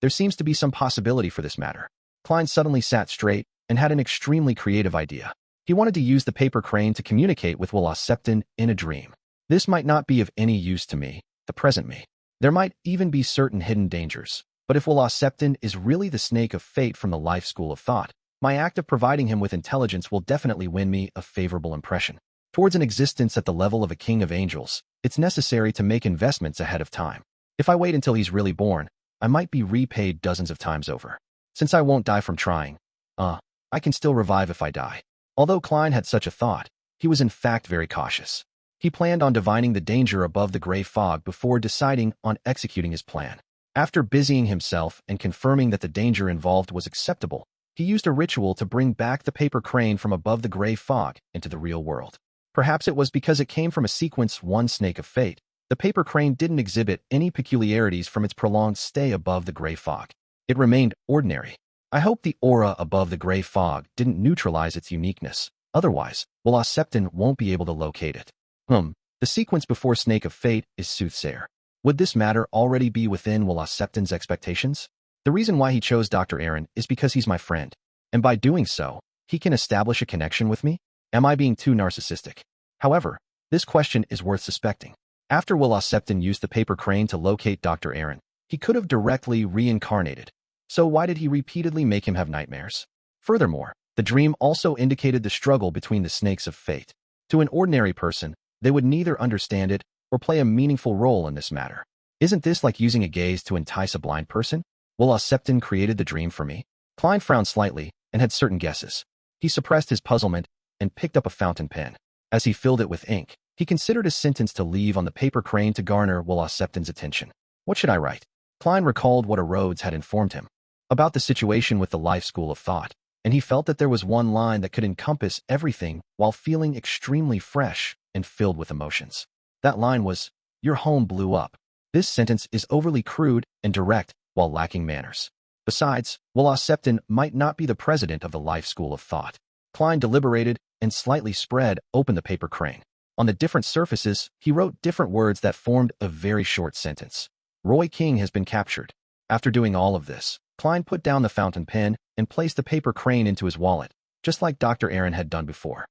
There seems to be some possibility for this matter. Klein suddenly sat straight and had an extremely creative idea. He wanted to use the paper crane to communicate with Willa Septon in a dream. This might not be of any use to me, the present me. There might even be certain hidden dangers, but if Willa Septon is really the snake of fate from the life school of thought, my act of providing him with intelligence will definitely win me a favorable impression. Towards an existence at the level of a king of angels, it's necessary to make investments ahead of time. If I wait until he's really born, I might be repaid dozens of times over. Since I won't die from trying, I can still revive if I die. Although Klein had such a thought, he was in fact very cautious. He planned on divining the danger above the gray fog before deciding on executing his plan. After busying himself and confirming that the danger involved was acceptable, he used a ritual to bring back the paper crane from above the gray fog into the real world. Perhaps it was because it came from a sequence 1 snake of fate. The paper crane didn't exhibit any peculiarities from its prolonged stay above the gray fog. It remained ordinary. I hope the aura above the gray fog didn't neutralize its uniqueness. Otherwise, Willa Septon won't be able to locate it. The sequence before Snake of Fate is Soothsayer. Would this matter already be within Willa Septon's expectations? The reason why he chose Dr. Aaron is because he's my friend, and by doing so, he can establish a connection with me? Am I being too narcissistic? However, This question is worth suspecting. After Will Septon used the paper crane to locate Dr. Aaron, he could have directly reincarnated. So why did he repeatedly make him have nightmares? Furthermore, the dream also indicated the struggle between the snakes of fate. To an ordinary person, they would neither understand it or play a meaningful role in this matter. Isn't this like using a gaze to entice a blind person? Will Septon created the dream for me? Klein frowned slightly and had certain guesses. He suppressed his puzzlement and picked up a fountain pen. As he filled it with ink, he considered a sentence to leave on the paper crane to garner Will Septon's attention. What should I write? Klein recalled what Arrodes had informed him about the situation with the life school of thought, and he felt that there was one line that could encompass everything while feeling extremely fresh and filled with emotions. That line was, "Your home blew up." This sentence is overly crude and direct while lacking manners. Besides, Will Septon might not be the president of the life school of thought. Klein deliberated and slightly spread open the paper crane. On the different surfaces, he wrote different words that formed a very short sentence. Roy King has been captured. After doing all of this, Klein put down the fountain pen and placed the paper crane into his wallet, just like Dr. Aaron had done before.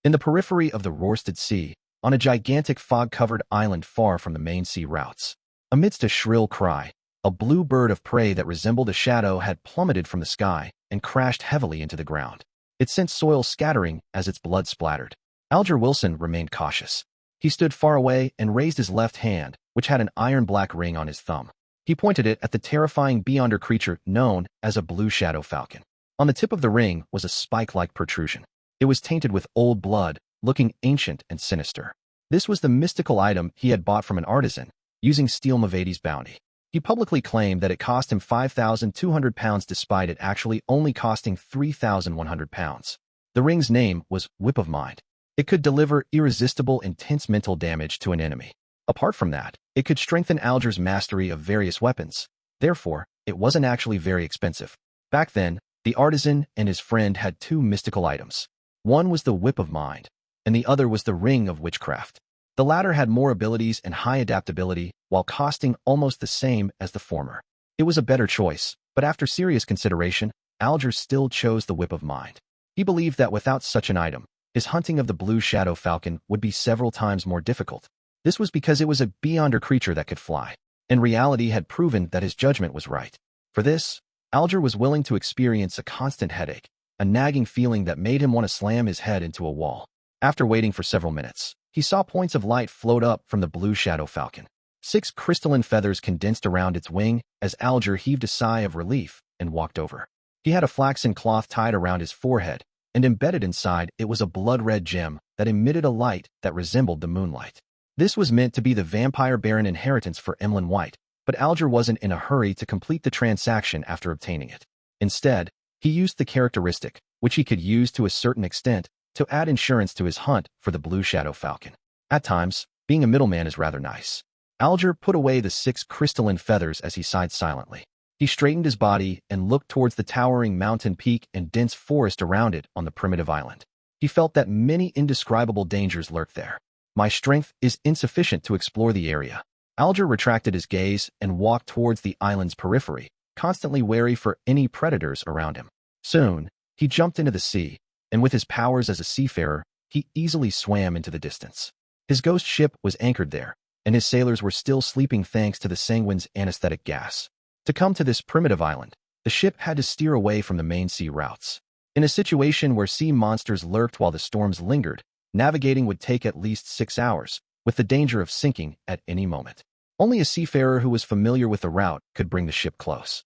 In the periphery of the Rorsted Sea, on a gigantic fog-covered island far from the main sea routes, amidst a shrill cry, a blue bird of prey that resembled a shadow had plummeted from the sky and crashed heavily into the ground. It sent soil scattering as its blood splattered. Alger Wilson remained cautious. He stood far away and raised his left hand, which had an iron-black ring on his thumb. He pointed it at the terrifying beyonder creature known as a blue shadow falcon. On the tip of the ring was a spike-like protrusion. It was tainted with old blood, looking ancient and sinister. This was the mystical item he had bought from an artisan, using Steel Mavadi's bounty. He publicly claimed that it cost him £5,200 despite it actually only costing £3,100. The ring's name was Whip of Mind. It could deliver irresistible, intense mental damage to an enemy. Apart from that, it could strengthen Alger's mastery of various weapons. Therefore, it wasn't actually very expensive. Back then, the artisan and his friend had two mystical items. One was the Whip of Mind, and the other was the Ring of Witchcraft. The latter had more abilities and high adaptability, while costing almost the same as the former. It was a better choice, but after serious consideration, Alger still chose the Whip of Mind. He believed that without such an item, his hunting of the blue shadow falcon would be several times more difficult. This was because it was a beyonder creature that could fly, and reality had proven that his judgment was right. For this, Alger was willing to experience a constant headache, a nagging feeling that made him want to slam his head into a wall. After waiting for several minutes, he saw points of light float up from the blue shadow falcon. 6 crystalline feathers condensed around its wing as Alger heaved a sigh of relief and walked over. He had a flaxen cloth tied around his forehead, and embedded inside it was a blood-red gem that emitted a light that resembled the moonlight. This was meant to be the vampire baron inheritance for Emlyn White, but Alger wasn't in a hurry to complete the transaction after obtaining it. Instead, he used the characteristic, which he could use to a certain extent, to add insurance to his hunt for the blue shadow falcon. At times, being a middleman is rather nice. Alger put away the 6 crystalline feathers as he sighed silently. He straightened his body and looked towards the towering mountain peak and dense forest around it on the primitive island. He felt that many indescribable dangers lurked there. My strength is insufficient to explore the area. Alger retracted his gaze and walked towards the island's periphery, constantly wary for any predators around him. Soon, he jumped into the sea, and with his powers as a seafarer, he easily swam into the distance. His ghost ship was anchored there, and his sailors were still sleeping thanks to the sanguine's anesthetic gas. To come to this primitive island, the ship had to steer away from the main sea routes. In a situation where sea monsters lurked while the storms lingered, navigating would take at least 6 hours, with the danger of sinking at any moment. Only a seafarer who was familiar with the route could bring the ship close.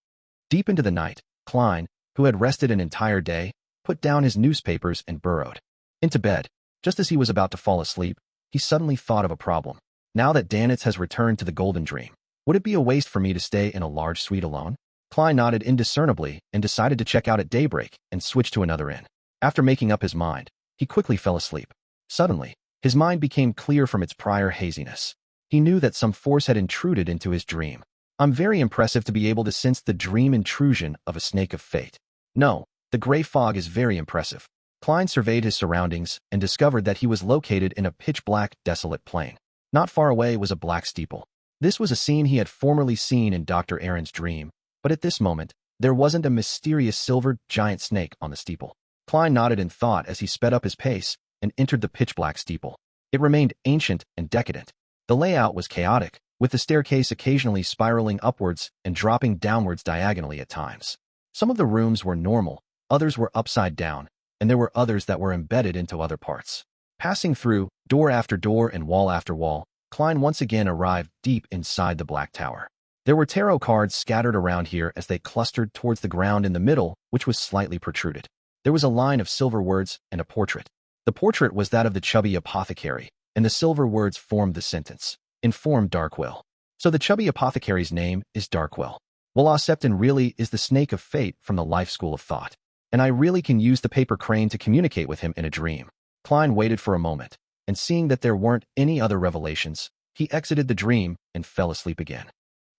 Deep into the night, Klein, who had rested an entire day, put down his newspapers and burrowed into bed. Just as he was about to fall asleep, he suddenly thought of a problem. Now that Danitz has returned to the Golden Dream, would it be a waste for me to stay in a large suite alone? Klein nodded indiscernibly and decided to check out at daybreak and switch to another inn. After making up his mind, he quickly fell asleep. Suddenly, his mind became clear from its prior haziness. He knew that some force had intruded into his dream. I'm very impressive to be able to sense the dream intrusion of a snake of fate. No, the gray fog is very impressive. Klein surveyed his surroundings and discovered that he was located in a pitch-black, desolate plain. Not far away was a black steeple. This was a scene he had formerly seen in Dr. Aaron's dream, but at this moment, there wasn't a mysterious silver giant snake on the steeple. Klein nodded in thought as he sped up his pace and entered the pitch-black steeple. It remained ancient and decadent. The layout was chaotic, with the staircase occasionally spiraling upwards and dropping downwards diagonally at times. Some of the rooms were normal, others were upside down, and there were others that were embedded into other parts. Passing through, door after door and wall after wall, Klein once again arrived deep inside the Black Tower. There were tarot cards scattered around here as they clustered towards the ground in the middle, which was slightly protruded. There was a line of silver words and a portrait. The portrait was that of the chubby apothecary, and the silver words formed the sentence, "Inform Darkwill." So the chubby apothecary's name is Darkwill. Well, Septon really is the snake of fate from the life school of thought, and I really can use the paper crane to communicate with him in a dream. Klein waited for a moment, and seeing that there weren't any other revelations, he exited the dream and fell asleep again.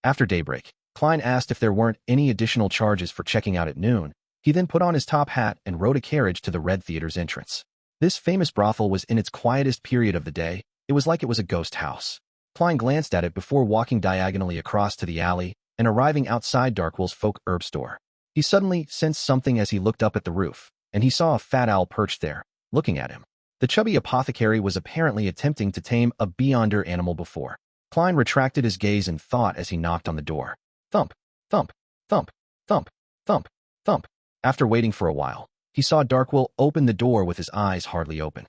After daybreak, Klein asked if there weren't any additional charges for checking out at noon. He then put on his top hat and rode a carriage to the Red Theater's entrance. This famous brothel was in its quietest period of the day. It was like it was a ghost house. Klein glanced at it before walking diagonally across to the alley and arriving outside Darkwill's folk herb store. He suddenly sensed something as he looked up at the roof, and he saw a fat owl perched there, looking at him. The chubby apothecary was apparently attempting to tame a beyonder animal before. Klein retracted his gaze in thought as he knocked on the door. Thump, thump, thump, thump, thump, thump. After waiting for a while, he saw Darkwill open the door with his eyes hardly open.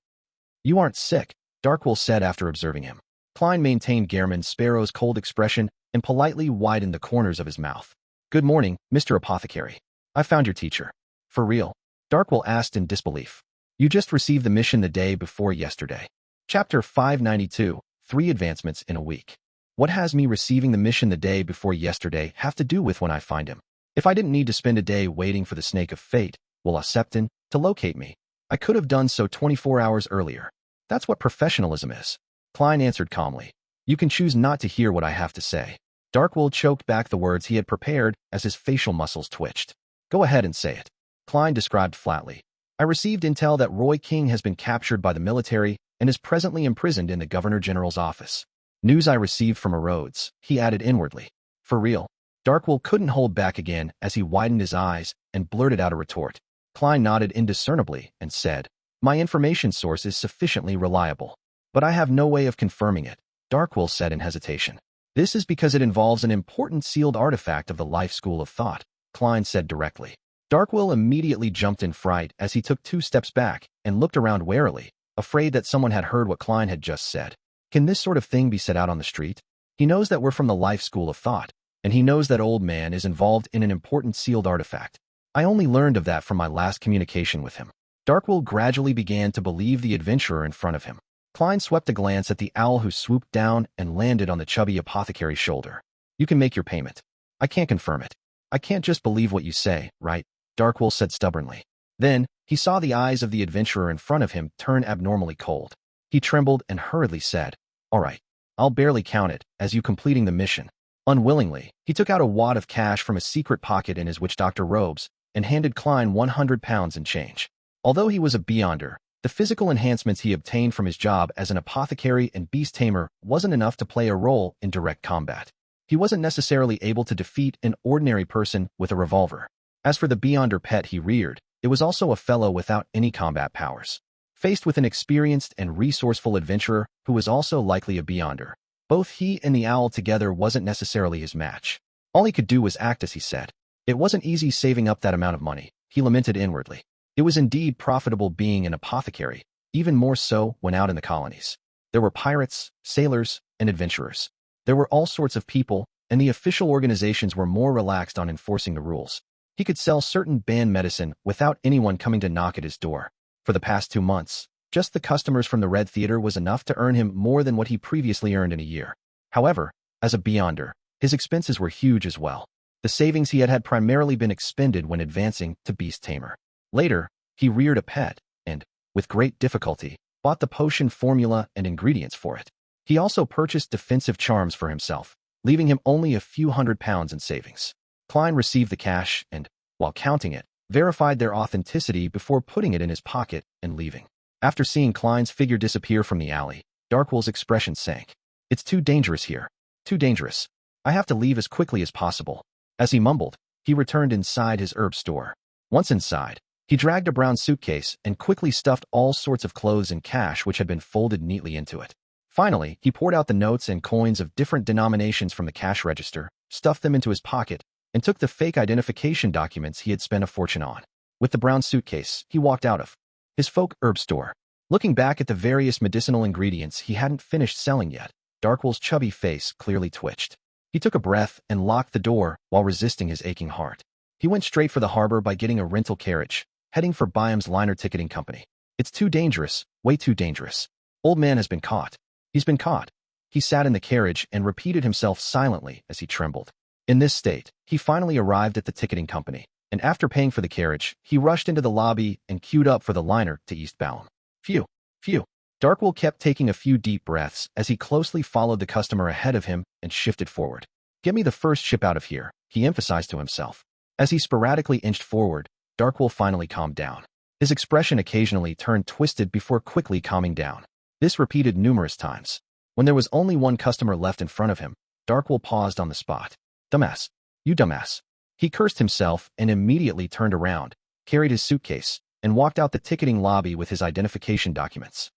"You aren't sick," Darkwill said after observing him. Klein maintained Gairman Sparrow's cold expression and politely widened the corners of his mouth. "Good morning, Mr. Apothecary. I found your teacher." "For real?" Darkwill asked in disbelief. "You just received the mission the day before yesterday." Chapter 592, 3 Advancements in a Week. What has me receiving the mission the day before yesterday have to do with when I find him? If I didn't need to spend a day waiting for the snake of fate, Septon, to locate me, I could have done so 24 hours earlier. That's what professionalism is. Klein answered calmly. "You can choose not to hear what I have to say." Darkwill choked back the words he had prepared as his facial muscles twitched. "Go ahead and say it." Klein described flatly. "I received intel that Roy King has been captured by the military and is presently imprisoned in the Governor General's office. News I received from Arrodes," he added inwardly. "For real?" Darkwill couldn't hold back again as he widened his eyes and blurted out a retort. Klein nodded indiscernibly and said, "My information source is sufficiently reliable, but I have no way of confirming it," Darkwill said in hesitation. "This is because it involves an important sealed artifact of the life school of thought," Klein said directly. Darkwill immediately jumped in fright as he took 2 steps back and looked around warily, afraid that someone had heard what Klein had just said. Can this sort of thing be said out on the street? He knows that we're from the life school of thought, and he knows that old man is involved in an important sealed artifact. I only learned of that from my last communication with him. Darkwill gradually began to believe the adventurer in front of him. Klein swept a glance at the owl who swooped down and landed on the chubby apothecary's shoulder. "You can make your payment. I can't confirm it. I can't just believe what you say, right?" Darkwill said stubbornly. Then, he saw the eyes of the adventurer in front of him turn abnormally cold. He trembled and hurriedly said, "All right, I'll barely count it as you completing the mission." Unwillingly, he took out a wad of cash from a secret pocket in his witch-doctor robes and handed Klein 100 pounds in change. Although he was a beyonder, the physical enhancements he obtained from his job as an apothecary and beast tamer wasn't enough to play a role in direct combat. He wasn't necessarily able to defeat an ordinary person with a revolver. As for the beyonder pet he reared, it was also a fellow without any combat powers. Faced with an experienced and resourceful adventurer who was also likely a beyonder, both he and the owl together wasn't necessarily his match. All he could do was act as he said. It wasn't easy saving up that amount of money, he lamented inwardly. It was indeed profitable being an apothecary, even more so when out in the colonies. There were pirates, sailors, and adventurers. There were all sorts of people, and the official organizations were more relaxed on enforcing the rules. He could sell certain banned medicine without anyone coming to knock at his door. For the past 2 months, just the customers from the Red Theater was enough to earn him more than what he previously earned in a year. However, as a beyonder, his expenses were huge as well. The savings he had primarily been expended when advancing to beast tamer. Later, he reared a pet and, with great difficulty, bought the potion formula and ingredients for it. He also purchased defensive charms for himself, leaving him only a few £100s in savings. Klein received the cash and, while counting it, verified their authenticity before putting it in his pocket and leaving. After seeing Klein's figure disappear from the alley, Darkwill's expression sank. "It's too dangerous here. Too dangerous. I have to leave as quickly as possible." As he mumbled, he returned inside his herb store. Once inside, He dragged a brown suitcase and quickly stuffed all sorts of clothes and cash which had been folded neatly into it. Finally, he poured out the notes and coins of different denominations from the cash register, stuffed them into his pocket, and took the fake identification documents he had spent a fortune on. With the brown suitcase, he walked out of his folk herb store. Looking back at the various medicinal ingredients he hadn't finished selling yet, Darkwell's chubby face clearly twitched. He took a breath and locked the door while resisting his aching heart. He went straight for the harbor by getting a rental carriage, heading for Byam's liner ticketing company. It's too dangerous, way too dangerous. Old man has been caught. He's been caught. He sat in the carriage and repeated himself silently as he trembled. In this state, he finally arrived at the ticketing company, and after paying for the carriage, he rushed into the lobby and queued up for the liner to East Balham. Phew, phew. Darkwell kept taking a few deep breaths as he closely followed the customer ahead of him and shifted forward. Get me the first ship out of here, he emphasized to himself. As he sporadically inched forward, Darkwell finally calmed down. His expression occasionally turned twisted before quickly calming down. This repeated numerous times. When there was only one customer left in front of him, Darkwell paused on the spot. Dumbass. You dumbass. He cursed himself and immediately turned around, carried his suitcase, and walked out the ticketing lobby with his identification documents.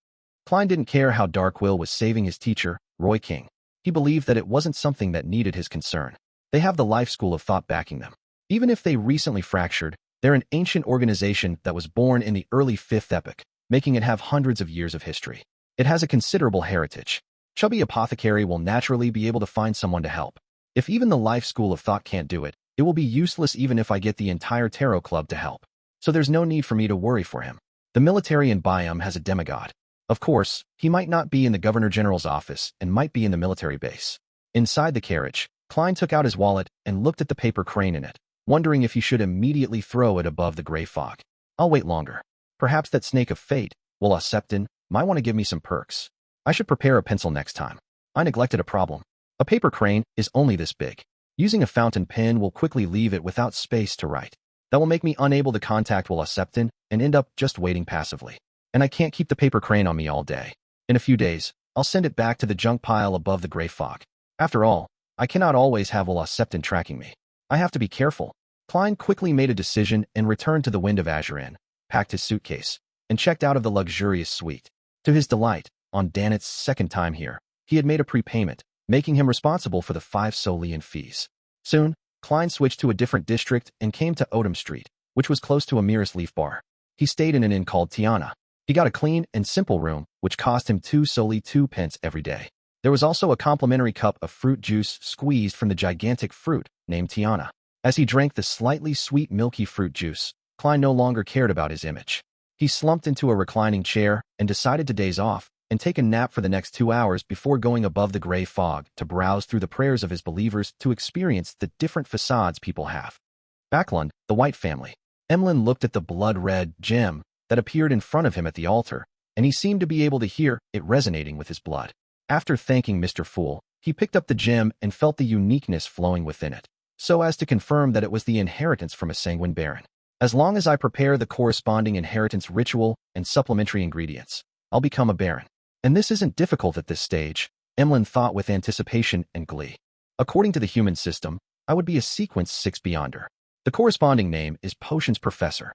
Klein didn't care how Darkwell was saving his teacher, Roy King. He believed that it wasn't something that needed his concern. They have the life school of thought backing them. Even if they recently fractured, they're an ancient organization that was born in the early 5th epoch, making it have hundreds of years of history. It has a considerable heritage. Chubby Apothecary will naturally be able to find someone to help. If even the life school of thought can't do it, it will be useless even if I get the entire tarot club to help. So there's no need for me to worry for him. The military in Byam has a demigod. Of course, he might not be in the Governor General's office and might be in the military base. Inside the carriage, Klein took out his wallet and looked at the paper crane in it, wondering if he should immediately throw it above the gray fog. I'll wait longer. Perhaps that snake of fate, Willa Septon, might want to give me some perks. I should prepare a pencil next time. I neglected a problem. A paper crane is only this big. Using a fountain pen will quickly leave it without space to write. That will make me unable to contact Willa Septon and end up just waiting passively. And I can't keep the paper crane on me all day. In a few days, I'll send it back to the junk pile above the gray fog. After all, I cannot always have Willa Septon tracking me. I have to be careful. Klein quickly made a decision and returned to the Wind of Azure Inn, packed his suitcase, and checked out of the luxurious suite. To his delight, on Dannett's second time here, he had made a prepayment, making him responsible for the 5 soldi in fees. Soon, Klein switched to a different district and came to Odom Street, which was close to a Mirror's Leaf bar. He stayed in an inn called Tiana. He got a clean and simple room, which cost him 2 soldi 2 pence every day. There was also a complimentary cup of fruit juice squeezed from the gigantic fruit named Tiana. As he drank the slightly sweet milky fruit juice, Klein no longer cared about his image. He slumped into a reclining chair and decided to daze off and take a nap for the next 2 hours before going above the gray fog to browse through the prayers of his believers to experience the different facades people have. Backlund, the White family. Emlyn looked at the blood-red gem that appeared in front of him at the altar, and he seemed to be able to hear it resonating with his blood. After thanking Mr. Fool, he picked up the gem and felt the uniqueness flowing within it, so as to confirm that it was the inheritance from a sanguine baron. As long as I prepare the corresponding inheritance ritual and supplementary ingredients, I'll become a baron. And this isn't difficult at this stage, Emlyn thought with anticipation and glee. According to the human system, I would be a sequence 6 beyonder. The corresponding name is Potions Professor.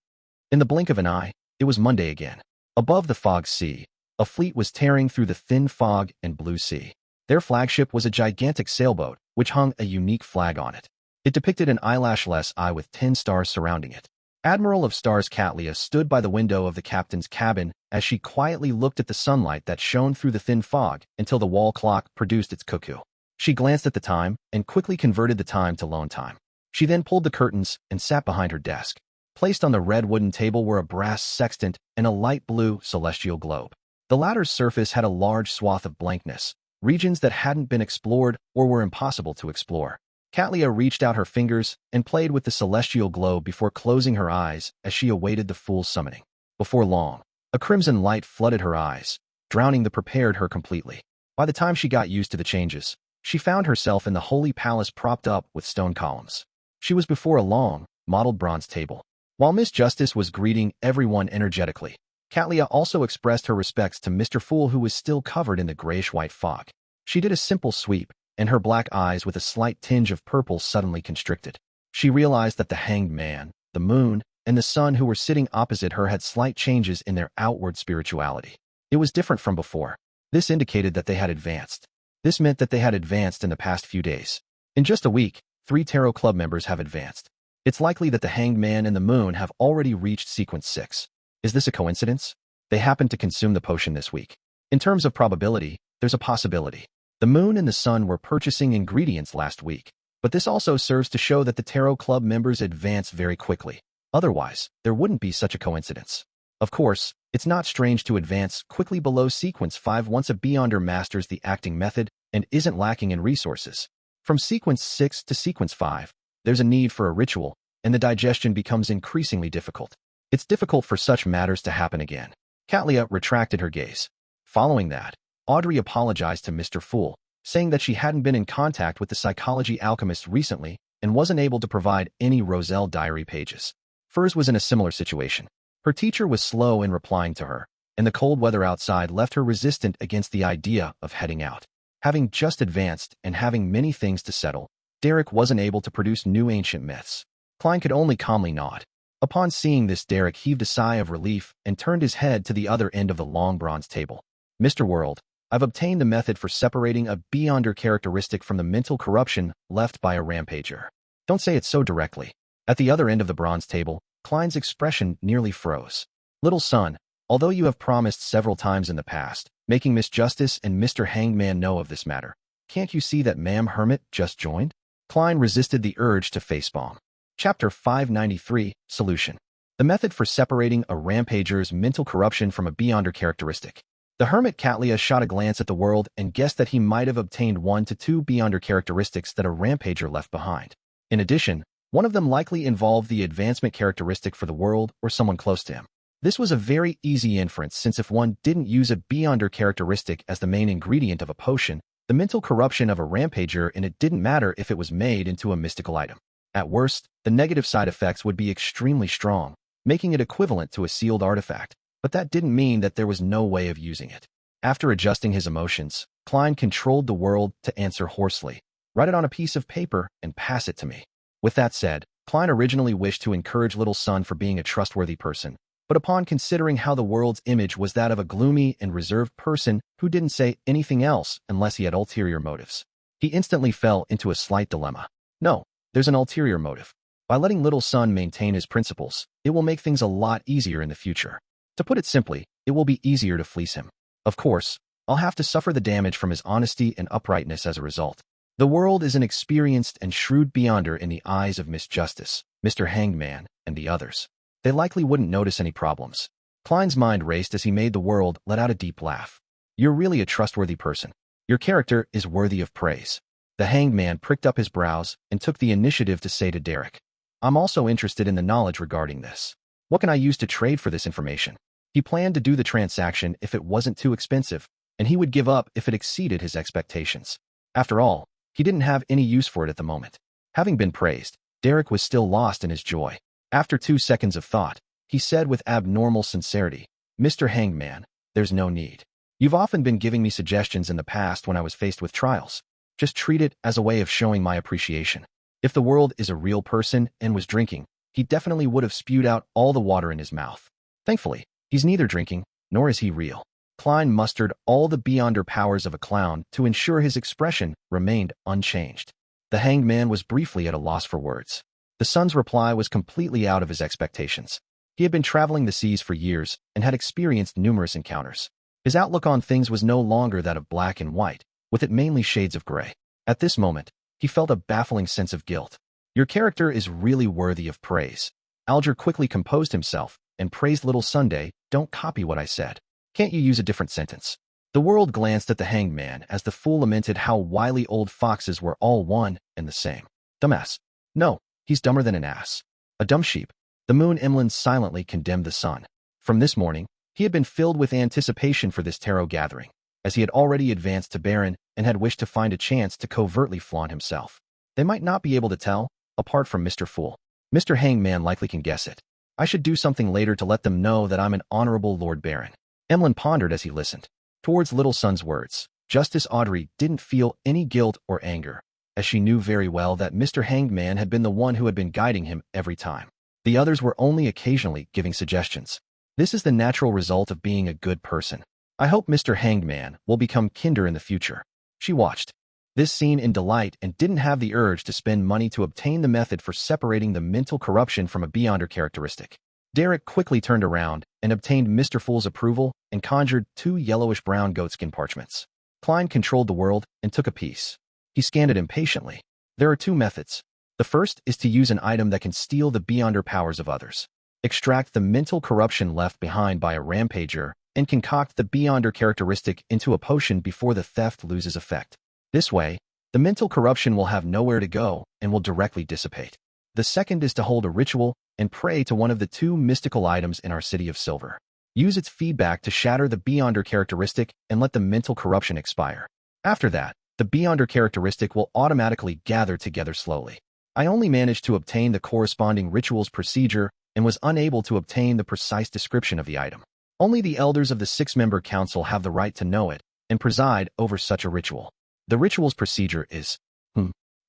In the blink of an eye, it was Monday again. Above the fog sea, a fleet was tearing through the thin fog and blue sea. Their flagship was a gigantic sailboat, which hung a unique flag on it. It depicted an eyelashless eye with 10 stars surrounding it. Admiral of Stars Catlia stood by the window of the captain's cabin as she quietly looked at the sunlight that shone through the thin fog until the wall clock produced its cuckoo. She glanced at the time and quickly converted the time to lone time. She then pulled the curtains and sat behind her desk. Placed on the red wooden table were a brass sextant and a light blue celestial globe. The latter's surface had a large swath of blankness, regions that hadn't been explored or were impossible to explore. Catlia reached out her fingers and played with the celestial globe before closing her eyes as she awaited the fool's summoning. Before long, a crimson light flooded her eyes, drowning the prepared her completely. By the time she got used to the changes, she found herself in the holy palace propped up with stone columns. She was before a long, modeled bronze table. While Miss Justice was greeting everyone energetically, Catlia also expressed her respects to Mr. Fool, who was still covered in the grayish-white fog. She did a simple sweep, and her black eyes with a slight tinge of purple suddenly constricted. She realized that the Hanged Man, the moon, and the sun who were sitting opposite her had slight changes in their outward spirituality. It was different from before. This indicated that they had advanced. This meant that they had advanced in the past few days. In just a week, 3 Tarot Club members have advanced. It's likely that the Hanged Man and the Moon have already reached sequence 6. Is this a coincidence? They happened to consume the potion this week. In terms of probability, there's a possibility. The Moon and the Sun were purchasing ingredients last week, but this also serves to show that the Tarot Club members advance very quickly. Otherwise, there wouldn't be such a coincidence. Of course, it's not strange to advance quickly below sequence 5 once a Beyonder masters the acting method and isn't lacking in resources. From sequence 6 to sequence 5, there's a need for a ritual, and the digestion becomes increasingly difficult. It's difficult for such matters to happen again. Katlia retracted her gaze. Following that, Audrey apologized to Mr. Fool, saying that she hadn't been in contact with the psychology alchemist recently and wasn't able to provide any Roselle diary pages. Furs was in a similar situation. Her teacher was slow in replying to her, and the cold weather outside left her resistant against the idea of heading out. Having just advanced and having many things to settle, Derek wasn't able to produce new ancient myths. Klein could only calmly nod. Upon seeing this, Derek heaved a sigh of relief and turned his head to the other end of the long bronze table. Mr. World, I've obtained the method for separating a Beyonder characteristic from the mental corruption left by a rampager. Don't say it so directly. At the other end of the bronze table, Klein's expression nearly froze. Little son, although you have promised several times in the past, making Miss Justice and Mr. Hangman know of this matter, can't you see that Ma'am Hermit just joined? Klein resisted the urge to facepalm. Chapter 593, Solution. The method for separating a rampager's mental corruption from a Beyonder characteristic. The hermit Katlia shot a glance at the world and guessed that he might have obtained 1 to 2 Beyonder characteristics that a rampager left behind. In addition, one of them likely involved the advancement characteristic for the world or someone close to him. This was a very easy inference since if one didn't use a Beyonder characteristic as the main ingredient of a potion, the mental corruption of a rampager and it didn't matter if it was made into a mystical item. At worst, the negative side effects would be extremely strong, making it equivalent to a sealed artifact, but that didn't mean that there was no way of using it. After adjusting his emotions, Klein controlled the world to answer hoarsely. Write it on a piece of paper and pass it to me. With that said, Klein originally wished to encourage Little Son for being a trustworthy person, but upon considering how the world's image was that of a gloomy and reserved person who didn't say anything else unless he had ulterior motives, he instantly fell into a slight dilemma. No, there's an ulterior motive. By letting Little Son maintain his principles, it will make things a lot easier in the future. To put it simply, it will be easier to fleece him. Of course, I'll have to suffer the damage from his honesty and uprightness as a result. The world is an experienced and shrewd Beyonder in the eyes of Miss Justice, Mr. Hangman, and the others. They likely wouldn't notice any problems. Klein's mind raced as he made the world let out a deep laugh. You're really a trustworthy person. Your character is worthy of praise. The Hanged Man pricked up his brows and took the initiative to say to Derek, I'm also interested in the knowledge regarding this. What can I use to trade for this information? He planned to do the transaction if it wasn't too expensive, and he would give up if it exceeded his expectations. After all, he didn't have any use for it at the moment. Having been praised, Derek was still lost in his joy. After 2 seconds of thought, he said with abnormal sincerity, Mr. Hangman, there's no need. You've often been giving me suggestions in the past when I was faced with trials. Just treat it as a way of showing my appreciation. If the world is a real person and was drinking, he definitely would have spewed out all the water in his mouth. Thankfully, he's neither drinking, nor is he real. Klein mustered all the Beyonder powers of a clown to ensure his expression remained unchanged. The Hanged Man was briefly at a loss for words. The son's reply was completely out of his expectations. He had been traveling the seas for years and had experienced numerous encounters. His outlook on things was no longer that of black and white, with it mainly shades of gray. At this moment, he felt a baffling sense of guilt. Your character is really worthy of praise. Alger quickly composed himself and praised Little Sunday. Don't copy what I said. Can't you use a different sentence? The world glanced at the Hanged Man as the fool lamented how wily old foxes were all one and the same. Dumbass. No, he's dumber than an ass. A dumb sheep. The moon Emlyn silently condemned the sun. From this morning, he had been filled with anticipation for this tarot gathering, as he had already advanced to Baron and had wished to find a chance to covertly flaunt himself. They might not be able to tell, apart from Mr. Fool. Mr. Hangman likely can guess it. I should do something later to let them know that I'm an honorable Lord Baron. Emlyn pondered as he listened. Towards Little Son's words, Justice Audrey didn't feel any guilt or anger, as she knew very well that Mr. Hangman had been the one who had been guiding him every time. The others were only occasionally giving suggestions. This is the natural result of being a good person. I hope Mr. Hanged Man will become kinder in the future. She watched this scene in delight and didn't have the urge to spend money to obtain the method for separating the mental corruption from a beyonder characteristic. Derek quickly turned around and obtained Mr. Fool's approval and conjured 2 yellowish-brown goatskin parchments. Klein controlled the world and took a piece. He scanned it impatiently. There are 2 methods. The first is to use an item that can steal the beyonder powers of others. Extract the mental corruption left behind by a rampager and concoct the beyonder characteristic into a potion before the theft loses effect. This way, the mental corruption will have nowhere to go and will directly dissipate. The second is to hold a ritual and pray to one of the 2 mystical items in our City of Silver. Use its feedback to shatter the beyonder characteristic and let the mental corruption expire. After that, the beyonder characteristic will automatically gather together slowly. I only managed to obtain the corresponding ritual's procedure and was unable to obtain the precise description of the item. Only the elders of the 6-member council have the right to know it and preside over such a ritual. The ritual's procedure is,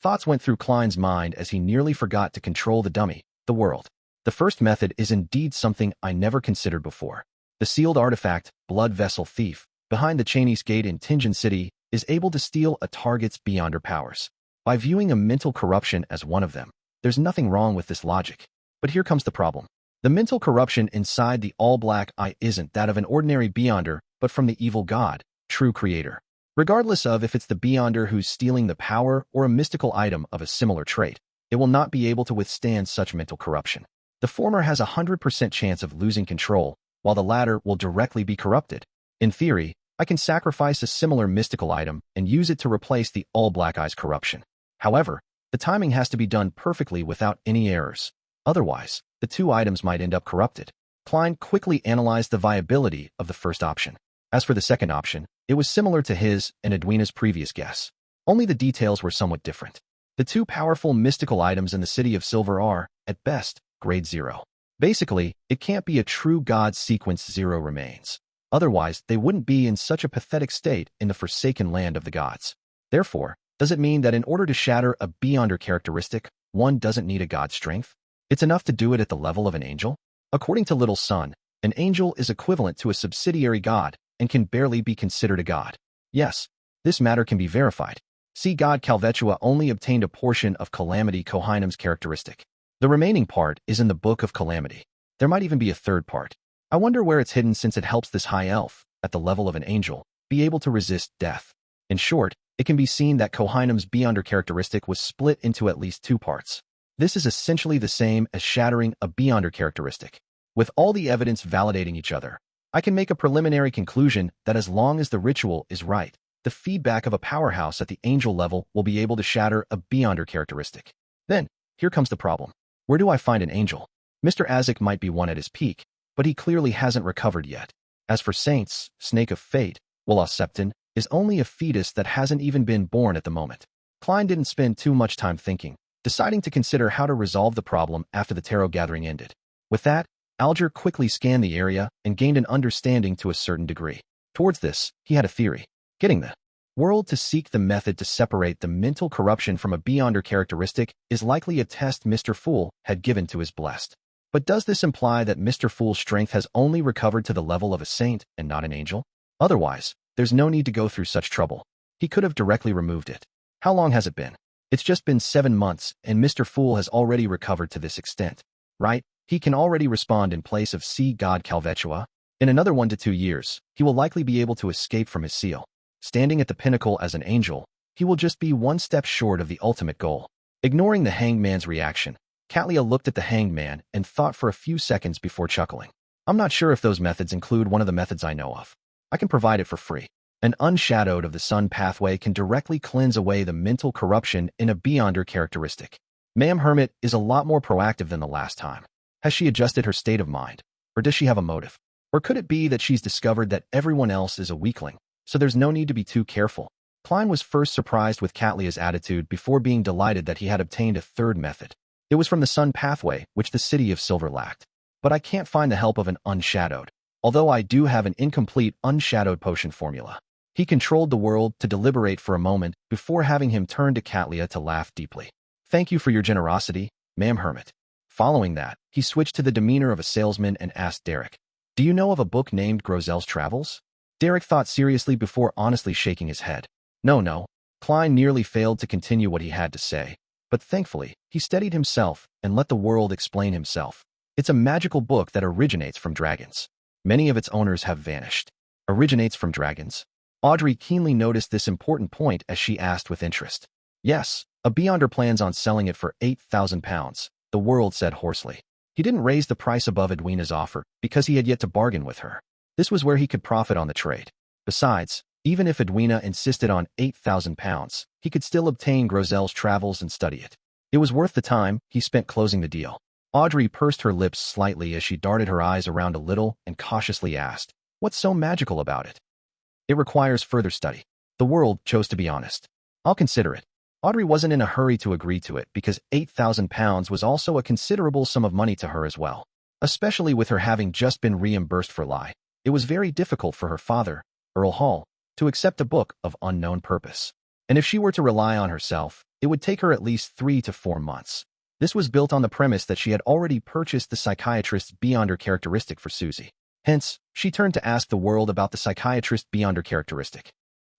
Thoughts went through Klein's mind as he nearly forgot to control the dummy, the world. The first method is indeed something I never considered before. The sealed artifact, Blood Vessel Thief, behind the Chinese gate in Contingency, is able to steal a target's beyonder powers. By viewing a mental corruption as one of them, there's nothing wrong with this logic. But here comes the problem. The mental corruption inside the all-black eye isn't that of an ordinary beyonder, but from the evil god, true creator. Regardless of if it's the beyonder who's stealing the power or a mystical item of a similar trait, it will not be able to withstand such mental corruption. The former has a 100% chance of losing control, while the latter will directly be corrupted. In theory, I can sacrifice a similar mystical item and use it to replace the all-black eye's corruption. However, the timing has to be done perfectly without any errors. Otherwise, the 2 items might end up corrupted. Klein quickly analyzed the viability of the first option. As for the second option, it was similar to his and Edwina's previous guess. Only the details were somewhat different. The 2 powerful mystical items in the City of Silver are, at best, grade 0. Basically, it can't be a true god sequence 0 remains. Otherwise, they wouldn't be in such a pathetic state in the forsaken land of the gods. Therefore, does it mean that in order to shatter a beyonder characteristic, one doesn't need a god's strength? It's enough to do it at the level of an angel? According to Little Sun, an angel is equivalent to a subsidiary god and can barely be considered a god. Yes, this matter can be verified. See, God Calvetua only obtained a portion of Calamity Kohinum's characteristic. The remaining part is in the Book of Calamity. There might even be a third part. I wonder where it's hidden, since it helps this high elf, at the level of an angel, be able to resist death. In short, it can be seen that Kohinum's beyonder characteristic was split into at least 2 parts. This is essentially the same as shattering a beyonder characteristic. With all the evidence validating each other, I can make a preliminary conclusion that as long as the ritual is right, the feedback of a powerhouse at the angel level will be able to shatter a beyonder characteristic. Then, here comes the problem. Where do I find an angel? Mr. Azek might be one at his peak, but he clearly hasn't recovered yet. As for Saints, Snake of Fate, well, Septon is only a fetus that hasn't even been born at the moment. Klein didn't spend too much time thinking, deciding to consider how to resolve the problem after the tarot gathering ended. With that, Alger quickly scanned the area and gained an understanding to a certain degree. Towards this, he had a theory. Getting the world to seek the method to separate the mental corruption from a beyonder characteristic is likely a test Mr. Fool had given to his blessed. But does this imply that Mr. Fool's strength has only recovered to the level of a saint and not an angel? Otherwise, there's no need to go through such trouble. He could have directly removed it. How long has it been? It's just been 7 months, and Mr. Fool has already recovered to this extent. Right? He can already respond in place of Sea God Calvetua. In another 1 to 2 years, he will likely be able to escape from his seal. Standing at the pinnacle as an angel, he will just be 1 step short of the ultimate goal. Ignoring the hanged man's reaction, Katlia looked at the hanged man and thought for a few seconds before chuckling. I'm not sure if those methods include one of the methods I know of. I can provide it for free. An unshadowed of the sun pathway can directly cleanse away the mental corruption in a beyonder characteristic. Ma'am Hermit is a lot more proactive than the last time. Has she adjusted her state of mind? Or does she have a motive? Or could it be that she's discovered that everyone else is a weakling, so there's no need to be too careful? Klein was first surprised with Katlia's attitude before being delighted that he had obtained a third method. It was from the sun pathway, which the City of Silver lacked. But I can't find the help of an unshadowed, although I do have an incomplete unshadowed potion formula. He controlled the world to deliberate for a moment before having him turn to Katlia to laugh deeply. Thank you for your generosity, Ma'am Hermit. Following that, he switched to the demeanor of a salesman and asked Derek, "Do you know of a book named Grozel's Travels?" Derek thought seriously before honestly shaking his head. No. Klein nearly failed to continue what he had to say, but thankfully, he steadied himself and let the world explain himself. It's a magical book that originates from dragons. Many of its owners have vanished. Originates from dragons? Audrey keenly noticed this important point as she asked with interest. Yes, a Beyonder plans on selling it for £8,000, the world said hoarsely. He didn't raise the price above Edwina's offer because he had yet to bargain with her. This was where he could profit on the trade. Besides, even if Edwina insisted on £8,000, he could still obtain Grozel's Travels and study it. It was worth the time he spent closing the deal. Audrey pursed her lips slightly as she darted her eyes around a little and cautiously asked, "What's so magical about it?" "It requires further study." The world chose to be honest. "I'll consider it." Audrey wasn't in a hurry to agree to it because £8,000 was also a considerable sum of money to her as well. Especially with her having just been reimbursed for lie, it was very difficult for her father, Earl Hall, to accept a book of unknown purpose. And if she were to rely on herself, it would take her at least 3 to 4 months. This was built on the premise that she had already purchased the psychiatrist's Beyonder characteristic for Susie. Hence, she turned to ask the world about the psychiatrist's Beyonder characteristic.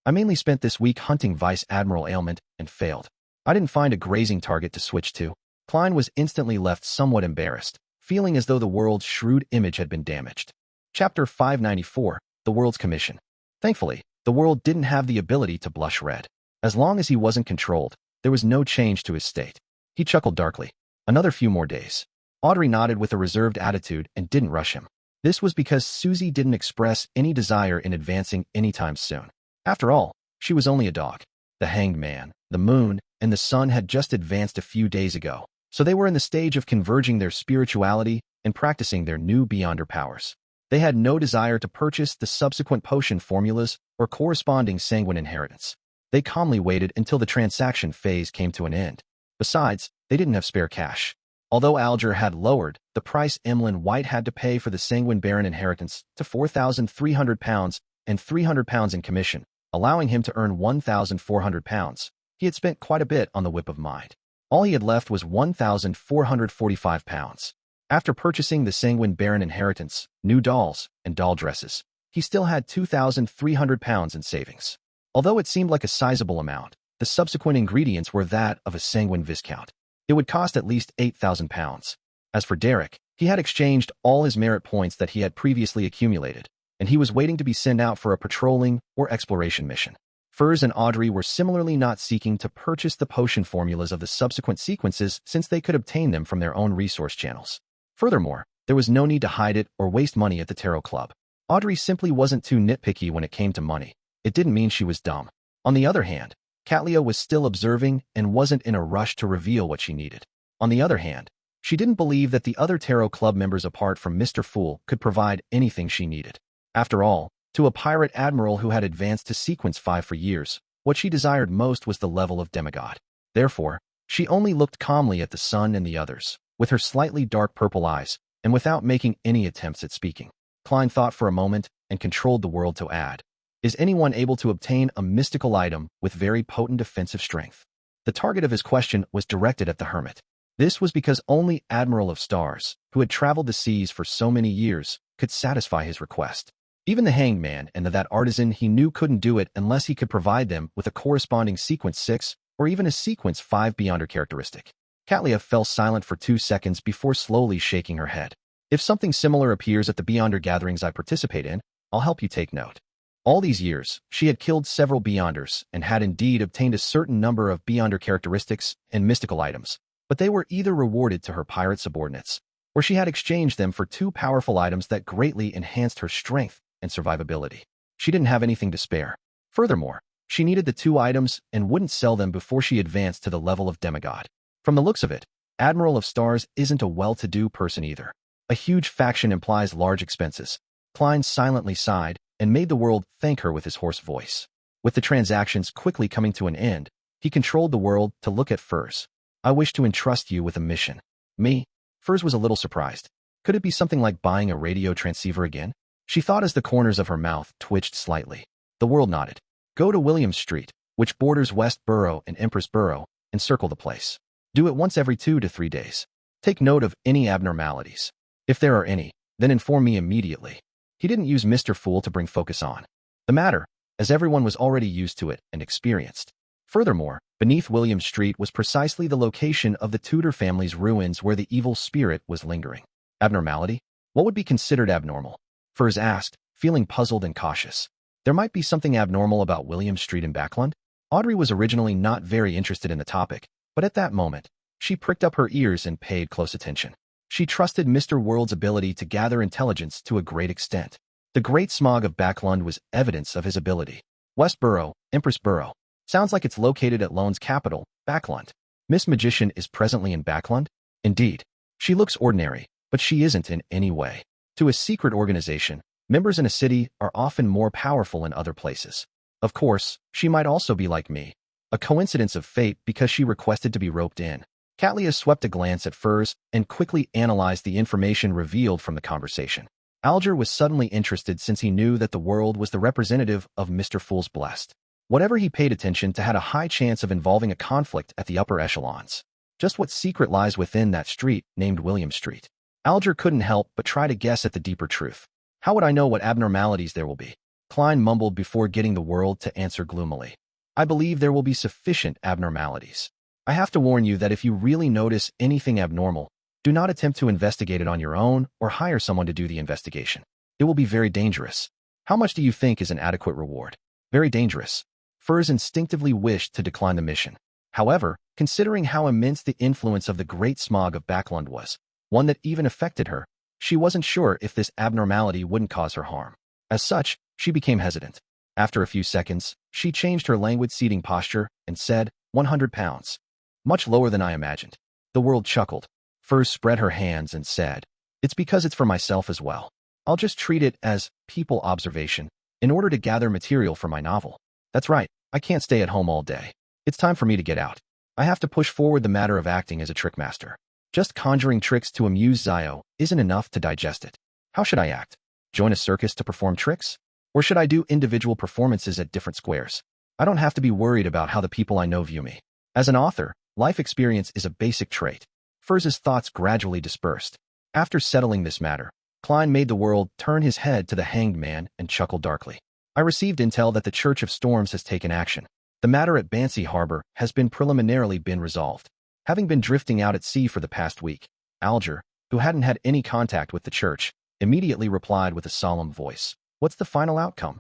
"I mainly spent this week hunting Vice Admiral Ailment and failed. I didn't find a grazing target to switch to." Klein was instantly left somewhat embarrassed, feeling as though the world's shrewd image had been damaged. Chapter 594, The World's Commission. Thankfully, the world didn't have the ability to blush red. As long as he wasn't controlled, there was no change to his state. He chuckled darkly. Another few more days. Audrey nodded with a reserved attitude and didn't rush him. This was because Susie didn't express any desire in advancing anytime soon. After all, she was only a dog. The Hanged Man, the Moon, and the Sun had just advanced a few days ago, so they were in the stage of converging their spirituality and practicing their new Beyonder powers. They had no desire to purchase the subsequent potion formulas or corresponding sanguine inheritance. They calmly waited until the transaction phase came to an end. Besides, they didn't have spare cash. Although Alger had lowered the price Emlyn White had to pay for the Sanguine Baron inheritance to £4,300 and £300 in commission, allowing him to earn £1,400, he had spent quite a bit on the Whip of Mind. All he had left was £1,445. After purchasing the Sanguine Baron inheritance, new dolls, and doll dresses, he still had £2,300 in savings. Although it seemed like a sizable amount, the subsequent ingredients were that of a Sanguine Viscount. It would cost at least £8,000. As for Derek, he had exchanged all his merit points that he had previously accumulated, and he was waiting to be sent out for a patrolling or exploration mission. Furs and Audrey were similarly not seeking to purchase the potion formulas of the subsequent sequences since they could obtain them from their own resource channels. Furthermore, there was no need to hide it or waste money at the Tarot Club. Audrey simply wasn't too nitpicky when it came to money. It didn't mean she was dumb. On the other hand, Katlia was still observing and wasn't in a rush to reveal what she needed. On the other hand, she didn't believe that the other Tarot Club members apart from Mr. Fool could provide anything she needed. After all, to a pirate admiral who had advanced to Sequence 5 for years, what she desired most was the level of demigod. Therefore, she only looked calmly at the sun and the others, with her slightly dark purple eyes, and without making any attempts at speaking. Klein thought for a moment and controlled the world to add, "Is anyone able to obtain a mystical item with very potent defensive strength?" The target of his question was directed at the hermit. This was because only Admiral of Stars, who had traveled the seas for so many years, could satisfy his request. Even the Hanged Man and that artisan he knew couldn't do it unless he could provide them with a corresponding Sequence 6 or even a Sequence 5 Beyonder characteristic. Katlia fell silent for 2 seconds before slowly shaking her head. "If something similar appears at the Beyonder gatherings I participate in, I'll help you take note." All these years, she had killed several Beyonders and had indeed obtained a certain number of Beyonder characteristics and mystical items, but they were either rewarded to her pirate subordinates, or she had exchanged them for 2 powerful items that greatly enhanced her strength and survivability. She didn't have anything to spare. Furthermore, she needed the 2 items and wouldn't sell them before she advanced to the level of demigod. From the looks of it, Admiral of Stars isn't a well-to-do person either. A huge faction implies large expenses. Klein silently sighed and made the world thank her with his hoarse voice. With the transactions quickly coming to an end, he controlled the world to look at Furs. "I wish to entrust you with a mission." "Me?" Furs was a little surprised. Could it be something like buying a radio transceiver again? She thought as the corners of her mouth twitched slightly. The world nodded. "Go to Williams Street, which borders West Borough and Empress Borough, and circle the place. Do it once every 2 to 3 days. Take note of any abnormalities. If there are any, then inform me immediately. He didn't use Mr. Fool to bring focus on the matter, as everyone was already used to it and experienced. Furthermore, beneath William Street was precisely the location of the Tudor family's ruins where the evil spirit was lingering. Abnormality? What would be considered abnormal? Furs asked, feeling puzzled and cautious. There might be something abnormal about William Street in Backland? Audrey was originally not very interested in the topic, but at that moment, she pricked up her ears and paid close attention. She trusted Mr. World's ability to gather intelligence to a great extent. The Great Smog of Backland was evidence of his ability. Westborough, Empress Borough. Sounds like it's located at Loan's capital, Backland. Miss Magician is presently in Backland? Indeed. She looks ordinary, but she isn't in any way. To a secret organization, members in a city are often more powerful in other places. Of course, she might also be like me. A coincidence of fate because she requested to be roped in. Catlia swept a glance at Furs and quickly analyzed the information revealed from the conversation. Alger was suddenly interested since he knew that the world was the representative of Mr. Fool's Blessed. Whatever he paid attention to had a high chance of involving a conflict at the upper echelons. Just what secret lies within that street named William Street? Alger couldn't help but try to guess at the deeper truth. How would I know what abnormalities there will be? Klein mumbled before getting the world to answer gloomily. I believe there will be sufficient abnormalities. I have to warn you that if you really notice anything abnormal, do not attempt to investigate it on your own or hire someone to do the investigation. It will be very dangerous. How much do you think is an adequate reward? Very dangerous. Furs instinctively wished to decline the mission. However, considering how immense the influence of the Great Smog of Backland was, one that even affected her, she wasn't sure if this abnormality wouldn't cause her harm. As such, she became hesitant. After a few seconds, she changed her languid seating posture and said, 100 pounds. Much lower than I imagined. The world chuckled. Furs spread her hands and said, it's because it's for myself as well. I'll just treat it as people observation in order to gather material for my novel. That's right, I can't stay at home all day. It's time for me to get out. I have to push forward the matter of acting as a trickmaster. Just conjuring tricks to amuse Zio isn't enough to digest it. How should I act? Join a circus to perform tricks? Or should I do individual performances at different squares? I don't have to be worried about how the people I know view me. As an author, life experience is a basic trait. Furs's thoughts gradually dispersed. After settling this matter, Klein made the world turn his head to the hanged man and chuckled darkly. I received intel that the Church of Storms has taken action. The matter at Bancy Harbor has been preliminarily resolved. Having been drifting out at sea for the past week, Alger, who hadn't had any contact with the church, immediately replied with a solemn voice. What's the final outcome?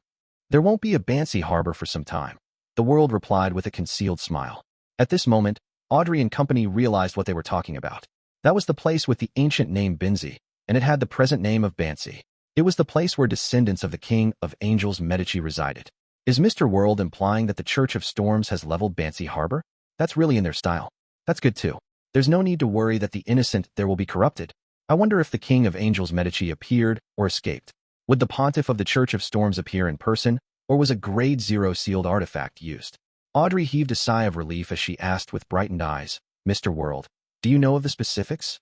There won't be a Bancy Harbor for some time. The world replied with a concealed smile. At this moment, Audrey and company realized what they were talking about. That was the place with the ancient name Binzi, and it had the present name of Bancy. It was the place where descendants of the King of Angels Medici resided. Is Mr. World implying that the Church of Storms has leveled Bancy Harbor? That's really in their style. That's good too. There's no need to worry that the innocent there will be corrupted. I wonder if the King of Angels Medici appeared or escaped. Would the pontiff of the Church of Storms appear in person, or was a Grade 0 sealed artifact used? Audrey heaved a sigh of relief as she asked with brightened eyes, Mr. World, do you know of the specifics?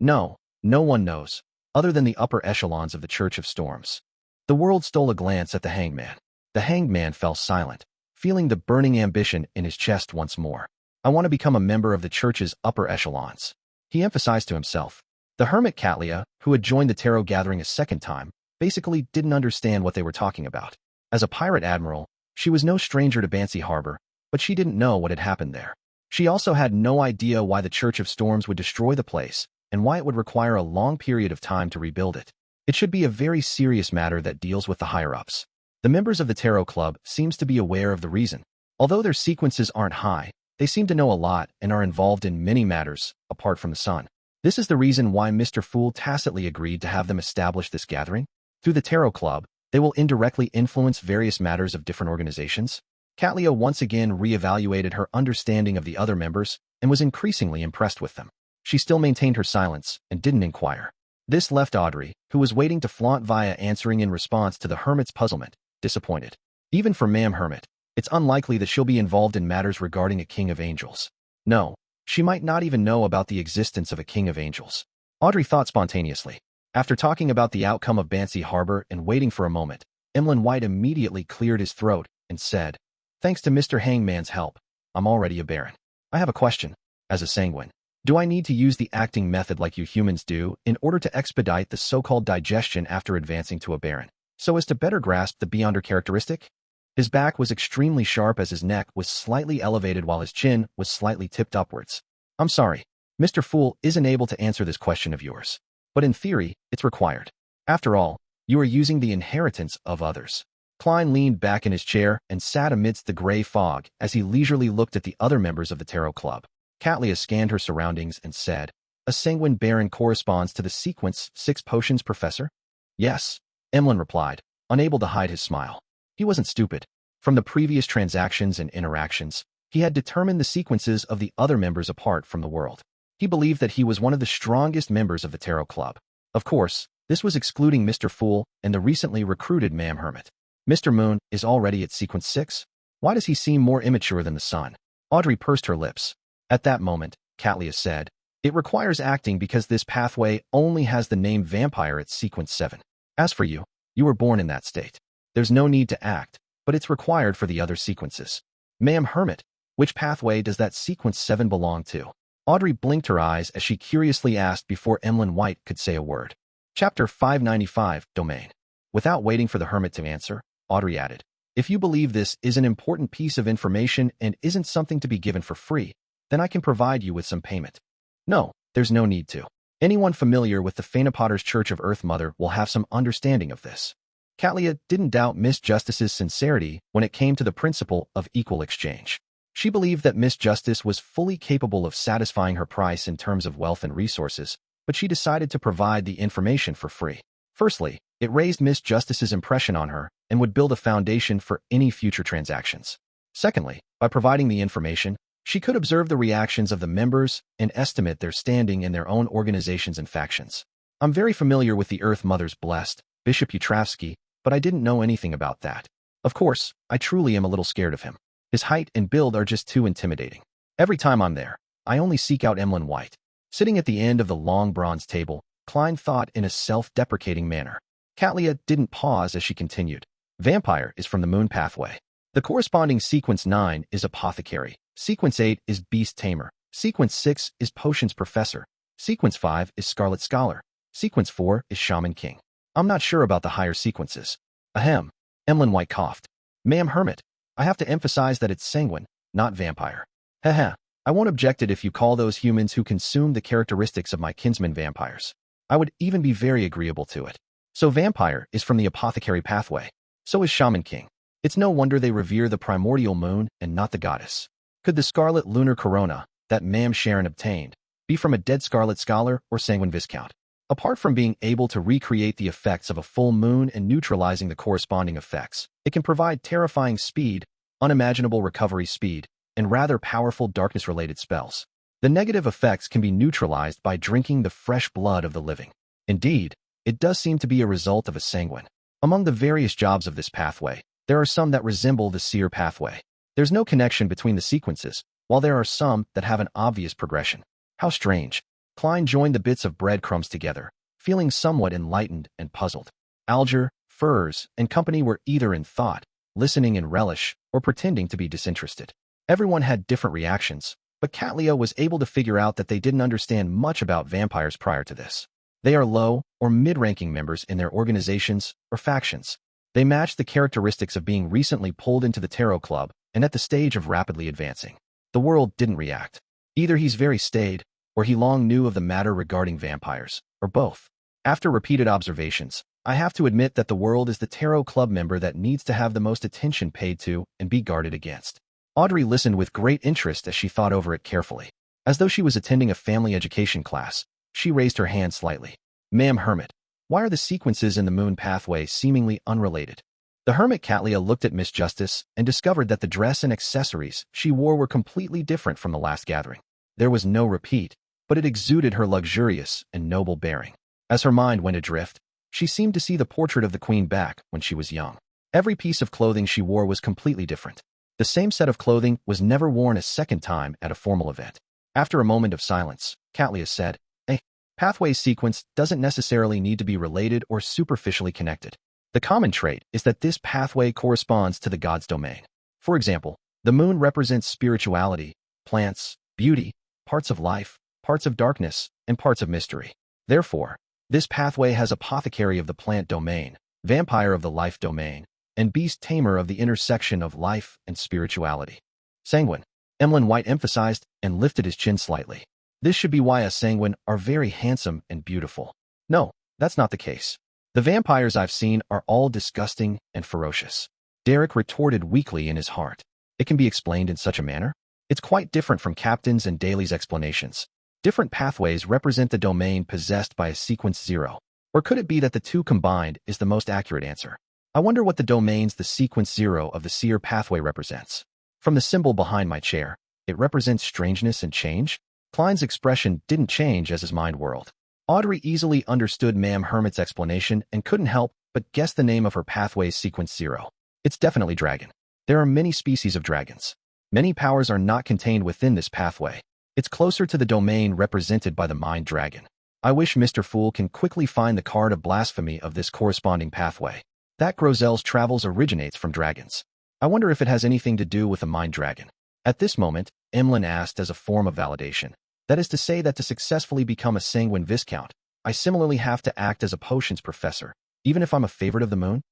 No, no one knows, other than the upper echelons of the Church of Storms. The world stole a glance at the hangman. The hanged man fell silent, feeling the burning ambition in his chest once more. I want to become a member of the church's upper echelons. He emphasized to himself. The hermit Catlia, who had joined the tarot gathering a second time, basically didn't understand what they were talking about. As a pirate admiral, she was no stranger to Bancy Harbor, but she didn't know what had happened there. She also had no idea why the Church of Storms would destroy the place, and why it would require a long period of time to rebuild it. It should be a very serious matter that deals with the higher-ups. The members of the Tarot Club seems to be aware of the reason. Although their sequences aren't high, they seem to know a lot and are involved in many matters, apart from the sun. This is the reason why Mr. Fool tacitly agreed to have them establish this gathering. Through the Tarot Club, they will indirectly influence various matters of different organizations. Catlia once again reevaluated her understanding of the other members and was increasingly impressed with them. She still maintained her silence and didn't inquire. This left Audrey, who was waiting to flaunt via answering in response to the hermit's puzzlement, disappointed. Even for Ma'am Hermit, it's unlikely that she'll be involved in matters regarding a King of Angels. No, she might not even know about the existence of a King of Angels. Audrey thought spontaneously. After talking about the outcome of Bancy Harbor and waiting for a moment, Emlyn White immediately cleared his throat and said, thanks to Mr. Hangman's help, I'm already a baron. I have a question. As a sanguine, Do I need to use the acting method like you humans do in order to expedite the so-called digestion after advancing to a baron, so as to better grasp the beyonder characteristic? His back was extremely sharp as his neck was slightly elevated while his chin was slightly tipped upwards. I'm sorry, Mr. Fool isn't able to answer this question of yours. But in theory, it's required. After all, you are using the inheritance of others. Klein leaned back in his chair and sat amidst the gray fog as he leisurely looked at the other members of the Tarot Club. Katlia scanned her surroundings and said, "A sanguine baron corresponds to the sequence 6 potions, Professor?" "Yes," Emlyn replied, unable to hide his smile. He wasn't stupid. From the previous transactions and interactions, he had determined the sequences of the other members apart from the world. He believed that he was one of the strongest members of the Tarot Club. Of course, this was excluding Mr. Fool and the recently recruited Ma'am Hermit. Mr. Moon is already at sequence 6? Why does he seem more immature than the sun? Audrey pursed her lips. At that moment, Katlia said, "It requires acting because this pathway only has the name vampire at sequence 7. As for you, you were born in that state. There's no need to act, but it's required for the other sequences." "Ma'am Hermit, which pathway does that sequence 7 belong to?" Audrey blinked her eyes as she curiously asked before Emlyn White could say a word. Chapter 595, Domain. Without waiting for the hermit to answer, Audrey added, "If you believe this is an important piece of information and isn't something to be given for free, then I can provide you with some payment." "No, there's no need to. Anyone familiar with the Phainopotter's Church of Earth Mother will have some understanding of this." Katlia didn't doubt Miss Justice's sincerity when it came to the principle of equal exchange. She believed that Miss Justice was fully capable of satisfying her price in terms of wealth and resources, but she decided to provide the information for free. Firstly, it raised Miss Justice's impression on her and would build a foundation for any future transactions. Secondly, by providing the information, she could observe the reactions of the members and estimate their standing in their own organizations and factions. "I'm very familiar with the Earth Mother's blessed, Bishop Utravsky, but I didn't know anything about that. Of course, I truly am a little scared of him. His height and build are just too intimidating. Every time I'm there, I only seek out Emlyn White." Sitting at the end of the long bronze table, Klein thought in a self-deprecating manner. Katlia didn't pause as she continued. "Vampire is from the moon pathway. The corresponding sequence 9 is apothecary. Sequence 8 is beast tamer. Sequence 6 is potions professor. Sequence 5 is scarlet scholar. Sequence 4 is shaman king. I'm not sure about the higher sequences." "Ahem," Emlyn White coughed. "Ma'am Hermit, I have to emphasize that it's sanguine, not vampire. Heh. I won't object it if you call those humans who consume the characteristics of my kinsmen vampires. I would even be very agreeable to it. So vampire is from the apothecary pathway. So is shaman king. It's no wonder they revere the primordial moon and not the goddess. Could the scarlet lunar corona, that Ma'am Sharon obtained, be from a dead scarlet scholar or sanguine viscount? Apart from being able to recreate the effects of a full moon and neutralizing the corresponding effects, it can provide terrifying speed, unimaginable recovery speed, and rather powerful darkness-related spells. The negative effects can be neutralized by drinking the fresh blood of the living. Indeed, it does seem to be a result of a sanguine. Among the various jobs of this pathway, there are some that resemble the seer pathway. There's no connection between the sequences, while there are some that have an obvious progression. How strange. Klein joined the bits of breadcrumbs together, feeling somewhat enlightened and puzzled. Alger, Furs, and company were either in thought, listening in relish, or pretending to be disinterested. Everyone had different reactions, but Katlia was able to figure out that they didn't understand much about vampires prior to this. They are low or mid-ranking members in their organizations or factions. They match the characteristics of being recently pulled into the Tarot Club and at the stage of rapidly advancing. The world didn't react. Either he's very staid, or he long knew of the matter regarding vampires, or both. After repeated observations, I have to admit that the world is the Tarot Club member that needs to have the most attention paid to and be guarded against. Audrey listened with great interest as she thought over it carefully. As though she was attending a family education class, she raised her hand slightly. "Ma'am Hermit, why are the sequences in the moon pathway seemingly unrelated?" The hermit Katlia looked at Miss Justice and discovered that the dress and accessories she wore were completely different from the last gathering. There was no repeat, but it exuded her luxurious and noble bearing. As her mind went adrift, she seemed to see the portrait of the queen back when she was young. Every piece of clothing she wore was completely different. The same set of clothing was never worn a second time at a formal event. After a moment of silence, Katlia said, "A pathway sequence doesn't necessarily need to be related or superficially connected. The common trait is that this pathway corresponds to the god's domain. For example, the moon represents spirituality, plants, beauty, parts of life, parts of darkness, and parts of mystery. Therefore, this pathway has apothecary of the plant domain, vampire of the life domain, and beast tamer of the intersection of life and spirituality. Sanguine. Emlyn White emphasized and lifted his chin slightly. This should be why us sanguine are very handsome and beautiful. No, that's not the case. The vampires I've seen are all disgusting and ferocious. Derek retorted weakly in his heart. It can be explained in such a manner? It's quite different from Captain's and Daly's explanations. Different pathways represent the domain possessed by a sequence 0. Or could it be that the two combined is the most accurate answer? I wonder what the domains the sequence 0 of the seer pathway represents. From the symbol behind my chair, it represents strangeness and change? Klein's expression didn't change as his mind whirled. Audrey easily understood Ma'am Hermit's explanation and couldn't help but guess the name of her pathway's sequence 0. It's definitely dragon. There are many species of dragons. Many powers are not contained within this pathway. It's closer to the domain represented by the mind dragon. I wish Mr. Fool can quickly find the card of blasphemy of this corresponding pathway. That Grozel's travels originates from dragons. I wonder if it has anything to do with a mind dragon. At this moment, Emlyn asked as a form of validation. That is to say that to successfully become a sanguine viscount, I similarly have to act as a potions professor, even if I'm a favorite of the moon?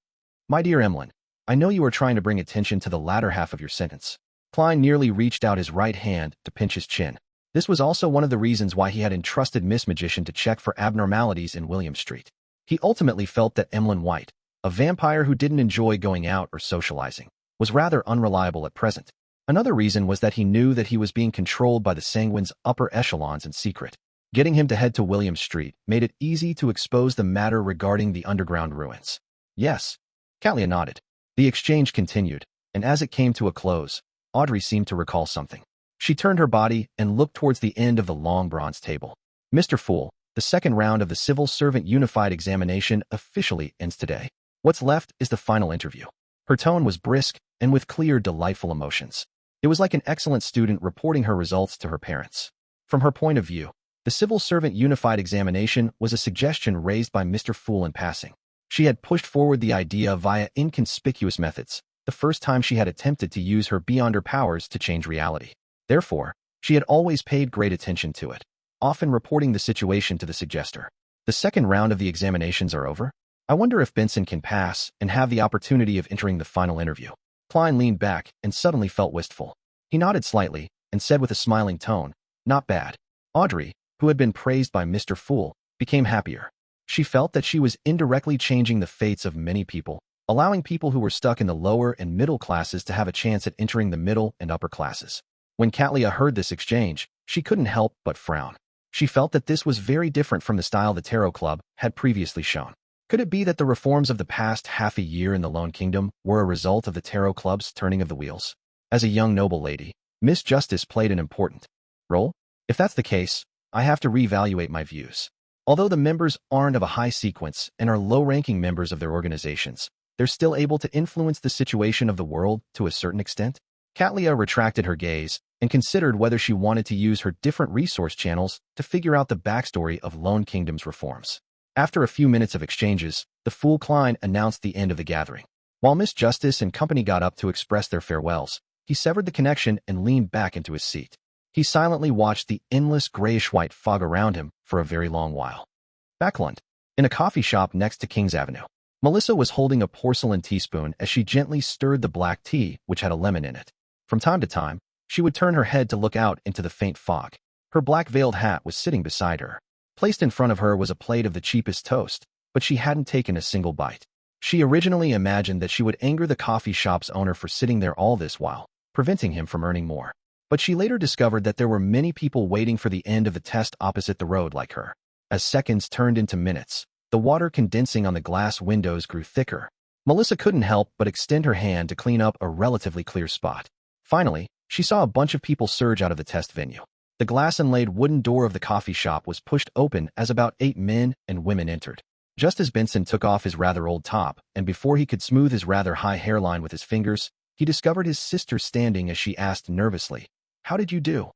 My dear Emlyn, I know you are trying to bring attention to the latter half of your sentence. Klein nearly reached out his right hand to pinch his chin. This was also one of the reasons why he had entrusted Miss Magician to check for abnormalities in William Street. He ultimately felt that Emlyn White, a vampire who didn't enjoy going out or socializing, was rather unreliable at present. Another reason was that he knew that he was being controlled by the sanguine's upper echelons in secret. Getting him to head to William Street made it easy to expose the matter regarding the underground ruins. Yes. Katlia nodded. The exchange continued, and as it came to a close, Audrey seemed to recall something. She turned her body and looked towards the end of the long bronze table. Mr. Fool, the second round of the Civil Servant Unified Examination officially ends today. What's left is the final interview. Her tone was brisk and with clear, delightful emotions. It was like an excellent student reporting her results to her parents. From her point of view, the Civil Servant Unified Examination was a suggestion raised by Mr. Fool in passing. She had pushed forward the idea via inconspicuous methods, the first time she had attempted to use her beyond her powers to change reality. Therefore, she had always paid great attention to it, often reporting the situation to the suggester. The second round of the examinations are over. I wonder if Benson can pass and have the opportunity of entering the final interview. Klein leaned back and suddenly felt wistful. He nodded slightly and said with a smiling tone, "Not bad." Audrey, who had been praised by Mr. Fool, became happier. She felt that she was indirectly changing the fates of many people, allowing people who were stuck in the lower and middle classes to have a chance at entering the middle and upper classes. When Katlia heard this exchange, she couldn't help but frown. She felt that this was very different from the style the Tarot Club had previously shown. Could it be that the reforms of the past half a year in the Lone Kingdom were a result of the Tarot Club's turning of the wheels? As a young noble lady, Miss Justice played an important role. If that's the case, I have to reevaluate my views. Although the members aren't of a high sequence and are low-ranking members of their organizations, they're still able to influence the situation of the world to a certain extent. Katlia retracted her gaze and considered whether she wanted to use her different resource channels to figure out the backstory of Lone Kingdom's reforms. After a few minutes of exchanges, the Fool Klein announced the end of the gathering. While Miss Justice and company got up to express their farewells, he severed the connection and leaned back into his seat. He silently watched the endless grayish-white fog around him for a very long while. Backlund, in a coffee shop next to Kings Avenue. Melissa was holding a porcelain teaspoon as she gently stirred the black tea, which had a lemon in it. From time to time, she would turn her head to look out into the faint fog. Her black veiled hat was sitting beside her. Placed in front of her was a plate of the cheapest toast, but she hadn't taken a single bite. She originally imagined that she would anger the coffee shop's owner for sitting there all this while, preventing him from earning more. But she later discovered that there were many people waiting for the end of the test opposite the road like her. As seconds turned into minutes, the water condensing on the glass windows grew thicker. Melissa couldn't help but extend her hand to clean up a relatively clear spot. Finally, she saw a bunch of people surge out of the test venue. The glass-inlaid wooden door of the coffee shop was pushed open as about 8 men and women entered. Just as Benson took off his rather old top, and before he could smooth his rather high hairline with his fingers, he discovered his sister standing as she asked nervously, "How did you do?"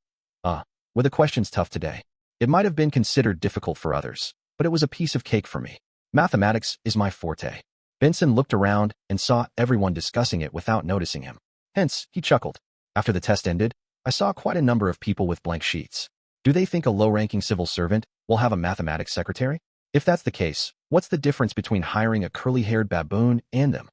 Were the questions tough today? It might have been considered difficult for others, but it was a piece of cake for me. Mathematics is my forte. Benson looked around and saw everyone discussing it without noticing him. Hence, he chuckled. After the test ended, I saw quite a number of people with blank sheets. Do Do they think a low-ranking civil servant will have a mathematics secretary? If that's the case, what's the difference between hiring a curly-haired baboon and them?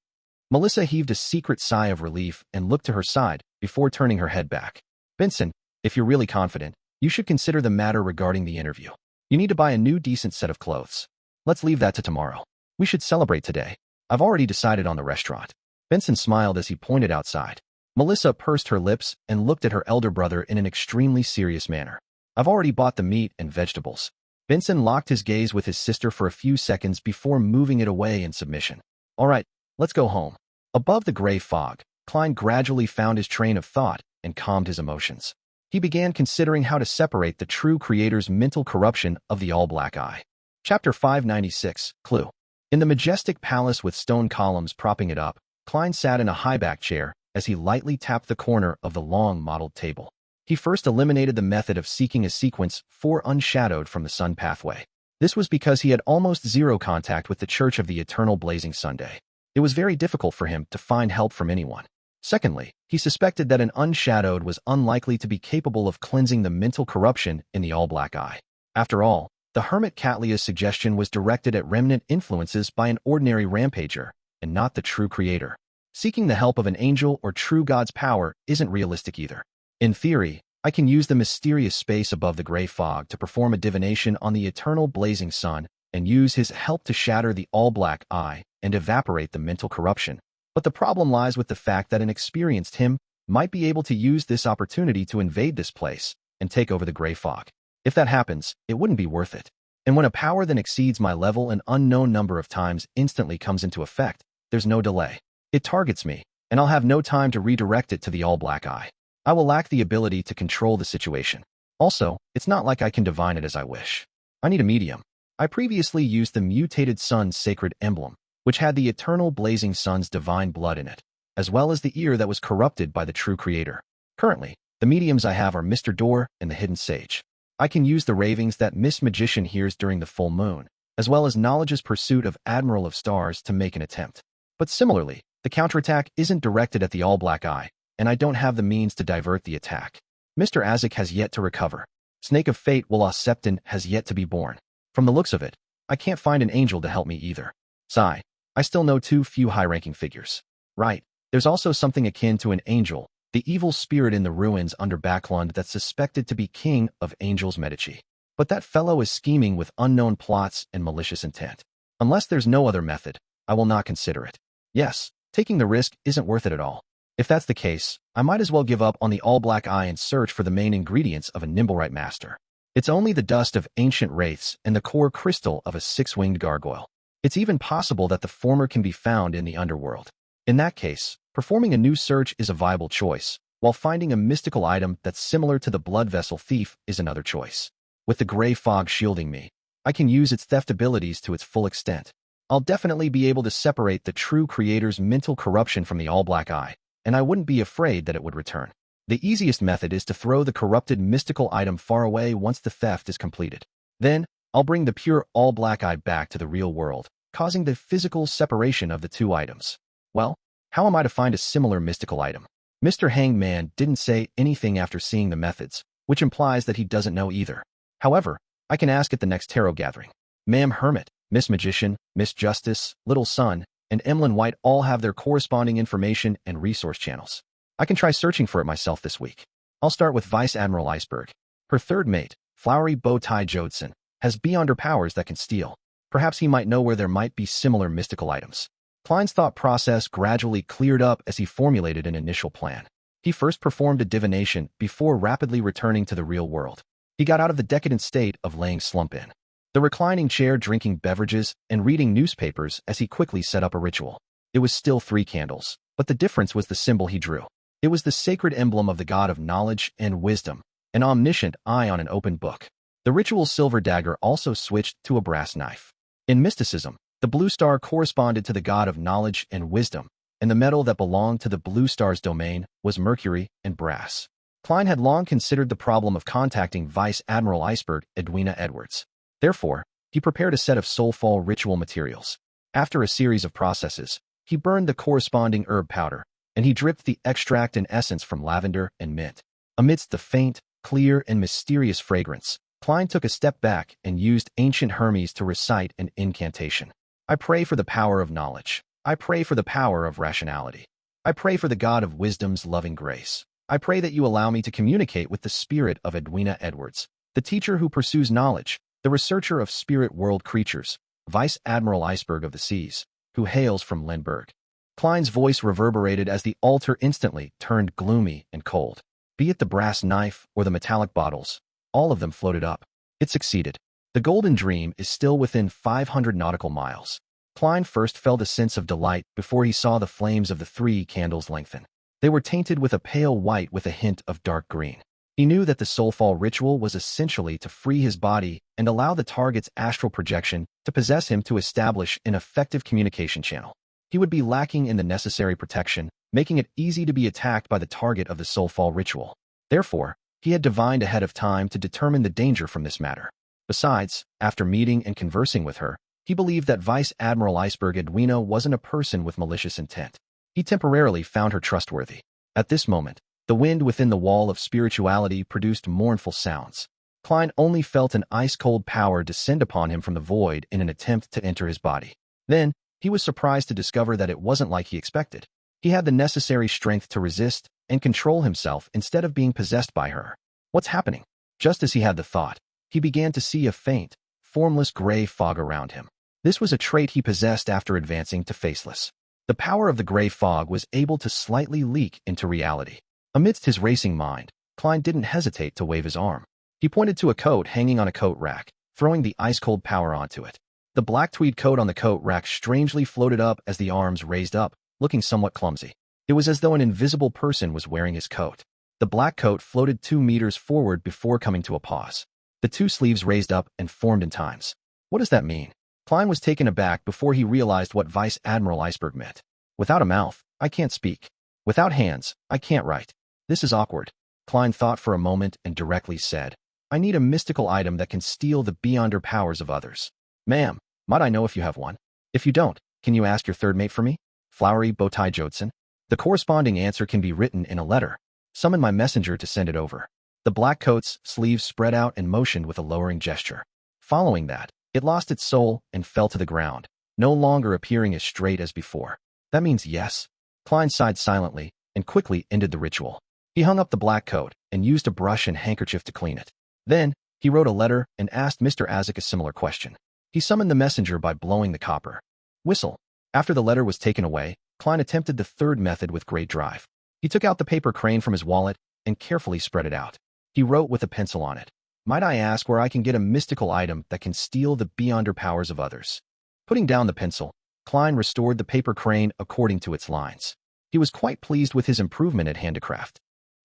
Melissa heaved a secret sigh of relief and looked to her side before turning her head back. Benson, if you're really confident, you should consider the matter regarding the interview. You need to buy a new decent set of clothes. Let's leave that to tomorrow. We should celebrate today. I've already decided on the restaurant. Benson smiled as he pointed outside. Melissa pursed her lips and looked at her elder brother in an extremely serious manner. I've already bought the meat and vegetables. Benson locked his gaze with his sister for a few seconds before moving it away in submission. All right, let's go home. Above the gray fog, Klein gradually found his train of thought and calmed his emotions. He began considering how to separate the true creator's mental corruption of the all-black eye. Chapter 596, Clue. In the majestic palace with stone columns propping it up, Klein sat in a high-back chair as he lightly tapped the corner of the long modeled table. He first eliminated the method of seeking a sequence 4 unshadowed from the sun pathway. This was because he had almost zero contact with the Church of the Eternal Blazing Sunday. It was very difficult for him to find help from anyone. Secondly, he suspected that an unshadowed was unlikely to be capable of cleansing the mental corruption in the all-black eye. After all, the hermit Catlia's suggestion was directed at remnant influences by an ordinary rampager, and not the true creator. Seeking the help of an angel or true God's power isn't realistic either. In theory, I can use the mysterious space above the gray fog to perform a divination on the eternal blazing sun and use his help to shatter the all-black eye and evaporate the mental corruption. But the problem lies with the fact that an experienced him might be able to use this opportunity to invade this place and take over the gray fog. If that happens, it wouldn't be worth it. And when a power that exceeds my level an unknown number of times instantly comes into effect, there's no delay. It targets me, and I'll have no time to redirect it to the all-black eye. I will lack the ability to control the situation. Also, it's not like I can divine it as I wish. I need a medium. I previously used the mutated sun's sacred emblem, which had the eternal blazing sun's divine blood in it, as well as the ear that was corrupted by the true creator. Currently, the mediums I have are Mr. Door and the Hidden Sage. I can use the ravings that Miss Magician hears during the full moon, as well as knowledge's pursuit of Admiral of Stars to make an attempt. But similarly, the counterattack isn't directed at the all-black eye, and I don't have the means to divert the attack. Mr. Azek has yet to recover. Snake of Fate Willa Septon has yet to be born. From the looks of it, I can't find an angel to help me either. Sigh. I still know too few high-ranking figures. Right, there's also something akin to an angel, the evil spirit in the ruins under Backlund that's suspected to be king of Angels Medici. But that fellow is scheming with unknown plots and malicious intent. Unless there's no other method, I will not consider it. Yes, taking the risk isn't worth it at all. If that's the case, I might as well give up on the all-black eye and search for the main ingredients of a Nimblewright master. It's only the dust of ancient wraiths and the core crystal of a 6-winged gargoyle. It's even possible that the former can be found in the underworld. In that case, performing a new search is a viable choice, while finding a mystical item that's similar to the blood vessel thief is another choice. With the gray fog shielding me, I can use its theft abilities to its full extent. I'll definitely be able to separate the true creator's mental corruption from the all-black eye, and I wouldn't be afraid that it would return. The easiest method is to throw the corrupted mystical item far away once the theft is completed. Then, I'll bring the pure all-black eye back to the real world, causing the physical separation of the two items. Well, how am I to find a similar mystical item? Mr. Hangman didn't say anything after seeing the methods, which implies that he doesn't know either. However, I can ask at the next tarot gathering. Ma'am Hermit, Miss Magician, Miss Justice, Little Sun, and Emlyn White all have their corresponding information and resource channels. I can try searching for it myself this week. I'll start with Vice Admiral Iceberg. Her third mate, Flowery Bowtie Jodson, has beyonder powers that can steal. Perhaps he might know where there might be similar mystical items. Klein's thought process gradually cleared up as he formulated an initial plan. He first performed a divination before rapidly returning to the real world. He got out of the decadent state of laying slump in the reclining chair, drinking beverages and reading newspapers as he quickly set up a ritual. It was still 3 candles, but the difference was the symbol he drew. It was the sacred emblem of the god of knowledge and wisdom, an omniscient eye on an open book. The ritual's silver dagger also switched to a brass knife. In mysticism, the blue star corresponded to the god of knowledge and wisdom, and the metal that belonged to the blue star's domain was mercury and brass. Klein had long considered the problem of contacting Vice Admiral Iceberg, Edwina Edwards. Therefore, he prepared a set of soulfall ritual materials. After a series of processes, he burned the corresponding herb powder, and he dripped the extract and essence from lavender and mint. Amidst the faint, clear and mysterious fragrance, Klein took a step back and used ancient Hermes to recite an incantation. I pray for the power of knowledge. I pray for the power of rationality. I pray for the God of wisdom's loving grace. I pray that you allow me to communicate with the spirit of Edwina Edwards, the teacher who pursues knowledge, the researcher of spirit world creatures, Vice Admiral Iceberg of the seas, who hails from Lindbergh. Klein's voice reverberated as the altar instantly turned gloomy and cold. Be it the brass knife or the metallic bottles, all of them floated up. It succeeded. The golden dream is still within 500 nautical miles. Klein first felt a sense of delight before he saw the flames of the 3 candles lengthen. They were tainted with a pale white with a hint of dark green. He knew that the soulfall ritual was essentially to free his body and allow the target's astral projection to possess him to establish an effective communication channel. He would be lacking in the necessary protection, making it easy to be attacked by the target of the soulfall ritual. Therefore, he had divined ahead of time to determine the danger from this matter. Besides, after meeting and conversing with her, he believed that Vice Admiral Iceberg Edwina wasn't a person with malicious intent. He temporarily found her trustworthy. At this moment, the wind within the wall of spirituality produced mournful sounds. Klein only felt an ice-cold power descend upon him from the void in an attempt to enter his body. Then, he was surprised to discover that it wasn't like he expected. He had the necessary strength to resist and control himself instead of being possessed by her. What's happening? Just as he had the thought, he began to see a faint, formless gray fog around him. This was a trait he possessed after advancing to faceless. The power of the gray fog was able to slightly leak into reality. Amidst his racing mind, Klein didn't hesitate to wave his arm. He pointed to a coat hanging on a coat rack, throwing the ice-cold power onto it. The black tweed coat on the coat rack strangely floated up as the arms raised up, looking somewhat clumsy. It was as though an invisible person was wearing his coat. The black coat floated 2 meters forward before coming to a pause. The 2 sleeves raised up and formed in times. What does that mean? Klein was taken aback before he realized what Vice Admiral Iceberg meant. Without a mouth, I can't speak. Without hands, I can't write. This is awkward. Klein thought for a moment and directly said, I need a mystical item that can steal the beyonder powers of others. Ma'am, might I know if you have one? If you don't, can you ask your third mate for me? Flowery Bowtie Jodson. The corresponding answer can be written in a letter. Summon my messenger to send it over. The black coat's sleeves spread out and motioned with a lowering gesture. Following that, it lost its soul and fell to the ground, no longer appearing as straight as before. That means yes. Klein sighed silently and quickly ended the ritual. He hung up the black coat and used a brush and handkerchief to clean it. Then, he wrote a letter and asked Mr. Azek a similar question. He summoned the messenger by blowing the copper whistle. After the letter was taken away, Klein attempted the third method with great drive. He took out the paper crane from his wallet and carefully spread it out. He wrote with a pencil on it, Might I ask where I can get a mystical item that can steal the beyonder powers of others? Putting down the pencil, Klein restored the paper crane according to its lines. He was quite pleased with his improvement at handicraft.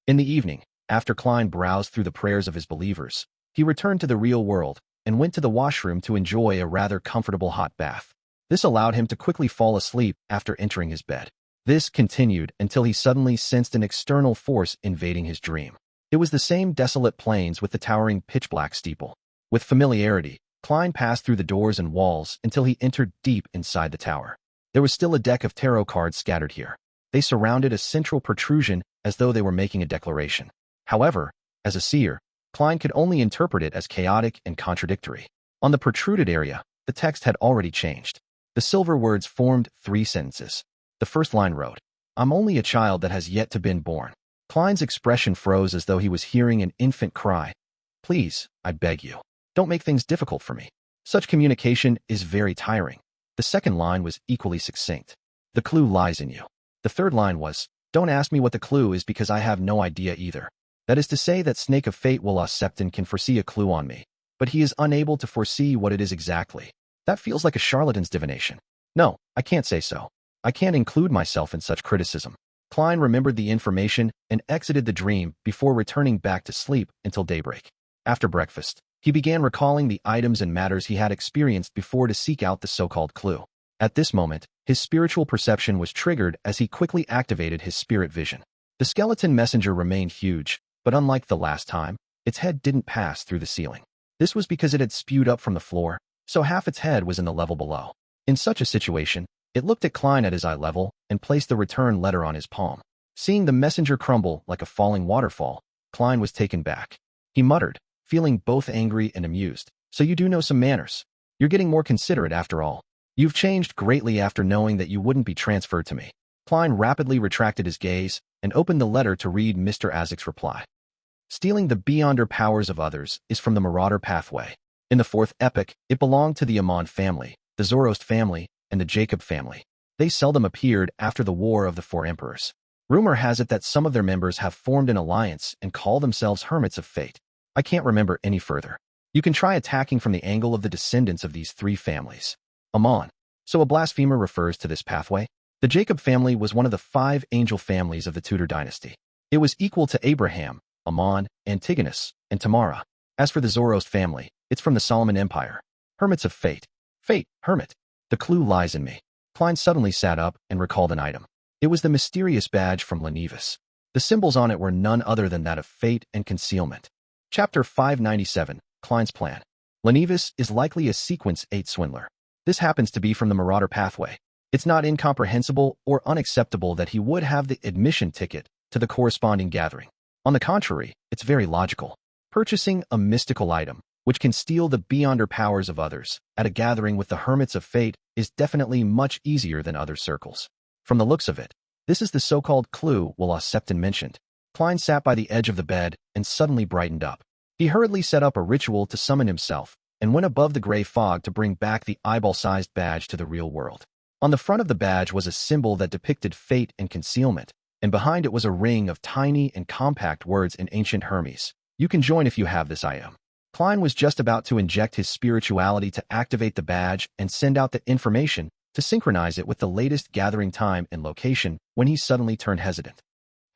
In the evening, after Klein browsed through the prayers of his believers, he returned to the real world and went to the washroom to enjoy a rather comfortable hot bath. This allowed him to quickly fall asleep after entering his bed. This continued until he suddenly sensed an external force invading his dream. It was the same desolate plains with the towering pitch-black steeple. With familiarity, Klein passed through the doors and walls until he entered deep inside the tower. There was still a deck of tarot cards scattered here. They surrounded a central protrusion as though they were making a declaration. However, as a seer, Klein could only interpret it as chaotic and contradictory. On the protruded area, the text had already changed. The silver words formed 3 sentences. The first line wrote, I'm only a child that has yet to been born. Klein's expression froze as though he was hearing an infant cry. Please, I beg you, don't make things difficult for me. Such communication is very tiring. The second line was equally succinct. The clue lies in you. The third line was, don't ask me what the clue is because I have no idea either. That is to say that Snake of Fate Will Septon can foresee a clue on me, but he is unable to foresee what it is exactly. That feels like a charlatan's divination. No, I can't say so. I can't include myself in such criticism. Klein remembered the information and exited the dream before returning back to sleep until daybreak. After breakfast, he began recalling the items and matters he had experienced before to seek out the so-called clue. At this moment, his spiritual perception was triggered as he quickly activated his spirit vision. The skeleton messenger remained huge, but unlike the last time, its head didn't pass through the ceiling. This was because it had spewed up from the floor, so half its head was in the level below. In such a situation, it looked at Klein at his eye level and placed the return letter on his palm. Seeing the messenger crumble like a falling waterfall, Klein was taken back. he muttered, feeling both angry and amused. So you do know some manners. You're getting more considerate after all. You've changed greatly after knowing that you wouldn't be transferred to me. Klein rapidly retracted his gaze and opened the letter to read Mr. Azek's reply. Stealing the beyonder powers of others is from the Marauder pathway. In the fourth epoch, it belonged to the Amon family, the Zoroast family, and the Jacob family. They seldom appeared after the War of the Four Emperors. Rumor has it that some of their members have formed an alliance and call themselves Hermits of Fate. I can't remember any further. You can try attacking from the angle of the descendants of these three families. Amon. So a blasphemer refers to this pathway? The Jacob family was one of the 5 angel families of the Tudor dynasty. It was equal to Abraham, Amon, Antigonus, and Tamara. As for the Zoroast family, it's from the Solomon Empire. Hermits of Fate. Fate, hermit. The clue lies in me. Klein suddenly sat up and recalled an item. It was the mysterious badge from Lenivis. The symbols on it were none other than that of fate and concealment. Chapter 597, Klein's Plan. Lenivis is likely a Sequence 8 swindler. This happens to be from the Marauder pathway. It's not incomprehensible or unacceptable that he would have the admission ticket to the corresponding gathering. On the contrary, it's very logical. Purchasing a mystical item, which can steal the beyonder powers of others, at a gathering with the Hermits of Fate is definitely much easier than other circles. From the looks of it, this is the so-called clue Will Septon mentioned. Klein sat by the edge of the bed and suddenly brightened up. He hurriedly set up a ritual to summon himself and went above the gray fog to bring back the eyeball-sized badge to the real world. On the front of the badge was a symbol that depicted fate and concealment, and behind it was a ring of tiny and compact words in ancient Hermes. You can join if you have this item. Klein was just about to inject his spirituality to activate the badge and send out the information to synchronize it with the latest gathering time and location when he suddenly turned hesitant.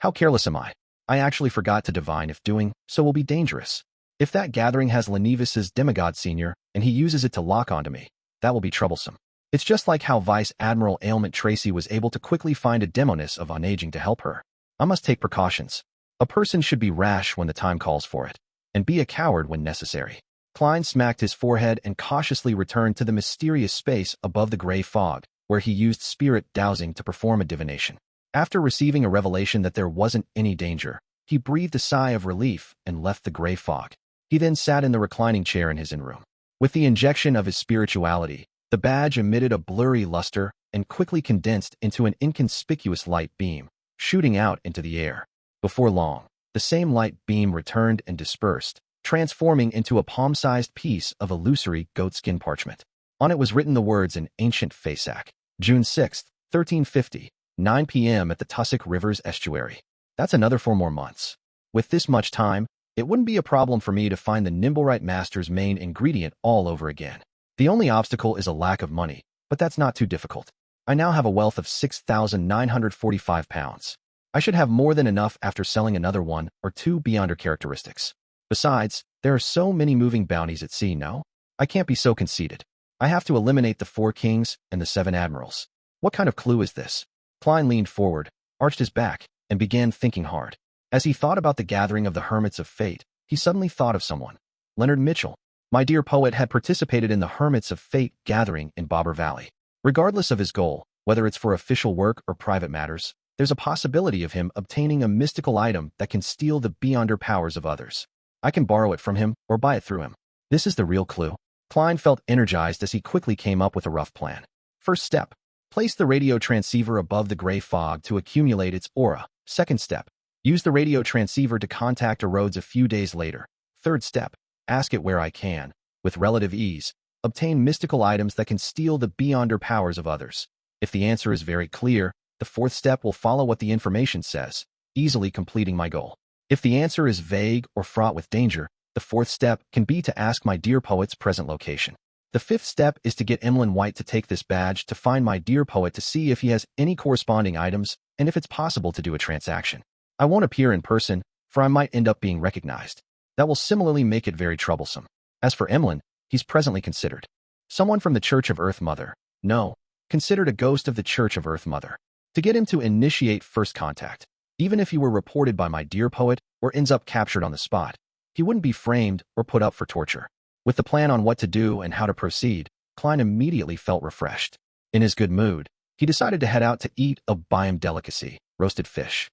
How careless am I? I actually forgot to divine if doing so will be dangerous. If that gathering has Lenivis's demigod senior and he uses it to lock onto me, that will be troublesome. It's just like how Vice Admiral Ailment Tracy was able to quickly find a demoness of unaging to help her. I must take precautions. A person should be rash when the time calls for it, and be a coward when necessary. Klein smacked his forehead and cautiously returned to the mysterious space above the gray fog, where he used spirit dowsing to perform a divination. After receiving a revelation that there wasn't any danger, he breathed a sigh of relief and left the gray fog. He then sat in the reclining chair in his in-room. With the injection of his spirituality, the badge emitted a blurry luster and quickly condensed into an inconspicuous light beam, shooting out into the air. Before long, the same light beam returned and dispersed, transforming into a palm-sized piece of illusory goatskin parchment. On it was written the words in ancient Fasak, June 6, 1350, 9 p.m. at the Tussock River's estuary. That's another 4 more months. With this much time, it wouldn't be a problem for me to find the Nimblewright Master's main ingredient all over again. The only obstacle is a lack of money, but that's not too difficult. I now have a wealth of 6,945 pounds. I should have more than enough after selling another 1 or 2 beyonder characteristics. Besides, there are so many moving bounties at sea, no? I can't be so conceited. I have to eliminate the 4 kings and the 7 admirals. What kind of clue is this? Klein leaned forward, arched his back, and began thinking hard. As he thought about the gathering of the Hermits of Fate, he suddenly thought of someone. Leonard Mitchell. My dear poet had participated in the Hermits of Fate gathering in Bobber Valley. Regardless of his goal, whether it's for official work or private matters, there's a possibility of him obtaining a mystical item that can steal the beyonder powers of others. I can borrow it from him or buy it through him. This is the real clue. Klein felt energized as he quickly came up with a rough plan. First step, place the radio transceiver above the gray fog to accumulate its aura. Second step, use the radio transceiver to contact Arrodes a few days later. Third step, ask it where I can, with relative ease, obtain mystical items that can steal the beyonder powers of others. If the answer is very clear, the fourth step will follow what the information says, easily completing my goal. If the answer is vague or fraught with danger, the fourth step can be to ask my dear poet's present location. The fifth step is to get Emlyn White to take this badge to find my dear poet to see if he has any corresponding items and if it's possible to do a transaction. I won't appear in person, for I might end up being recognized. That will similarly make it very troublesome. As for Emlyn, he's presently considered someone from the Church of Earth Mother. No, considered a ghost of the Church of Earth Mother. To get him to initiate first contact, even if he were reported by my dear poet or ends up captured on the spot, he wouldn't be framed or put up for torture. With the plan on what to do and how to proceed, Klein immediately felt refreshed. In his good mood, he decided to head out to eat a Byam delicacy, roasted fish.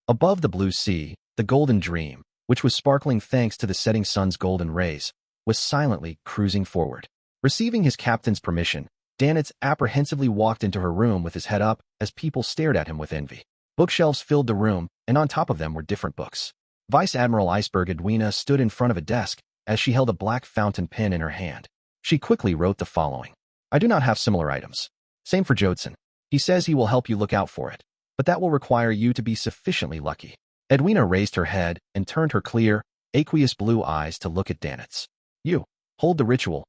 Above the blue sea, the golden dream, which was sparkling thanks to the setting sun's golden rays, was silently cruising forward. Receiving his captain's permission, Danitz apprehensively walked into her room with his head up as people stared at him with envy. Bookshelves filled the room, and on top of them were different books. Vice Admiral Iceberg Edwina stood in front of a desk as she held a black fountain pen in her hand. She quickly wrote the following. I do not have similar items. Same for Jodson. He says he will help you look out for it, but that will require you to be sufficiently lucky. Edwina raised her head and turned her clear, aqueous blue eyes to look at Danitz. You, hold the ritual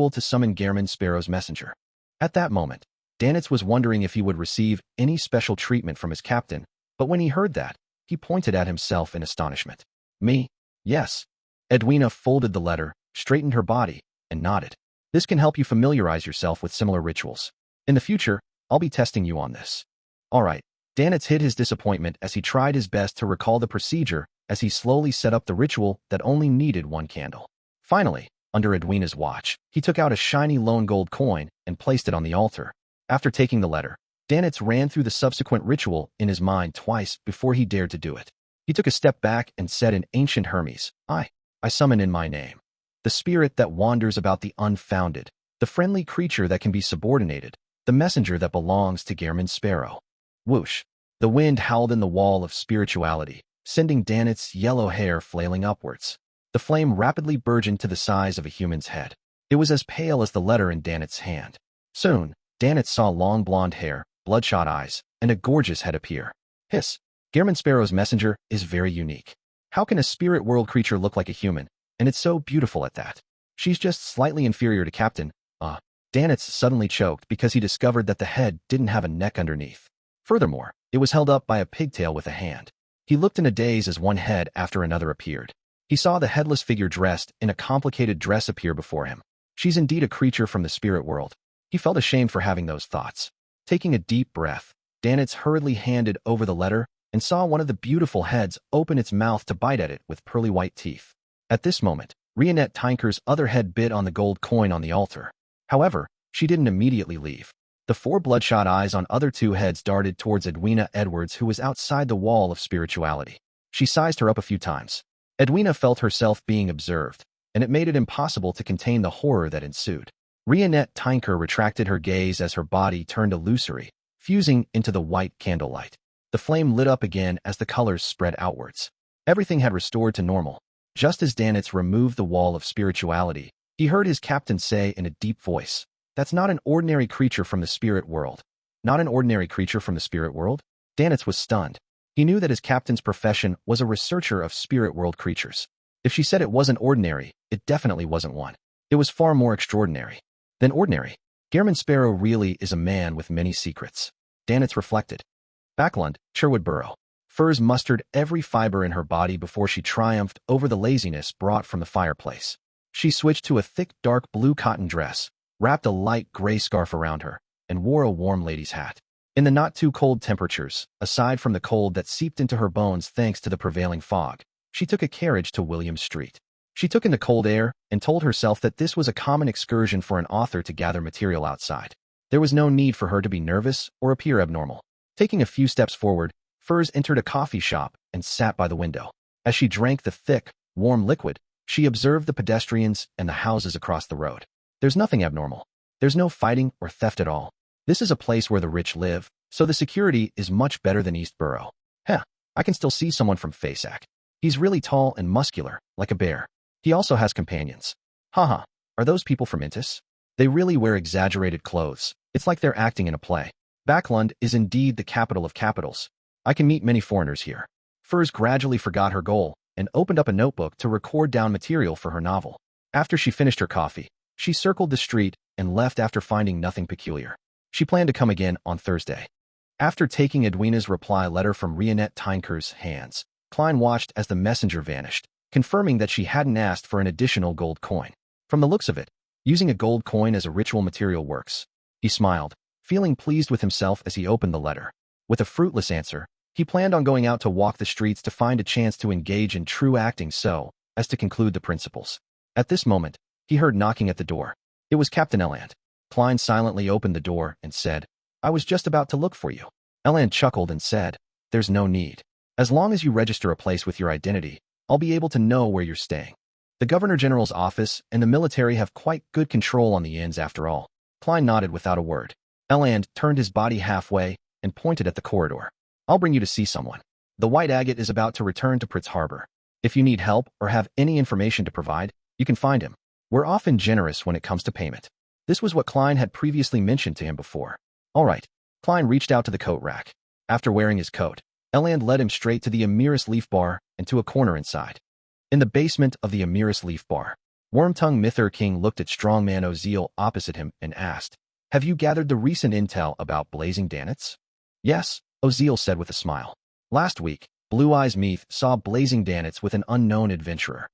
to summon Gehrman Sparrow's messenger. At that moment, Danitz was wondering if he would receive any special treatment from his captain, but when he heard that, he pointed at himself in astonishment. Me? Yes. Edwina folded the letter, straightened her body, and nodded. This can help you familiarize yourself with similar rituals. In the future, I'll be testing you on this. All right. Danitz hid his disappointment as he tried his best to recall the procedure as he slowly set up the ritual that only needed one candle. Finally, under Edwina's watch, he took out a shiny lone gold coin and placed it on the altar. After taking the letter, Danitz ran through the subsequent ritual in his mind twice before he dared to do it. He took a step back and said in ancient Hermes, I summon in my name. The spirit that wanders about the unfounded, the friendly creature that can be subordinated, the messenger that belongs to Gehrman Sparrow. Whoosh! The wind howled in the wall of spirituality, sending Danitz's yellow hair flailing upwards. The flame rapidly burgeoned to the size of a human's head. It was as pale as the letter in Danitz's hand. Soon, Danitz saw long blonde hair, bloodshot eyes, and a gorgeous head appear. Hiss! Gehrman Sparrow's messenger is very unique. How can a spirit world creature look like a human? And it's so beautiful at that. She's just slightly inferior to Captain. Danitz suddenly choked because he discovered that the head didn't have a neck underneath. Furthermore, it was held up by a pigtail with a hand. He looked in a daze as one head after another appeared. He saw the headless figure dressed in a complicated dress appear before him. She's indeed a creature from the spirit world. He felt ashamed for having those thoughts. Taking a deep breath, Danitz hurriedly handed over the letter and saw one of the beautiful heads open its mouth to bite at it with pearly white teeth. At this moment, Rionette Tinker's other head bit on the gold coin on the altar. However, she didn't immediately leave. The four bloodshot eyes on other two heads darted towards Edwina Edwards, who was outside the wall of spirituality. She sized her up a few times. Edwina felt herself being observed, and it made it impossible to contain the horror that ensued. Rionette Tinker retracted her gaze as her body turned illusory, fusing into the white candlelight. The flame lit up again as the colors spread outwards. Everything had restored to normal. Just as Danitz removed the wall of spirituality, he heard his captain say in a deep voice, "That's not an ordinary creature from the spirit world." Not an ordinary creature from the spirit world? Danitz was stunned. He knew that his captain's profession was a researcher of spirit world creatures. If she said it wasn't ordinary, it definitely wasn't one. It was far more extraordinary than ordinary. Gehrman Sparrow really is a man with many secrets. Danitz reflected. Backlund, Sherwood Borough. Furs mustered every fiber in her body before she triumphed over the laziness brought from the fireplace. She switched to a thick dark blue cotton dress, wrapped a light gray scarf around her, and wore a warm lady's hat. In the not-too-cold temperatures, aside from the cold that seeped into her bones thanks to the prevailing fog, she took a carriage to William Street. She took in the cold air and told herself that this was a common excursion for an author to gather material outside. There was no need for her to be nervous or appear abnormal. Taking a few steps forward, Furs entered a coffee shop and sat by the window. As she drank the thick, warm liquid, she observed the pedestrians and the houses across the road. There's nothing abnormal. There's no fighting or theft at all. This is a place where the rich live, so the security is much better than East Borough. I can still see someone from Faceac. He's really tall and muscular, like a bear. He also has companions. Haha, are those people from Intis? They really wear exaggerated clothes. It's like they're acting in a play. Backlund is indeed the capital of capitals. I can meet many foreigners here. Furs gradually forgot her goal and opened up a notebook to record down material for her novel. After she finished her coffee, she circled the street and left after finding nothing peculiar. She planned to come again on Thursday. After taking Edwina's reply letter from Rionette Tinker's hands, Klein watched as the messenger vanished, confirming that she hadn't asked for an additional gold coin. From the looks of it, using a gold coin as a ritual material works. He smiled, feeling pleased with himself as he opened the letter. With a fruitless answer, he planned on going out to walk the streets to find a chance to engage in true acting so as to conclude the principles. At this moment, he heard knocking at the door. It was Captain Elland. Klein silently opened the door and said, "I was just about to look for you." Elland chuckled and said, "There's no need. As long as you register a place with your identity, I'll be able to know where you're staying. The Governor General's office and the military have quite good control on the inns after all. Klein nodded without a word. Eland turned his body halfway and pointed at the corridor. I'll bring you to see someone. The White Agate is about to return to Pritz Harbor. If you need help or have any information to provide, you can find him. We're often generous when it comes to payment. This was what Klein had previously mentioned to him before. All right. Klein reached out to the coat rack. After wearing his coat, Eland led him straight to the Emiris Leaf Bar and to a corner inside. In the basement of the Emiris Leaf Bar, Wormtongue Myther King looked at strongman Oziel opposite him and asked, "Have you gathered the recent intel about Blazing Danitz?" "Yes," Oziel said with a smile. "Last week, Blue Eyes Meath saw Blazing Danitz with an unknown adventurer."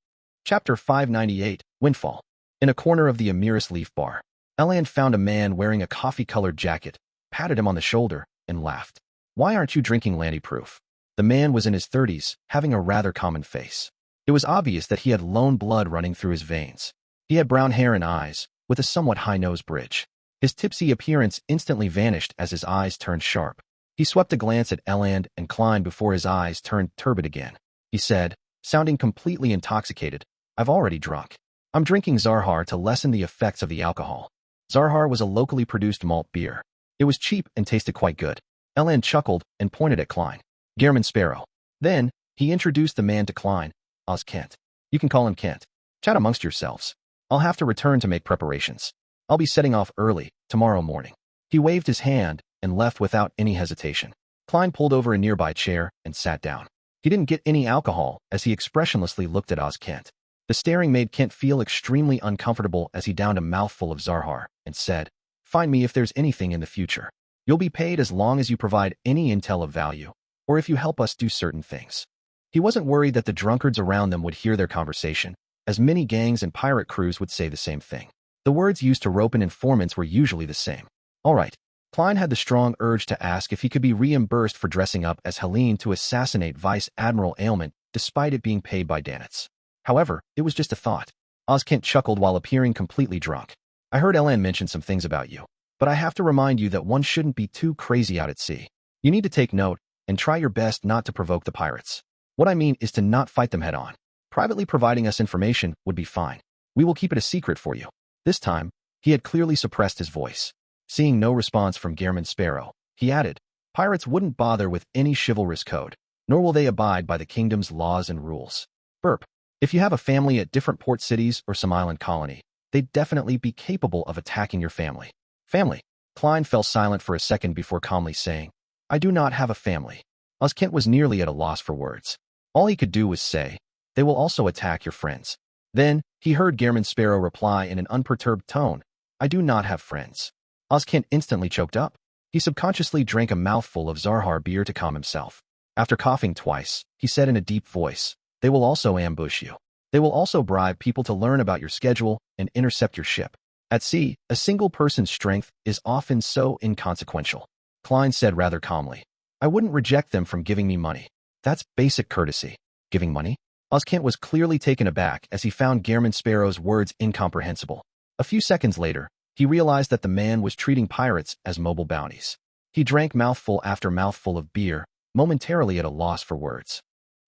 Chapter 598, Windfall. In a corner of the Emiris Leaf Bar, Eland found a man wearing a coffee-colored jacket, patted him on the shoulder, and laughed. "Why aren't you drinking Landy Proof?" The man was in his 30s, having a rather common face. It was obvious that he had lone blood running through his veins. He had brown hair and eyes, with a somewhat high nose bridge. His tipsy appearance instantly vanished as his eyes turned sharp. He swept a glance at Eland and Klein before his eyes turned turbid again. He said, sounding completely intoxicated, "I've already drunk. I'm drinking Zarhar to lessen the effects of the alcohol." Zarhar was a locally produced malt beer. It was cheap and tasted quite good. Eland chuckled and pointed at Klein. "Gehrman Sparrow." Then, he introduced the man to Klein. "Oz Kent. You can call him Kent. Chat amongst yourselves. I'll have to return to make preparations. I'll be setting off early, tomorrow morning." He waved his hand and left without any hesitation. Klein pulled over a nearby chair and sat down. He didn't get any alcohol as he expressionlessly looked at Oz Kent. The staring made Kent feel extremely uncomfortable as he downed a mouthful of Zarhar and said, "Find me if there's anything in the future. You'll be paid as long as you provide any intel of value, or if you help us do certain things." He wasn't worried that the drunkards around them would hear their conversation, as many gangs and pirate crews would say the same thing. The words used to rope in informants were usually the same. All right. Klein had the strong urge to ask if he could be reimbursed for dressing up as Helene to assassinate Vice Admiral Ailment, despite it being paid by Danitz. However, it was just a thought. Oz Kent chuckled while appearing completely drunk. "I heard Eland mention some things about you, but I have to remind you that one shouldn't be too crazy out at sea. You need to take note and try your best not to provoke the pirates. What I mean is to not fight them head-on. Privately providing us information would be fine. We will keep it a secret for you." This time, he had clearly suppressed his voice. Seeing no response from Gehrman Sparrow, he added, "Pirates wouldn't bother with any chivalrous code, nor will they abide by the kingdom's laws and rules. Burp. If you have a family at different port cities or some island colony, they'd definitely be capable of attacking your family." "Family?" Klein fell silent for a second before calmly saying, "I do not have a family." Oz Kent was nearly at a loss for words. All he could do was say, "They will also attack your friends." Then, he heard Gehrman Sparrow reply in an unperturbed tone, "I do not have friends." Oz Kent instantly choked up. He subconsciously drank a mouthful of Zarhar beer to calm himself. After coughing twice, he said in a deep voice, "They will also ambush you. They will also bribe people to learn about your schedule and intercept your ship. At sea, a single person's strength is often so inconsequential." Klein said rather calmly, "I wouldn't reject them from giving me money. That's basic courtesy." Giving money? Oz Kent was clearly taken aback as he found Gehrman Sparrow's words incomprehensible. A few seconds later, he realized that the man was treating pirates as mobile bounties. He drank mouthful after mouthful of beer, momentarily at a loss for words.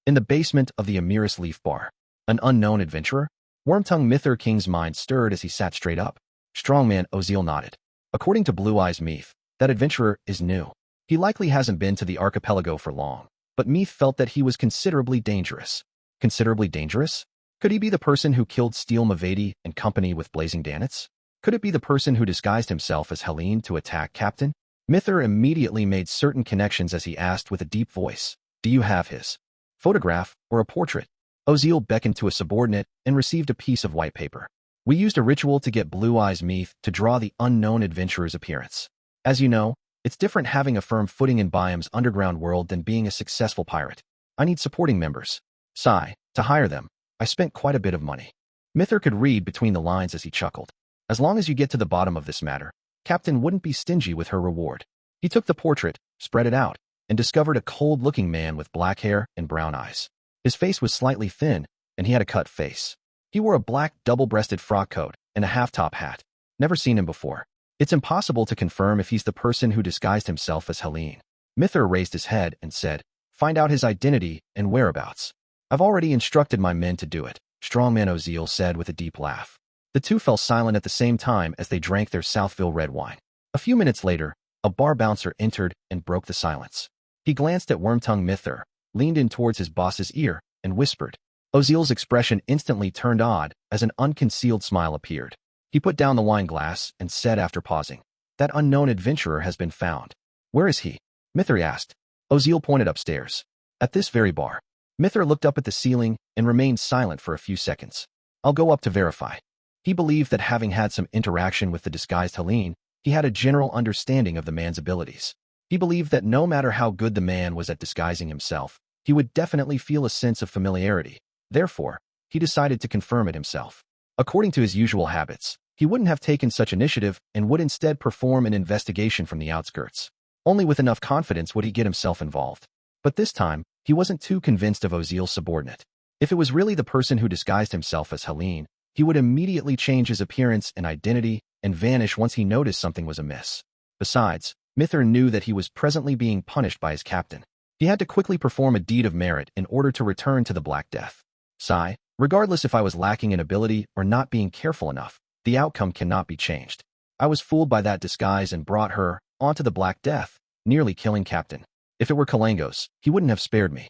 In the basement of the Emiris Leaf Bar, an unknown adventurer? Wormtongue Myther King's mind stirred as he sat straight up. Strongman Oziel nodded. According to Blue Eyes Meath, that adventurer is new. He likely hasn't been to the archipelago for long, but Meath felt that he was considerably dangerous. Considerably dangerous? Could he be the person who killed Steel Mavady and company with Blazing Danitz? Could it be the person who disguised himself as Helene to attack Captain? Myther immediately made certain connections as he asked with a deep voice, "Do you have his photograph or a portrait?" Oziel beckoned to a subordinate and received a piece of white paper. "We used a ritual to get Blue Eyes Meath to draw the unknown adventurer's appearance. As you know, it's different having a firm footing in Biam's underground world than being a successful pirate. I need supporting members. Sigh, to hire them, I spent quite a bit of money." Myther could read between the lines as he chuckled. As long as you get to the bottom of this matter, Captain wouldn't be stingy with her reward. He took the portrait, spread it out, and discovered a cold-looking man with black hair and brown eyes. His face was slightly thin, and he had a cut face. He wore a black double-breasted frock coat and a half-top hat. Never seen him before. It's impossible to confirm if he's the person who disguised himself as Helene. Myther raised his head and said, "Find out his identity and whereabouts." I've already instructed my men to do it, Strongman Oziel said with a deep laugh. The two fell silent at the same time as they drank their Southville red wine. A few minutes later, a bar bouncer entered and broke the silence. He glanced at Wormtongue Mither, leaned in towards his boss's ear, and whispered. Oziel's expression instantly turned odd as an unconcealed smile appeared. He put down the wine glass and said after pausing, "That unknown adventurer has been found." "Where is he?" Mither asked. Oziel pointed upstairs. "At this very bar." Mither looked up at the ceiling and remained silent for a few seconds. "I'll go up to verify." He believed that having had some interaction with the disguised Helene, he had a general understanding of the man's abilities. He believed that no matter how good the man was at disguising himself, he would definitely feel a sense of familiarity. Therefore, he decided to confirm it himself. According to his usual habits, he wouldn't have taken such initiative and would instead perform an investigation from the outskirts. Only with enough confidence would he get himself involved. But this time, he wasn't too convinced of Oziel's subordinate. If it was really the person who disguised himself as Helene, he would immediately change his appearance and identity and vanish once he noticed something was amiss. Besides, Mither knew that he was presently being punished by his captain. He had to quickly perform a deed of merit in order to return to the Black Death. Sigh, regardless if I was lacking in ability or not being careful enough, the outcome cannot be changed. I was fooled by that disguise and brought her onto the Black Death, nearly killing Captain. If it were Kalangos, he wouldn't have spared me.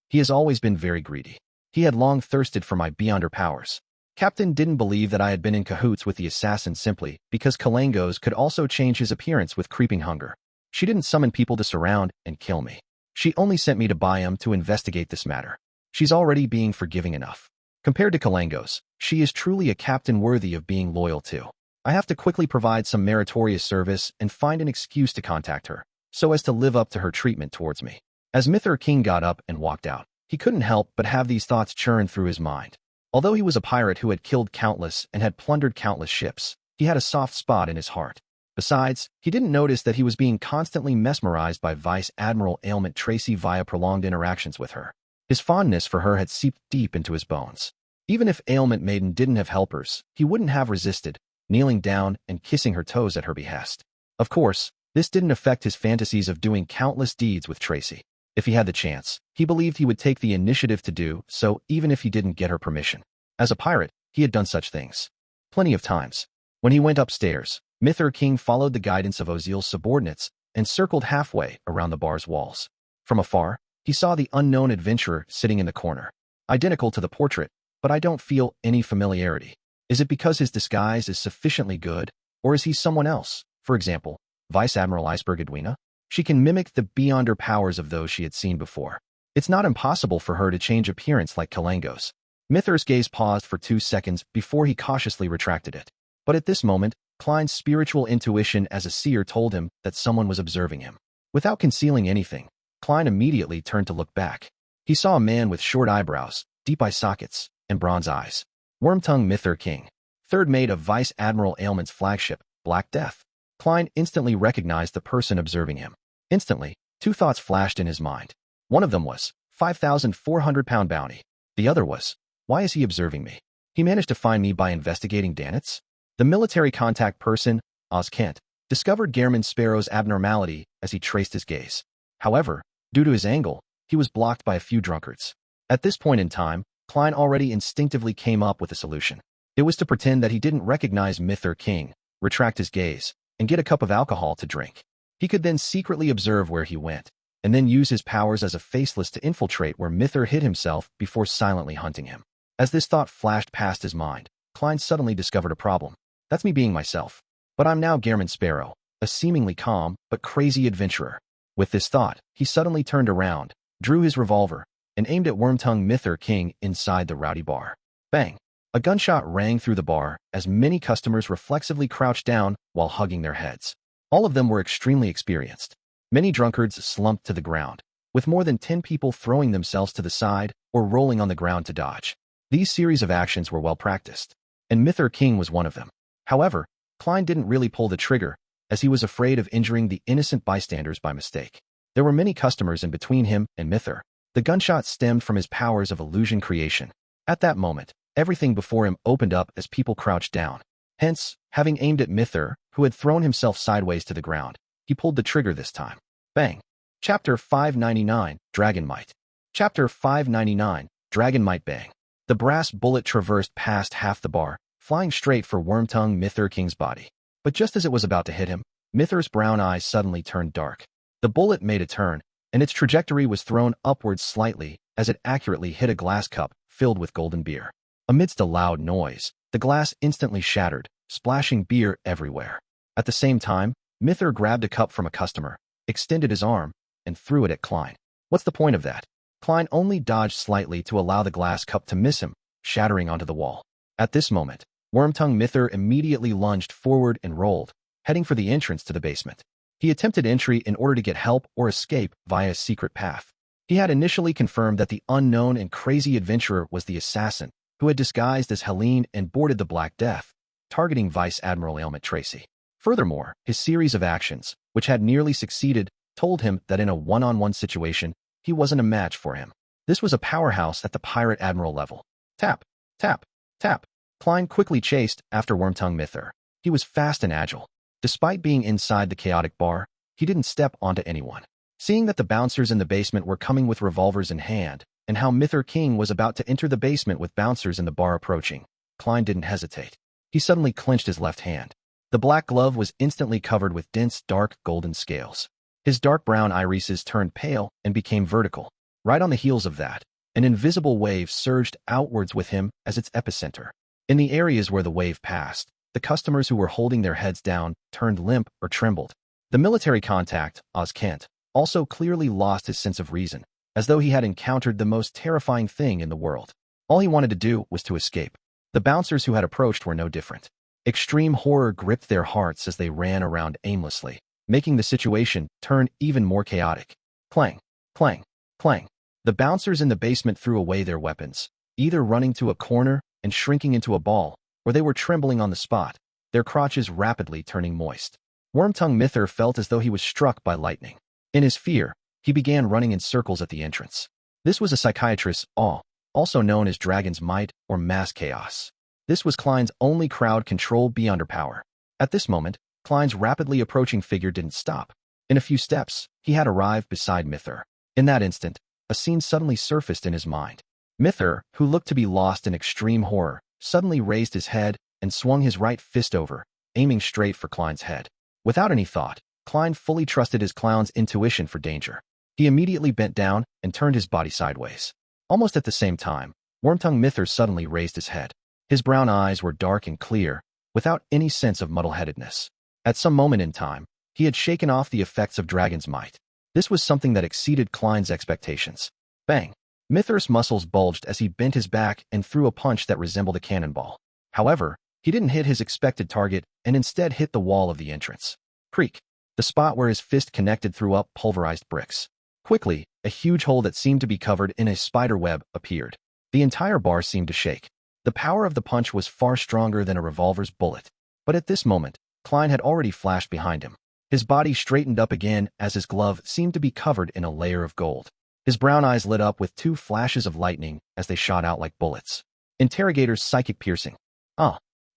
He has always been very greedy. He had long thirsted for my beyonder powers. Captain didn't believe that I had been in cahoots with the assassin simply because Kalangos could also change his appearance with creeping hunger. She didn't summon people to surround and kill me. She only sent me to Byam to investigate this matter. She's already being forgiving enough. Compared to Kalangos, she is truly a captain worthy of being loyal to. I have to quickly provide some meritorious service and find an excuse to contact her, so as to live up to her treatment towards me. As Mither King got up and walked out, he couldn't help but have these thoughts churn through his mind. Although he was a pirate who had killed countless and had plundered countless ships, he had a soft spot in his heart. Besides, he didn't notice that he was being constantly mesmerized by Vice Admiral Ailment Tracy via prolonged interactions with her. His fondness for her had seeped deep into his bones. Even if Ailment Maiden didn't have helpers, he wouldn't have resisted, kneeling down and kissing her toes at her behest. Of course, this didn't affect his fantasies of doing countless deeds with Tracy. If he had the chance, he believed he would take the initiative to do so even if he didn't get her permission. As a pirate, he had done such things plenty of times. When he went upstairs, Mither King followed the guidance of Oziel's subordinates and circled halfway around the bar's walls. From afar, he saw the unknown adventurer sitting in the corner. Identical to the portrait, but I don't feel any familiarity. Is it because his disguise is sufficiently good, or is he someone else? For example, Vice Admiral Iceberg Edwina? She can mimic the beyonder powers of those she had seen before. It's not impossible for her to change appearance like Kalangos. Mither's gaze paused for 2 seconds before he cautiously retracted it. But at this moment, Klein's spiritual intuition as a seer told him that someone was observing him. Without concealing anything, Klein immediately turned to look back. He saw a man with short eyebrows, deep eye sockets, and bronze eyes. Wormtongue Mither King, third mate of Vice Admiral Ailment's flagship, Black Death. Klein instantly recognized the person observing him. Instantly, 2 thoughts flashed in his mind. One of them was, 5,400-pound bounty. The other was, why is he observing me? He managed to find me by investigating Danitz? The military contact person, Oz Kent, discovered Gehrman Sparrow's abnormality as he traced his gaze. However, due to his angle, he was blocked by a few drunkards. At this point in time, Klein already instinctively came up with a solution. It was to pretend that he didn't recognize Mither King, retract his gaze, and get a cup of alcohol to drink. He could then secretly observe where he went, and then use his powers as a faceless to infiltrate where Mither hid himself before silently hunting him. As this thought flashed past his mind, Klein suddenly discovered a problem. That's me being myself. But I'm now Gehrman Sparrow, a seemingly calm but crazy adventurer. With this thought, he suddenly turned around, drew his revolver, and aimed at Wormtongue Mither King inside the rowdy bar. Bang! A gunshot rang through the bar as many customers reflexively crouched down while hugging their heads. All of them were extremely experienced. Many drunkards slumped to the ground, with more than 10 people throwing themselves to the side or rolling on the ground to dodge. These series of actions were well practiced, and Mither King was one of them. However, Klein didn't really pull the trigger, as he was afraid of injuring the innocent bystanders by mistake. There were many customers in between him and Mither. The gunshot stemmed from his powers of illusion creation. At that moment, everything before him opened up as people crouched down. Hence, having aimed at Mither, who had thrown himself sideways to the ground, he pulled the trigger this time. Bang! Chapter 599, Dragon Might. Chapter 599, Dragon might bang. The brass bullet traversed past half the bar, flying straight for Wormtongue Mythor King's body. But just as it was about to hit him, Mythor's brown eyes suddenly turned dark. The bullet made a turn, and its trajectory was thrown upwards slightly as it accurately hit a glass cup filled with golden beer. Amidst a loud noise, the glass instantly shattered, splashing beer everywhere. At the same time, Mythor grabbed a cup from a customer, extended his arm, and threw it at Klein. What's the point of that? Klein only dodged slightly to allow the glass cup to miss him, shattering onto the wall. At this moment, Wormtongue Mythor immediately lunged forward and rolled, heading for the entrance to the basement. He attempted entry in order to get help or escape via a secret path. He had initially confirmed that the unknown and crazy adventurer was the assassin, who had disguised as Helene and boarded the Black Death, targeting Vice Admiral Aylmet Tracy. Furthermore, his series of actions, which had nearly succeeded, told him that in a one-on-one situation, he wasn't a match for him. This was a powerhouse at the Pirate Admiral level. Tap, tap, tap. Klein quickly chased after Wormtongue Mythor. He was fast and agile. Despite being inside the chaotic bar, he didn't step onto anyone. Seeing that the bouncers in the basement were coming with revolvers in hand, and how Mythor King was about to enter the basement with bouncers in the bar approaching, Klein didn't hesitate. He suddenly clenched his left hand. The black glove was instantly covered with dense, dark, golden scales. His dark brown irises turned pale and became vertical. Right on the heels of that, an invisible wave surged outwards with him as its epicenter. In the areas where the wave passed, the customers who were holding their heads down turned limp or trembled. The military contact, Oz Kent, also clearly lost his sense of reason, as though he had encountered the most terrifying thing in the world. All he wanted to do was to escape. The bouncers who had approached were no different. Extreme horror gripped their hearts as they ran around aimlessly, making the situation turn even more chaotic. Clang, clang, clang. The bouncers in the basement threw away their weapons, either running to a corner and shrinking into a ball, or they were trembling on the spot, their crotches rapidly turning moist. Wormtongue Mythor felt as though he was struck by lightning. In his fear, he began running in circles at the entrance. This was a psychiatrist's awe, also known as Dragon's Might or Mass Chaos. This was Klein's only crowd control beyond her power. At this moment, Klein's rapidly approaching figure didn't stop. In a few steps, he had arrived beside Mythor. In that instant, a scene suddenly surfaced in his mind. Mythor, who looked to be lost in extreme horror, suddenly raised his head and swung his right fist over, aiming straight for Klein's head. Without any thought, Klein fully trusted his clown's intuition for danger. He immediately bent down and turned his body sideways. Almost at the same time, Wormtongue Mythor suddenly raised his head. His brown eyes were dark and clear, without any sense of muddle-headedness. At some moment in time, he had shaken off the effects of Dragon's Might. This was something that exceeded Klein's expectations. Bang! Mythor's muscles bulged as he bent his back and threw a punch that resembled a cannonball. However, he didn't hit his expected target and instead hit the wall of the entrance. Creak! The spot where his fist connected threw up pulverized bricks. Quickly, a huge hole that seemed to be covered in a spider web appeared. The entire bar seemed to shake. The power of the punch was far stronger than a revolver's bullet. But at this moment, Klein had already flashed behind him. His body straightened up again as his glove seemed to be covered in a layer of gold. His brown eyes lit up with two flashes of lightning as they shot out like bullets. Interrogator's psychic piercing.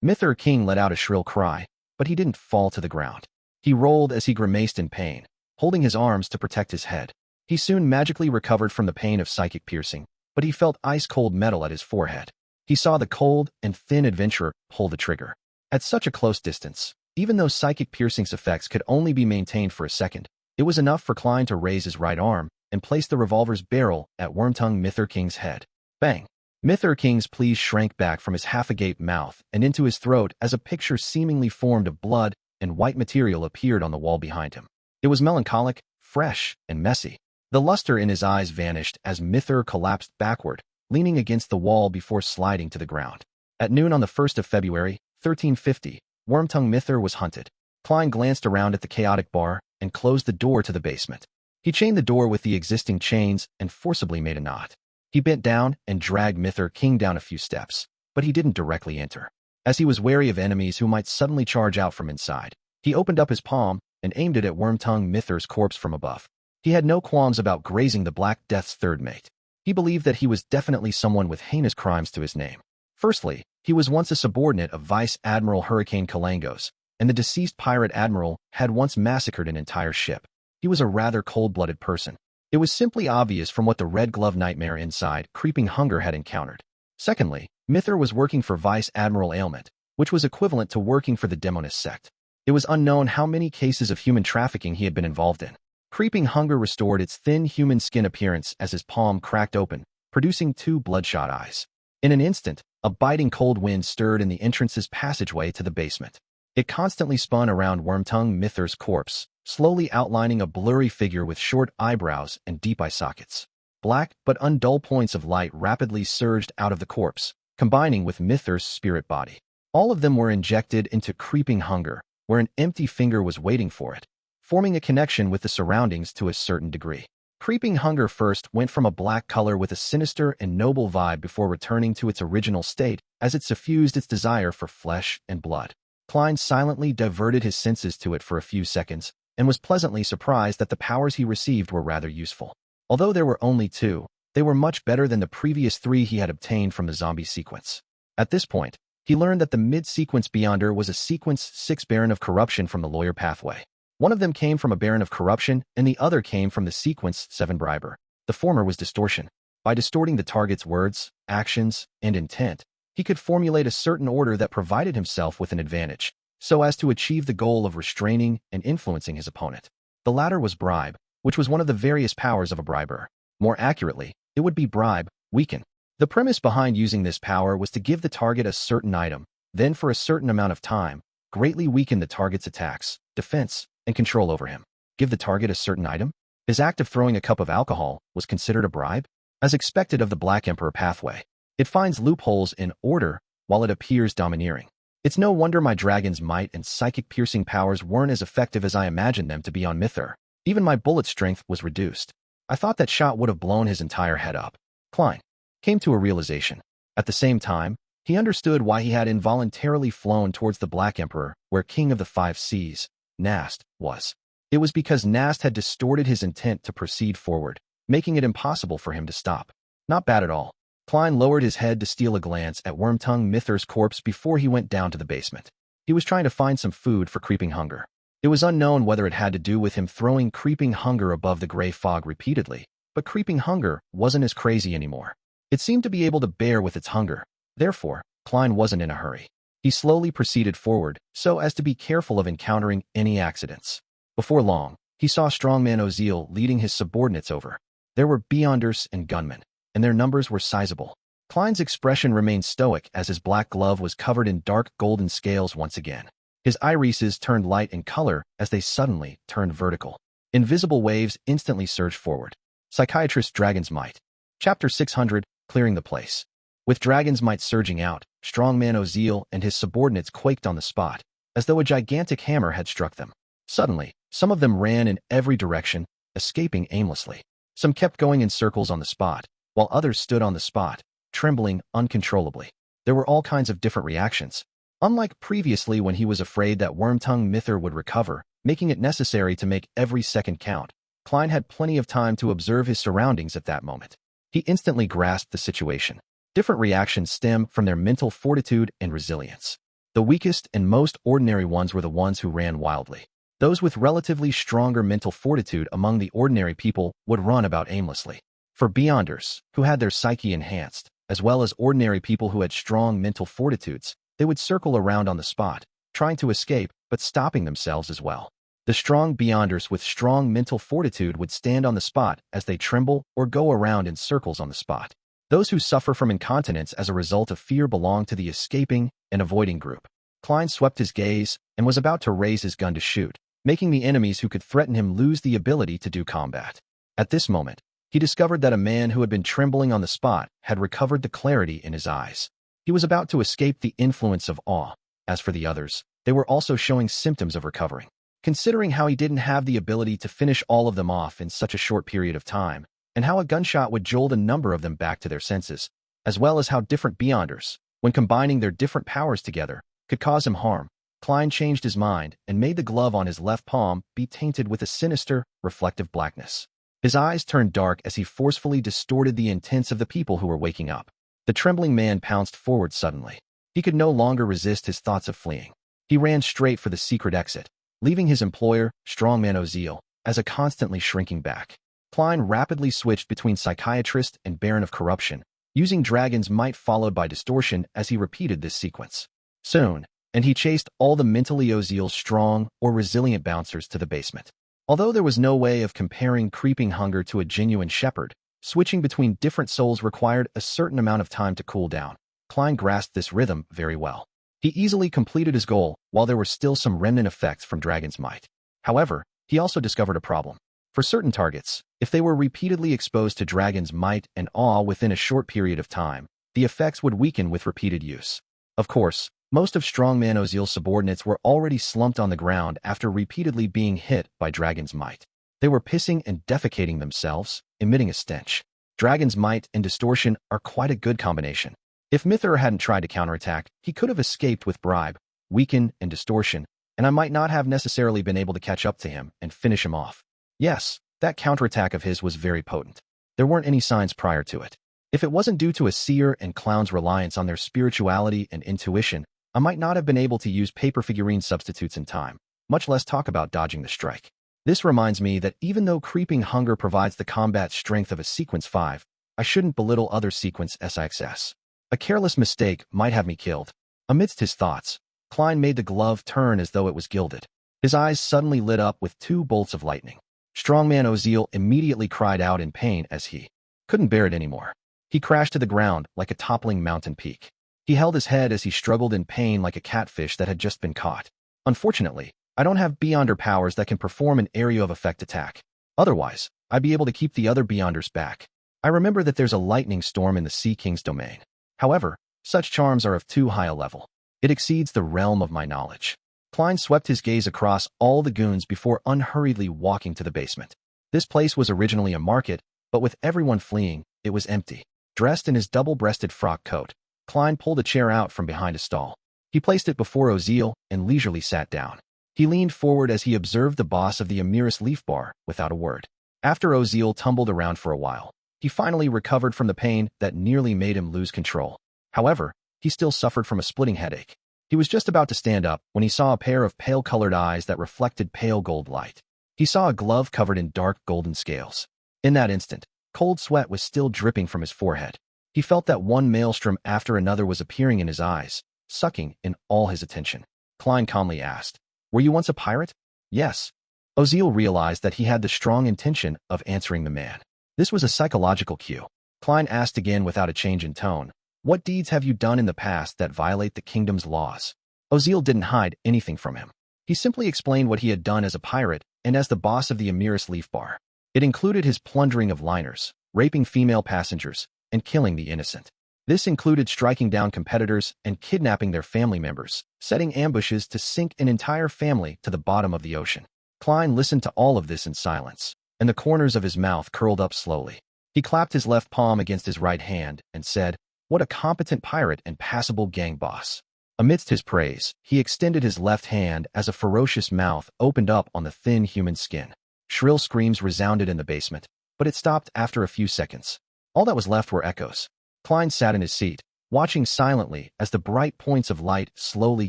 Mythor King let out a shrill cry, but he didn't fall to the ground. He rolled as he grimaced in pain, holding his arms to protect his head. He soon magically recovered from the pain of psychic piercing, but he felt ice-cold metal at his forehead. He saw the cold and thin adventurer pull the trigger. At such a close distance, even though psychic piercing's effects could only be maintained for a second, it was enough for Klein to raise his right arm and place the revolver's barrel at Wormtongue Mythor King's head. Bang! Mythor King's pleas shrank back from his half-agape mouth and into his throat as a picture seemingly formed of blood and white material appeared on the wall behind him. It was melancholic, fresh, and messy. The luster in his eyes vanished as Mythor collapsed backward, leaning against the wall before sliding to the ground. At noon on the 1st of February, 1350, Wormtongue Mythor was hunted. Klein glanced around at the chaotic bar and closed the door to the basement. He chained the door with the existing chains and forcibly made a knot. He bent down and dragged Mythor King down a few steps, but he didn't directly enter. As he was wary of enemies who might suddenly charge out from inside, he opened up his palm and aimed it at Wormtongue Mythor's corpse from above. He had no qualms about grazing the Black Death's third mate. He believed that he was definitely someone with heinous crimes to his name. Firstly, he was once a subordinate of Vice Admiral Hurricane Kalangos, and the deceased pirate admiral had once massacred an entire ship. He was a rather cold-blooded person. It was simply obvious from what the red glove nightmare inside Creeping Hunger had encountered. Secondly, Mither was working for Vice Admiral Ailment, which was equivalent to working for the Demonist sect. It was unknown how many cases of human trafficking he had been involved in. Creeping Hunger restored its thin human skin appearance as his palm cracked open, producing 2 bloodshot eyes. In an instant, a biting cold wind stirred in the entrance's passageway to the basement. It constantly spun around Wormtongue Mither's corpse, slowly outlining a blurry figure with short eyebrows and deep eye sockets. Black but undull points of light rapidly surged out of the corpse, combining with Mither's spirit body. All of them were injected into Creeping Hunger, where an empty finger was waiting for it, forming a connection with the surroundings to a certain degree. Creeping Hunger first went from a black color with a sinister and noble vibe before returning to its original state as it suffused its desire for flesh and blood. Klein silently diverted his senses to it for a few seconds and was pleasantly surprised that the powers he received were rather useful. Although there were only 2, they were much better than the previous 3 he had obtained from the zombie sequence. At this point, he learned that the mid-sequence Beyonder was a Sequence 6 Baron of Corruption from the Lawyer pathway. One of them came from a Baron of Corruption, and the other came from the Sequence 7 Briber. The former was distortion. By distorting the target's words, actions, and intent, he could formulate a certain order that provided himself with an advantage, so as to achieve the goal of restraining and influencing his opponent. The latter was bribe, which was one of the various powers of a briber. More accurately, it would be bribe, weaken. The premise behind using this power was to give the target a certain item, then for a certain amount of time, greatly weaken the target's attacks, defense, and control over him. Give the target a certain item? His act of throwing a cup of alcohol was considered a bribe? As expected of the Black Emperor pathway, it finds loopholes in order while it appears domineering. It's no wonder my dragon's might and psychic piercing powers weren't as effective as I imagined them to be on Mither. Even my bullet strength was reduced. I thought that shot would have blown his entire head up. Klein came to a realization. At the same time, he understood why he had involuntarily flown towards the Black Emperor, where King of the 5 Seas, Nast, was. It was because Nast had distorted his intent to proceed forward, making it impossible for him to stop. Not bad at all. Klein lowered his head to steal a glance at Wormtongue Mither's corpse before he went down to the basement. He was trying to find some food for Creeping Hunger. It was unknown whether it had to do with him throwing Creeping Hunger above the gray fog repeatedly, but Creeping Hunger wasn't as crazy anymore. It seemed to be able to bear with its hunger. Therefore, Klein wasn't in a hurry. He slowly proceeded forward so as to be careful of encountering any accidents. Before long, he saw Strongman Oziel leading his subordinates over. There were Beyonders and gunmen, and their numbers were sizable. Klein's expression remained stoic as his black glove was covered in dark golden scales once again. His irises turned light in color as they suddenly turned vertical. Invisible waves instantly surged forward. Psychiatrist Dragon's Might. Chapter 600, Clearing the Place. With Dragon's Might surging out, Strongman Oziel and his subordinates quaked on the spot, as though a gigantic hammer had struck them. Suddenly, some of them ran in every direction, escaping aimlessly. Some kept going in circles on the spot, while others stood on the spot, trembling uncontrollably. There were all kinds of different reactions. Unlike previously when he was afraid that Wormtongue Mither would recover, making it necessary to make every second count, Klein had plenty of time to observe his surroundings at that moment. He instantly grasped the situation. Different reactions stem from their mental fortitude and resilience. The weakest and most ordinary ones were the ones who ran wildly. Those with relatively stronger mental fortitude among the ordinary people would run about aimlessly. For Beyonders, who had their psyche enhanced, as well as ordinary people who had strong mental fortitudes, they would circle around on the spot, trying to escape, but stopping themselves as well. The strong Beyonders with strong mental fortitude would stand on the spot as they tremble or go around in circles on the spot. Those who suffer from incontinence as a result of fear belong to the escaping and avoiding group. Klein swept his gaze and was about to raise his gun to shoot, making the enemies who could threaten him lose the ability to do combat. At this moment, he discovered that a man who had been trembling on the spot had recovered the clarity in his eyes. He was about to escape the influence of awe. As for the others, they were also showing symptoms of recovering. Considering how he didn't have the ability to finish all of them off in such a short period of time, and how a gunshot would jolt a number of them back to their senses, as well as how different Beyonders, when combining their different powers together, could cause him harm, Klein changed his mind and made the glove on his left palm be tainted with a sinister, reflective blackness. His eyes turned dark as he forcefully distorted the intents of the people who were waking up. The trembling man pounced forward suddenly. He could no longer resist his thoughts of fleeing. He ran straight for the secret exit, leaving his employer, Strongman Oziel, as a constantly shrinking back. Klein rapidly switched between psychiatrist and baron of corruption, using dragon's might followed by distortion as he repeated this sequence. Soon, and he chased all the mentally Oziel's strong or resilient bouncers to the basement. Although there was no way of comparing creeping hunger to a genuine shepherd, switching between different souls required a certain amount of time to cool down. Klein grasped this rhythm very well. He easily completed his goal while there were still some remnant effects from dragon's might. However, he also discovered a problem. For certain targets, if they were repeatedly exposed to dragon's might and awe within a short period of time, the effects would weaken with repeated use. Of course, most of Strongman Oziel's subordinates were already slumped on the ground after repeatedly being hit by dragon's might. They were pissing and defecating themselves, emitting a stench. Dragon's might and distortion are quite a good combination. If Mithra hadn't tried to counterattack, he could have escaped with bribe, weaken, and distortion, and I might not have necessarily been able to catch up to him and finish him off. Yes, that counterattack of his was very potent. There weren't any signs prior to it. If it wasn't due to a seer and clown's reliance on their spirituality and intuition, I might not have been able to use paper figurine substitutes in time, much less talk about dodging the strike. This reminds me that even though creeping hunger provides the combat strength of a sequence 5, I shouldn't belittle other sequence SIXS. A careless mistake might have me killed. Amidst his thoughts, Klein made the glove turn as though it was gilded. His eyes suddenly lit up with 2 bolts of lightning. Strongman Oziel immediately cried out in pain as he couldn't bear it anymore. He crashed to the ground like a toppling mountain peak. He held his head as he struggled in pain like a catfish that had just been caught. Unfortunately, I don't have Beyonder powers that can perform an area of effect attack. Otherwise, I'd be able to keep the other Beyonders back. I remember that there's a lightning storm in the Sea King's domain. However, such charms are of too high a level. It exceeds the realm of my knowledge. Klein swept his gaze across all the goons before unhurriedly walking to the basement. This place was originally a market, but with everyone fleeing, it was empty. Dressed in his double-breasted frock coat, Klein pulled a chair out from behind a stall. He placed it before Oziel and leisurely sat down. He leaned forward as he observed the boss of the Emiris leaf bar without a word. After Oziel tumbled around for a while, he finally recovered from the pain that nearly made him lose control. However, he still suffered from a splitting headache. He was just about to stand up when he saw a pair of pale-colored eyes that reflected pale gold light. He saw a glove covered in dark golden scales. In that instant, cold sweat was still dripping from his forehead. He felt that one maelstrom after another was appearing in his eyes, sucking in all his attention. Klein calmly asked, "Were you once a pirate?" "Yes." Oziel realized that he had the strong intention of answering the man. This was a psychological cue. Klein asked again without a change in tone, "What deeds have you done in the past that violate the kingdom's laws?" Oziel didn't hide anything from him. He simply explained what he had done as a pirate and as the boss of the Emiris Leaf Bar. It included his plundering of liners, raping female passengers, and killing the innocent. This included striking down competitors and kidnapping their family members, setting ambushes to sink an entire family to the bottom of the ocean. Klein listened to all of this in silence, and the corners of his mouth curled up slowly. He clapped his left palm against his right hand and said, "What a competent pirate and passable gang boss." Amidst his praise, he extended his left hand as a ferocious mouth opened up on the thin human skin. Shrill screams resounded in the basement, but it stopped after a few seconds. All that was left were echoes. Klein sat in his seat, watching silently as the bright points of light slowly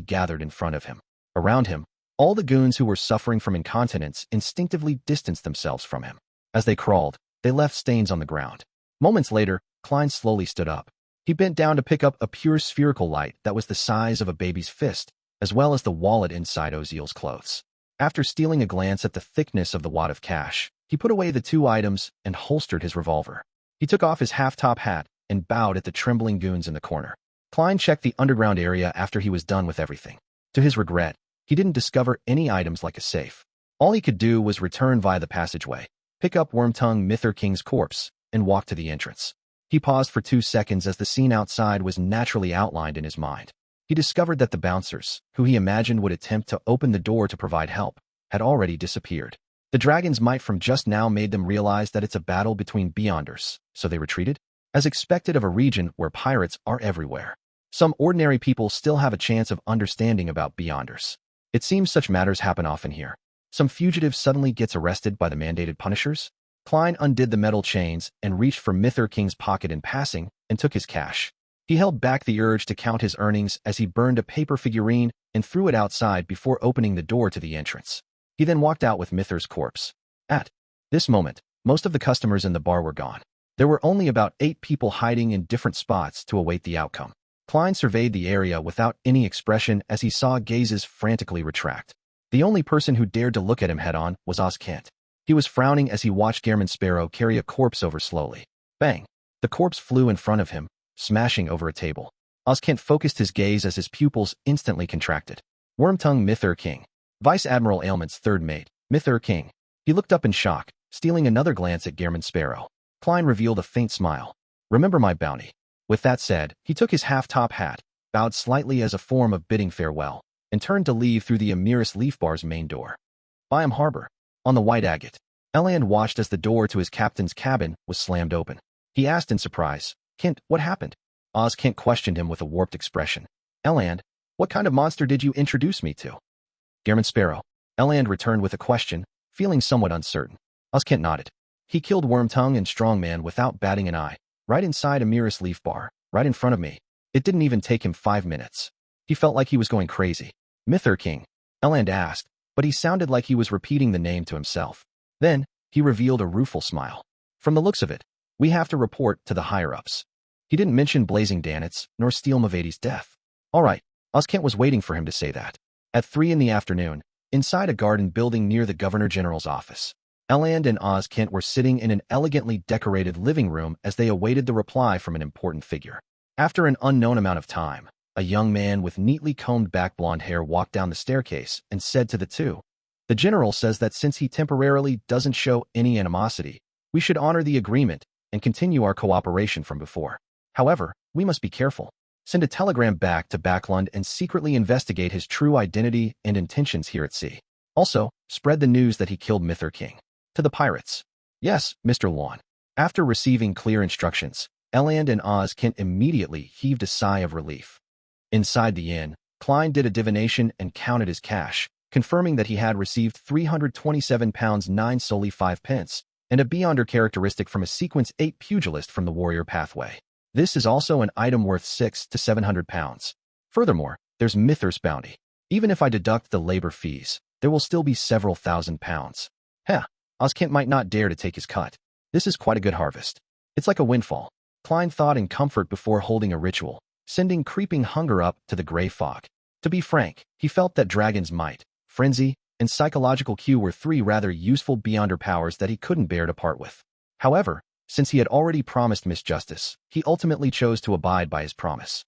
gathered in front of him. Around him, all the goons who were suffering from incontinence instinctively distanced themselves from him. As they crawled, they left stains on the ground. Moments later, Klein slowly stood up. He bent down to pick up a pure spherical light that was the size of a baby's fist, as well as the wallet inside Oziel's clothes. After stealing a glance at the thickness of the wad of cash, he put away the 2 items and holstered his revolver. He took off his half-top hat and bowed at the trembling goons in the corner. Klein checked the underground area after he was done with everything. To his regret, he didn't discover any items like a safe. All he could do was return via the passageway, pick up Wormtongue Mither King's corpse, and walk to the entrance. He paused for 2 seconds as the scene outside was naturally outlined in his mind. He discovered that the bouncers, who he imagined would attempt to open the door to provide help, had already disappeared. The dragon's might from just now made them realize that it's a battle between Beyonders, so they retreated? As expected of a region where pirates are everywhere. Some ordinary people still have a chance of understanding about Beyonders. It seems such matters happen often here. Some fugitive suddenly gets arrested by the mandated punishers. Klein undid the metal chains and reached for Mither King's pocket in passing and took his cash. He held back the urge to count his earnings as he burned a paper figurine and threw it outside before opening the door to the entrance. He then walked out with Mither's corpse. At this moment, Most of the customers in the bar were gone. There were only about 8 people hiding in different spots to await the outcome. Klein surveyed the area without any expression as he saw gazes frantically retract. The only person who dared to look at him head-on was Kent. He was frowning as he watched Gehrman Sparrow carry a corpse over slowly. Bang! The corpse flew in front of him, smashing over a table. Kent focused his gaze as his pupils instantly contracted. Wormtongue Mythur King. Vice Admiral Ailment's third mate, Mythur King. He looked up in shock, stealing another glance at Gehrman Sparrow. Klein revealed a faint smile. Remember my bounty. With that said, he took his half-top hat, bowed slightly as a form of bidding farewell, and turned to leave through the Amiris Leaf Bar's main door. Byam Harbor. On the White Agate. Eland watched as the door to his captain's cabin was slammed open. He asked in surprise, Kent, what happened? Kent questioned him with a warped expression. Eland, what kind of monster did you introduce me to? Gehrman Sparrow. Eland returned with a question, feeling somewhat uncertain. Kent nodded. He killed Wormtongue and Strongman without batting an eye, right inside Amiris Leaf Bar, right in front of me. It didn't even take him 5 minutes. He felt like he was going crazy. Mythur King. Eland asked, but he sounded like he was repeating the name to himself. Then, he revealed a rueful smile. From the looks of it, we have to report to the higher-ups. He didn't mention Blazing Danitz, nor Steel Mavadi's death. All right, Kent was waiting for him to say that. At 3 in the afternoon, inside a garden building near the Governor-General's office, Eland and Kent were sitting in an elegantly decorated living room as they awaited the reply from an important figure. After an unknown amount of time, a young man with neatly combed back blonde hair walked down the staircase and said to the two, "The General says that since he temporarily doesn't show any animosity, we should honor the agreement and continue our cooperation from before. However, we must be careful. Send a telegram back to Backlund and secretly investigate his true identity and intentions here at sea. Also, spread the news that he killed Mythur King. To the pirates." "Yes, Mr. Lawn." After receiving clear instructions, Eland and Kent immediately heaved a sigh of relief. Inside the inn, Klein did a divination and counted his cash, confirming that he had received £327 9 solely 5 pence, and a Beyonder characteristic from a Sequence 8 pugilist from the Warrior Pathway. This is also an item worth £600 to £700. Furthermore, there's Mythur's bounty. Even if I deduct the labor fees, there will still be several £1,000s. Heh, Kent might not dare to take his cut. This is quite a good harvest. It's like a windfall. Klein thought in comfort before holding a ritual, sending creeping hunger up to the gray fog. To be frank, he felt that Dragon's Might, Frenzy, and Psychological Cue were 3 rather useful Beyonder powers that he couldn't bear to part with. However, since he had already promised Miss Justice, he ultimately chose to abide by his promise.